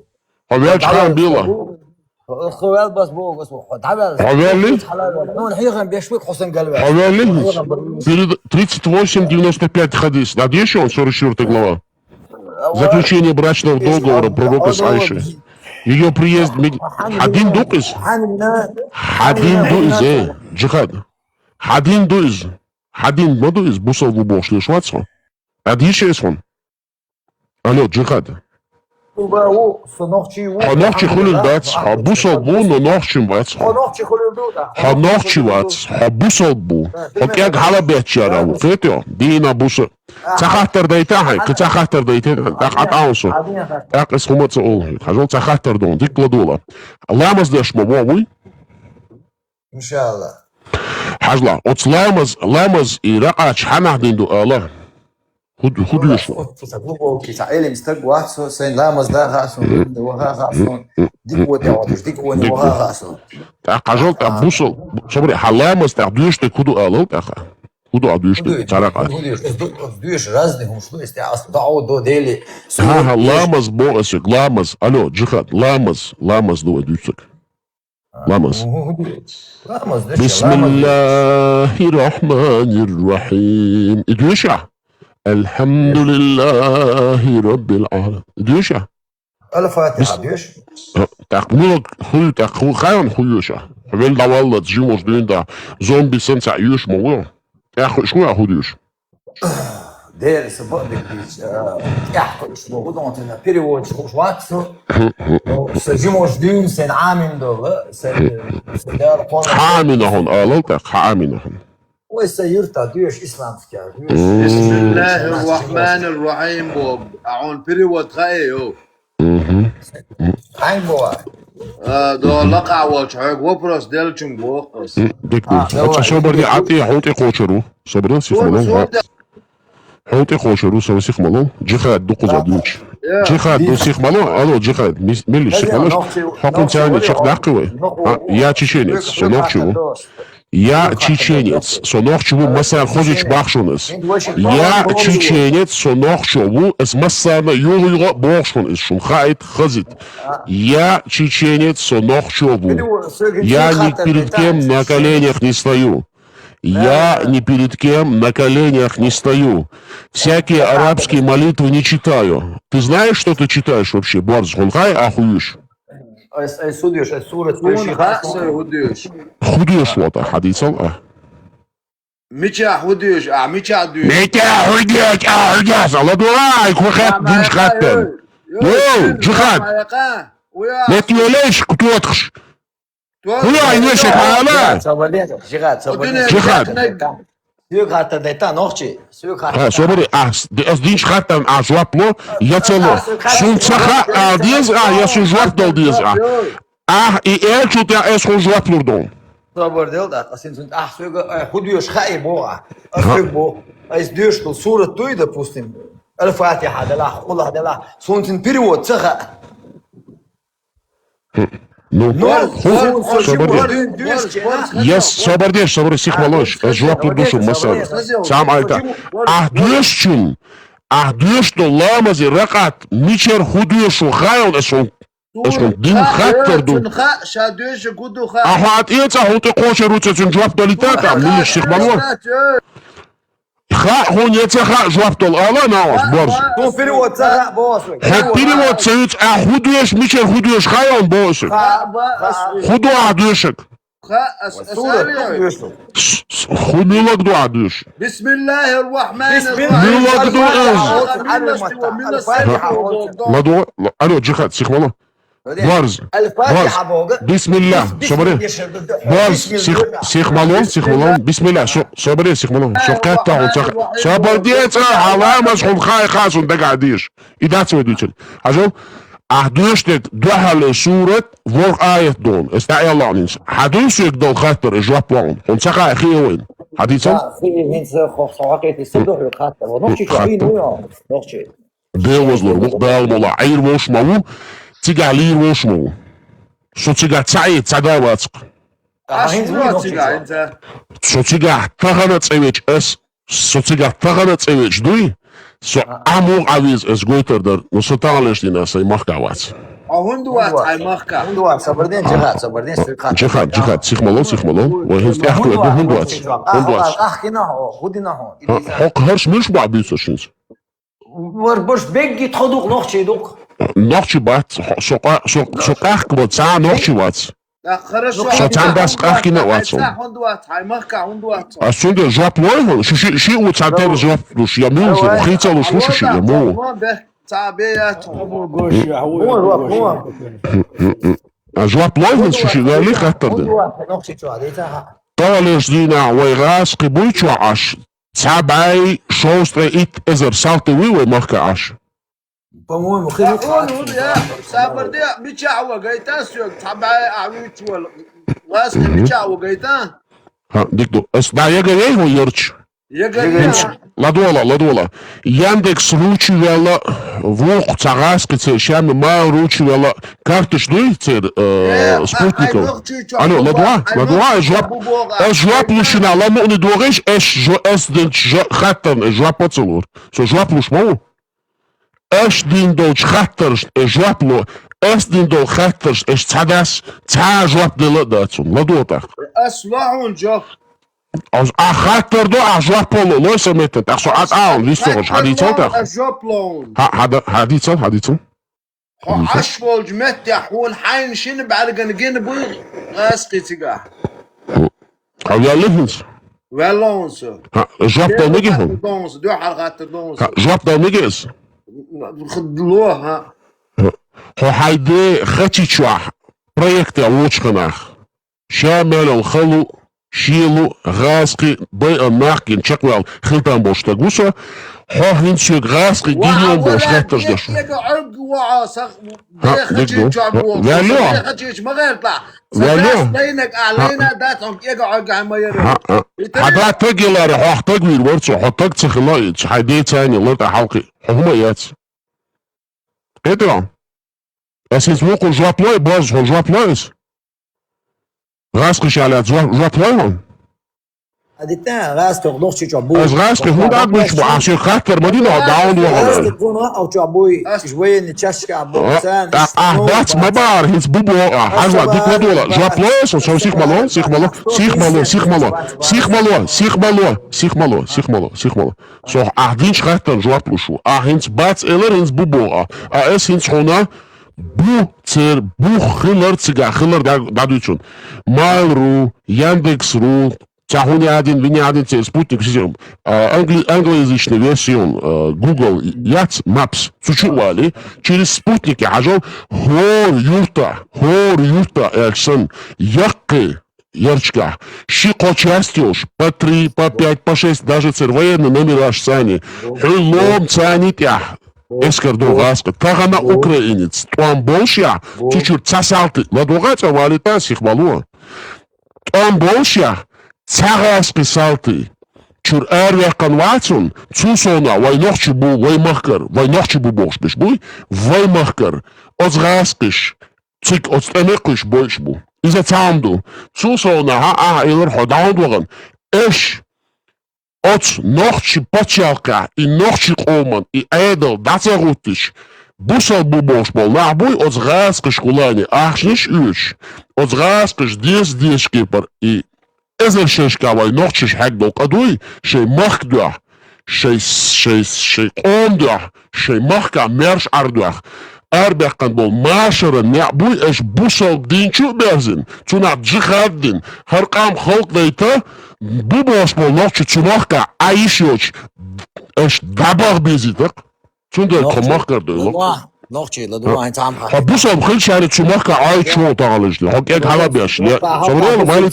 هبياج خان بيلا خوال بس بو بس تعال حوالي نون حيغن بيشويك حسن قلبي حوالي перед 38-95 хадис. Надеюсь, он 44 глава. Заключение брачного договора пророка с Айшей. Ее приезд... Хадин дукис? Хадин дуиз, джихад. Хадин дуиз. Хадин модуиз, бусал глубок, шлю швацу. Надеюсь, он. Алло, джихад. Ханохчи хулил дац, хабусал бу, но нохчим вац. Ханохчи вац, хабусал бу. Хокяг хала бечара, фетио, дина буса. Цахахтар дайтахай, кцахахтар дайтахай, так аусо. Так исхумаца олхи, хажол цахахтар дон, дикладула. Ламаз деш мововуй? Иншаллах. Хажла, от ламаз и раач ханахдин ду Аллах. Худуешь. Глубокий. Элем стагуасо, сен ламас да гасо, вагасо. Дикво театр, дикво не вагасо. Кажал так бусал. Собри, халамас так дуешь ты худу алал таха. Худу адуешь ты тарака. Дуешь разных ушло, если астау до дели. Ха, ламас боасик, ламас. Алло, джихад, ламас дуа дусак. Ламас. Бисмиллахир-рахманир-рахим. Идуша? Elhamdülillahi Rabbil alamin. Diyor ya. الفاتحة diyor. تقول خل تقول خير خيوشة. قبل دولة جيموس دين زومبي سنت عيوش موضوع. شو ياخدوش؟ Der собаки يحكوا اسمه غدوة перевод шваксу. سجيموس دين سن عامين دول سن حامينا هون آلتك حامينا هون. ويسيرتا ديوش اسلام فكار. بسم الله الرحمن الرحيم بوب اعون بريوت خايو عين بوا دو لقع وچاق وبروس دلچون بوقس دكتور صبر دي عطي حوتي قوشرو صبر سيخ ملون حوتي قوشرو سوى سيخ ملون جيخاد دقو زادوش جيخاد دو سيخ ملون الو جيخاد ملي سيخ ملون حقن تاني شيخ داقوي يا تشيشينيц سنوخشو Я чеченец, сонохчеву массан хозич бахшунес. Я чеченец, сонохчеву с массана юлга бахшунес. Шумхайт хазит. Я чеченец, сонохчеву. Я ни перед кем на коленях не стою. Я ни перед кем на коленях не стою. Всякие арабские молитвы не читаю. Ты знаешь, что ты читаешь вообще? Барз хунхай ахуюш. Судиш, сура خديش وطا حديثا ميتشا خديش ميتشا دوش ميتشا خديش الله دعاك وخات ديش خاتم يو جخات ما توليش كتوتخش كلها يوشك على جخات Сюгата дета ночи. Собери, динч хатам ажвапло, я цело. Сунцаха алдиз, я сужвап долдиз. И элчут я эсхужвап лурдон. Собор дел да, асин sunt сюга худиош хай боа. Асбо. Ас дюш то сура той, допустим. الفاتحة دلا الله دلا سونتن перевод цаха. Ну, я собордеш, собор сих малош, жвап душу масал. Сам айта. Ахдюшчун, ахдюшто ламази ракат, мичер худюшу хайон эсон дин хаттерду. Ахат ица хуты коше руцецун жвап долитата, милиш сих малош. Ха, он яцаха жваптол ала наос борз. Ну перевод цаха босу. Перевод цаиц худюш мичер худюш хайон босу. Худу адюшек. Худулак ду адюш. بسم الله الرحمن Милак ду Ладу, алло, джихад, сихмало. Барз, бисмилlah, собери. Барз, сихмалон, бисмилlah, собери, сихмалон. Шокатта, собордец, халама, шумхай, хасун, дагадиш. И дать свидетель. Ажо, ахдуштек духале сурет, вор аят дон. Эстаи Аллах нинс. Хадусек дол хаттер, жваплон. Он цаха ахиоин. Хадицан? Белозлор, мухбал, айр вош маву. تيجي عليه وشمو شو تيجي تعي تداواتك شو تيجي تغنت ايش اس شو تيجي تغنت ايش دوي شو امور عويز اس غوتر در نو تعالش دي ناس مخكاوات هوندوات اي مخكا هوندوات صبردين جهاد سيخ مالون وهز تحكوا هوندوات احكينا خدينا حق هرش مش بعبيسش وربش بيجي تخدوق نوخشي دوق نوخشي بات سوقاخ كبت ساعة نوخشي وات شو تندس قاخي نواتسون هوندوات هاي مخكا هوندوات أصلاً جواب لويه شيء وتعتبر جواب لوش يموز وخيطة لوش وش شيء يمو جواب لويه شيء قال لي خطر ده طالش دينا ويغاس قبويتشو عش سبعي شوستر إت إزر سالتي ويوي مخكا عش по-моему خير سافر دي بيتشاو قايتا سوق تبعي اعويت واسك بيتشاو قايتا ها ديكدو اسمع يا جاي هو يرش يا جاي Ладола. Яндекс ручивела вух цагаскице шами ма ручивела картыш дуйцер спутников. Алло, ладуа, жуап лушина, ламу не дугеш, эш ден хаттан, жуап поцелур. Со жуап луш мау? Эш дин дол хаттерш, жуап лу, эш дин дол хаттерш, эш цадас, ца жуап дела дацун, ладуа так. اسمعوا جاب خاطر دو جواب بولو لو سميت تاخسو ليستوغش حديثون جابلون حديثون عشبول جمت يحول حين شنب على جنجين بوي اسقي تيجا او يا ليفنس ولونس جواب دو نيجي دونس دو حلقات دونس جواب دو نيجيس خدلوها هو هايدي خاتيتشوا проекты лучканах شامل خلو شيلو غاسقي بي ناقين شكوال خلطان بوش تاقوسا حوهن سيوك غاسقي جينيون بوش غاتش داشو عرق وعاصق ديكدو بينك علينا داتهم يقعد عما يرى هذا تقلاري حوح تقوير ورسو حطاق تخلايج حيدي تاني لرطا حلقي هما يات ايدرام اسيز موقو جوابلاي باز هو جوابلايز غاسقي على جوابلايهم هذه غاسك غلوخ شي جابوي از غاسقي هو داك مش عشان خاطر مدينة داون غاسك كونوا او جابوي شويه نتشاشك ابو سان بات ما بعرف هيز بوبو حاجة ديك ودولا جوابلايز وشو سيخ مالو سو اهدينش خاطر جوابلوشو هينز بات إلر هينز بوبو اس هينز هنا بو خلر дадуйчун Mail.ru, Яндекс.ру, Тяхуни один цер спутник, англоязычный версион Google Yacht Maps сучували через спутники ажал хор юрта эльсон якы ярчка шико частёж по 3, по 5, по 6 даже цер военный номер аж сани хылом цанитя Эскардо Гаска, Тагана украинец, Туан Болшия, чуть-чуть цасалты, ладугата валита сихвалуа. Туан Болшия, цагаски салты, чур эрвех конвацун, цусона, вайнохчи бу бош бешбуй, ваймахкар, озгаскиш, цик отстемекиш бойшбу. Иза цамду, цусона, илер ходаундваган, эш, Оц нохчи почалка и нохчи коман и эдел дацерутиш. Бусал бубош бол нахбуй оц гаскаш кулани ахшниш үш. Оц гаскаш дес кипар и эзер шешкавай нохчиш хагдол кадуй шей махдуах. Шей комдуах. Шей махка мерш ардуах. Арбеккан бол машара нахбуй эш бусал динчу берзин. Цунак джихаддин. Харкам халк дейта Бубош бол нохчи цумахка аишоч эш дабах безитак цунда комахкар дела نوختي لدو هاي تعمل حبوسهم خل شهر تشمخك عايد شو تغلش لي حكيك حلا بيش لا صبريه مالي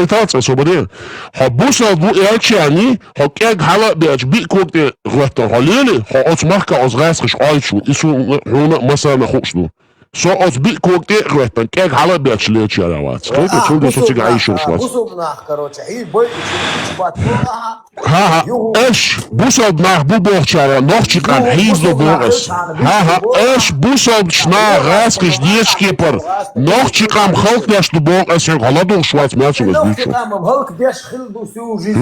تاسو صبريه حبوسهم بو ايش يعني حكيك حلا بيش بيكوك غلطة حليلي حقوتمخك ازغاسخش عايد شو اسو هنا مثلا خوشنو سو از بيكوك غلطة كيك حلا بيش ليش يا روات كيف تشوف شو تيجي عايش شو بوصلنا كروتش هي بوي ها ايش بوصل ناخ بو بوخشارا نوخشي كان هيزو بوغس ها ايش بوصل شنا غاسكش ديشكي بر نوخشي كام خلق داشتو بوغس غلطو شوات ماشي بس هلك ديش خلدو سو جيز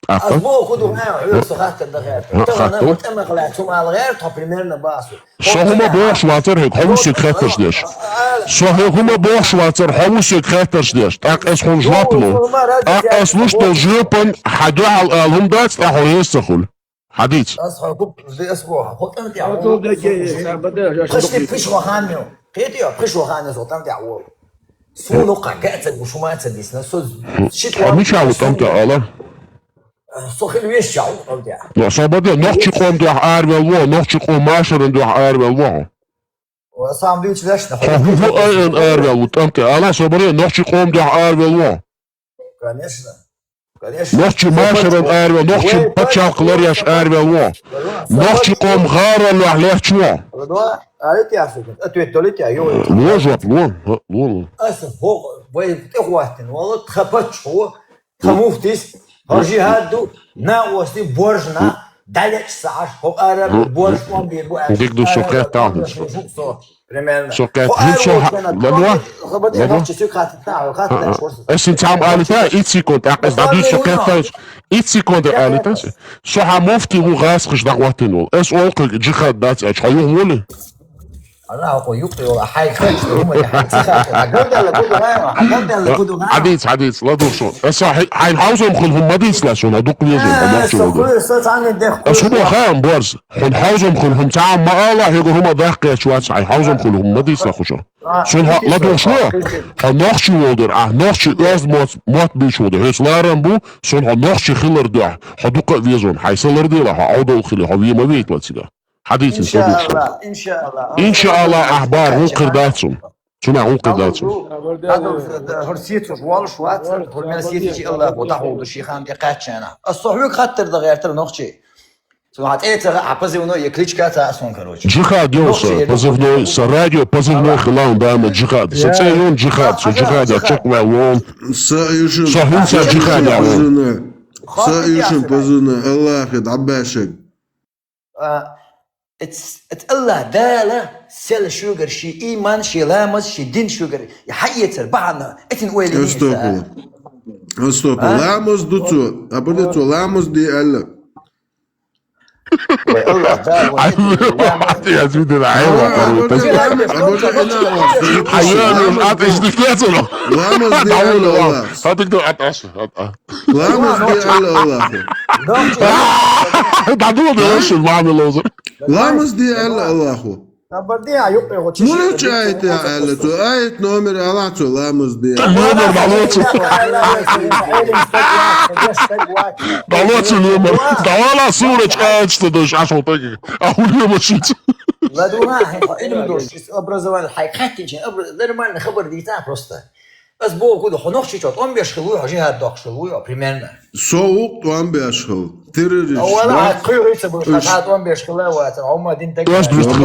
أبوه خدوا معاه عيون صغات الدغير أنا متأمل غلعت هم على الغير طب примерно باسو سو هما بوغ شواتر هيك هوسي كخاترش ديش سو هيك هما بوغ شواتر هوسي كخاترش ديش تاك اس خون جوابلو اك اس لوش تو جوبن حدو على الالهم دات تاحو يستخل حديث أصحى كوب زي أسبوع خد أنت عوض خشني فيش وخانيو قيتيو فيش وخانيو صوت أنت عوض سو نقع كأتك وشو ما أتسديس نسوز شيت مش عاوز أنت الله صخيل ويش عوض أنت لا صبادي نوخشي قوم دوح أربع نوخشي قوم ماشر دوح أربع وصام ديوش لاشنا هو أين أربع وتأمك الله صبادي نوخشي قوم دوح أربع نوخشي ماشر أربع نوخشي بتشاقلر ياش أربع نوخشي قوم غارة لوحليه شو قالت يا أخي أتويتوليت يا يوم لون أسف هو وين تقواتن والله تخبطش هو تموفتيس هالجهاد ناقصي بورجنا دلك ساعة هو أرب بورج من بيربو ديك دو سوكات تاعهم سوكات اسم تعم آلتا إتسي كنت أقص دادو سوكات تاعش إتسي كنت آلتا سوها مفتي وغاسخش دعواتنول اس أولق جخاد دات أش حيوه مولي أنا أقول يقطع ولا حي خلش هم اللي حيتخاف عقد على كل غاية عقد على كل غاية عديت لا دوشون اس حين حاوزهم خلهم ما ديسلاشون هذوك ليزون كل صوت عن الدخل اس هو خام بورز حين حاوزهم خلهم تعام ما الله يقول هم ضحك شوات حين حاوزهم خلهم ما ديسلاشون سون لا دوشون نوخشي ولدر نوخشي از موت بيش ولدر هيس لارن بو سون نوخشي خلر دع هذوك ليزون حيصلر دي لا عودوا خلي هوي ما بيت لاتسيدا حديث إن شاء الله إن شاء الله إن شاء الله أحبار هو قرداتهم شنو هو قرداتهم هذا هرسيت وال شوات هرمسيت شيء الله وضحوا الشيخ عندي قاتشنا الصحوك خاطر ده غيرت نوخشي سمعت إيه ترى عبزيونو يكليشكا تاعسون كروش جهاد يوصل позывной с радио позывной خلان دائما جهاد ستيون جهاد سو جهاد اتشكوا وون صحون سا جهاد سايشن позывной الله يدعباشك الله دالة سل شوغر شي إيمان شي لامز شي دين شوغر يحيي بعنا إتن ويلي استوب لامز دوتو أبدتو لامز دي ألا الله دالة يا زيد العيوة حيوان عطش دفلاتنا لامز دي ألا هاتك دو عطش لامز دي ألا الله تعدوه بيوش المعنى اللوزر لامز دي ألا الله نبرديها يقعد مولوش آيت يا ألتو آيت نومر ألاتو لامز دي نومر دعواتو دعواتو نومر دعوالا صورة آيت تدوش عشان طاقة أولي مشيت لا دوها إنه دوش образование حقيقة جن нормально خبر ديتا просто بس بو كده خنوخشي شوت أم بيشخلوه جهة دخشلوه примерно soğuk doğan bir aşkıl terörist ولا قيو يسبوا خدات أم بيشخلوه وهم دين تك لاش دوستخل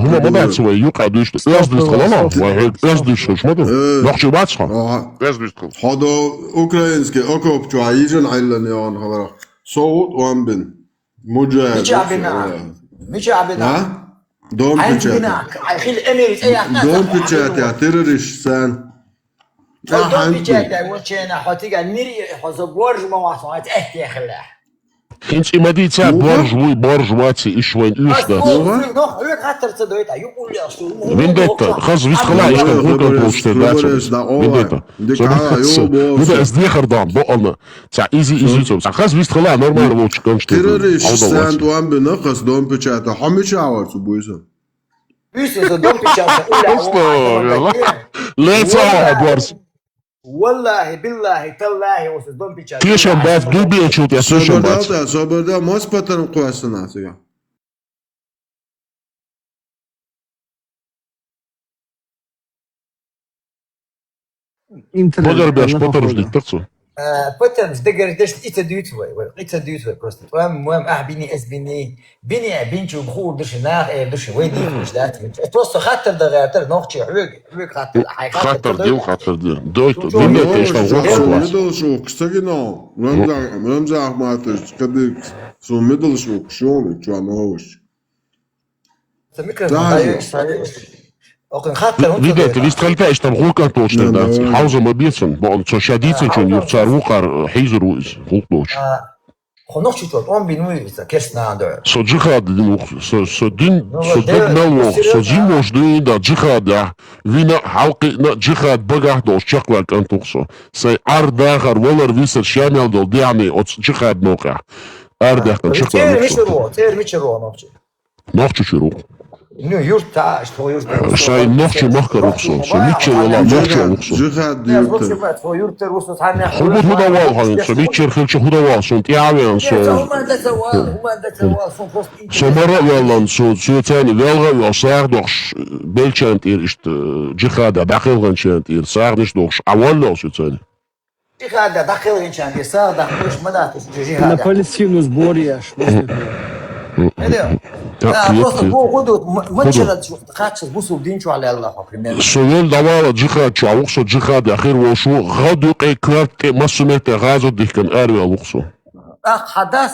هما ما بعد سوى يقعدوا يشتغل لاش دوستخل الله واحد لاش دوستخل شو مدى نحشي بعد صح لاش دوستخل هذا أوكرانسكي أكوب جو عايزين عيلان يان خبره soğuk doğan bin مجاهد مجابنا Doğum piçati. Doğum piçati ya terörist sen. doğum piçati وشينا حتيجا نري حزبورج ما وصلت احكي خلاه انت امديتا борж واتي ايش وين ايش ده نوح هيك خاطر تدويتا يقول لي اصل Vendetta, خلاص فيست خلاص كان هو Vendetta. هذا ازديخر دام بقلنا تاع ايزي تاع خلاص فيست خلاص نورمال واتش كانش terörist sen doğan bir nakas doğum piçati hamı çağır su buysa. بيسو دوم بيشاطة لا تصور بورس والله بالله تالله وسط دوم بيشاطة كيشن باف دوبي اتشوت يا سوشن باف Soberda Mospat'ın kuvasını atıyor. Бодер бяш потържди търцо. Потом сдегар дешт ица дютвой просто. Моем бини اس بيني بينشو بخور دش ناق دش وين مش دات توصل خاطر ده غاتر نوخشي حوق خاطر دي دويتو Vendetta işte Zo middelshoek, zeg je nou? Ramzag maakt het kadik. Zo'n middelshoek, jongen, tja nou eens. Vendetta, вист خلفه اشتم غوكا توشتن دات حوزة مبيتسن بقل تو شاديتسن شون يبتار وقار حيزر غوك دوش خنوخشي توت اون بينوي كيرسنا دور سو جهاد سو دين نلوخ سو زين وش دين دا جهاد يا وينا حلقي جهاد بقى دوش شكلك انتوخسو سي ارداخر ولر ويسر شامل دول ديعني اوتس جهاد موقع ارداخر شكلك تير ميشرو نوخشي شروق نو يورتا شتو يورتا ساي نوخشي مخكر روخسو سو ميتشر ولا نوخشي روخسو Jihad diyordu. يورتا روسو ثاني خلبوت هدا وال هاين سو ميتشر خلش هدا وال سو تيعوين سو هما دا سوال سو مرة يالان سو تاني ويلغا وصار دوخش بيلشانت إير إشت جهاد داخل شانت إير صار نش دوخش أول سو تاني جهاد داخل شانت صار داخل مش مدات На Палестину сбор яш. Просто году мачера خدش بوسو دينشو على الله примерно. Sovel davala jihad çavukso jihad ahir voşu gadu qeykart masumete gazo dihkan arvi alukso. حدث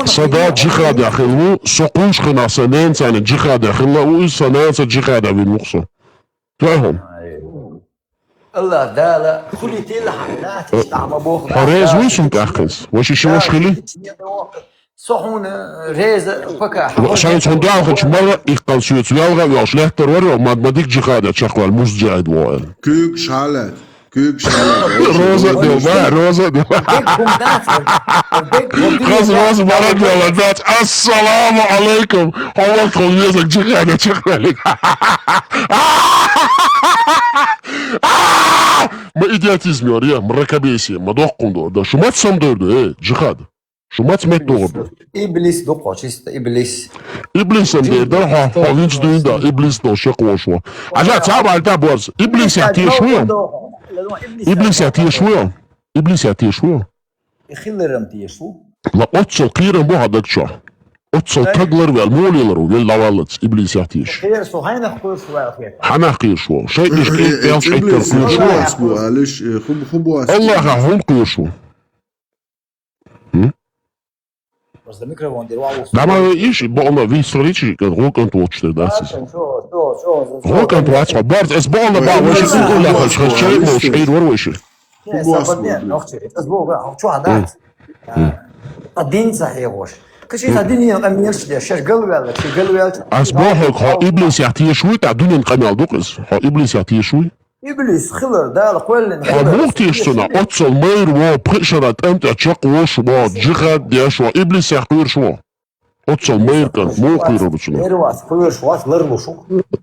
Sada jihad ahir bu soquş qınasa nensani jihad ahir la u sanasa jihad avin lukso. Tahom. الله ده لا خلي تيل حالات تعب ابوخ Harez wisun kahkins. Washi shi mushkili? صحون ريز فكا Sen sondal khach mara iqtal suyet yalga ve aslehter var ya madmadik jihad çaqval muzjahid vaal. Kük şalet. Kük şalet. Roza diyor ba roza diyor. Kız roza bana diyorlar dat assalamu alaikum. Hava koluyacak jihad çaqvalik. ما идиотизм يا مركبيسي ما دوقكم ده شو ما تصمدر ده جهاد شو ما تمت دور ابليس دوقو شيست ابليس ابليس اللي ده حاولين تدين ده ابليس ده شق وشوا عشان تعب على ده بورس ابليس يعطيه شويه ابليس يعطيه شويه ابليس يعطيه شويه يخلرم تيشو لا اتصل قيرا بو هذاك شو اتصل تقلر والموليلر واللوالت ابليس يعطيش خير سو هاينا خير شويه اخويا حنا قير شو شيء مش قير يعطيش قير شو معلش خبوا الله هم قير شو Просто микрофон дервал. Да, ма иши, bona vi storici kad rokan točter da se. Rokan točter, bart es bona ba, وش يقول لك شيء مش قيد وروش. شو هذا؟ الدين صحيح وش. كشي الدين يمشي ده شر قلبه شي قلبه. أصبحك ها إبليس يعطيه شوي تعدون قمال دوقس. ها إبليس يعطيه شوي. إبليس خلر ده القول. ها موقتيش سنة أتصل مير وبخشرة أنت تشق وش ما جهاد ديش وإبليس يحقير شو. أتصل مير كان مو قير بسنا. مير واس قير شو واس لرلو شو.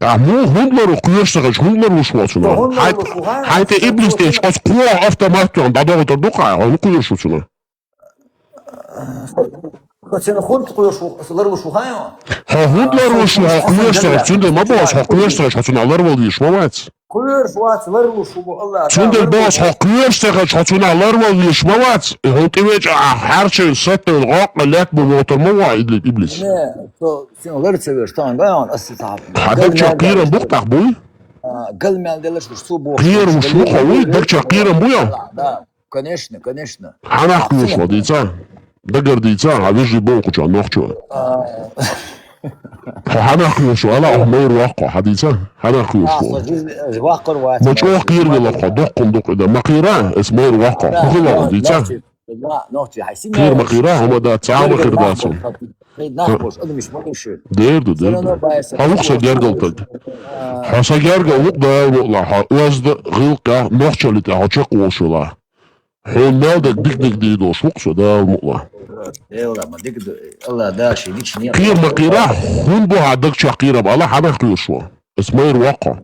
مو هندلر قير سرج هندلر شو سنا. حتى إبليس تيش أص قوة أفتا مهتم بعده تدقع هو قير شو سنا. Sen hund koyuyorlar bu şu hayvan. Ha hundlar bu şu koyuyorlar. Çünkü ma boş ha koyuyorlar. Hatunlar var diye şu mat. Koyuyor şu atlar bu şu bu Allah. Çünkü boş ha koyuyorlar. Hatunlar var diye şu mat. Hund evet her şey sattı. Gaqlat bu motor mu var iblis. Ne? Sen onları seviyorsun tamam ben asıl abi. Hada çakira bu tak bu. Gelmeyen deler şu bu. Kıyır bu şu koyu. Dak çakira bu ya. Да, конечно, конечно. Ana koyuyor diyece. ده قرديتها عبيجي بوقو جان نوخشو حنا خيوشو ألا أحمير واقع حديثا حنا خيوشو واقر وات ما شو قير ولا قدقكم دق إذا ما قيرا اسمير واقع خلا قرديتها لا نوتي حيسين قير ما قيرا هما دا تعامل قير داتهم نخبش أنا مش ماشي ديردو هاوقسا جرقلتك حاسا جرقل وقدا وقلا وازد غيلقا نوخشو اللي تحوشق وشولا حين نادك ديك ديدو شوقسو دا المقلا والله ما ديك الله دا شيء ديك شنو قير ما قيرا هون بو عدك شقيرة بألا حنا قيوشوا اسمير واقع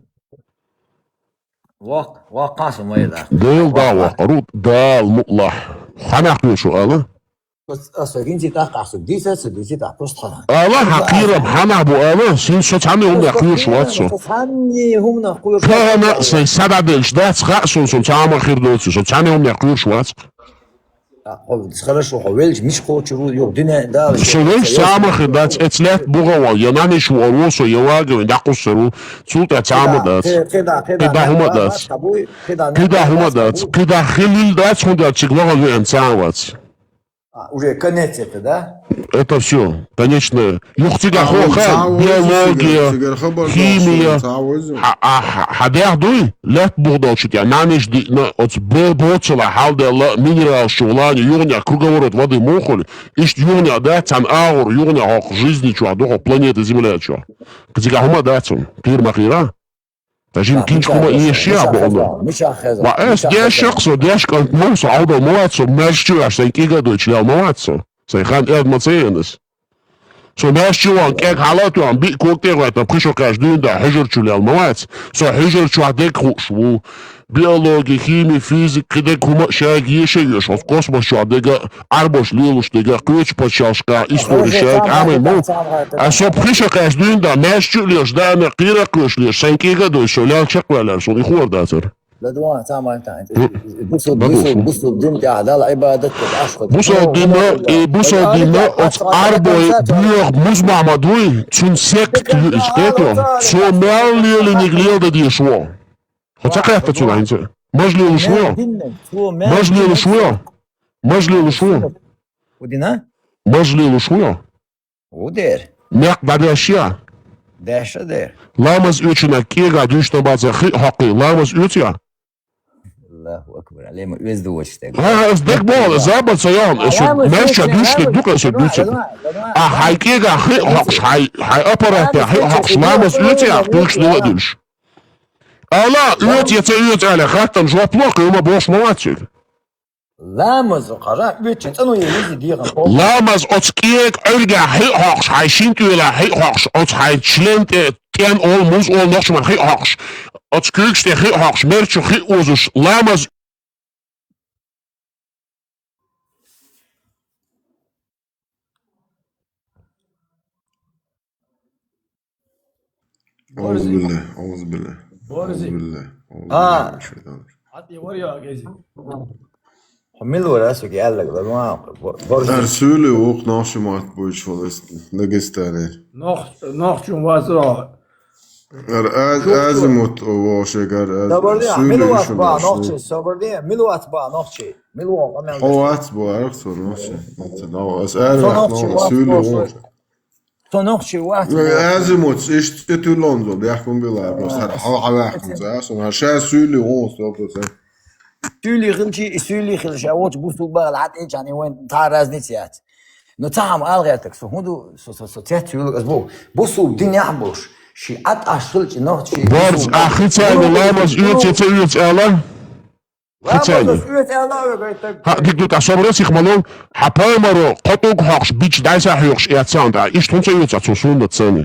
واقع سمير ديل دا واقع رود دا المقلا حنا قيوشوا ألا بس أصلاً تاقع سديسة تاقع ألا حقيرة حنا بو ألا سين شو تعني هم يقيوشوا واتسو تعني هم نقول فانا سي سبع دلش دات خاصون سو تعمل خير دوتسو شو تعني هم يقيوشوا واتسو خلاص وحوالج مش قوتش يوم دنا دا شو ليش تعمل خير دات اتلات بغوا يناني شو أروسو يواجه يدقصرو سلطة تعمل دات كده هما دات كده هما دات كده خليل دات هم دات شغلها اللي انسان واتس уже конец это, да? Это все, конечно. Юхтига хоха, биология, химия. حديردوي لا تبغضوا شتى نانش دي от بوتلا حال لا минерал شغلاني юрня круговорот воды мохоли. Ишь юрня да там аур юрня хок жизни чё до планеты Земля чё. Где гама да цон пирмахира. تجين كينشكما إيشيا بقولنا. وإيش ده شخص ده كان موسى عوض مواتسو ماشيو عشان كيجا دوتش لا مواتسو. سيخان إيد ماتسينس. سو ماشيو عن كيك حالاتو عن بيك كوكتير وقت بخشوا كاشدين ده حجر شو لا موات. سو حجر شو عدك خوشو. بيولوجي كيمي فيزيك كده كوما شاك يشيش في كوسموس شو عدك أربعش ليلوش ده كويتش بتشاشكا إستوري شاك عامل مو أصوب خيشة كاشدين ده ماشيو ليش ده أنا قيرة كوش ليش سانكيجا دو شو لا شكوى لا شو يخور داتر لدوان تمام انت بدوش بصوا الدين قاعد على عبادتك اشخط Busau dine od arboj duur muzma madui tun sekt skeklo so merlele ni glede die schwo. Wat zeg je dat eindje? Možli schwo. Možli schwo. Možli schwo. ودينا Možli schwo. ودير Merk badashia. داش دير Lamas üçüne kega düştü bazı hakkı. Lamas ütya. الله اكبر عليه ما يزدوش Ha, es dek bol, zabat sayam. Es mesha düştü duk es düştü. Hay kega haks hay aparate haks lamas ütya düştü düş. Ala üt ala khattan joplok uma boş moatçı. لامز وقرا بيتش انو يزي ديغا Lamas otskiek ölga haks hay shinkula haks ot hay chlent ken olmuz ol noch mal haks. Otskükste haks merchu ozus lamas أعوذ بالله أعوذ بالله أعوذ بالله عطي وريا جيزي حملوا راسك قال لك ده Söyle ok naşı mat bu iş falastin. Dagestani. نوخ شو واسرا Azimut o vaşegar صبردي söyle ملو şu اتباع naşı. نوخشي صبردي ملو اتباع نوخشي ملو O at bu ayak soru naşı. Now as söyle o. نوخشي واحد Azimut işte Lonzo bırakın bilir. Mesela hava bırakın zaten. Her şey söyle o soru. سولي خلشي سولي خلشاوت بوسو بقى العاد ايش يعني وين تعرز نسيات نتعم الغيتك سو هندو سو تيت يقول اسبوع بوسو الدنيا عبوش شي ات اشخلش نوت شي Borz ahitani lamas üt alan. Hitani. Ha dik asobra sich malon hapamaro qotug haqsh bich daisa haqsh yatsanda. Ich tunse yatsu sunda tsani.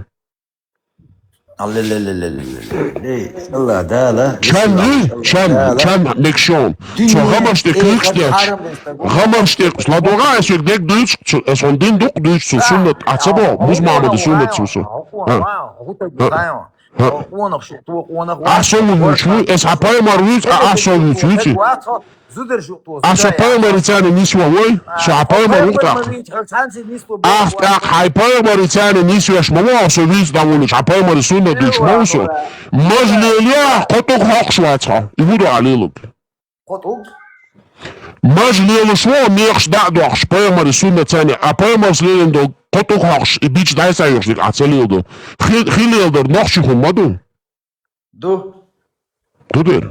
لا لا لا لا لا ليه الله ده لا Chan lektion. So hammerste kriegstech. Hammerste sladora es dek deutsch es on den dok deutsch zu sunda atsabo muss ma de sunda zu so. Ahson es hapamaro es Asapayma ritani niswa woy, sapayma rukta. Haypayma ritani niswa shmawa so vis davulu, sapayma risunda dishmoso. Majliya qotuk haqshwatsa, ibudu aliluk. Majliya shwa miqsh da'du haqshpayma risunda tani, apayma slilendo qotuk haqsh, ibich daisa yoshlik atsalildo. Khililder noxshihum madu. Dudir.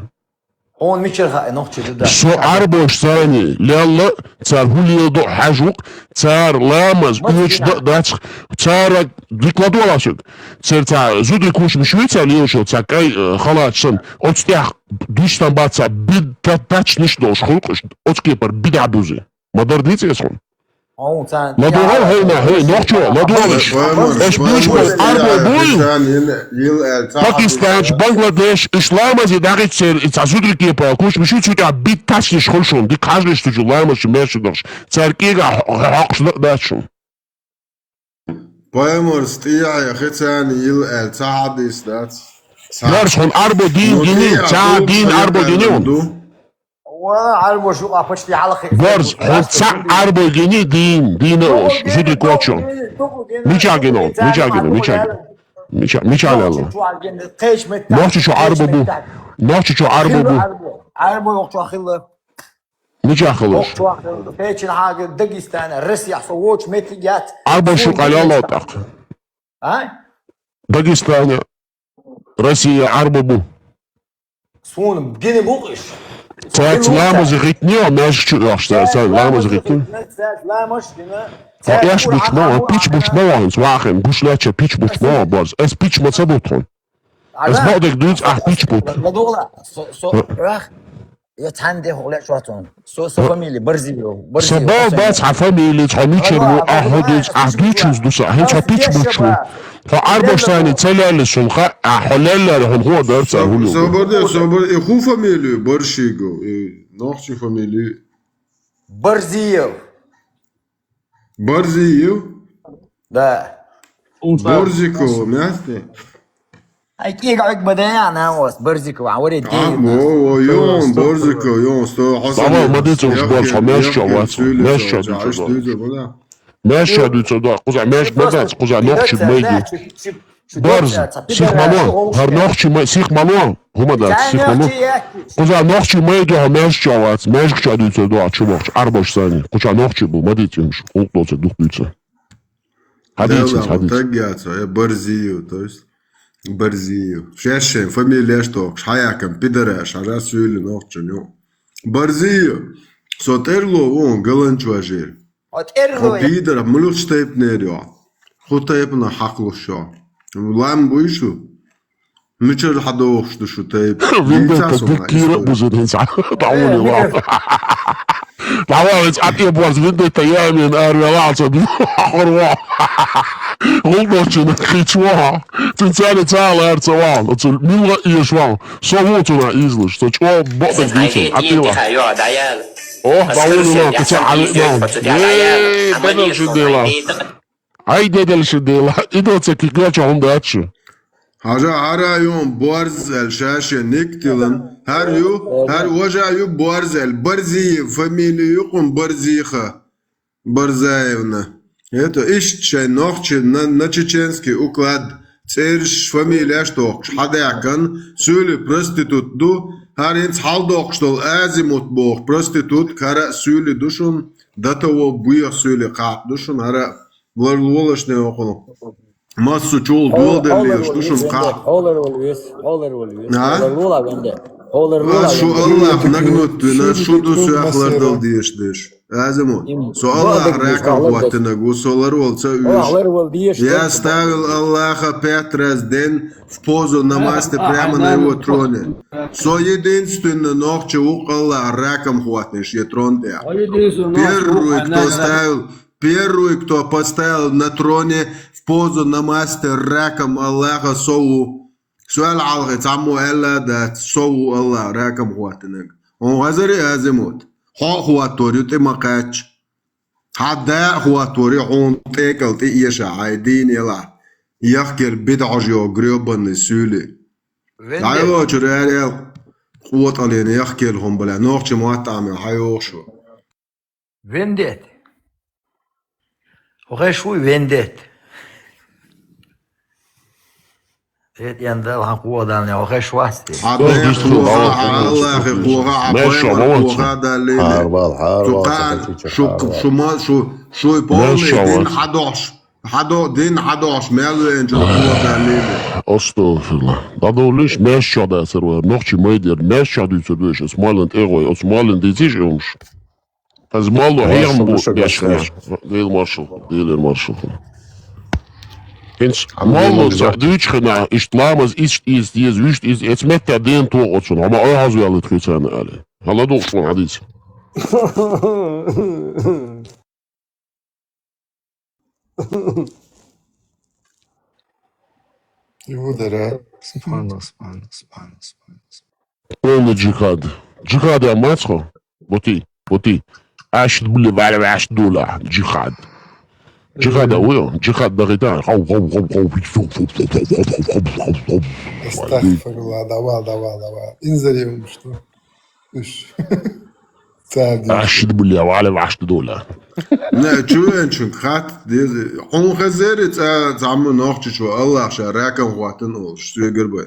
هون ميشر نوخشي ده سو عربوش ثاني لا صار هو يضع حجوق صار لامز كوش داتش صار ديكلادو لاشك صار تاع زود الكوش مشويتها ليوشو تاع كاي خلاص شن اوتستيح دوشتان باتسا بيد تاتش نشدوش خلقش اوتسكيبر بيد عبوزي ما درديتي يسون هون تاع لا دورال هينا هي نوخشو لا دورالش اش بيش عربو بوي باكستان بنغلاديش اسلام زي داغيت سير تزود الكيبا كوش مشي تشوتا بيت تاش نشخلشون دي كاجلش تجلام مش ماشدش تركيغا حقش داشون Bayamor stia ya khitani yil el taadis dat. Lars van Arbo dien تا دين أربو دينيون وانا عارف شو قفشتي على خير Lars van تا أربو دين أوش زودي كوتشون ميشاجينو ميشاجينو نوشي شو عربو بو عربو وقت اخيل ميشاخلوش هيك حاجه دقيستان الرسي صوت ميتيات عربو شو قلالوتك ها داغستان روسيا عربو بو صون بجيني بوقش تاعت لامز غيتنيو ماشي شو يحشتا لامز غيتنيو لا مش ايش بيشمو بيش بيشمو واخن بوش لاتش بيش بيشمو باز اس بيش ما صبوتون اس بعدك دوت بيش بوت لا دوغلا راح يتحندي هولا شواتون سو فاميلي برزيلو سبا بات فاميلي تحميشرو اهدوز اهدوچوز دوسا هيچ بيش بوچو فاربشتاني تلالسون خا حلال هو درس هولو صبر اخو فاميلي برشيغو نوخشي فاميلي برزيو ده برزيكو ماستي يقعد بديانا وسط برزيكو عوري يوم برزك يوم ستو حصل Tamam hadi çalış barış meş çalış meş çalış meş çalış kuza meş meş kuza nokçu meydi barz sih malon her nokçu sih malon huma da sih malon kuza nokçu meydi ha meş çalış meş çalış da çubuk arboş sani kuza nokçu bu hadi çalış oldu olsa dukluca hadi hadi تقياتو يا برزيو то есть برزيو شاشين فاميليا شتوك حياكم بيدراش على سؤال نوقش نيو برزيو سوتيرلو وون غلانچو اجير بيدر ملوش تايب نيريو خو تايبنا حقلو شو لام بويشو مچر حدوخش شو تايب Kira buzun insan. Tavuni var. Tavuni atıyor boğaz vinde tayamin arıyalarsa bir horva. Oldu için hiçva. Tinsani çağlar çaval. Otur milla iyişva. Savutuna izliş. So ço bodak diyorsun. Atıyor. Oh tavuni var. Kısa alıkman. Dedel şundela. Ay dedel şundela. İdo çeki kaça onda açı. Haja ara yom borzel şaşe niktilan her yu her vaja yu borzel barzi familya yukum barziha barzayevna. Это ищей ногче на чеченский уклад церш фамилия что хадякан сүле проститут ду харинц халдок что азимут бог проститут кара сүле душун датово буя сүле кап душун ара вларлолошне около Массу чул долдерлиеш душун кап. Şu Allah nagnut na şudu süahlardal diyişdiş. Azimut. Su Allah rakam kuatına gusolar olsa üş. Я ставил Аллаха пять раз день в позу намасте прямо на его троне. Со единственно ногче ук Аллах раком хватнешь е трон те. Первый, кто поставил на троне в позу намасте раком Аллаха соу. سؤال عالغي تعمو ألا دا تسوو الله راكم خواتنك وغزري أزموت خواتوري تما قاتش حدا خواتوري عون تيكل تيشا عايدين يلا يحكي البدع جو قريبا سولي عيو جريال قوة علينا يحكي لهم بلا نوخش مواتعمي حيوشو Vendet. وغيشوي vendet. Это я дал года, у него швасти. شو يبغى دين 11 مالو انجل Estağfurullah. Da doğruş meşşada server. Nokçu meydir. Meşşada yürüyüş. Osmanlı'nın egoyu. Osmanlı'nın diziş olmuş. Osmanlı hayam bu yaşlar. Değil marşal. Değiller marşal. Hens mallo düç khna ishtlamas ist dies wüst ist jetzt mit der den Tor otsun ama o hazu yalı tketsen ali. Hala doksun hadis. Yudara. Subhanallah. Полный джихад. Джихад я мацхо. Боти. Ашт були вали ашт дула. Джихад. Джихада уйо, джихад дагита. Estağfurullah, давал. İnzeliyorum işte. Üş. Ашт були вали ашт дула. Ne, çuyen çünkü kat diye. On khazeri zamı noqçu şu Allah şarakan huatın ol. Şu gerbe.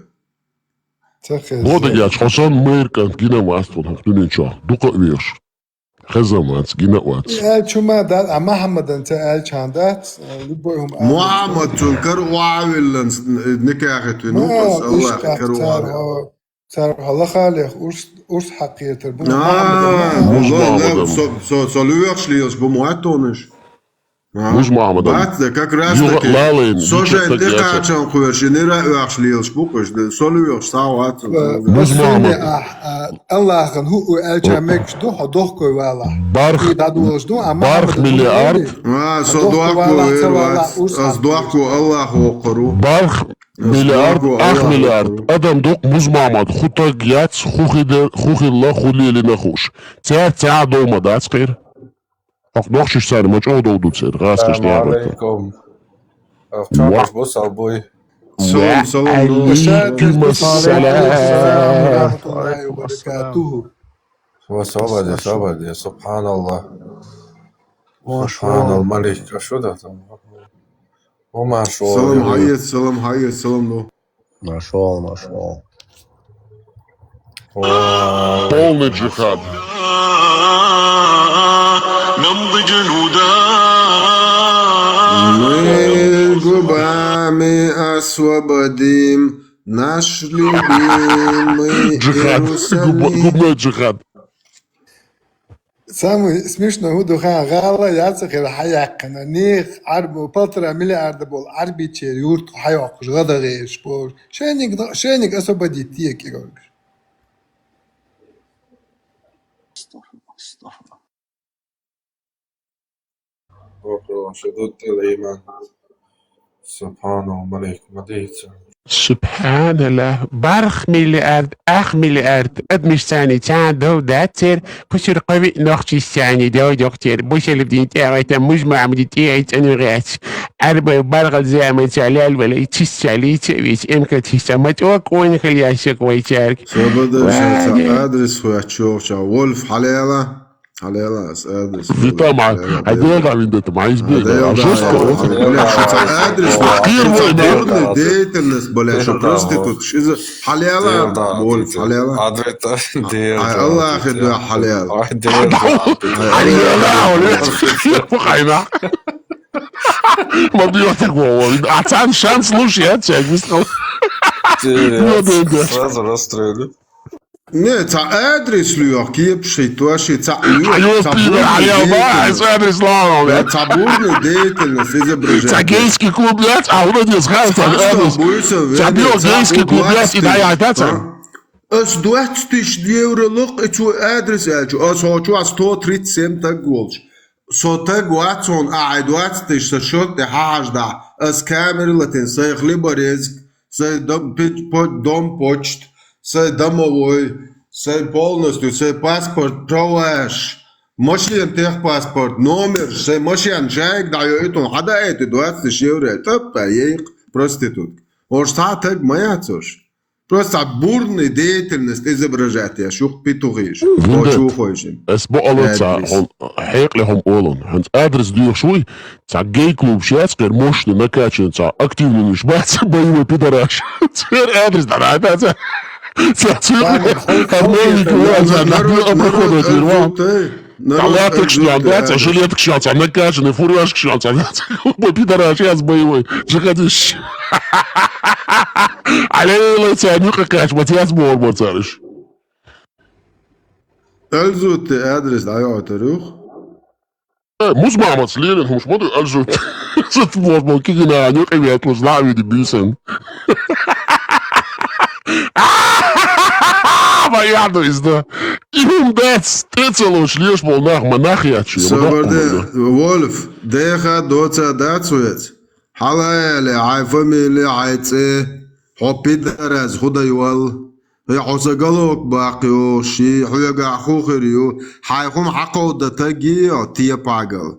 Boda ya Hasan Amerikan gina vastun haftun ço. Duqa üyüş. خزمات جينا وات. شما دات محمد أنت شاندات لبوهم. محمد تنكر وعاول نكاحت نوبس الله كروه. صار الله خالق أرس حقيقة البوم. والله صلوش ليش بمواتونش. مش محمد. بعد как раз таки. Сожен ты качан хуешь, не раешь лиеш букваш, صلوش ساعات. مش محمد. الله خن هو الجامك شدو حدوخ ولا. بارخ مليارد. صدوخ الله وقرو. بارخ مليارد مليارد. أدم دوق مش محمد. خطة جات خوخ الله خلي لنا خوش. تاع دوما دات خير. Nog eens zijn, maar het is ook dood zijn. Raas is niet aan. Alaikum. Čapaš busal buj. سلام سلام وعليكم السلام ورحمة الله وبركاته. وصبر سبحان الله ما شاء سبحان الله الملك شو ده وما شاء سلام الله حيات سلام حيات سلام له. ما شاء الله ما شاء الله полный джихад. نمضي جنودا Мы губами освободим наш любимый Джихад. Иерусалим. Губной джихад. Самый смешной удуха гала яцах الحياة نيخ عرب فترة ملي أردبول عربي تشير يورت حياة غدا غير شبور شانك أسوبديتيه كي قولك شدود الإيمان سبحان الملك مديت سبحان الله برخ مليارد أخ مليارد أدمش ثاني تعدو داتر بشر قوي نقشي ثاني دو دكتور بشر بدين تعويتا مجمع بدين تعيت أنوغات أربع برغل زعمة تعلال ولا يتس علي تعويت إمكا تسامت وكوين خلياشك ويتارك Свобода шанса адрес хуячевча. Вольф حليلة حليلة адрес. طبعا هديل عم انت معايز بيه адрес деятельность بلا شو проститут شو حليلة вольф حليلة الله يخدم حليلة حليلة مبيوتك والله عشان شانس لوشي هاتشاك сразу расстроили. Не, це адрес люк, є пшитваші, це адрес лавом. Це бурна деятельность, изображение. Це гейский клуб, блядь, а он не знает, це адрес. Це бил гейский клуб, блядь, и дай опять. As 20 тысяч евро эту адрес эльчу, as хочу 137 так голч. So так ватсон, 20 тысяч сошот, хажда, as камеры латин, сай хлеборезк, сай дом почт, сай домовой, сай полностью, сай паспорт, товаш, машин техпаспорт, номер, сай машин человек дает, он хада эти 20 тысяч евро, это поех проститут. Он что так маяцош. Просто бурная деятельность изображать, я шух петухиш, хочу хочем. Es болотца, он хеклехом олон. Hans адрес дюшуй, ца гей-клуб шацкер мощно накачан, ца активно не шбаться, боевой пидораш. Теперь адрес, да, это. Халаток шляпается, жилеток шляпается, накачанный, фуражка шляпается. Мой пидораш, я с боевой. Джихадиш. عليه ثاني كاش متياس بور صارش الزوت ادرس دايو تروح مش مع مصلين مش مودو الزوت صوت بور ممكن انا نقي بيطلع لاعب دي بيسن ما يعدو ازدا يوم داتس تيتسلوش ليش بولناخ مناخياتشي صبرده وولف ديخا دوتا داتسويت حلالي عاي فاميلي عايتسي حبي درز خدا يوال هي حسقلوك باقيو شي حيقع خوخريو حيخم حقو دتاقيو تيا باقل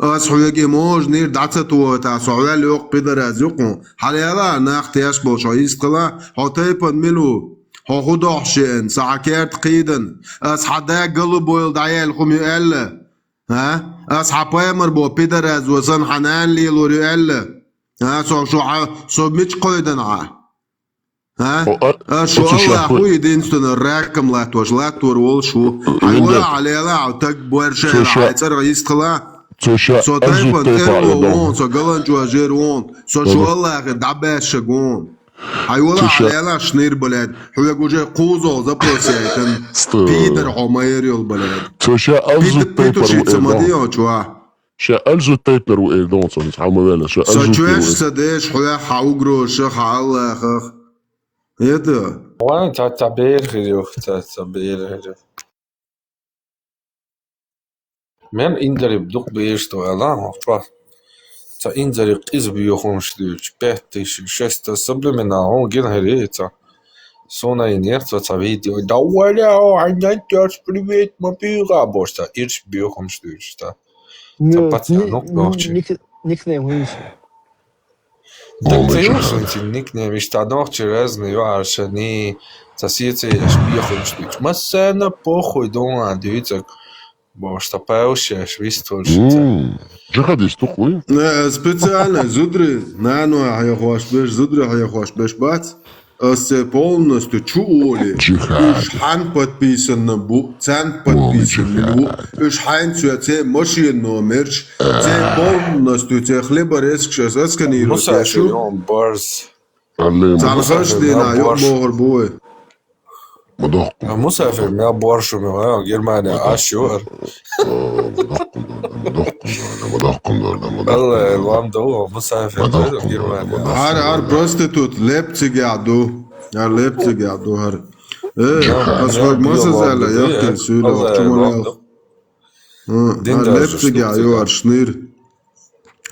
اس حيقي موج نير داتساتو تا سعوال يوق بدرز يوقو حليلا ناخ تياش بوشو يسقلا حطيبن ملو حخدوح شئن سعكيرت قيدن اس حداق قلو بويل دعيال خمي ألا ها اصحاب امر بو بيدرز وسن حنان لي لوريال ها سو مش قيدن ها شو الله اخوي دينستون الراكم لا توجلاتور وول شو حيولا على لا تك بورشا يصير يسقلا سو تايبن ايرو سو غلانجو جيرون سو شو الله دعباش شغون حيولا على لا شنير بلاد هو جوجي قوزو زبوسيتن بيدر عميريول بلاد شا ألزو تيبر شا ألزو تيبر وإيدون صنع حموالة شا ألزو تيبر سداش حلا حاوغرو شخ الله خخ يدا وانا تعبير خيريوخ تعبير خيريوخ من إندري بدوق بيشتو ألام أفرا تا إندري قيز بيوخون شدوش بيهتش شست سبلمنا هون جين هريتا Sona inerța ța video, da olha, ainda te-ați privit, mă piga, bosta, ești biocom știu, știi? Ța pația, nu, orice. Nickname, Так ты уж ник не мечтанох через нее аршани засицы шпихунштик. Массена похуй дома дивиться. Бо что пауши швистольшица. Джихадист тухуй. Специально зудры, нану хаяхвашбеш, зудры хаяхвашбеш бац. Полностью чуоли. Ишхан подписан на бу, цан подписан на бу. Ишхан цуяце машин номерч. Це полностью це хлеба резкшас асканирует. Мусафир он барс. Цанхаш дина yok boğur boy. Мусафир меня боршу меня Германия ашур. الله الوام دو مسافر Германия. Har prostitut Leipzig yadu. Har Leipzig yadu har. Asfalt masa zala yakın söyle çumalı. Har Leipzig yadu har schnir.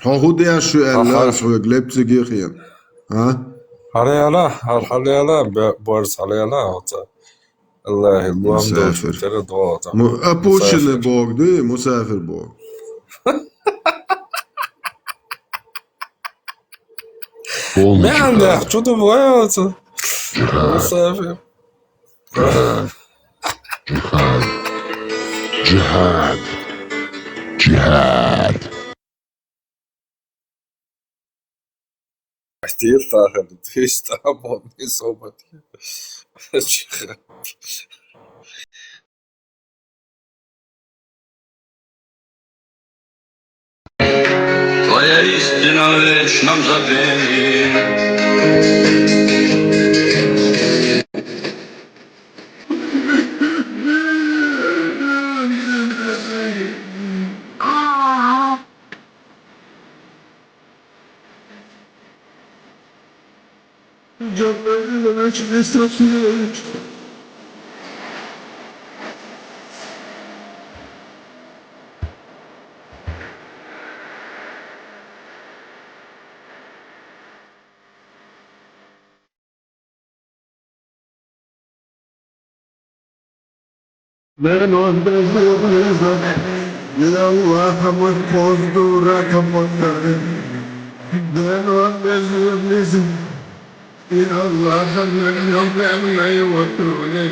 Ha hudya şu eller şu Leipzig yiyen. Ha? حليلا بورس حليلا الله الوام دو ترى دواتا. Apuşine bog değil musafir bog. ما عندك شو تبغى مسافر جهاد جهاد كثير فاخر تستعمل بصوبتي Твоя истина в вечном забвении. Ben ondayım. Allah'ımı bozdu rakamları. Ben ondayım. İn Allah'ın yollarına yuvatını.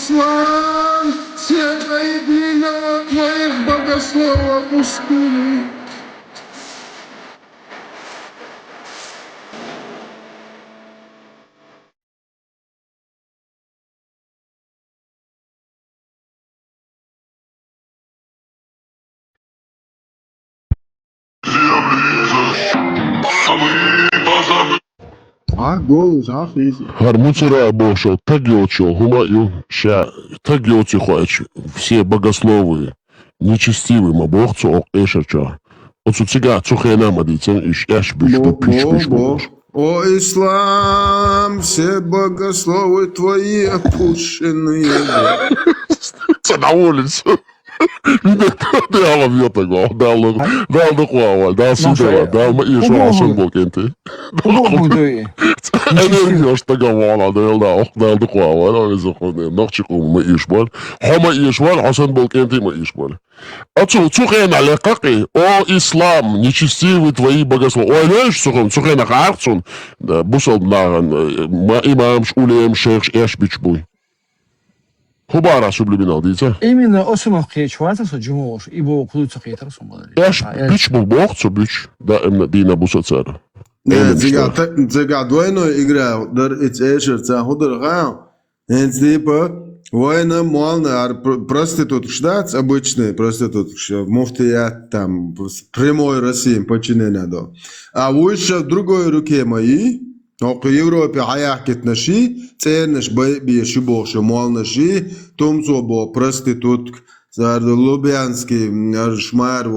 Слава Света Единого Твоих Богослова пустыни. голос, easy. Хармуцера Бошо, Тагиочо, Гумаю, Ша, Тагиоци Хуач, все богословы, нечестивым оборцу ок эшача. Оцуцига цухена мадицен иш эшбиш пич. О ислам, все богословы твои опущенные. Это на улицу. Дал мне такого, дал духового, дал сюда, дал Иешуа Сумбокенты. Энергия что говорила, дал духового, дал изохоне, нахчику мы Иешуа, хома Иешуа, Хасан Болкенты мы Иешуа. Отцу, цухена лекаки, о ислам, нечестивый твои богословы. Ой, знаешь, цухена харцун, бусал наран, имам шулем шерш эшбичбуй. Хубара сублиминал, дитя. Именно осмах кечвата со джумош, ибо клуца кетар сумбали. Эш бич был бог, цо бич, да дина бусацара. Зага двойно играл, дар иц эшер ца худер гау. Энс типа война молна, проститут штат обычный проститут, муфтият там прямой России подчинения до. А выше в другой руке мои. Но в Европе хаяхкет наши, ценнеш бейши боши мол наши, тумцо бо проститутк, зар лубянский шмар,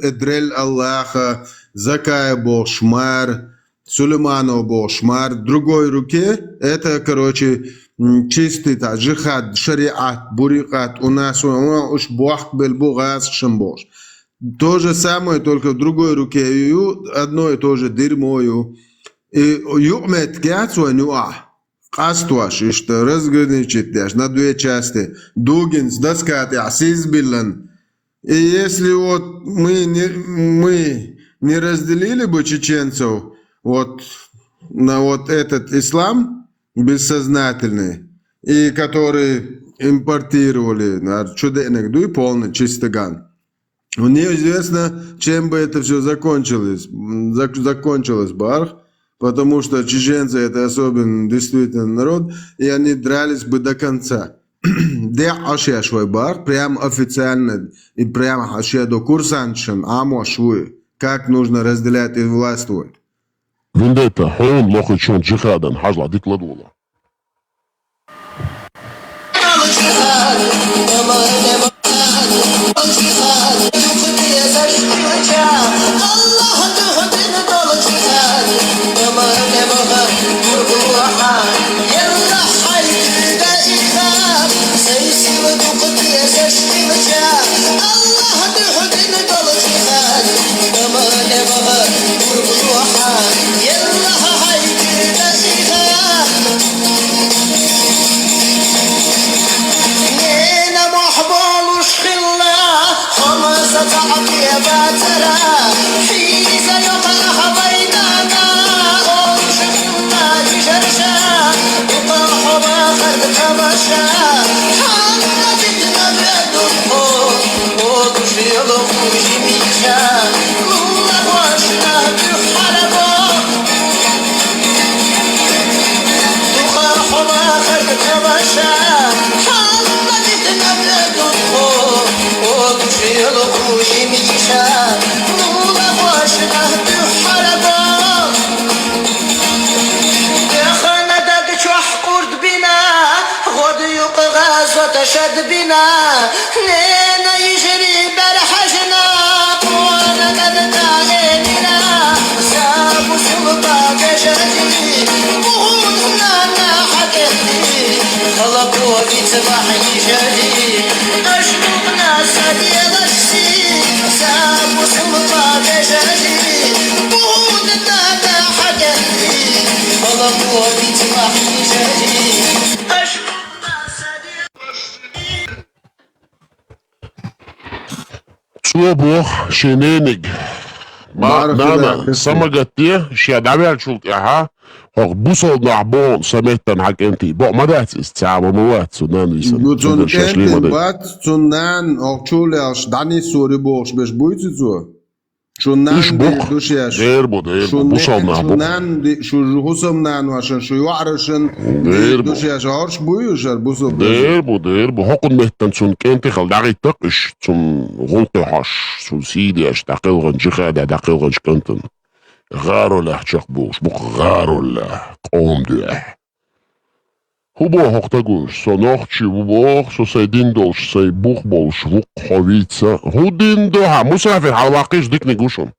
эдрель Аллаха, закая бо шмар, Сулейманов бог шмар. В другой руке это, короче, чистый джихад, шариат, бурикат. У нас уж бог был бугас шамбош. То же самое, только в другой руке. Одно и то же дерьмо. И юмет кяцу нюа. Кастуаш, и что разграничить на две части. Дугин с доскати, асизбиллан. И если вот мы не разделили бы чеченцев вот на вот этот ислам бессознательный, и который импортировали на чуденек, и полный чистоган. Неизвестно, чем бы это все закончилось бы, потому что чеченцы это особенно действительно народ, и они дрались бы до конца. Де ашия швой бар, прям официально, и прям ашия до курсаншин, амо швуй, как нужно разделять и властвовать. Вендета, хон лохичон джихадан, хажла дикладула. شد بنا لينا يجري برحجنا وانا بدنا عيننا سابو سلطة كشدي وهنا حكتي خلقوا في صباح يجري أشبقنا سدي غشي سابو سلطة كشدي وهنا حكتي خلقوا في صباح يجري Цуобох шененег. Нана самагатте шядавер шулт яха. Хог бусол нахбон саметтан хакенти. Бо мадатис цама муат сунан висан. Гуцун кентин бат сунан окчулеш дани сури бохш беш буйцу цу. Шунан душяш. Дербо бусол нахбон. Шунан шу хусамнан вашан шу юаршан душяш арш буйшар бусол. Дербо хокун меттан сун кенти хал дагитак иш сун гунте хаш сун сидиаш дaqilgan jihada daqilgan shkantan. غارو له چخبوش بخ غارو له قوم ده هو هختگوش سناخچی بخ سو سیدین دوش سی بخ بولش وق خویتسا هو دین دو ها مسافر حلواقیش دیک نگوشم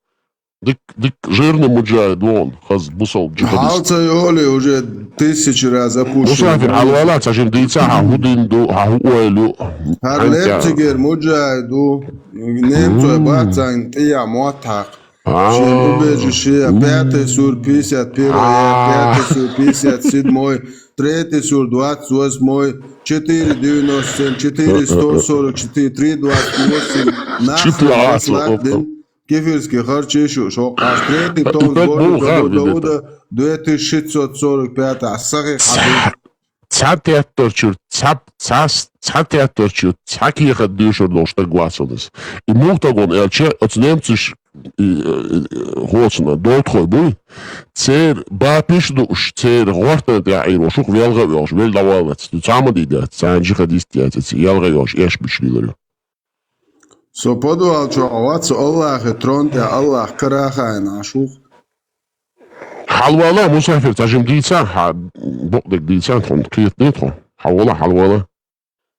دик жирный муджахид вон хаз бусол джихадист халца йоли уже 1000 раз опущен مسافر حلوالا цажим дийца ха худин до ха хуэлю хар лептигер муджахиду немцой бацан тия мотак Шебежише, 5 сур 51, 5 сур 57, 3 сур 28, 497, 444, 328, нахуй сладен, кефирский харчешу, что аж 3 тон года 2645, а сахи хабиб. Цатеаторчур, цатеаторчур, цакиха дюшур дошта гласонес. И мухтагон элче от немциш хоцна дотхой буй. Цер ба пишдуш, цер гортан яиро шух велгавёш, велдавалец. Цама дида, цан джихадистиятец, ялгавёш, эш бишлилер. So подвал чо авац Аллах тронте Аллах карахайна шух. حلوالا مسافر تجم ديتسان بقدك ديتسان تون كيف نيتون حلوالا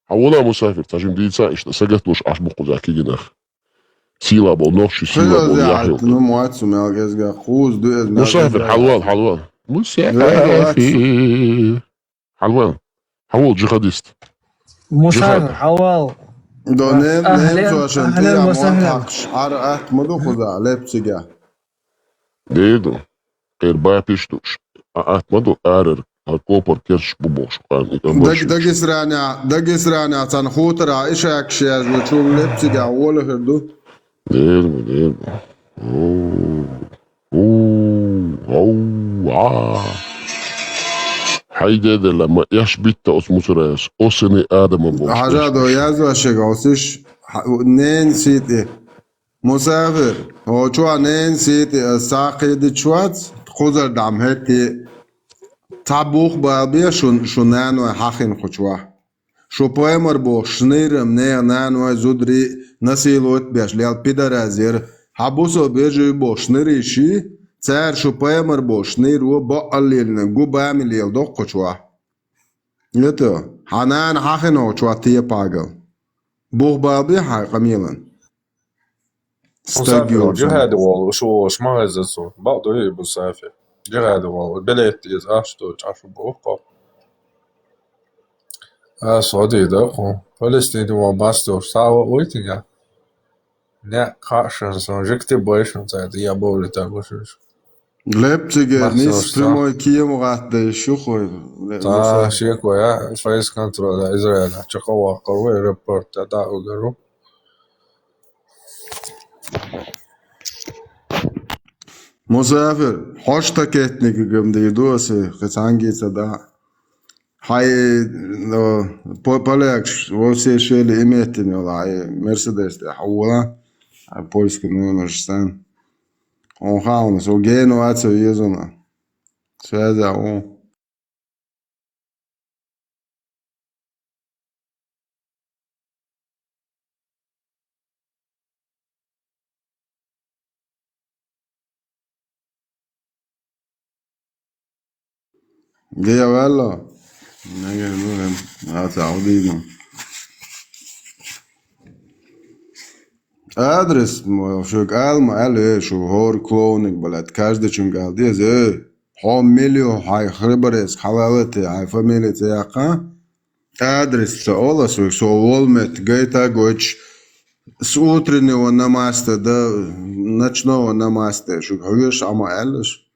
مسافر تجم ديتسان إيش سجت لوش أش بقو ذاكي جناخ سيلا بونوش سيلا خير زي بونياحيو عتنا معتسم يا جزء خوز دوز مسافر حلوان حلوان مسافر حلوان حلوان جهاديست مسافر حوال دونيم أهلاً- عشان أهلاً تيجي وسهلاً. منطقش عرقت مدو خذا لبسجا ديدو غير بايبيشتوش أتمدو آرر الكوبر كيرش بوبوش دقس رانع تنخوتر عائشة كشياز وشوم لبسجا ولا خردو ديدو حيدي لما يشبت أسمسراس أسني آدم بوش حاجة دو يازو شغوسش نين سيتي مسافر هو شو نين سيتي الساقي دي شوات خزر دام هتي تابوخ بابيا شو نانو حاخين خشوا شو بويمر بو شنيرم نانو زودري نسيلوت بيش ليال بيدرازير حبوسو بيجي بو شنيري شي تسار شو بويمر بو شنير و بقليلن جو بامل يل دو خشوا يتو حنان حاخين خشوا تيه باقل بوخ بابي حاقا ميلان مسافر جهاد والله شو ما هزسو بعضه هي مسافر جهاد والله بليت يز أشتو تعرفوا بوقا سعودي دقو فلسطين وباستو ساوا ويتنجا لا كاشن سون جكتي بويشن تاعت يا بولي تاعوش لبسجا نيس بريمو كيم وغات شوخو تا شيكو يا فايس كنترول إسرائيل تشقوا قروي ريبورت تاع وقرو مسافر خوش تكتنك قم دي دوسي خسانجي صدا هاي بولاكش وسي شيل إيميتني ولا هاي مرسيدس دي حولا هاي بولسك نونرستان on gaan zo geen wat zo hier zo na zo dat on جاي ولا نجي نقول هتعودينا أدرس شو قال ما قال إيه شو هور كلونك بلد كاجد شو قال دي زي هو مليو هاي خبرس حلالتي هاي فاميلي تياقا أدرس سؤال سو ولمت جيتا جوش سوترني ونماسته ده نچنو ونماسته شو هوش أما قالش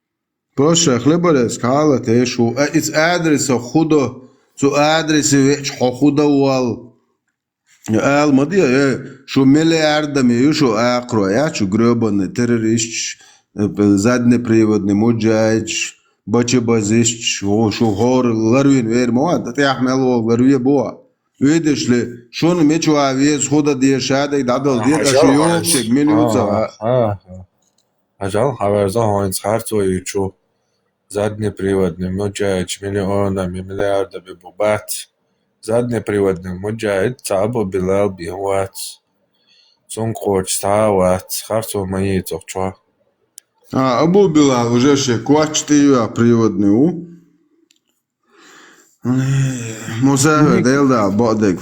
بروش خبرس حلالتي شو إس أدرس خودو سو أدرس ويش خودو وال قال ماضي شو ملياردами شو اقرا يا شو гребаный террорист заднеприводный муджаич бачебазист شو هور ларвин вер مواد تحمل لارвия بوا видишь ли شو نمشوا عايز خد دي شهاده دادل دي شو يومك минута أجل حوارزا هاينز خارتوي شو заднеприводный муджаич миллионами миллиардами бубат заднеприводный муджаид цабо билал бихват цункоч таават харту мои цохчва Абу Билал уже ще квачтия приводный у مسافر ديل دا بعدك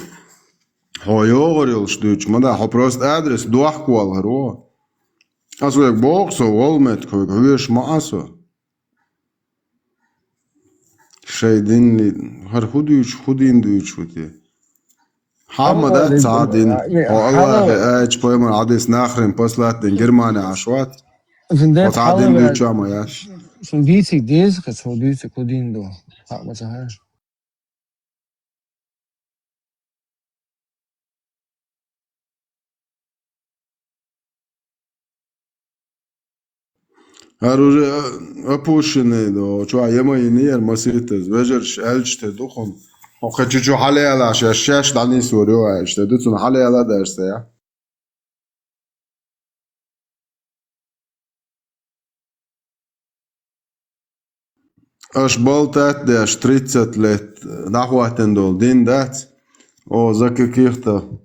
هو يغريل شتوش مدا هو بروست ادرس دوح كوال هرو أصو يك بوكسو والمت كويك هويش معاسو شايدين لي هر خودين دوش وتي حامد سعدين والله ايش بويمر عديس ناخرين بوسلات دين جرماني عشوات وتعدين دوش عما ياش Som dietig deze gaat zo dietig kodin do. Ha wat zeg je? هروج أبوشني دو شو عيما ينير مسيرتز بجرش ألشت دوخم وخدش شو حالي على شاش دعني سوريو عايش تدوتون حالي على درس يا أش بالتات داش 30 لت نحواتن دول دين دات أو زكي كيختا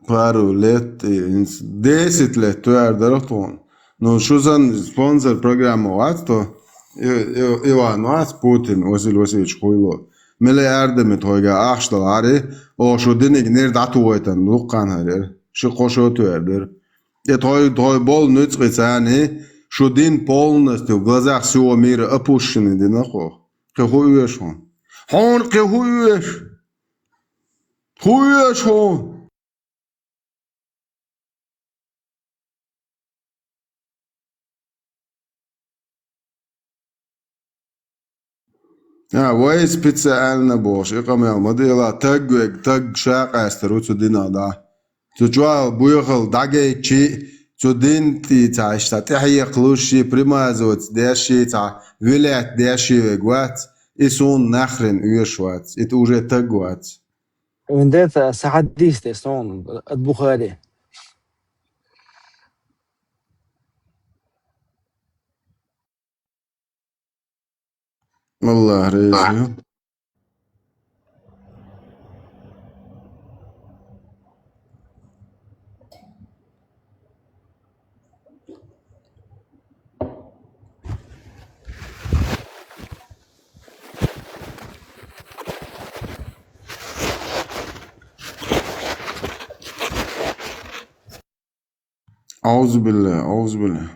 بارو لت 10 لت توار درتون نو شو زن سبونسر بروجرام واتو Иван Вац Путин Василий Васильевич Хуйло ملياردم تويجا أخشل عاري أو شو دينك نير دعتو ويتن لقان هرير шикошот вердер. Это твой бол нуцрицани, что дин полностью в глазах всего мира опущенный динахо. Кахуешь он. Он кахуешь. Хуешь он. وای специально бош. Икамел модела таг шака стеруцу дина да. Тучуа буйхал даге чи цудин ти цашта тахия клуши примазот деши ца вилят деши вегват исун нахрен уешват. Это уже тагват. وندات ساعات ديست صون البخاري والله ريزي أعوذ بالله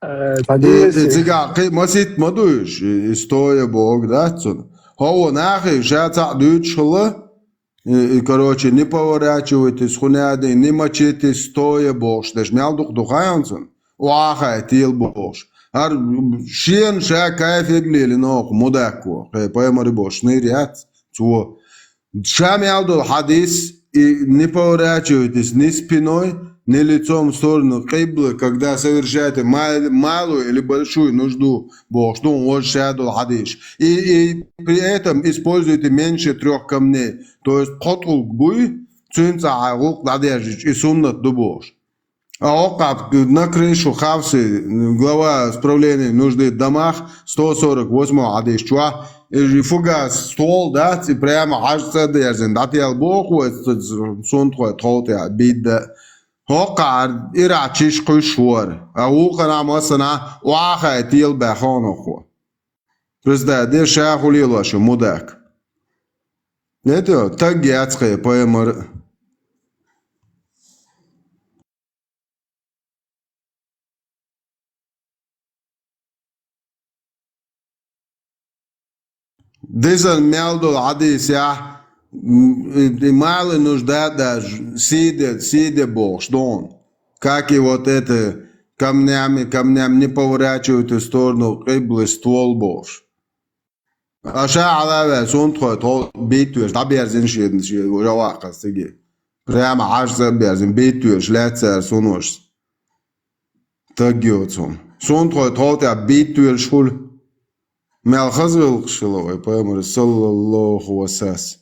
Egal, man sieht mal durch. История Бог, да, Хо нахи, жаца дючла, короче, не поворачивайтесь, хуняды, не мочите, стоя Бог, что жмял дух духаянцун, уаха, тил Бог. Ар шен ша кайфегли, но мудаку, поэмори Бог, шнырят, цо. Шамял дух хадис, и не поворачивайтесь ни спиной, ни лицом в сторону киблы, когда совершаете малую или большую нужду, Бог, что он вот шадул хадиш. И при этом используйте меньше 3 камней. То есть коткул буй, цинца агук надеждич и сумнат дубош. А окап на крышу хавсы, глава справления нужды в домах, 148 хадиш. Чуа, фугас стол, да, и прямо ажца дерзен. Дати албоху, сунтху, тхоте, бидда. هوقع إراتشيش قشور أوقنا مثلا واقع تيل بخانه خو بس ده دير شاخو ليلاشو مدك نتو تجيات خي بايمر ديزل ميلدو العديس يا мало нужда даже сидя Бог, что он, как и вот это камнями не поворачивают в сторону киблы ствол Бож. Аша алаве сонтхо то бейтуеш, да берзин шеден жавака сиги. Прямо аж за берзин бейтуеш лецер сонош. Тагиот сон. Сонтхо то те бейтуеш хул. Мел хазвел шиловай, поэмор саллаллаху васас.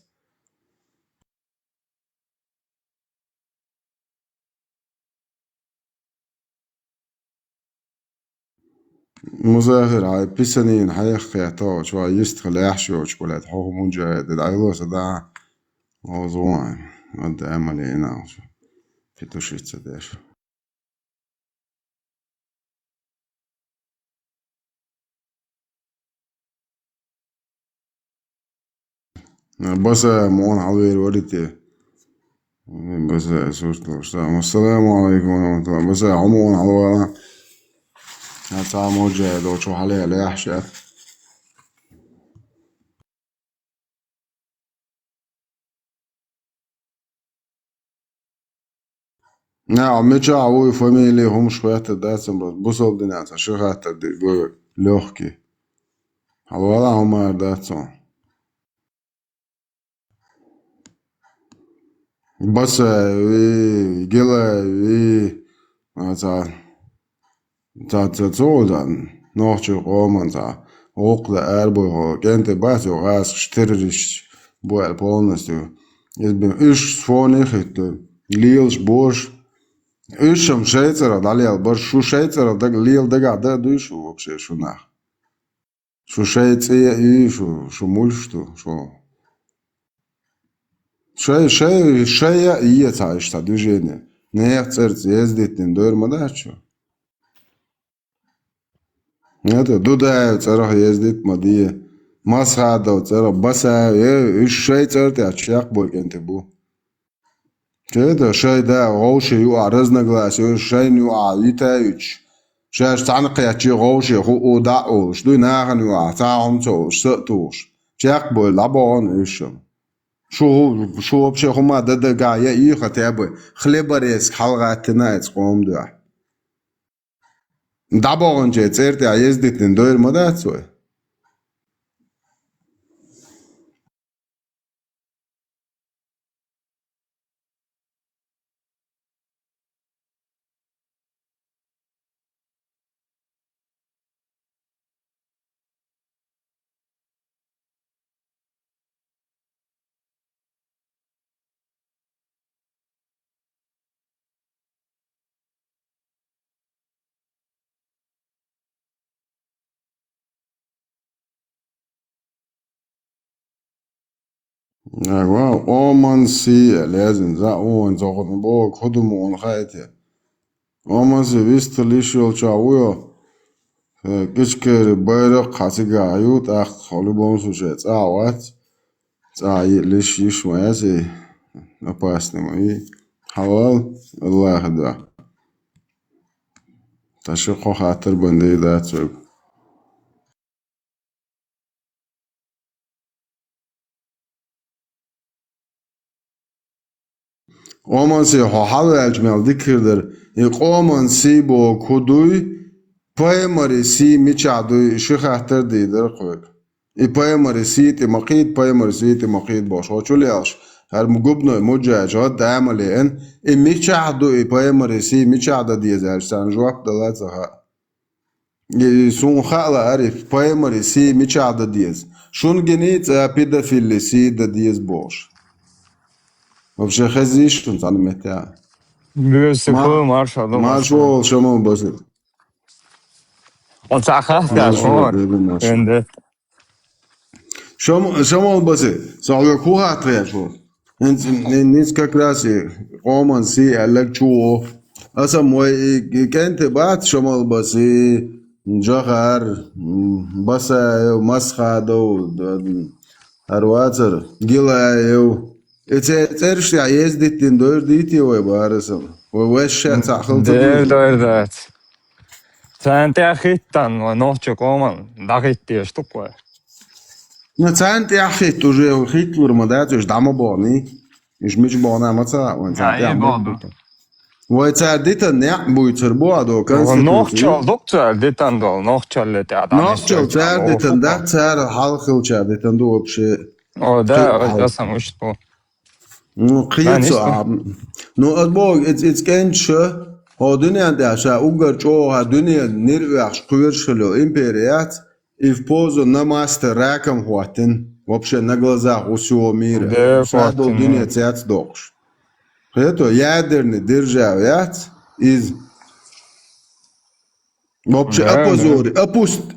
مظاهر على بيسانين حيخ تو شو يستخل يحشو شوكولات حو مجاهد العيلو صدع موضوع قد عملي هنا في تشيت سداش بس مون على الوردي بس السلام عليكم ورحمة الله بس عمون على الوردي هتا مجاهد وشو عليه لا يحشى نعم مش عوي فاميلي هم شوية داتم بوصل دنيا شو هاتا دي لوحكي حوالا هم داتم بس وي جلا وي تا زودان نوچو قومن تا اوقل اربو gente bacio gas stirrisch boel polностью избим иш своних это лилш бош ишам шейцера далел бош шу шейцера да лил дага да душу вообще шунах шу шейце и шу муль что шея и это что движение не сердце ездит не дормадачо. Это дудая царах ездит мадия масхада царах баса иш шейцер те ачак бой кенте бу كده شاي ده غوشي يقع разногласия شاي يقع يتايش شاش تعنقياتي غوشي هو داوش دو ناغن يقع تاهم توش سأتوش جاك بوي لابون إيشم شو بشي خما دادا قا يأي خطيبي خليبريس حلقاتنا يتقوم دو دابون جي تيرتي عيزدي تندوير مداتوي واو اومن سي لازم زا اون زوغن بوك خدمون خايتي اومن سي ويست ليشول چاويو كشكر بايرق خاسيغا ايوت اخ خولو بونسو شيت اوات زاي ليش يشوازي опасный мои حوال الله دا تشقو خاطر بندي داتو اومن سي حوال اجمل ديكردر اومن سي بو كودوي بايمري سي ميچادو شي خاطر ديدر قوك بايمري سي تمقيد بايمري سي تمقيد باش وچولياش هر مگبنو مجاجات دعملي ان ميچادو بايمري سي ميچادا ديزر سان جواب دلاتها سون خالا عارف بايمري سي ميچادا ديز شون جنيت بيدافيل سي دا ديز باش вообще خزيش كنت انا متاع Böse marşa da marşol şamo basit o çaxa da var ende شamo basit صار كوها تريشو انت نيس как раз роман си алчу аса мой كانت بات شamo basit جهر بس مسخادو هرواتر جيلايو اترش يزدت دور ديتي وبارسم ووش تعخل det. Sen te hittan och något kommer. Där hittar stoppar. نتانت يا اخي توجي خيت ورمدات ايش دعم بوني ايش مش بونا متى وانت ويتعديت النع بويتربو ادو كان Något doktor det ändå något det är. نوتشل تعديت ده تار حلقه تعديت دو بشي Och det som just på. قيت نو ادبوغ اتس كانش هو دنيا ده عشان اوغر جو ها دنيا نيرواخ قيرشلو امبريات if позу на мастер раком хватен вообще на глазах у всего мира садо дунья цяц докш это ядерный державят из вообще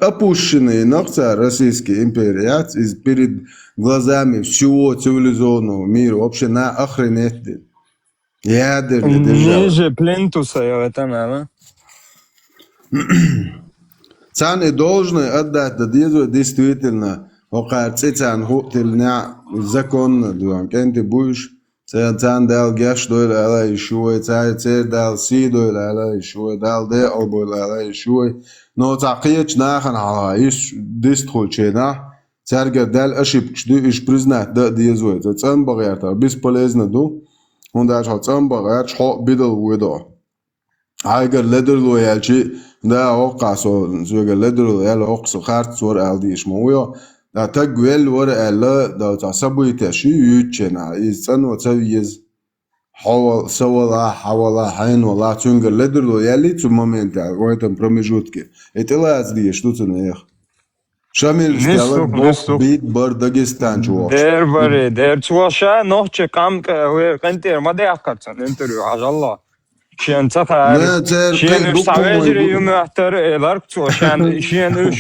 опущенные ногти российский империат из перед глазами всего цивилизованного мира вообще на охренеть ядерный держава Ниже плинтуса я это наверное. Цаны должны отдать Дадизу действительно, окарцицан хутильня законно, дуан кенти будешь, цан дал геш дойле ала ишуй, цар дал си дойле ала ишуй, дал де обойле ала ишуй, но тaqiyach нахан ала иш дистхул чена, цар дал ошибки, что иш признать Дадизу, это цан багерта, бесполезно ду, он даже цан багер, что бидал выдо. Айгер ледер лоялчи ده وقع زوجة لدرو يلا وقص خارت صور ألديش مويا ده تجوال ورا ألا ده تعصبوا يتشي يتشنا يستن وتسويز حول سولا حولا حين ولا تونجر لدرو يلي ثم момент ويتم промежутки это лазди что ты на их شامل استعلاء بوك بيت بر داغستان جوا Der var der çoğuşa nohçe kam kanter ma de akatsan interview Allah. Şen çakar. Şen savcı yumahtar elar çoğuşan şen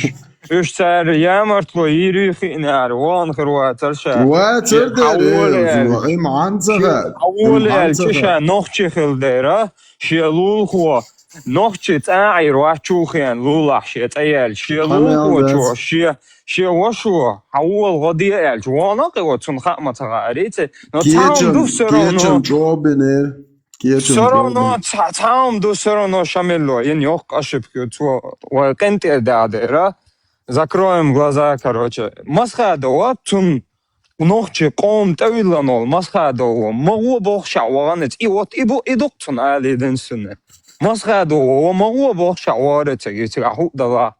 üç ser yamartlo yiri khinar wan khirwatar şa. واتر ده إيه معنزها أول الشيء نخشى خلديرة شيلول هو نوخشي تاعي روحشوخين لولا شيت ايال شي لوكو شي وشو حول غدي ال جوانا قوتون خامه تغاريت نو تاوم دو سرونو جوبنر سرونو تاوم دو سرونو شاملو يوك ошибки تو وكنت دادера закроем глаза короче масхадо тун نوخشي قوم تويلانول масхадо могу бохшаванец и вот идуктун алиден сунне масхадо могу бохшаварец гитра дала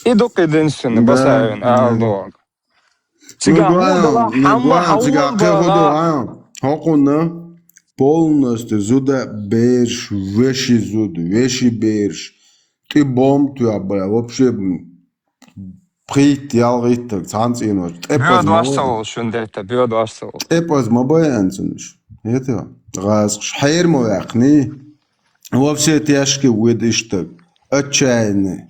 идук единственный басаевин алдо Хокуна полностью зуда берж, вещи зуд, вещи берж. Ты бом, ты абра, вообще прийти, алгоритм, цанцы нож. Бьёд варсовал, шундета, бьёд варсовал. Эпоз мабаянцунш. Это раз шхайр моякни. Вообще тяжкий выдышток. Отчаянный.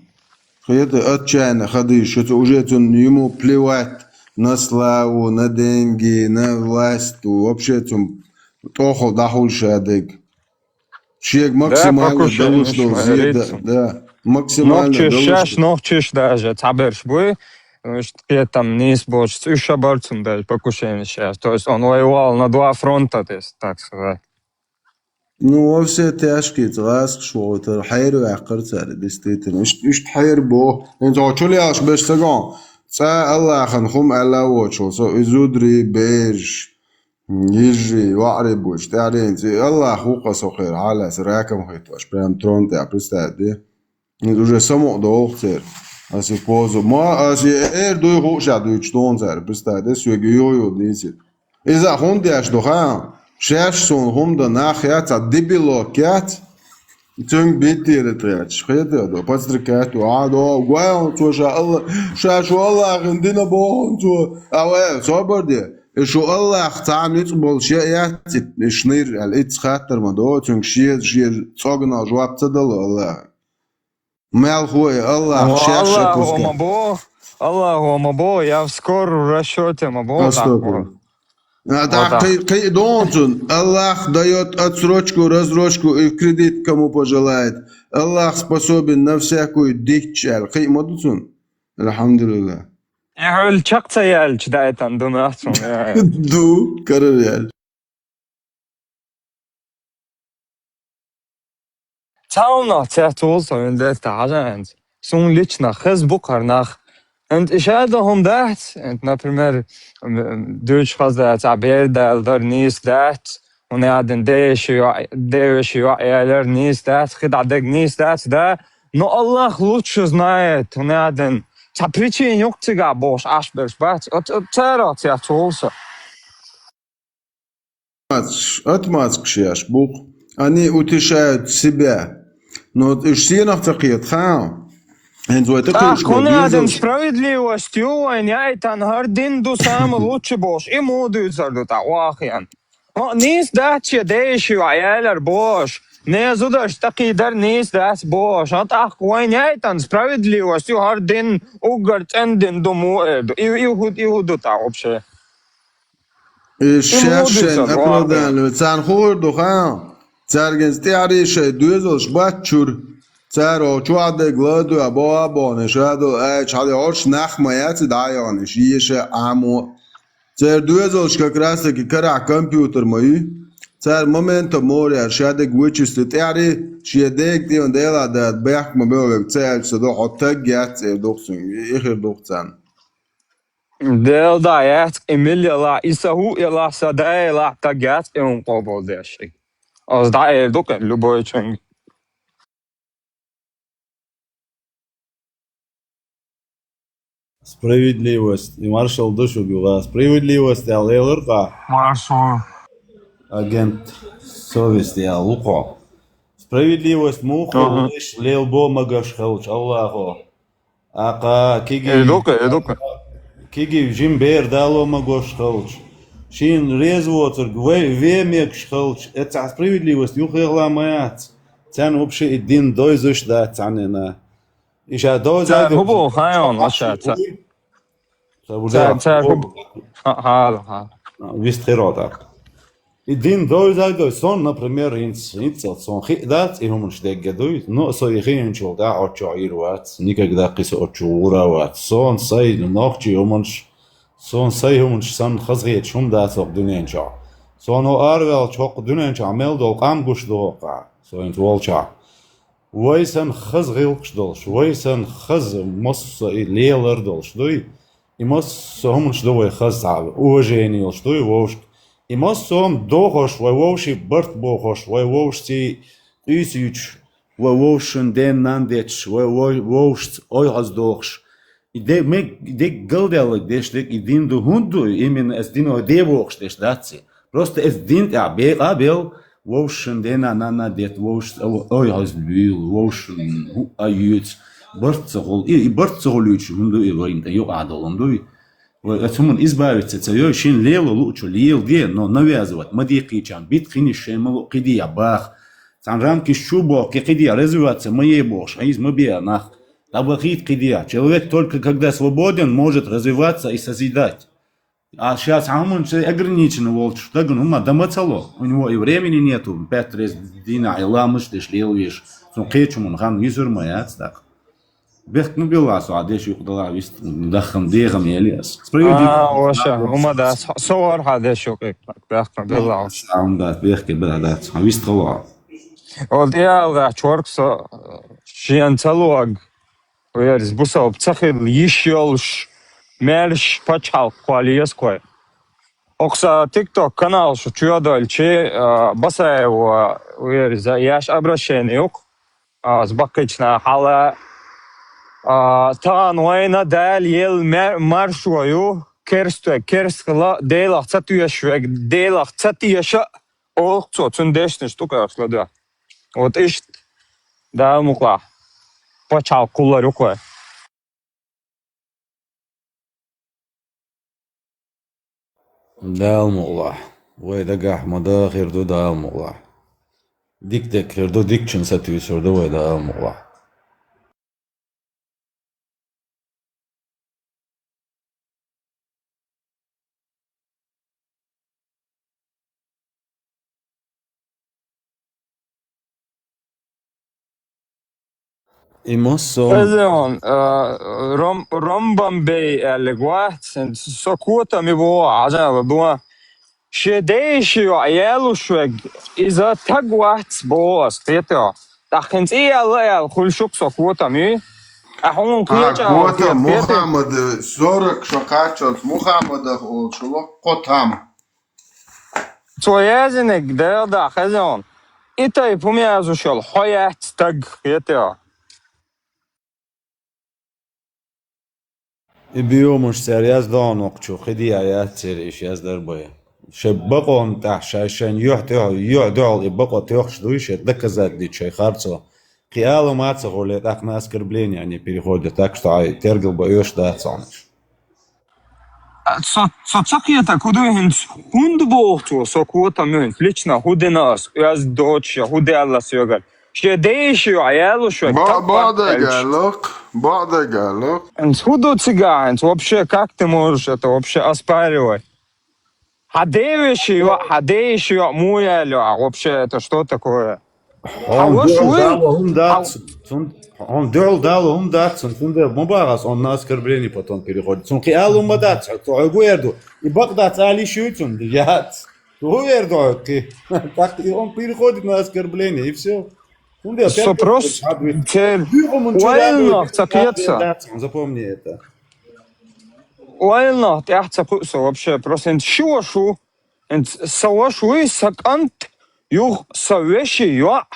Это отчаянно ходишь, это уже ему плевать на славу, на деньги, на власть. Вообще тохол дахул шадек. Человек максимально довольно зеда, да, максимально довольно. Нохчиш даже, таберш бой, что там не сборщ, и шабарцун даже покушение сейчас. То есть он воевал на два фронта, так сказать. Ну, вообще тяжкий раз, что это хайру яқыртар, действительно. Ишт хайр бо, انت چولی اش بشتگان. تا الله خنخم الله وچو، سو ازودری بیش يجي وعرب وش تعرين الله خوقه سخير على سراكم خيطاش برام ترون تاع برستادي ندوجه سمو دوختر اسي بوزو ما اسي اير دوي خوش عدو يشتون زار برستادي سوغيو يو ديسي اذا هوندي اش دوخان شاش سون هم دا ناخيات ديبلوكات تون بيتي رترياتش خيطه دو باتركات وعادو غواو تو شاء الله شاش والله عندنا بونتو اوه صبر دي شو الله اختام يتقبل شيئات شنير الاتس خاطر ما دو تون شيء صاغنا جواب تدل الله مال خوي الله شاش الله هو مبو я в скором расчете мабо да кай донтун Аллах дает отсрочку разрочку и кредит кому пожелает Аллах способен на всякую дичь кай модутун الحمدلله هل чакца ял чдайтан дунахсон ду карал Tauna tjatolsa en det tajant. Son lichna khazbukar nach. Und ich hatte dat, und например, Deutsch khazat abel dar nis dat. Und den deshi eler nis dat, khidadeg nis dat da. Но Allah лучше знает. Und den та причин юктига бош ашберш бат. От тера тjatolsa. Отмазк шияш бух. Они утешают себя. Но все на такие тхау. Конаден справедливостью, айнайтан хардин ду сам лучше бош. И моду зарду та вахян. Нис даче дейши аялер бош. Не зудаш таки дар нис дас бош. Ах айнайтан справедливостью хардин угар цендин дому эду. Иуду та вообще. Шершен оправдан. Цанхур духан. Царгенс تعريش دوزش بچور царо чуаде гладу або абонешадо чали орш нахмаят дайонеш ише амо цер دوزش как раз таки кара компьютер мои цар момента море шаде гвичисте تعري شيدك دي ондела да бях мобилек цел содо оттагят доксун ихер докцан Del daet Emilia la isahu ila sadai la tagat qobol dashik Als daar je ook een любой Справедливость. И маршал душу била. Справедливость, аллилуйя. Маршал. Агент совести, аллуха. Справедливость муху, лишь лел бомагаш хауч, Аллаху. Ака, киги... Эдука. Киги жимбер дало магаш хауч. Шин резвотер, вемек шхалч. Это справедливость, юхерла маят. Цан вообще один дойзуш да цанена. Иша дойза... Хубо хайон, ваша. Хубо. Вистхиротак. И дин дой, сон, например, инцел, сон хидат, и хумунш деггедуй, но со и хинчул да очо ирват, никогда кис очо урават. Сон сай нохчи хумунш, сон сай хумунш сан хазгет шум да сок дуненча. Сон о арвел чок дуненча мел дол камгуш дока, сон инт волча. Вайсан хазгилкш долш, вайсан хаз мос лейлер долш, дуй, и мос хумунш довой хазав, уважение что и вовш. И массом дохош, вовши барт бохош, вовши исюч, вовшен ден нандеч, вовш ой аздохш. И де галделик дешлик, и дин ду хунду, именно с дино девохш деш даци. Просто с дин абел, вовшен ден анана дет, вовш ой аздбил, вовшен аюц, барт цахол, и барт цахолюч, хунду и варим, та ё адол, хунду. Отсюда избавиться от царя, шин лело лучше лел где, но навязывать, мадикичан, бит хинишем, малу кидия бах, санранки шубо, кидия развиваться, моей бож, а из мобия нах, табахит кидия. Человек только когда свободен может развиваться и созидать. А сейчас он ограничен волч, так он дамацало, у него и времени нету, 5 раз дина, и ламыш, ты шлел виш, сон кечум он хан визур маяц так. Бех ну беласу, а деш юхдала вист дахам дегам елиас. Оша, умада соор хадеш юк бех ну белас. Саунда бех ке беладат, а вист хала. Од ялга чорксо шианцалуаг. Уерс буса обцахил ишёлш мерш пачал квалиес кой. Окса TikTok канал шу чуядал че басаева уерс яш обращение юк. Збакична хала Тан вайна дал ел маршую керстла делах цатуяшвег делах цатияша олцо цундешне штука слада. Вот иш да мукла почал куларюкой. Дал мула. Вай дагах мада хирду дал мула. Дик хирду дикчин сатуяшурду вай дал мула. Ezon Rombambey elgwa sokuta mi bo aja bo shedeishi ayelu shweg iza tagwat bo steto dakhins el khulshuk sokuta mi ahun qiyaja Кота Мухаммад 40 шакачот Мухаммад олчуло котам. Soyezinek da khazon ita pumiazu shol hayat tag yeto بيومش سر يزدان وقتشو خدي آيات سريش يزدر بيه شبقون تحشاشن يعدعل يبقى تيوخش دويش يتدك زاد دي شي خارцо قيالو ماца غولي так на оскорбление они переходят так что тергал боёшь да цонш Соцакията кудуинс хундбохту сокута мюн лично худенас аз дочь худелла сёгар шедейши аялу шо Бада галок. Энс худу цыганс вообще как ты можешь это вообще оспаривать? Хадеиши муялю, а вообще это что такое? Он дал датсон, фунде мубарас, он на оскорбление потом переходит. Он киалу мадат, то гуерду. И багдат али шутун, яд. Гуерду, так он переходит на оскорбление и все. Сопрос уайлно цакется. Запомни это. Уайлно тяхцапуса вообще просто шуашу, савашу сакант юх савеши юа.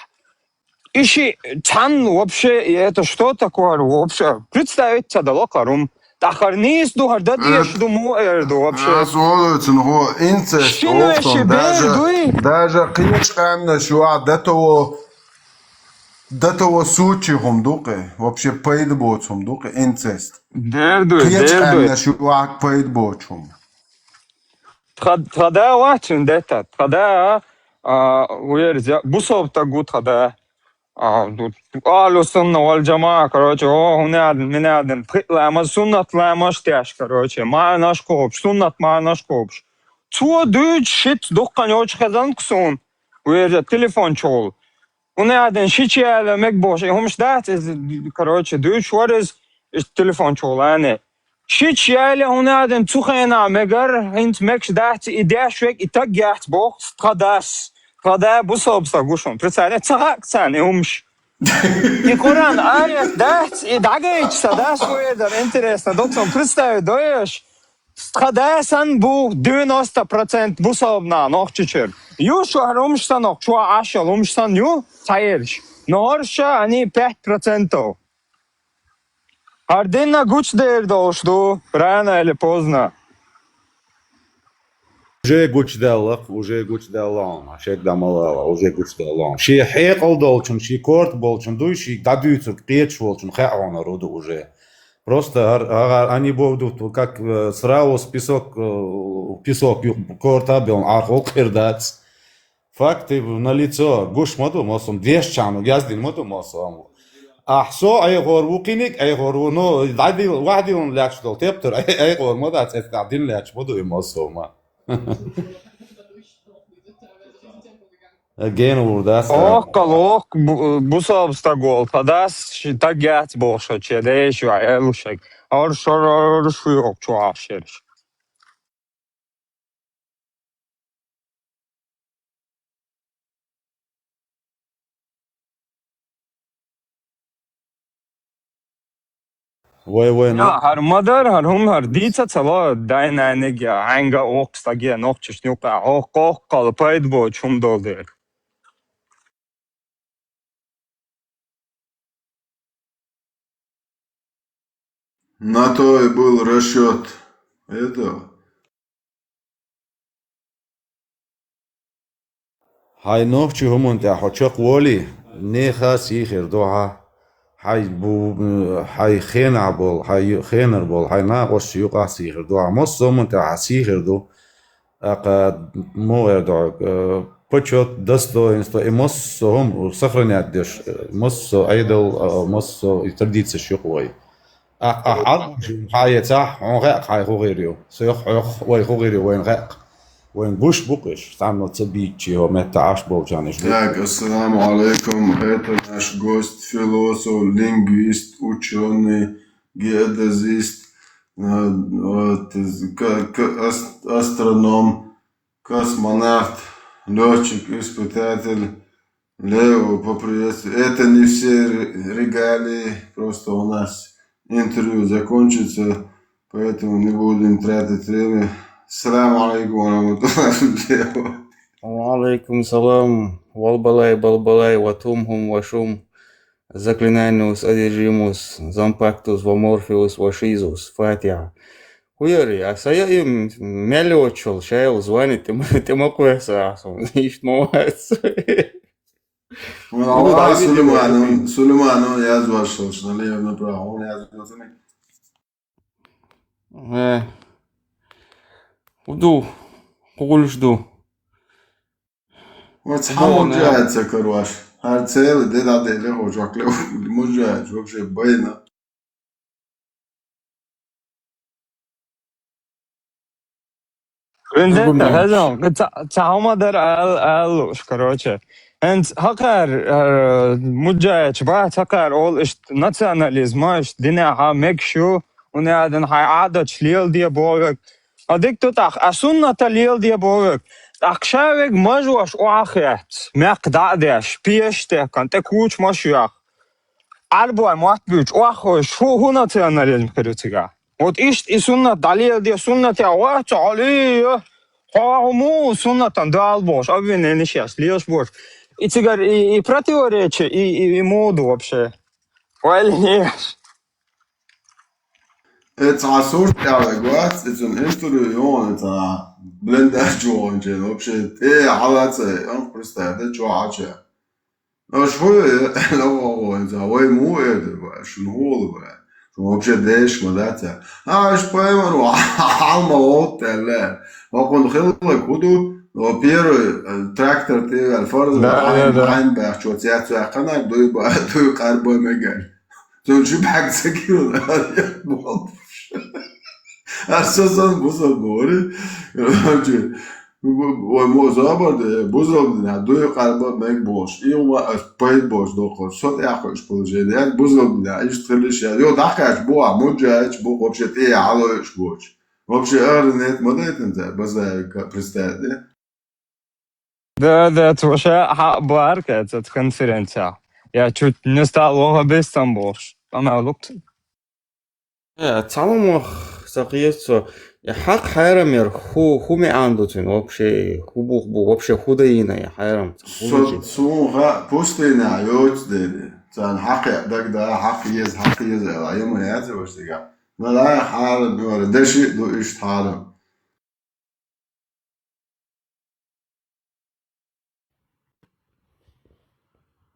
Ищи цан вообще это что такое вообще? Представить цадало карум. Тахарнис духарда диешду муэрду вообще. Азолцен го инцест офтон даже книжкам шуа датово сучихом дуке вообще пейдбоцом дуке инцест. Дерду. Книжкам шуа пейдбоцом. Трада вачун дета. Трада уерзя бусов тагут трада. Алусунна вал джамаа, короче, менаден. Лама суннат ламаш тяж, короче. Ма наш копш, суннат ма наш копш. تو دوش شت دقن يوش خزان كسون ويرجع تليفون شغل ونادن شيء على مكبوش همش دات كروتش دوش ورز التليفون شغل أنا شيء على ونادن تخينا مجر هنت مكش دات إداش ويك إتجاحت بوخ قدا بصوب ساقوشون برسالة تاك ثاني همش يقولان آية دات إدعجيش سداس ويدر إنترست دوكسون برستاي دويش قداسن بو 90% بصوبنا نوخشير يو شو هرمشتا نوخ شو عاشا لومشتا يو تايرش نورشا أني 5%. Ардина гуч дер дошло, рано или поздно. уже гуч даллон, ашек дамалала, уже гуч даллон. Ши хекал долчун, ши корт болчун, дуй ши дадуются креч волчун, хаона роду уже. Просто они будут как сразу песок корта бел архол пердац. Факты на лицо, гуш моду мосом, дешчану, яздин моду мосом. أحسو أي غور وقينك أي غور ونو عادي واحد يون لاش دول تبتر أي غور ما ده تعدين لاش بدو يمصو ما again ورداس قلوق بوساب استقول فداس شتاجات بوشة كده شو عيلوشك أرشر شو يوك شو عاشرش وين هر مادر هر هم هر دیتا تلا داینا نگه هنگا اوکس تاگه نوکچش نیوکا اوکو قلپاید با چوم دولده На то и был расчет этого. هاي نوخشي هم انت حوشق ولي نيخا سيخر دوها هاي خينع بول هاي خينر بول هاي ناقوش يقع سيخر دوها مصو من انت سيخر دو اقا مو يردو بچوت دستو انستو مصو هم صخرني عدش مصو ايدل مصو ترديت الشيقوي اقا هاي تاح غاق هاي غيريو سيخ وي غيريو وين غاق وين بوش بوقش تعمل تبيتشي ومتى عاش بولجانش. Так, ассаламу алейкум. Это наш гость, философ, лингвист, ученый, геодезист, астроном, космонавт, летчик, испытатель. Лео, поприветствую. Это не все регалии, просто у нас интервью закончится, поэтому не будем тратить время. السلام عليكم ورحمة الله. وعليكم السلام. Балбалай, ватумхум, вашум, заклинаниус, одержимус, зампактус, ваморфиус, вашизус, фатиа. Хуяри, а saya им мялечил, шайл, звонит, ты макуя сасу, ишь молодец. والله سليمان yazvašal, što lijevo napravo, on yazvašal. Жду, жду. Вот мужается, короче. Har целый день надели хожак, мужается, вообще бойно. انت هذا تعمدر الوش كروتشه انت هكر مجاج بعد هكر اول اشت ناتشناليزم اشت دينها مكشو ونادن هاي عادة شليل دي بوك اديك تطخ اسنة تليل دي بوك اخشاوك مجوش واخيت مقدادش بيشته كنت كوچ ماشيخ альбой матбюч واخوش هو ناتشناليزم كروتيغا Вот ишт и суннат далил де суннат я вач али хому суннатан дал бош обвинение сейчас льешь бош и цигар и противоречие и моду вообще валишь Это асурт я говорю, это он интервью, это блендер джоинж, вообще, халатся, он просто это джоача. Но что это нового, это ой му это, что нового. вообще деш мадата аш поэмару алма отеле وكون خلق كودو первый трактор ты الفرز عين بحشوت ساعات قناه دوي قربو مجال تقول شو بحق سكير Арсасан бузал говори. Короче, ой, мозабарда бузал дина, дуй карба мэг бош. И ума пейт бош дохор. Сот яхош положение. Бузал дина, иштхелиш я. Ё дахаш боа, муджач бо вообще ты алош бош. Вообще арнет модетенте, база представь, да? ده توشه حق برکت konferencja. Ja чуть не стал без там больше. Там лукт. تعلمخ سقيسو حق حيرم ير خو مي عندوتين вообще хубух вообще худоина я حيرم سوغا بوستينا يوت دي تان حق دك دا حق يز ايام ياتي واش ديغا لا حال دور دشي دو ايش حالم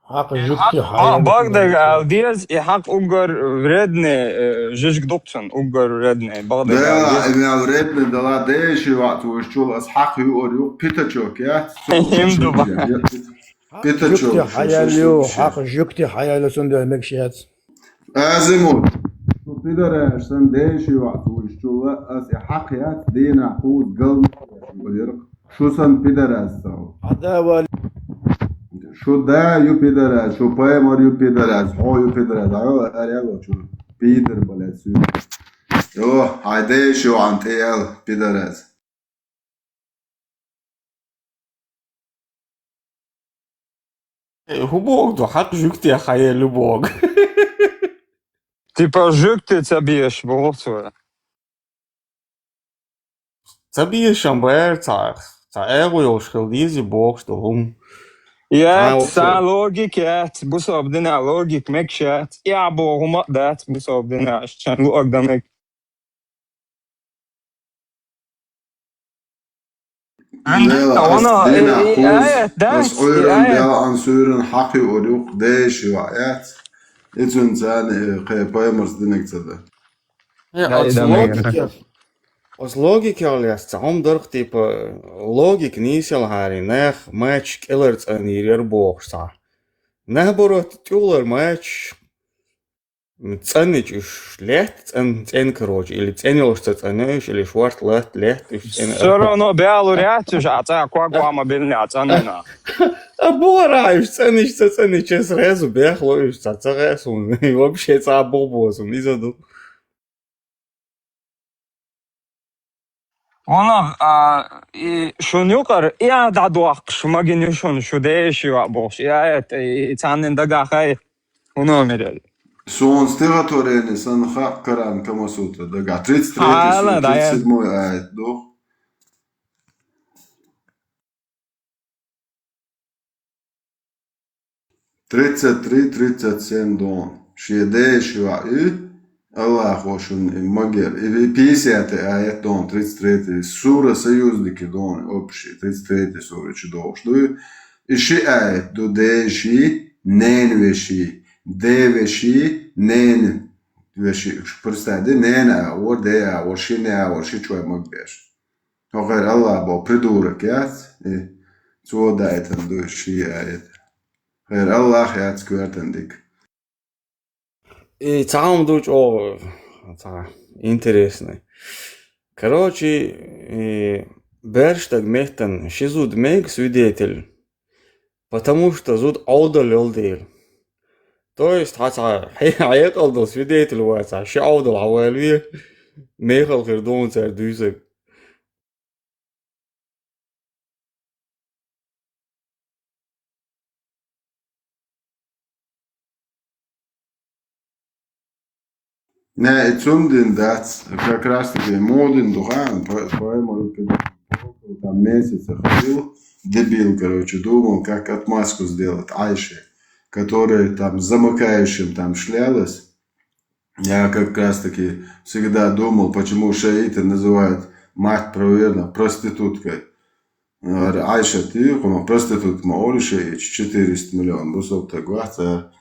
حق جوكتي حق Bagdeg diez i حق ugar vredne جيش gdopsen ugar vredne bagdeg. Да, я вредно дала деши ват уж чул as حق يقول بيتاچوك يا جوكتي حيالو حق جوكتي حيالو سندو مكشيات ازمو بيدرش سن دشي وات وش چول as حق يات دينا خود قلب شو سن بيدرس عداوه شو دا يو بيدرس شو بايمر يو بيدرس هو يو بيدرس ايو اريالو شو بيدر بلاسو يو هايدي شو انتيل بيدرس هو بوغ حق جوكتي حيالو بوغ Типа жукти забьешь болото. Забьешь амбер та эго ёшкал дизи бог что хум. Ja, sa logik ja, busab dina logik mekşat. Ya bu huma dat busab dina şan lu akdamek. Ona evet das. Ja, ansören حق يقولوا داش وعيات. إنسان زان بايمرز دينكتده. Os logika alias caum durch tipo logik nīsel hari nech match killers an ir boxsa. Nehborot tuller match ценить schlecht цен короче или ценил что ценишь или шварт лет Все равно белую реакцию а це квагуама бельня ценина. Абораешь ценишь сразу бехлоишь сразу и вообще это бобозу не заду. Ona şunu yukarı ya da doğak şu magini şunu şu değişiyor boş ya evet senin de gayet onu ömreli. Son stigatoreni san hak karan kamasuta da ga 37 ayet do 37 don şey değişiyor Allah hoşun mager 50 ayet don 33 sura союзники don общий 33 sura чудовищ işi ayet do değişi nen veşi de veşi nen veşi представьте нена or de or şi ne or şi çöy mager Hogar Allah bo придурок ya so da etan do şi ayet Hayır Allah ya skvertendik И там дуч о интересно. Короче, Берштаг мехтан шизуд мег свидетель, потому что зуд аудал дейл. То есть хата хаят аудал свидетель васа, ши аудал авалви мехал хердон цар дюзек. Не, Цундин дац, как раз таки Модин Духан, по-моему, там месяца ходил, дебил, короче, думал, как отмазку сделать Айше, которая там замыкающим там шлялась. Я как раз таки всегда думал, почему шииты называют мать правоверных проституткой. Айша, ты проститутка, маориши 400 миллионов, бусов так гвахта.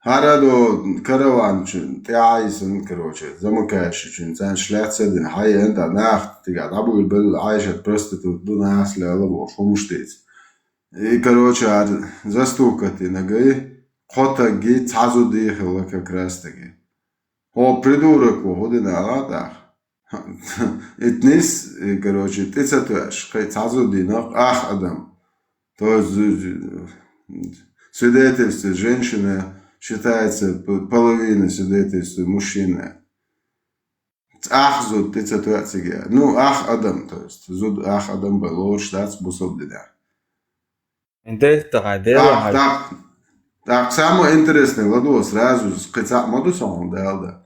Харадо караванчун, тяйсен, короче, замыкающий, цен шляцедин, хай энда нахт, тига, дабуил был Айша проститут, ду насли алабо, шумуштец. И, короче, застукати нагай, хота ги цазу дихала как раз таки. О, придурок, ходина аладах. Этнис, короче, ты цатуешь, цазу динок, ах, Адам. То есть свидетельство женщины считается половина свидетельства мужчины. Ах, зуд, ты цатуешь, ну, ах, Адам, то есть, зуд, ах, Адам был, штат, бусоб дина. Так, самое интересное, ладно, сразу, скачать моду сам, да.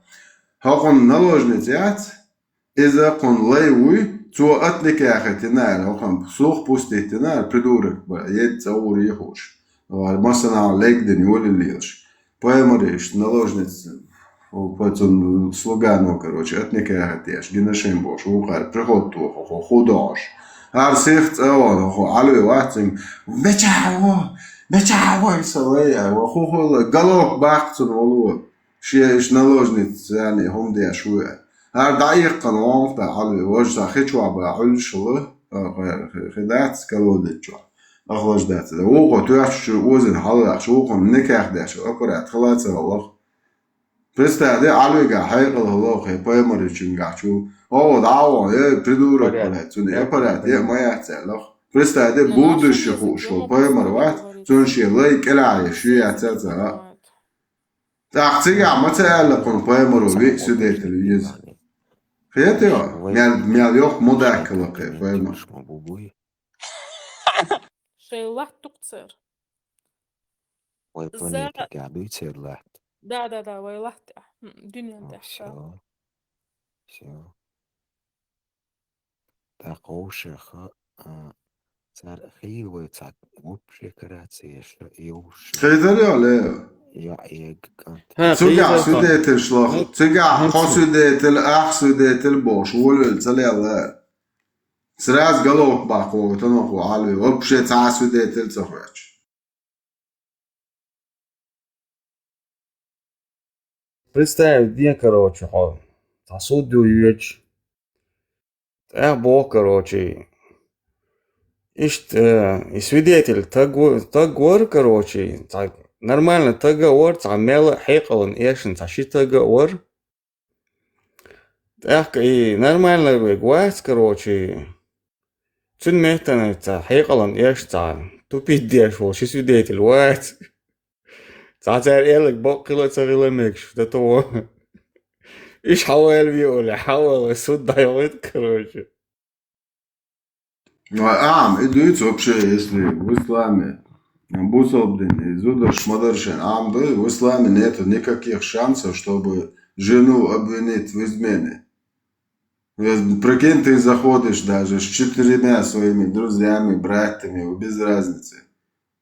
Хакон наложниц яц, إذا كن لايوي تو أتلك يا أخي تنال أو كان سوق بوستي تنال придурок يد تصور يخوش مثلا ليكدن يقول الليش поэмориш наложниц потом слугану короче أتلك يا أخي تيش جناشين бош وقال приход то خوداش أرسخت أو على وقتهم بتشاو يسوي وخو قلوب باختن والله شيء наложниц يعني هم دي شوية دقيق قنوات تعالي وجه خشوا بعول شله خدات كلودة شو أخلاص دات ده وقو توش وزن حلا شو قم نكح ده شو أقرأ خلاص الله بس ده على جا حي الله خي باي مريشين جا شو أو دعوة بدورة قرأت سون أقرأ ما يحتاج بس ده بود شو باي مروات سون شيء لا يكلا شو يحتاج تحتاج عمته على قن باي مروي سودة تلويز فيتيو مياليوخ موداك لقي فاهم شيلات تقصر да ويلات دنيا ده خيدري عليه تجع سودة الشلاخ تجع خسودة الأخ سودة البوش ولل تلي الله سراز قلوك باقو تنقو علي وبشي تاع سودة التخرج Представь, где, короче, посуду юечь. Бог, короче. И свидетель, тагор, короче, так. Нормально تقور تعمل حيقلن إيش أنت شو تقور تحكي نормально بجواز كروشي شو مهتنا حيقلن إيش تاع تبي ديش وش سوديت الوقت تعال إلك بقيلة تغير مكش تتو إيش حاول بيقول حاول سود دايوت كروشي إدويت вообще если в исламе Бусобдин, Зудаш Мадаршин, Амды, в исламе нет никаких шансов, чтобы жену обвинить в измене. Прикинь, ты заходишь даже с 4 своими друзьями, братьями, без разницы.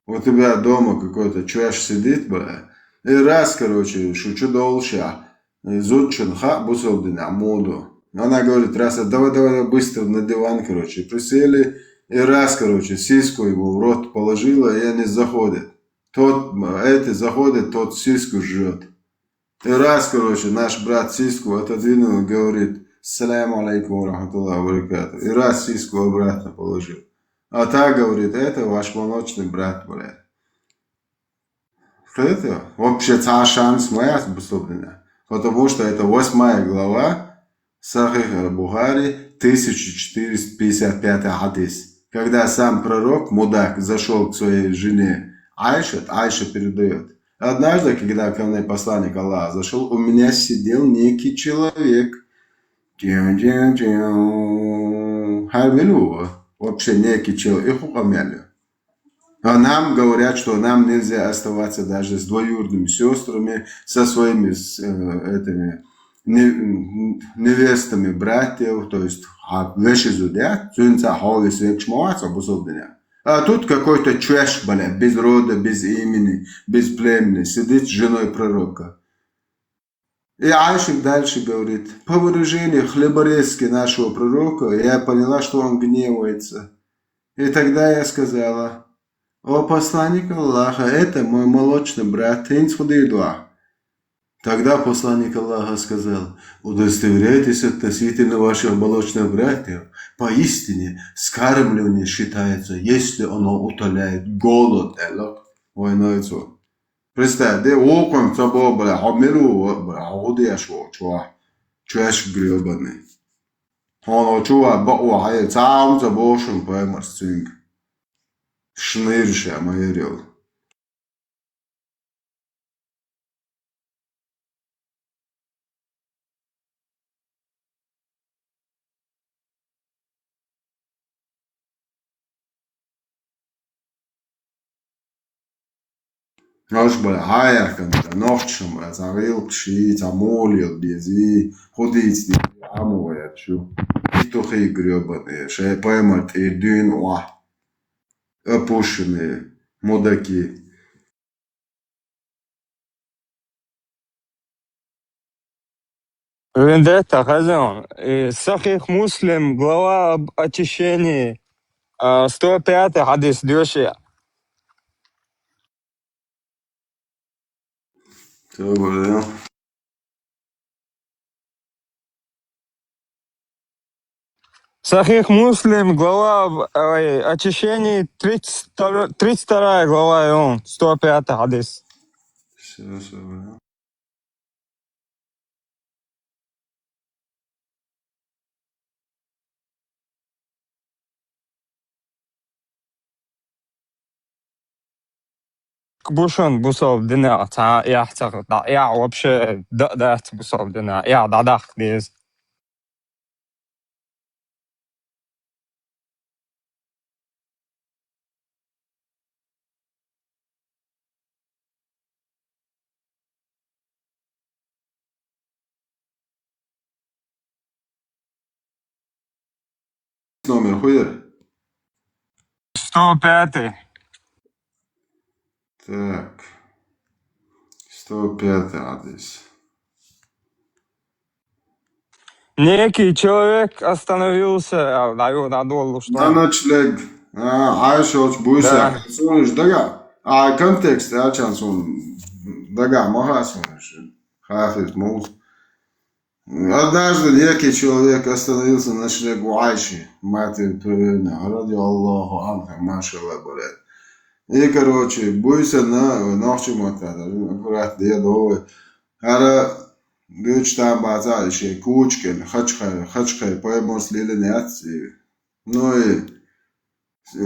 У тебя дома какой-то чуваш сидит, бля, и раз, короче, шучу долша, Зудчин, Бусобдин, Амуду. Она говорит, раз, давай быстро на диван, короче, присели. И раз, короче, сиску ему в рот положила, и они заходят. Эти заходят, тот сиску жрет. И раз, короче, наш брат сиску отодвинул и говорит, саляму алейкум рахматуллахи ва баракатуху. И раз сиску обратно положил. А та говорит, это ваш молочный брат, блядь. Это вообще шанс моя способна. Потому что это 8 глава Сахих аль-Бухари, 1455 хадис. Когда сам пророк, мудак, зашел к своей жене Айша передает. Однажды, когда ко мне посланник Аллаха зашел, у меня сидел некий человек. Вообще некий человек. А нам говорят, что нам нельзя оставаться даже с двоюродными сестрами, со своими этими невестами братьев, то есть вещи зудят, а тут какой-то чвеш, бля, без рода, без имени, без племени, сидит с женой пророка. И Айша дальше говорит, по выражению хлеборезки нашего пророка, я поняла, что он гневается. И тогда я сказала, о посланник Аллаха, это мой молочный брат, Инсхудидуа. Тогда посланник Аллаха сказал, удостоверяйтесь относительно ваших молочных братьев. Поистине, скармливание считается, если оно утоляет голод. Представь, да окон собой, бля, хамилу, бля, удяшво, чуаш гребаный. Он чува бауа цаум за бошим поймарс цинг. Шнырша майрел. Noš bol hajarkan, noščam, za vilkši, za molil biezi, hodīts die amojaču. Ito hei gröbani, še paimart ir dyn oa. Öpušini, mudaki. Вендетта, Хазян. Сахих Муслим, глава об очищении, 105 хадис дёшия. Добре. Сахих Муслим, глава об очищении, 32 глава, и он, 105 хадис. Все, бля. Бушон бусов дина, та яхтах, да, я вообще дат бусов дина, я дадах диз. Номер хуер? 105. Так. 105 адрес. Некий человек остановился, даю надолу, что... На ночлег. Айшоч буйся. Сониш дага. Контекст, ачансон. Дага, магасониш. Хафиз, муз. Однажды некий человек остановился на ночлегу Айши, матери Превена, ради Аллаху Анха, машалла, блядь. И, короче, буйся на ночи мотата, аккурат дедовый. Ара, дочь там базар, еще кучки, хачкай, поймос лилинятsi. Ну и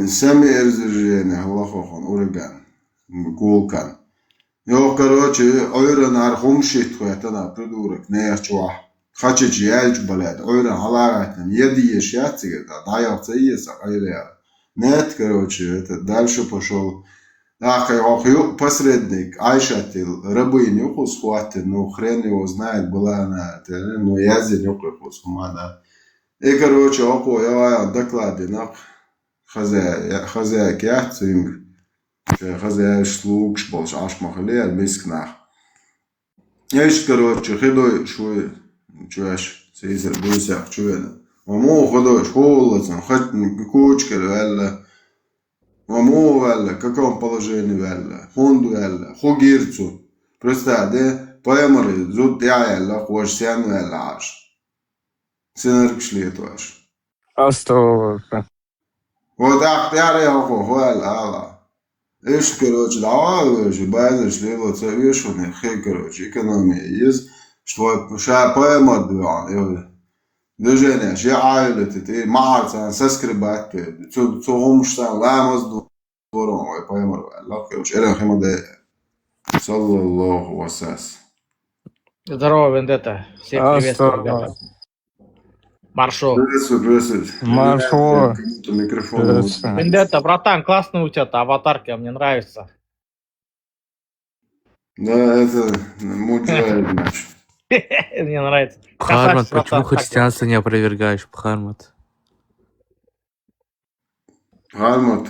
сами эрзержение, Аллахохон, ураган, гулкан. Йо, короче, ойран архумшит, хуятана, придурок, неячуа. Хачич яльч, блядь, ойран халаратен, едиешь яцигет, даявца иеса, айрея. Нет, короче, это дальше пошел. Ах, посредник, Айшатил, рабы нюху схватил, ну хрен его знает, была она, ну язди нюху схватил. И, короче, око, я докладе, нах, хозяйки яцинг, хозяй шлук, шполш, ашмахалер, мискнах. Еш, короче, хидой, шуй, чуешь, сейзер, буйсях, чуэда. Мамо ходой, холодно, хоть кучка, вэлла. Мамо вэлла, в каком положении вэлла, фонду вэлла, хугирцу. Представь, да, поймары, зуд я вэлла, хош сян вэлла аш. Синарк шлет ваш. Астагфируллах. Вот ахтяр я вэлла, алла. Ишь, короче, давай, базар шлет, цавишуны, хей, короче, экономия есть, что ша поймар двиган, Движение, ще айлети, ти марцан, сескрибати, цього мшсан, ламаз двором, ой, поймар, лакевич, эрен химаде, саллаллаху васас. Здорово, Вендетта. Всех приветствую, ребята. Маршо. Приветствую. Маршо. Микрофон. Вендетта, братан, классная у тебя аватарка, мне нравится. Да, это муджаид наш. Мне нравится. Пхармат, почему христианство не опровергаешь, Пхармат? Пхармат,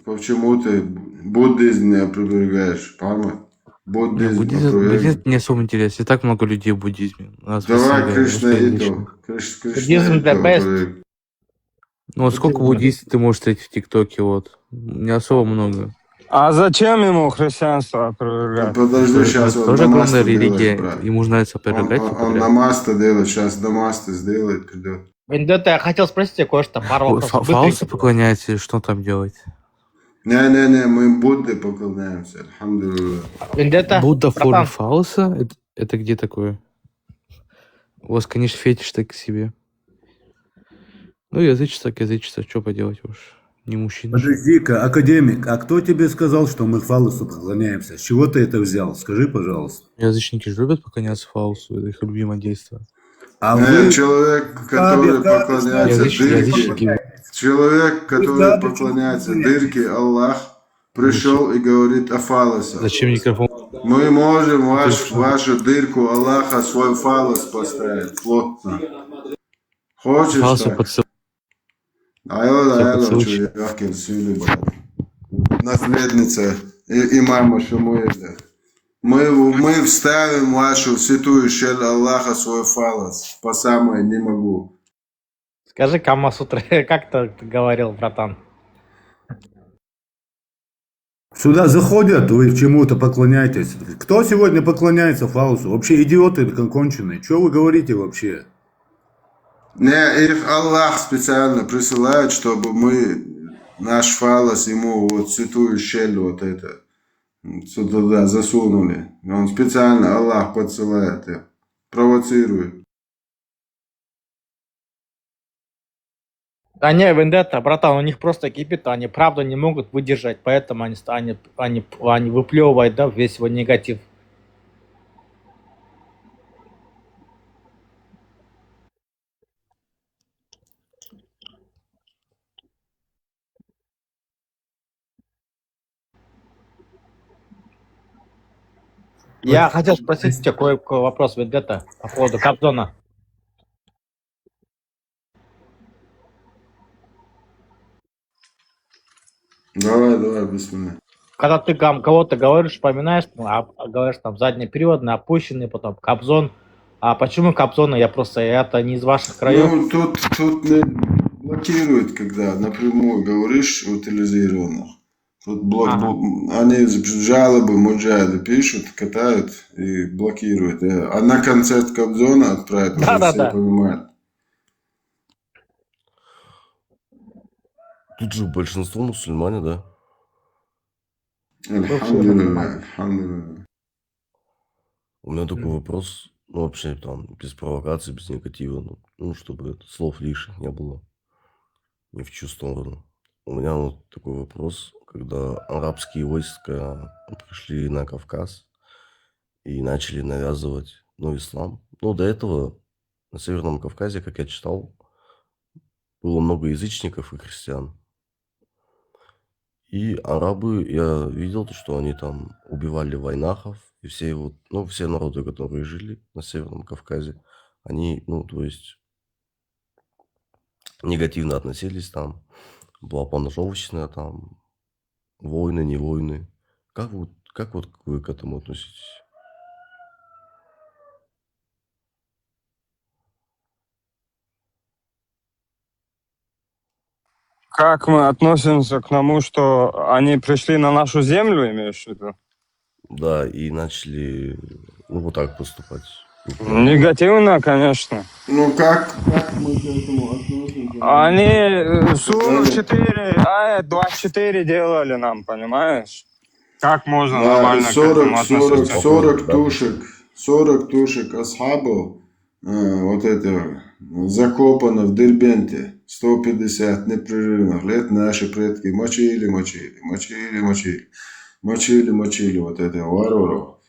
почему ты буддизм не опровергаешь, Пхармат? Буддизм не особо интересен. И так много людей в буддизме. Давай Кришна иду. Буддизм the best. Ну, сколько буддистов ты можешь встретить в ТикТоке, вот? Не особо много. А зачем ему христианство опровергать? Подожди, сейчас это тоже главная религия. Ему нравится опровергать. Он намаста делает, сейчас намаста сделает, придет. Вендетта, я хотел спросить тебя кое-что, пару вопросов. Фаусу поклоняется, что там делать? Не, мы Будде поклоняемся, альхамдулилlah. Вендетта, Будда в форме фауса? Это где такое? У вас, конечно, фетиш так к себе. Ну, язычество к язычеству, что поделать уж. Не мужчина. Подожди-ка, академик, а кто тебе сказал, что мы фалосу поклоняемся? С чего ты это взял? Скажи, пожалуйста. Язычники же любят поклоняться фаусу, это их любимое действие. А вы... Человек, который поклоняется дырке, человек, который поклоняется дырке, Аллах пришел и говорит о фалосах. Зачем микрофон? Мы можем вашу дырку Аллаха свой фалос поставить плотно. Хочешь так? Наследница имама Шамуэля. Мы вставим вашу святую щель Аллаха свой фалос. По самой не могу. Скажи, Камасутра, как ты говорил, братан? Сюда заходят, вы чему-то поклоняетесь. Кто сегодня поклоняется фалосу? Вообще идиоты конченые. Что вы говорите вообще? Не, их Аллах специально присылает, чтобы мы наш фалос ему вот святую щель вот это туда засунули. Он специально, Аллах подсылает их, провоцирует. Да не, вендетта, братан, у них просто кипит, они правда не могут выдержать, поэтому они выплевывают, да, весь свой негатив. Я хотел спросить тебя кое-какой вопрос, Вендетта, по поводу Кобзона. Давай, бисмилlah. Когда ты кого-то говоришь, вспоминаешь, говоришь там заднеприводный, опущенный, потом Кобзон. А почему Кобзона? Это не из ваших краев? Ну, тут не блокирует, когда напрямую говоришь утилизированных. Тут они жалобы муджахиды пишут, катают и блокируют. А на концерт Кобзона отправят, уже все понимают. Тут же большинство мусульмане, да? Альхамдулилля. У меня такой вопрос, ну вообще там без провокации, без негатива, ну чтобы слов лишних не было ни в чью сторону. У меня вот такой вопрос, когда арабские войска пришли на Кавказ и начали навязывать, ислам. Ну, до этого на Северном Кавказе, как я читал, было много язычников и христиан. И арабы, я видел, что они там убивали войнахов, и все народы, которые жили на Северном Кавказе, они, негативно относились там. Была поножовщина там, войны, не войны. Как вы к этому относитесь? Как мы относимся к тому, что они пришли на нашу землю, имеешь в виду? Да, и начали, вот так поступать. Негативно, конечно. Ну как мы к этому относимся? Они Суру 4, аят 24 делали нам, понимаешь? Как можно нормально к этому относиться? 40 тушек асхабов, вот это, закопано в Дербенте. 150 непрерывных лет наши предки мочили вот это варваров.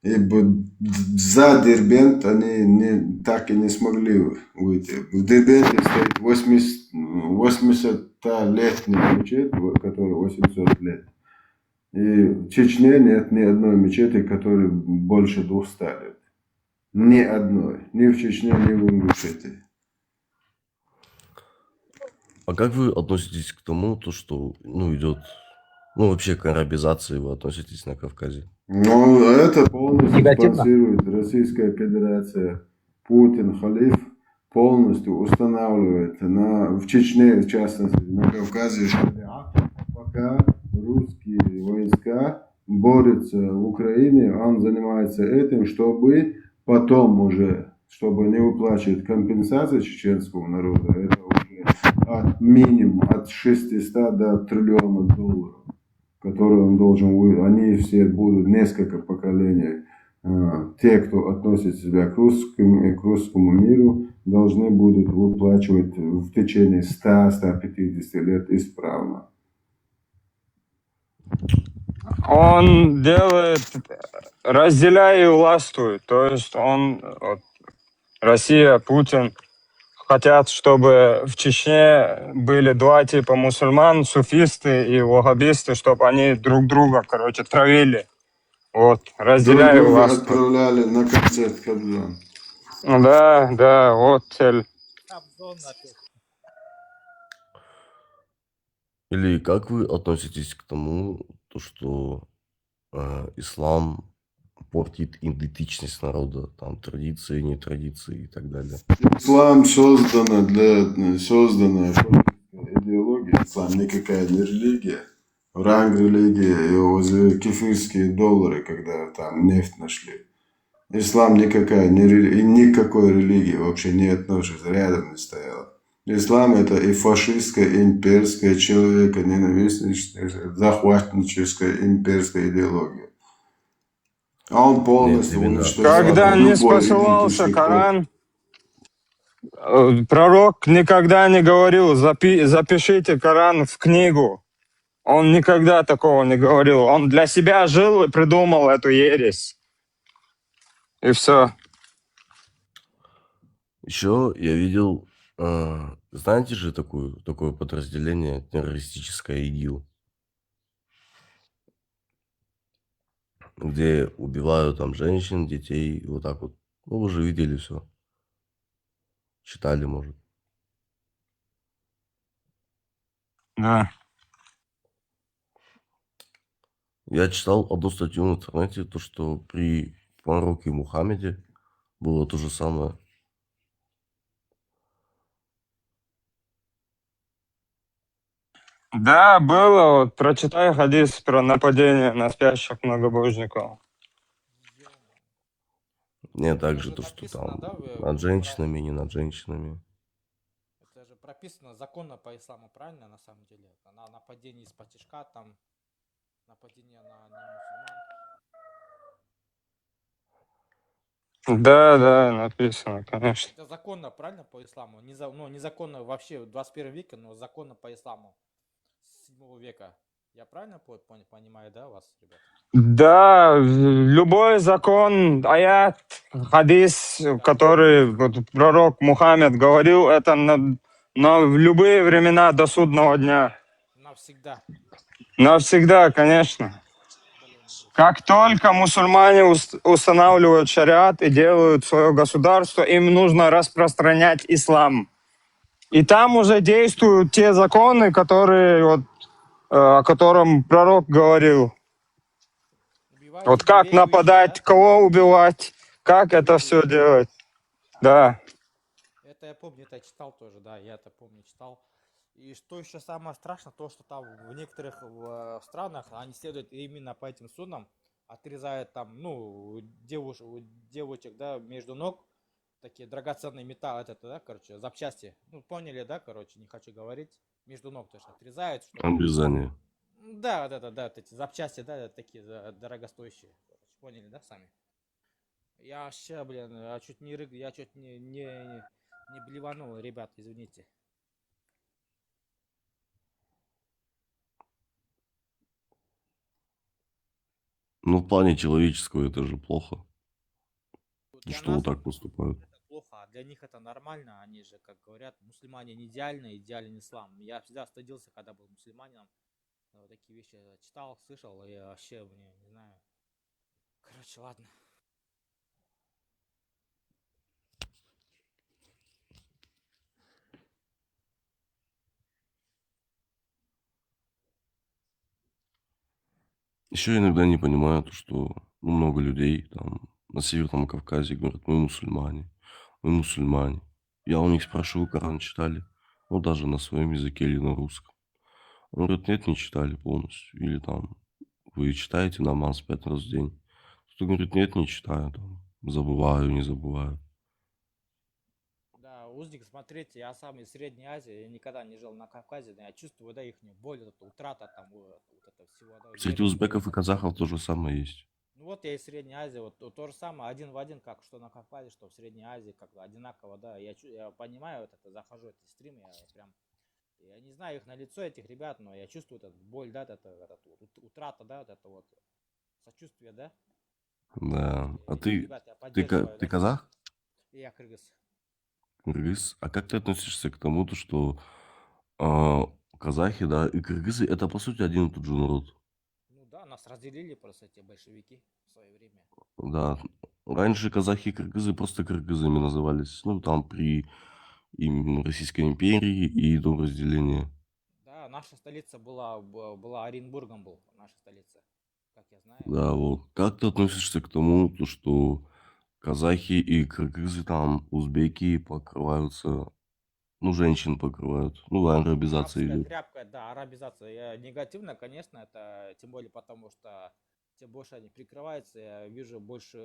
И за Дербент они так и не смогли выйти. В Дербенте стоит 80-летний мечеть, который 800 лет. И в Чечне нет ни одной мечети, которой больше 200 лет. Ни одной. Ни в Чечне, ни в Ингушетии. А как вы относитесь к тому, что идет, вообще к арабизации вы относитесь на Кавказе? Это полностью спонсирует Российская Федерация. Путин, халиф, полностью устанавливает в Чечне, в частности, на Кавказе, пока русские войска борются в Украине, он занимается этим, чтобы потом уже, чтобы не выплачивать компенсации чеченскому народу, это уже от минимум от 600 до $1 триллиона, которые он должен, они все будут несколько поколений те, кто относит себя к русскому миру, должны будут выплачивать в течение 100-150 лет исправно. Он делает, разделяя и властвует. То есть он, вот, Россия, Путин, хотят, чтобы в Чечне были два типа мусульман, суфисты и ваххабисты, чтобы они друг друга, короче, травили. Вот, разделяя Друг друга власть. отправляли на концерт Кобзон. Да, да, вот цель. Или как вы относитесь к тому, то, что ислам портит идентичность народа, там традиции, не традиции и так далее? Ислам создана идеология. Ислам никакая не религия. Ранг религии, кефирские доллары, когда там нефть нашли. Ислам никакой религии вообще не относится, рядом не стояла. Ислам это и фашистская, имперская, человеконенавистническая, захватническая, имперская идеология. А он полностью уничтожал Когда не любой спосылался идентичный Коран, пророк никогда не говорил, запишите Коран в книгу. Он никогда такого не говорил. Он для себя жил и придумал эту ересь. И все. Еще я видел, знаете же такое подразделение террористическое ИГИЛ, где убивают там женщин, детей, вот так вот. Ну, вы же видели все. Читали, может. Да. Я читал одну статью в интернете, то, что при пророке Мухаммеде было то же самое. Да, было. Вот, прочитай хадис про нападение на спящих многобожников. Не так же то, что там над женщинами, не над женщинами. Это же прописано законно по исламу, правильно, на самом деле? На нападение из-под тишка, там, нападение на немусульман. Да, да, написано, конечно. Это законно, правильно, по исламу? Незаконно вообще в 21 веке, но законно по исламу с 7 века. Я правильно понимаю, да, вас, ребята? Да, любой закон, аят, хадис, который вот, пророк Мухаммед говорил, это в любые времена до судного дня. Навсегда. Навсегда, конечно. Как только мусульмане устанавливают шариат и делают свое государство, им нужно распространять ислам. И там уже действуют те законы, которые, вот, о котором пророк говорил. Вот как нападать, кого убивать, как это все делать. Да. Это я помню, это я читал тоже, да, я это помню, читал. И что еще самое страшное, то, что там в некоторых странах они следуют именно по этим судам, отрезают там, ну, девочек, да, между ног, такие драгоценные металлы, да, короче, запчасти. Ну, поняли, да, короче, не хочу говорить. Между ног тоже отрезают. Обрезание. Да, эти запчасти, да, такие дорогостоящие. Поняли, да, сами? Я вообще, блин, я чуть не блеванул, ребят, извините. Ну, в плане человеческого это же плохо. Для Что нас вот так поступают. это плохо, а для них это нормально. Они же, как говорят, мусульмане не идеальны, идеален ислам. Я всегда стыдился, когда был мусульманином. Вот такие вещи читал, слышал, и вообще, не знаю. Короче, ладно. Еще иногда не понимаю, то, что много людей там на Северном Кавказе говорят, мы мусульмане, мы мусульмане. Я у них спрашиваю, Коран читали? Ну, даже на своем языке или на русском. Он говорит, нет, не читали полностью. Или там, вы читаете намаз 5 раз в день? Кто говорит, нет, не читаю, там, забываю, не забываю. Да, узник, смотрите, я сам из Средней Азии, я никогда не жил на Кавказе, но я чувствую, да, их боль, вот эта утрата там, вот это всего. Да, Среди узбеков и казахов то же самое есть. Ну вот я из Средней Азии, вот то же самое, один в один, как что на Кавказе, что в Средней Азии, как бы одинаково, да. Я понимаю вот это, захожу в эти стримы, я прям, я не знаю их на лицо, этих ребят, но я чувствую эту боль, да, это вот утрата, да, вот это вот сочувствие, да. Да. А Этих ты, ребят я поддерживаю, ты да. казах? И я кыргыз. Кыргыз? А как ты относишься к тому, то, что а, казахи, да, и кыргызы это по сути один и тот же народ? Ну да, нас разделили просто эти большевики в свое время. Да. Раньше казахи и кыргызы просто кыргызами назывались. Ну, там при Российской империи и до разделения. Да, наша столица была Оренбургом был, наша столица, как я знаю. Да, вот. Как ты относишься к тому, то, что казахи и кыргызы, там, узбеки покрываются, ну, женщин покрывают, ну, арабизация Арабская идет. тряпка, да, арабизация. Негативно, конечно, это тем более потому, что тем больше они прикрываются, я вижу больше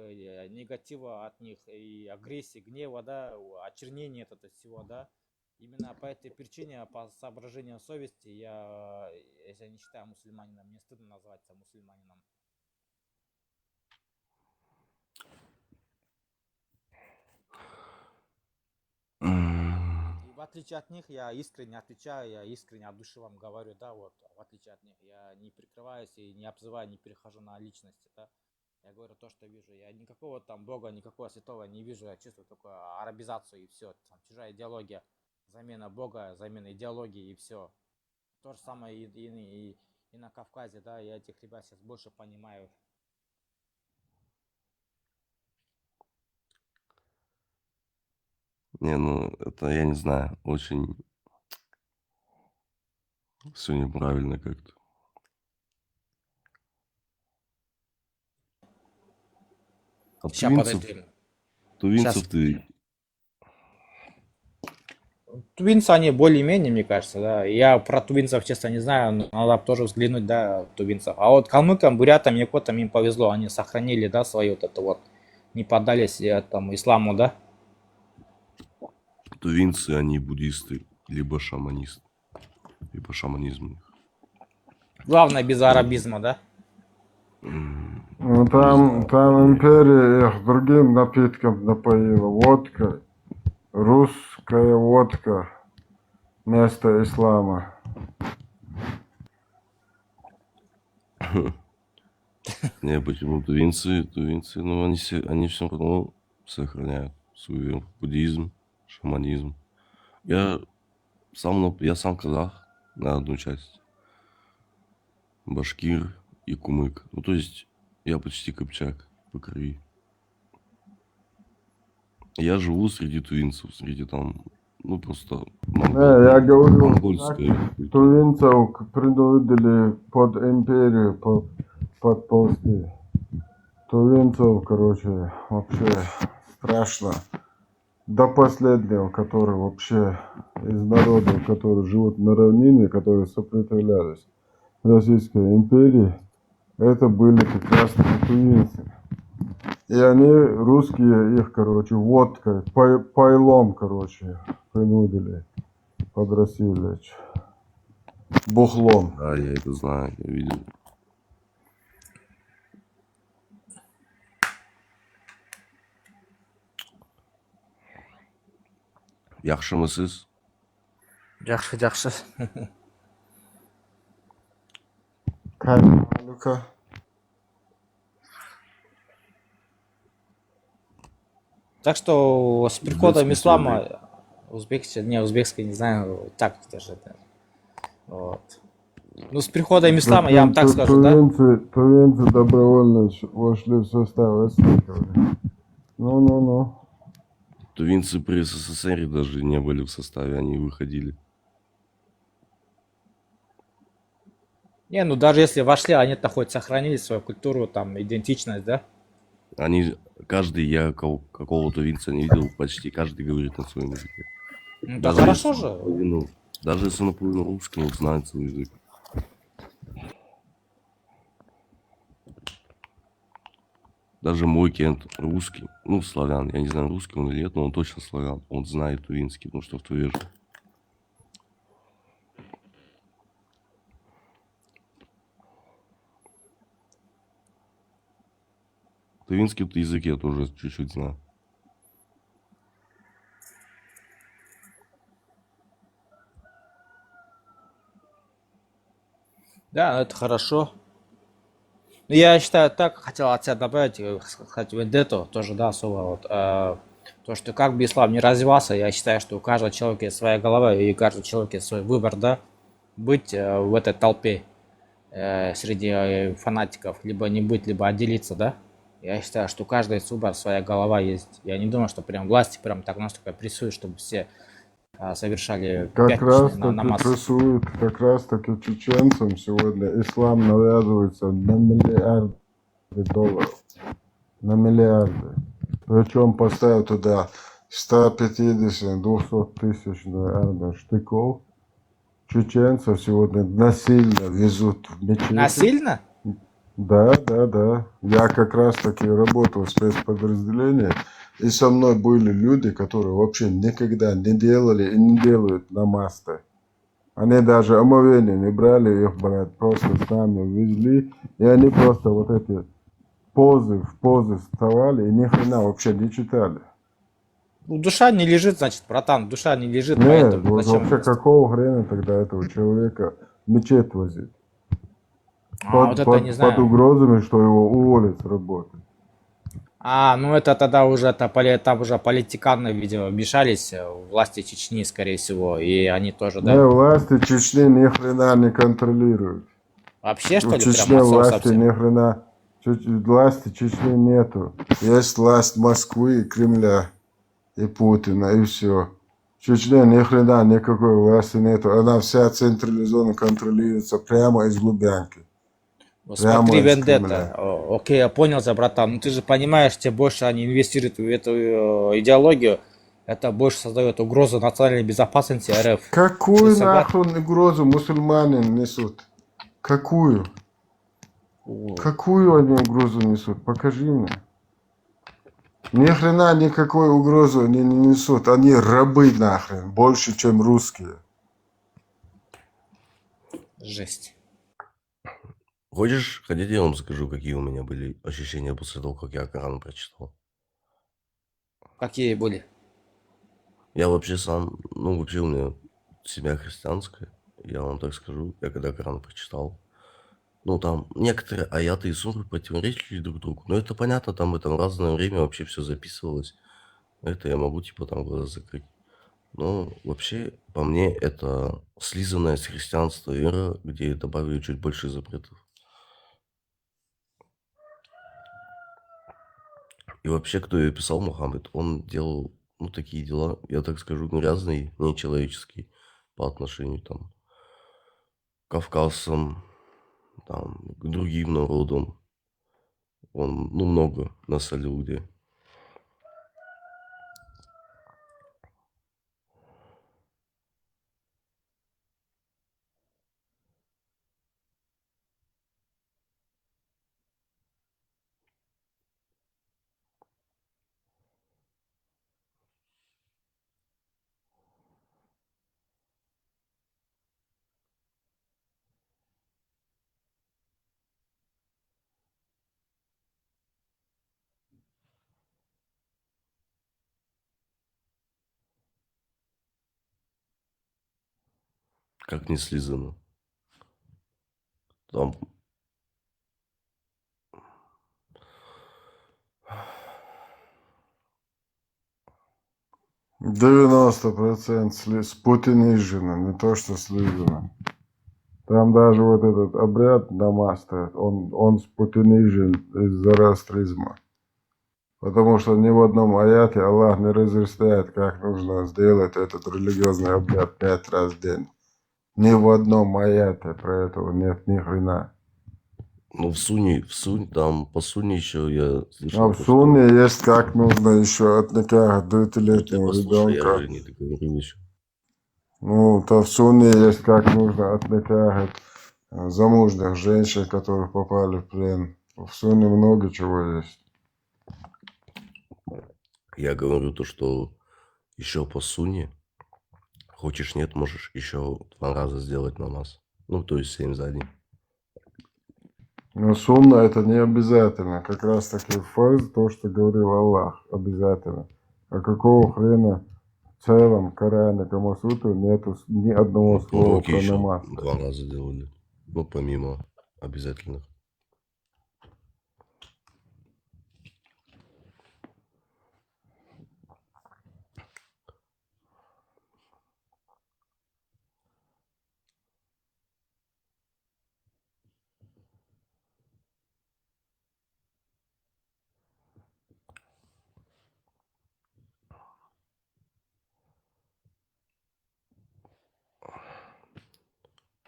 негатива от них и агрессии, гнева, да, очернения от этого всего, да. Именно по этой причине, по соображениям совести, я себя не считаю мусульманином, мне стыдно назвать себя мусульманином. И в отличие от них, я искренне отвечаю, я искренне от души вам говорю, да, вот, в отличие от них, я не прикрываюсь и не обзываю, не перехожу на личности, да. Я говорю то, что вижу. Я никакого там бога, никакого святого не вижу, я чувствую только арабизацию и все. Там чужая идеология, замена бога, замена идеологии и все. То же самое и на Кавказе, да, я этих ребят сейчас больше понимаю. Не, ну, это, я не знаю, очень все неправильно как-то. А Сейчас, подожди. тувинцев ты... Тувинцы, они более-менее, мне кажется, да. Я про тувинцев, честно, не знаю, но надо тоже взглянуть, да, тувинцев. А вот калмыкам, бурятам, якутам им повезло, они сохранили, да, свое вот это вот, не поддались этому исламу, да. Тувинцы, они буддисты, либо шаманисты, либо шаманизм у них. Главное, без арабизма, да. Ну, там империя их другим напитком напоила. Водка, русская водка вместо ислама. Не, почему тувинцы, ну, они все равно сохраняют свою веру. Буддизм, шаманизм. Я сам казах на одну часть. Башкир и кумык. Ну, то есть, я почти кыпчак по крови. Я живу среди тувинцев, среди там, ну, просто Я говорю, монгольская. тувинцев принудили под империю подползти. Тувинцев, короче, вообще страшно. До последнего, которые вообще из народов, которые живут на равнине, которые сопротивлялись Российской империи, это были как раз тувинцы. И они, русские, их, короче, водкой, пайлом, короче, принудили под Россию лечь. Бухлом. Да, я это знаю, я видел. Yaxshimisiz? Жақсы, жақсы. Люка. Так что с приходом ислама, узбекский, не знаю, так даже, да. Вот. Ну, с приходом ислама, я вам так скажу, да? Тувинцы добровольно вошли в состав СССР. Ну. Тувинцы при СССР даже не были в составе, они выходили. Не, ну даже если вошли, они-то хоть сохранили свою культуру, там, идентичность, да? Я какого тувинца не видел, почти каждый говорит на своем языке. Ну да хорошо же. Даже если наполовину русский, он знает свой язык. Даже мой кент русский, ну, славян, я не знаю, русский он или нет, но он точно славян, он знает тувинский, потому что в Туве жил. Тувинский язык я тоже чуть-чуть знаю. Да, это хорошо. Ну, я считаю так, хотел от себя добавить, сказать, вендетту тоже, да, особо вот, то, что как бы ислам не развивался, я считаю, что у каждого человека есть своя голова, и у каждого человека есть свой выбор, да, быть в этой толпе среди фанатиков, либо не быть, либо отделиться, да. Я считаю, что у каждого есть выбор, своя голова есть. Я не думаю, что прям власти прям так настолько прессуют, чтобы все совершали Как раз пятничный таки намаз. прессуют, как раз таки чеченцам сегодня ислам навязывается на миллиарды долларов. На миллиарды. Причем поставил туда 150-200 тысяч, наверное, штыков. Чеченцев сегодня насильно везут в мечети. Насильно? Да. Я как раз таки работал в спецподразделении, и со мной были люди, которые вообще никогда не делали и не делают намаз-то. Они даже омовения не брали их брать, просто с нами везли, и они просто вот эти в позы вставали и ни хрена вообще не читали. Ну, душа не лежит, значит, братан, душа не лежит, Нет, поэтому вот зачем вообще просто? какого хрена тогда этого человека в мечеть возить? Вот это не Под знаю. угрозами, что его уволят с работы. Ну это тогда уже там уже политиканы, видимо, вмешались, власти Чечни, скорее всего, и они тоже, да? Не, власти Чечни ни хрена не контролируют. Вообще, что В ли, прям Чечне отцов власти совсем? ни хрена. Власти Чечни нету. Есть власть Москвы, Кремля и Путина, и все. В Чечне ни хрена никакой власти нету. Она вся централизованно контролируется прямо из глубянки. Ну, Прямо смотри, из Вендетта. Кремля. Окей, я понял, братан. Ну ты же понимаешь, тем больше они инвестируют в эту идеологию, это больше создает угрозу национальной безопасности РФ. Ты Какую согласен? нахуй угрозу мусульмане несут? Какую? Какую они угрозу несут? Покажи мне. Ни хрена никакой угрозы они не несут. Они рабы нахрен. Больше, чем русские. Жесть. Хочешь, хотите, я вам скажу, какие у меня были ощущения после того, как я Коран прочитал? Какие были? Я вообще сам, вообще у меня семья христианская, я вам так скажу, я когда Коран прочитал, там некоторые аяты и суры противоречили друг другу, но это понятно, там в этом разное время вообще все записывалось, это я могу там глаза закрыть. Но вообще, по мне, это слизанная с христианства вера, где добавили чуть больше запретов. И вообще, кто ее писал, Мухаммед, он делал, такие дела, я так скажу, грязные, нечеловеческие по отношению, к кавказцам, к другим народам. Он, много насолил где. Как не слизано. Там 90% спутинижено, не то что слизано. Там даже вот этот обряд намаста, он спутинижен из зороастризма. Потому что ни в одном аяте Аллах не разъясняет, как нужно сделать этот религиозный обряд 5 раз в день. Ни в одном аяте про этого нет ни хрена. в Суне, там по Суне еще я слышал. А в Суне есть, как нужно еще от никаха 9-летнего Послушай, я ребенка. же не договорил еще. То в Суне есть, как нужно отникахать замужних женщин, которые попали в плен. В Суне много чего есть. Я говорю то, что еще по Суне, хочешь нет, можешь еще 2 раза сделать намаз. То есть 7 за день. Но сунна это не обязательно. Как раз таки фарз, то, что говорил Аллах, обязательно. А какого хрена в целом Коране Камасутры нету ни одного слова Уроки про еще намаз? 2 раза делали. Ну, помимо обязательных.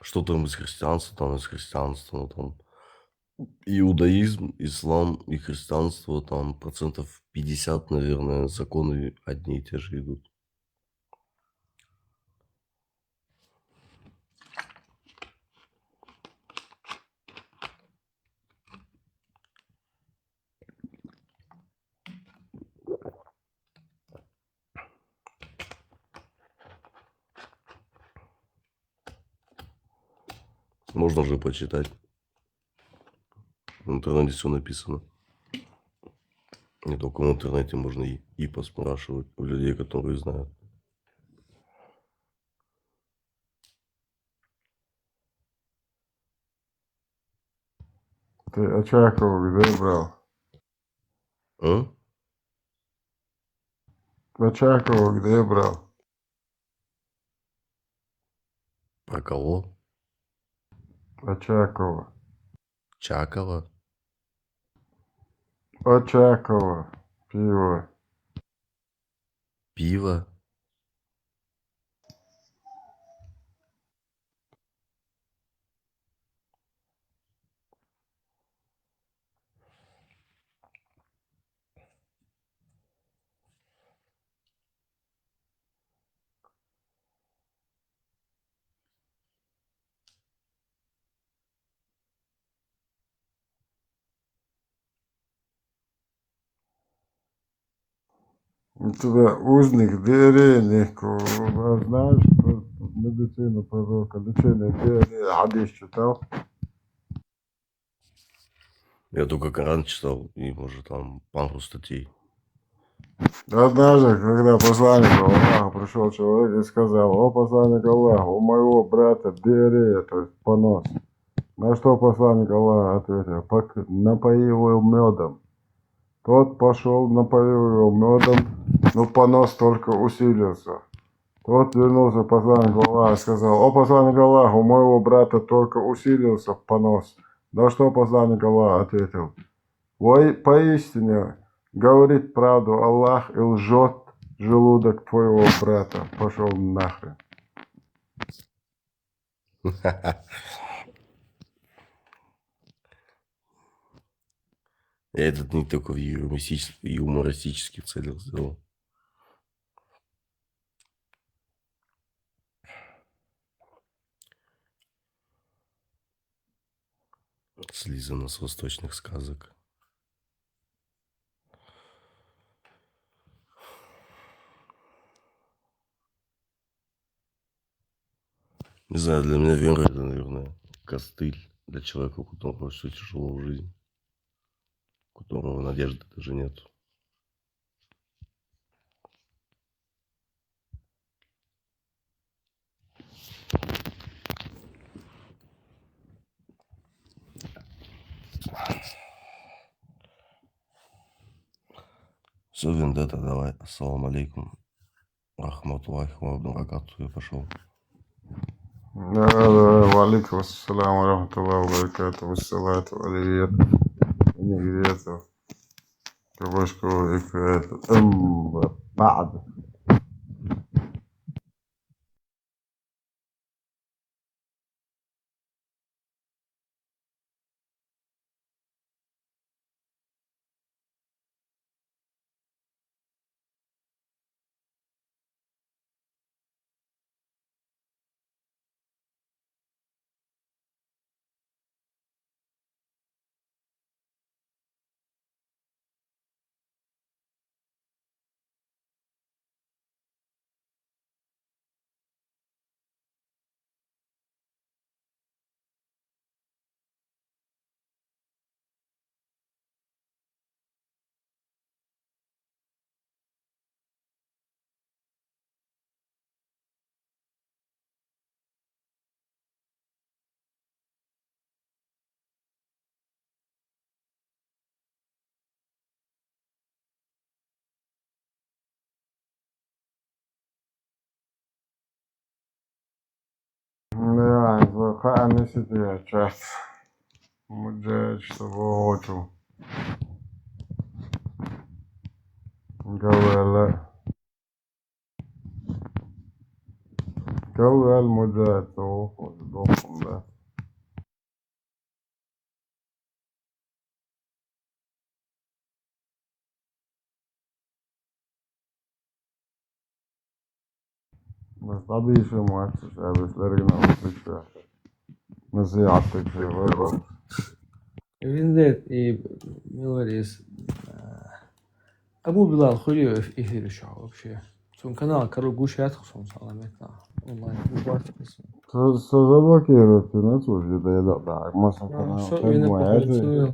Что там из христианства, ну там иудаизм, ислам и христианство, там 50%, наверное, законы одни и те же идут. Можно же почитать. В интернете все написано. Не только в интернете, можно и поспрашивать у людей, которые знают. Ты Очакова где брал? А? Очакова где брал? Про кого? Очакова. Чакова? Очакова. Пиво. Пиво? Туда узник диареи легко. Знаешь про медицину пророка, лечение диареи, хадис читал? Я только Коран читал, и, может, там пару статей. Однажды, когда посланник Аллаха пришел человек и сказал: о посланник Аллаха, у моего брата диарея, то есть понос. На что посланник Аллаха ответил: напои его медом. Тот пошел, напоил его медом, но понос только усилился. Тот вернулся посланник Аллаха и сказал: о посланник Аллаха, у моего брата только усилился понос. На что посланник Аллаха ответил: поистине говорит правду Аллах и лжет желудок твоего брата. Пошел нахрен. Я этот не только в юмористических целях сделал. Слизано с восточных сказок. Не знаю, для меня вера это, наверное, костыль для человека, у которого все тяжело в жизни, у которого надежды даже нет. Все, Вендетта, давай. Ассаламу алейкум. Рахматуллахи ва баракатуху. Я пошел. Валикум ассалам ва рахматуллахи ва баракатуху. Вассалату алейкум. Не где-то. Кабашковый بعد خانسي تيجات مجاج تبوجو قوي قوي المجاج توقف ده بس طبيعي شيء مؤسس بس لرجنا نطلق فيها نصيحتك في برضه Evinde говорит, Abu Bilal ходил в эфире еще вообще. Son канал, короче, гушат, сон саламет на онлайн. Заблокируйте, ну слушай, да я да, можно канал. Все, я напомню,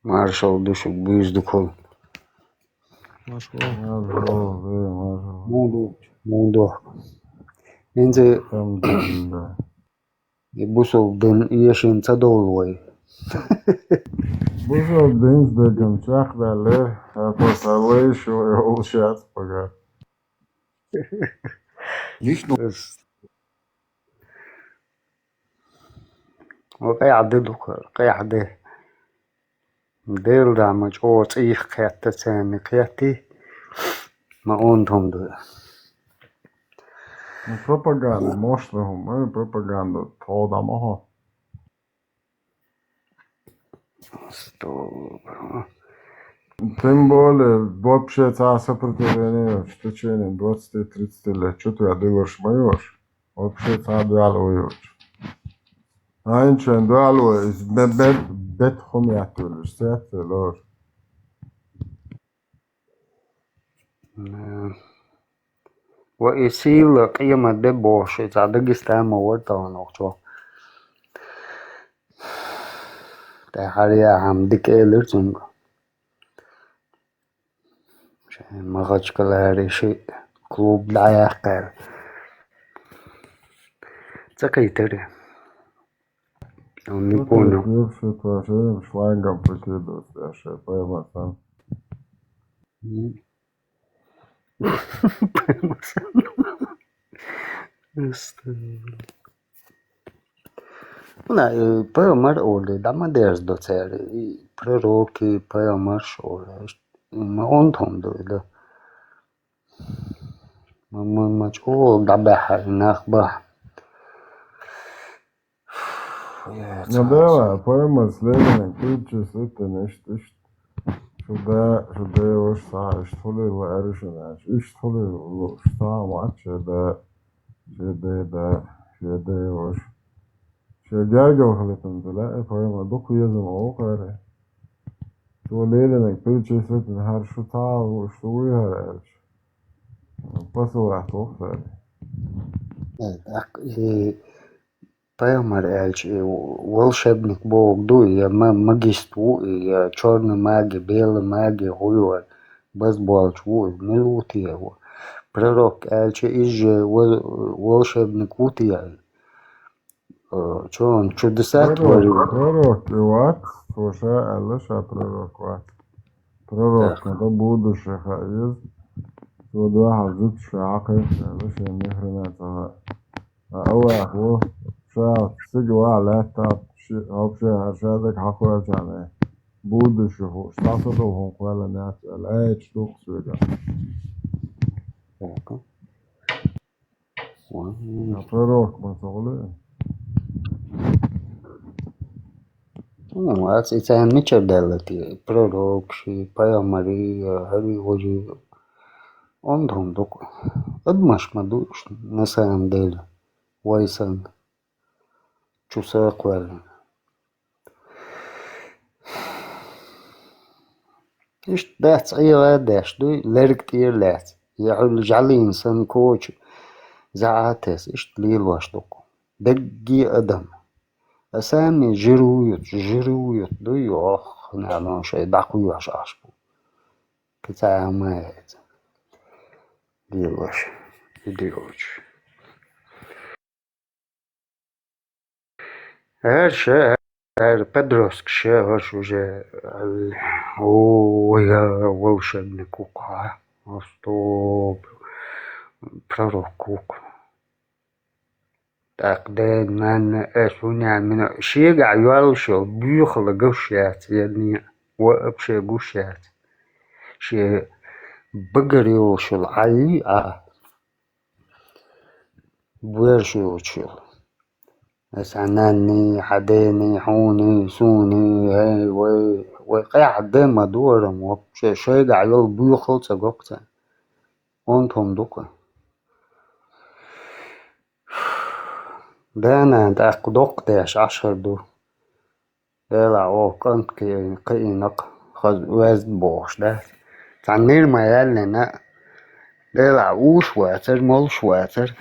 Marshall düşük büyüzdü kol. Mundo. Bence bu soğuktan yaşınca dolu. Bu soğuktan dedim çok belli. Посылай şu yol şart пока. قيعدي ديل دامج او تيخ قيادة سامي قيادتي ما اونتهم دو Пропаганда, мощного, мы пропаганда, тода мого. Тем более, вообще, сопротивление в течение 20-30 лет. Что ты делаешь, моешь? Вообще, дуалуешь. Einstein dualуешь, бет хомятуешь, сетелор. وإيسيل قيمة دبوش إذا دقستان موردان أخشو تحريا هم ديك إيلر جنب مغاج كلاري شيء كلوب دعايا قال تقيتري Нипонял. Бывший тоже шлангом прикидывается, я ще пойму сам. Поймар оли, дама деждо цери, пророки, поймар шоле, ما أنتم دول ما مجهول ذبح نخبه Ну да, пойма следование, ключи это нечто, что его что ли решено, что ли что матч, да, что его, что дядя хлебом, да, пойма, доку езжу окаре, что леление, ключи это хорошо там, что выиграешь, посылать окаре. Поймар эльч, волшебник бог дуй, магисту, и черный маги, белый маги, хуй, безболчу, милути его. Пророк эльч, изже волшебник утия. Что он чудеса творил? Пророк, Иват, слушай, Алиша, пророк, Ват. Пророк, это будущее, есть. Вот واحد زوج شعاقي Алиша, не хрена أول شاف سجوا على تاب вообще هرشادك حقوق جانه будущее штатовым قال الناس الآية штук سويدا пророк مسؤولين это ничего делать пророк поймари هذي وجه عندهم دوك أدمش ما دوش на самом деле ويسن شو ساقوال إيش دات أي داش دو لرك تير لات يعول جعلي إنسان كوش زعاتس إيش تليل واش دوك دقي أدم أسامي جرويت دو يوخ نعلون شيء داقو يواش عشبو كتا عمايت ديل واش يديوش Her şey, her Pedros kişi var şu şey, o ya волшебник ука, стоп, пророк кук تقدير من أسوني من شيء عيال شو بيخل قشات يعني وأبشي قشات شيء بقريو شو العي بويرشو شو سناني حديني حوني سوني هاي وقاعد ما دورم وبشي شيء عيال بيخل سقوقتا وانتم دوكا ده أنا دق داش 10 دو لا أو كنت قينق خذ وزن بوش ده تعنير ما يالنا ده لا وش واتر ملش واتر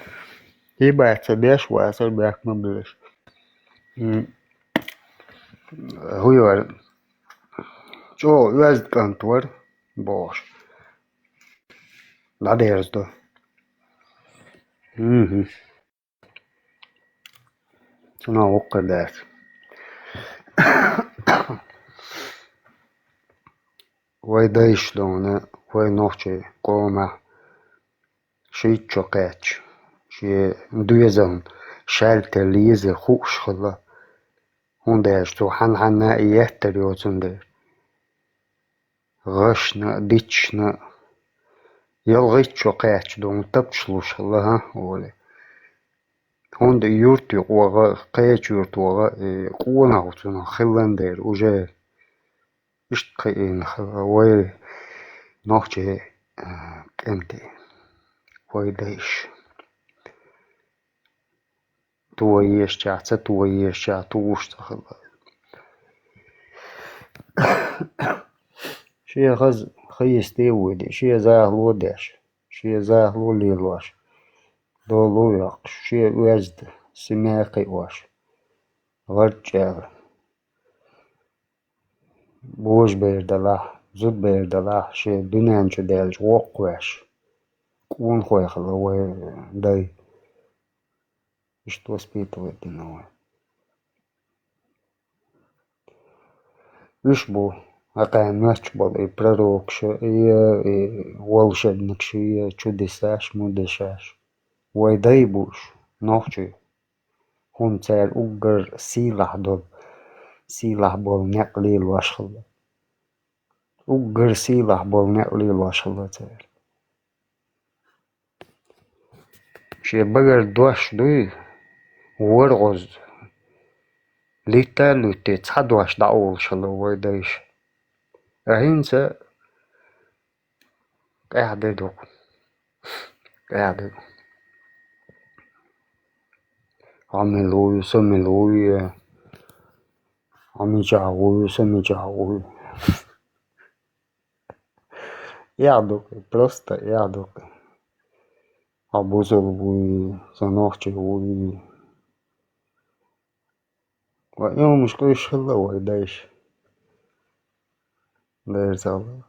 يبقى تبيش واتر بيك مبلش هو جو وزن كنتور بوش لا ديرز ده أنا وقر ذات ويدايش دونا وينوشي قوما شي تشوكاتش شي دويزن شالت ليزي خوش خلا هون داش تو حنا يهتر يوزن دير غشنا ديتشنا يلغي تشوكاتش دون تبشلوش خلا ها ولي هون ده يورتي قوغا قيت يورت وغا قونا وتنا خلان دير وجا اشت قيين وي نوخجي كنتي وي ديش تويش جاعتا تويش جاعتوش تخلا شي خز خيستي ودي شي زاهلو داش شي زاهلو ليلواش دولو يقش شي وزد سماقي واش غرجال بوش بيردلاح زود بيردلاح شي دنيانش دالج وقواش كون خوي خلوي داي что воспитывает иного виш бу акая мяч был и пророк и волшебник и чудесаш мудешаш ويداي بوش نوخجي هون تال أجر سيلح بول نقلي الواشخلة أجر سيلح بول نقلي الواشخلة تال شي بقر دوش دوي ورغز ليتا لوتي تصحدواش دعول شلو ويدايش أهينسا قاعدة دوك قاعدة عملوي سملوي عمي جاوي سمي جاوي يعدوك просто يعدوك عبوزلوي زنوخجوي ويوم مش كلش هلا ويدايش داير زالو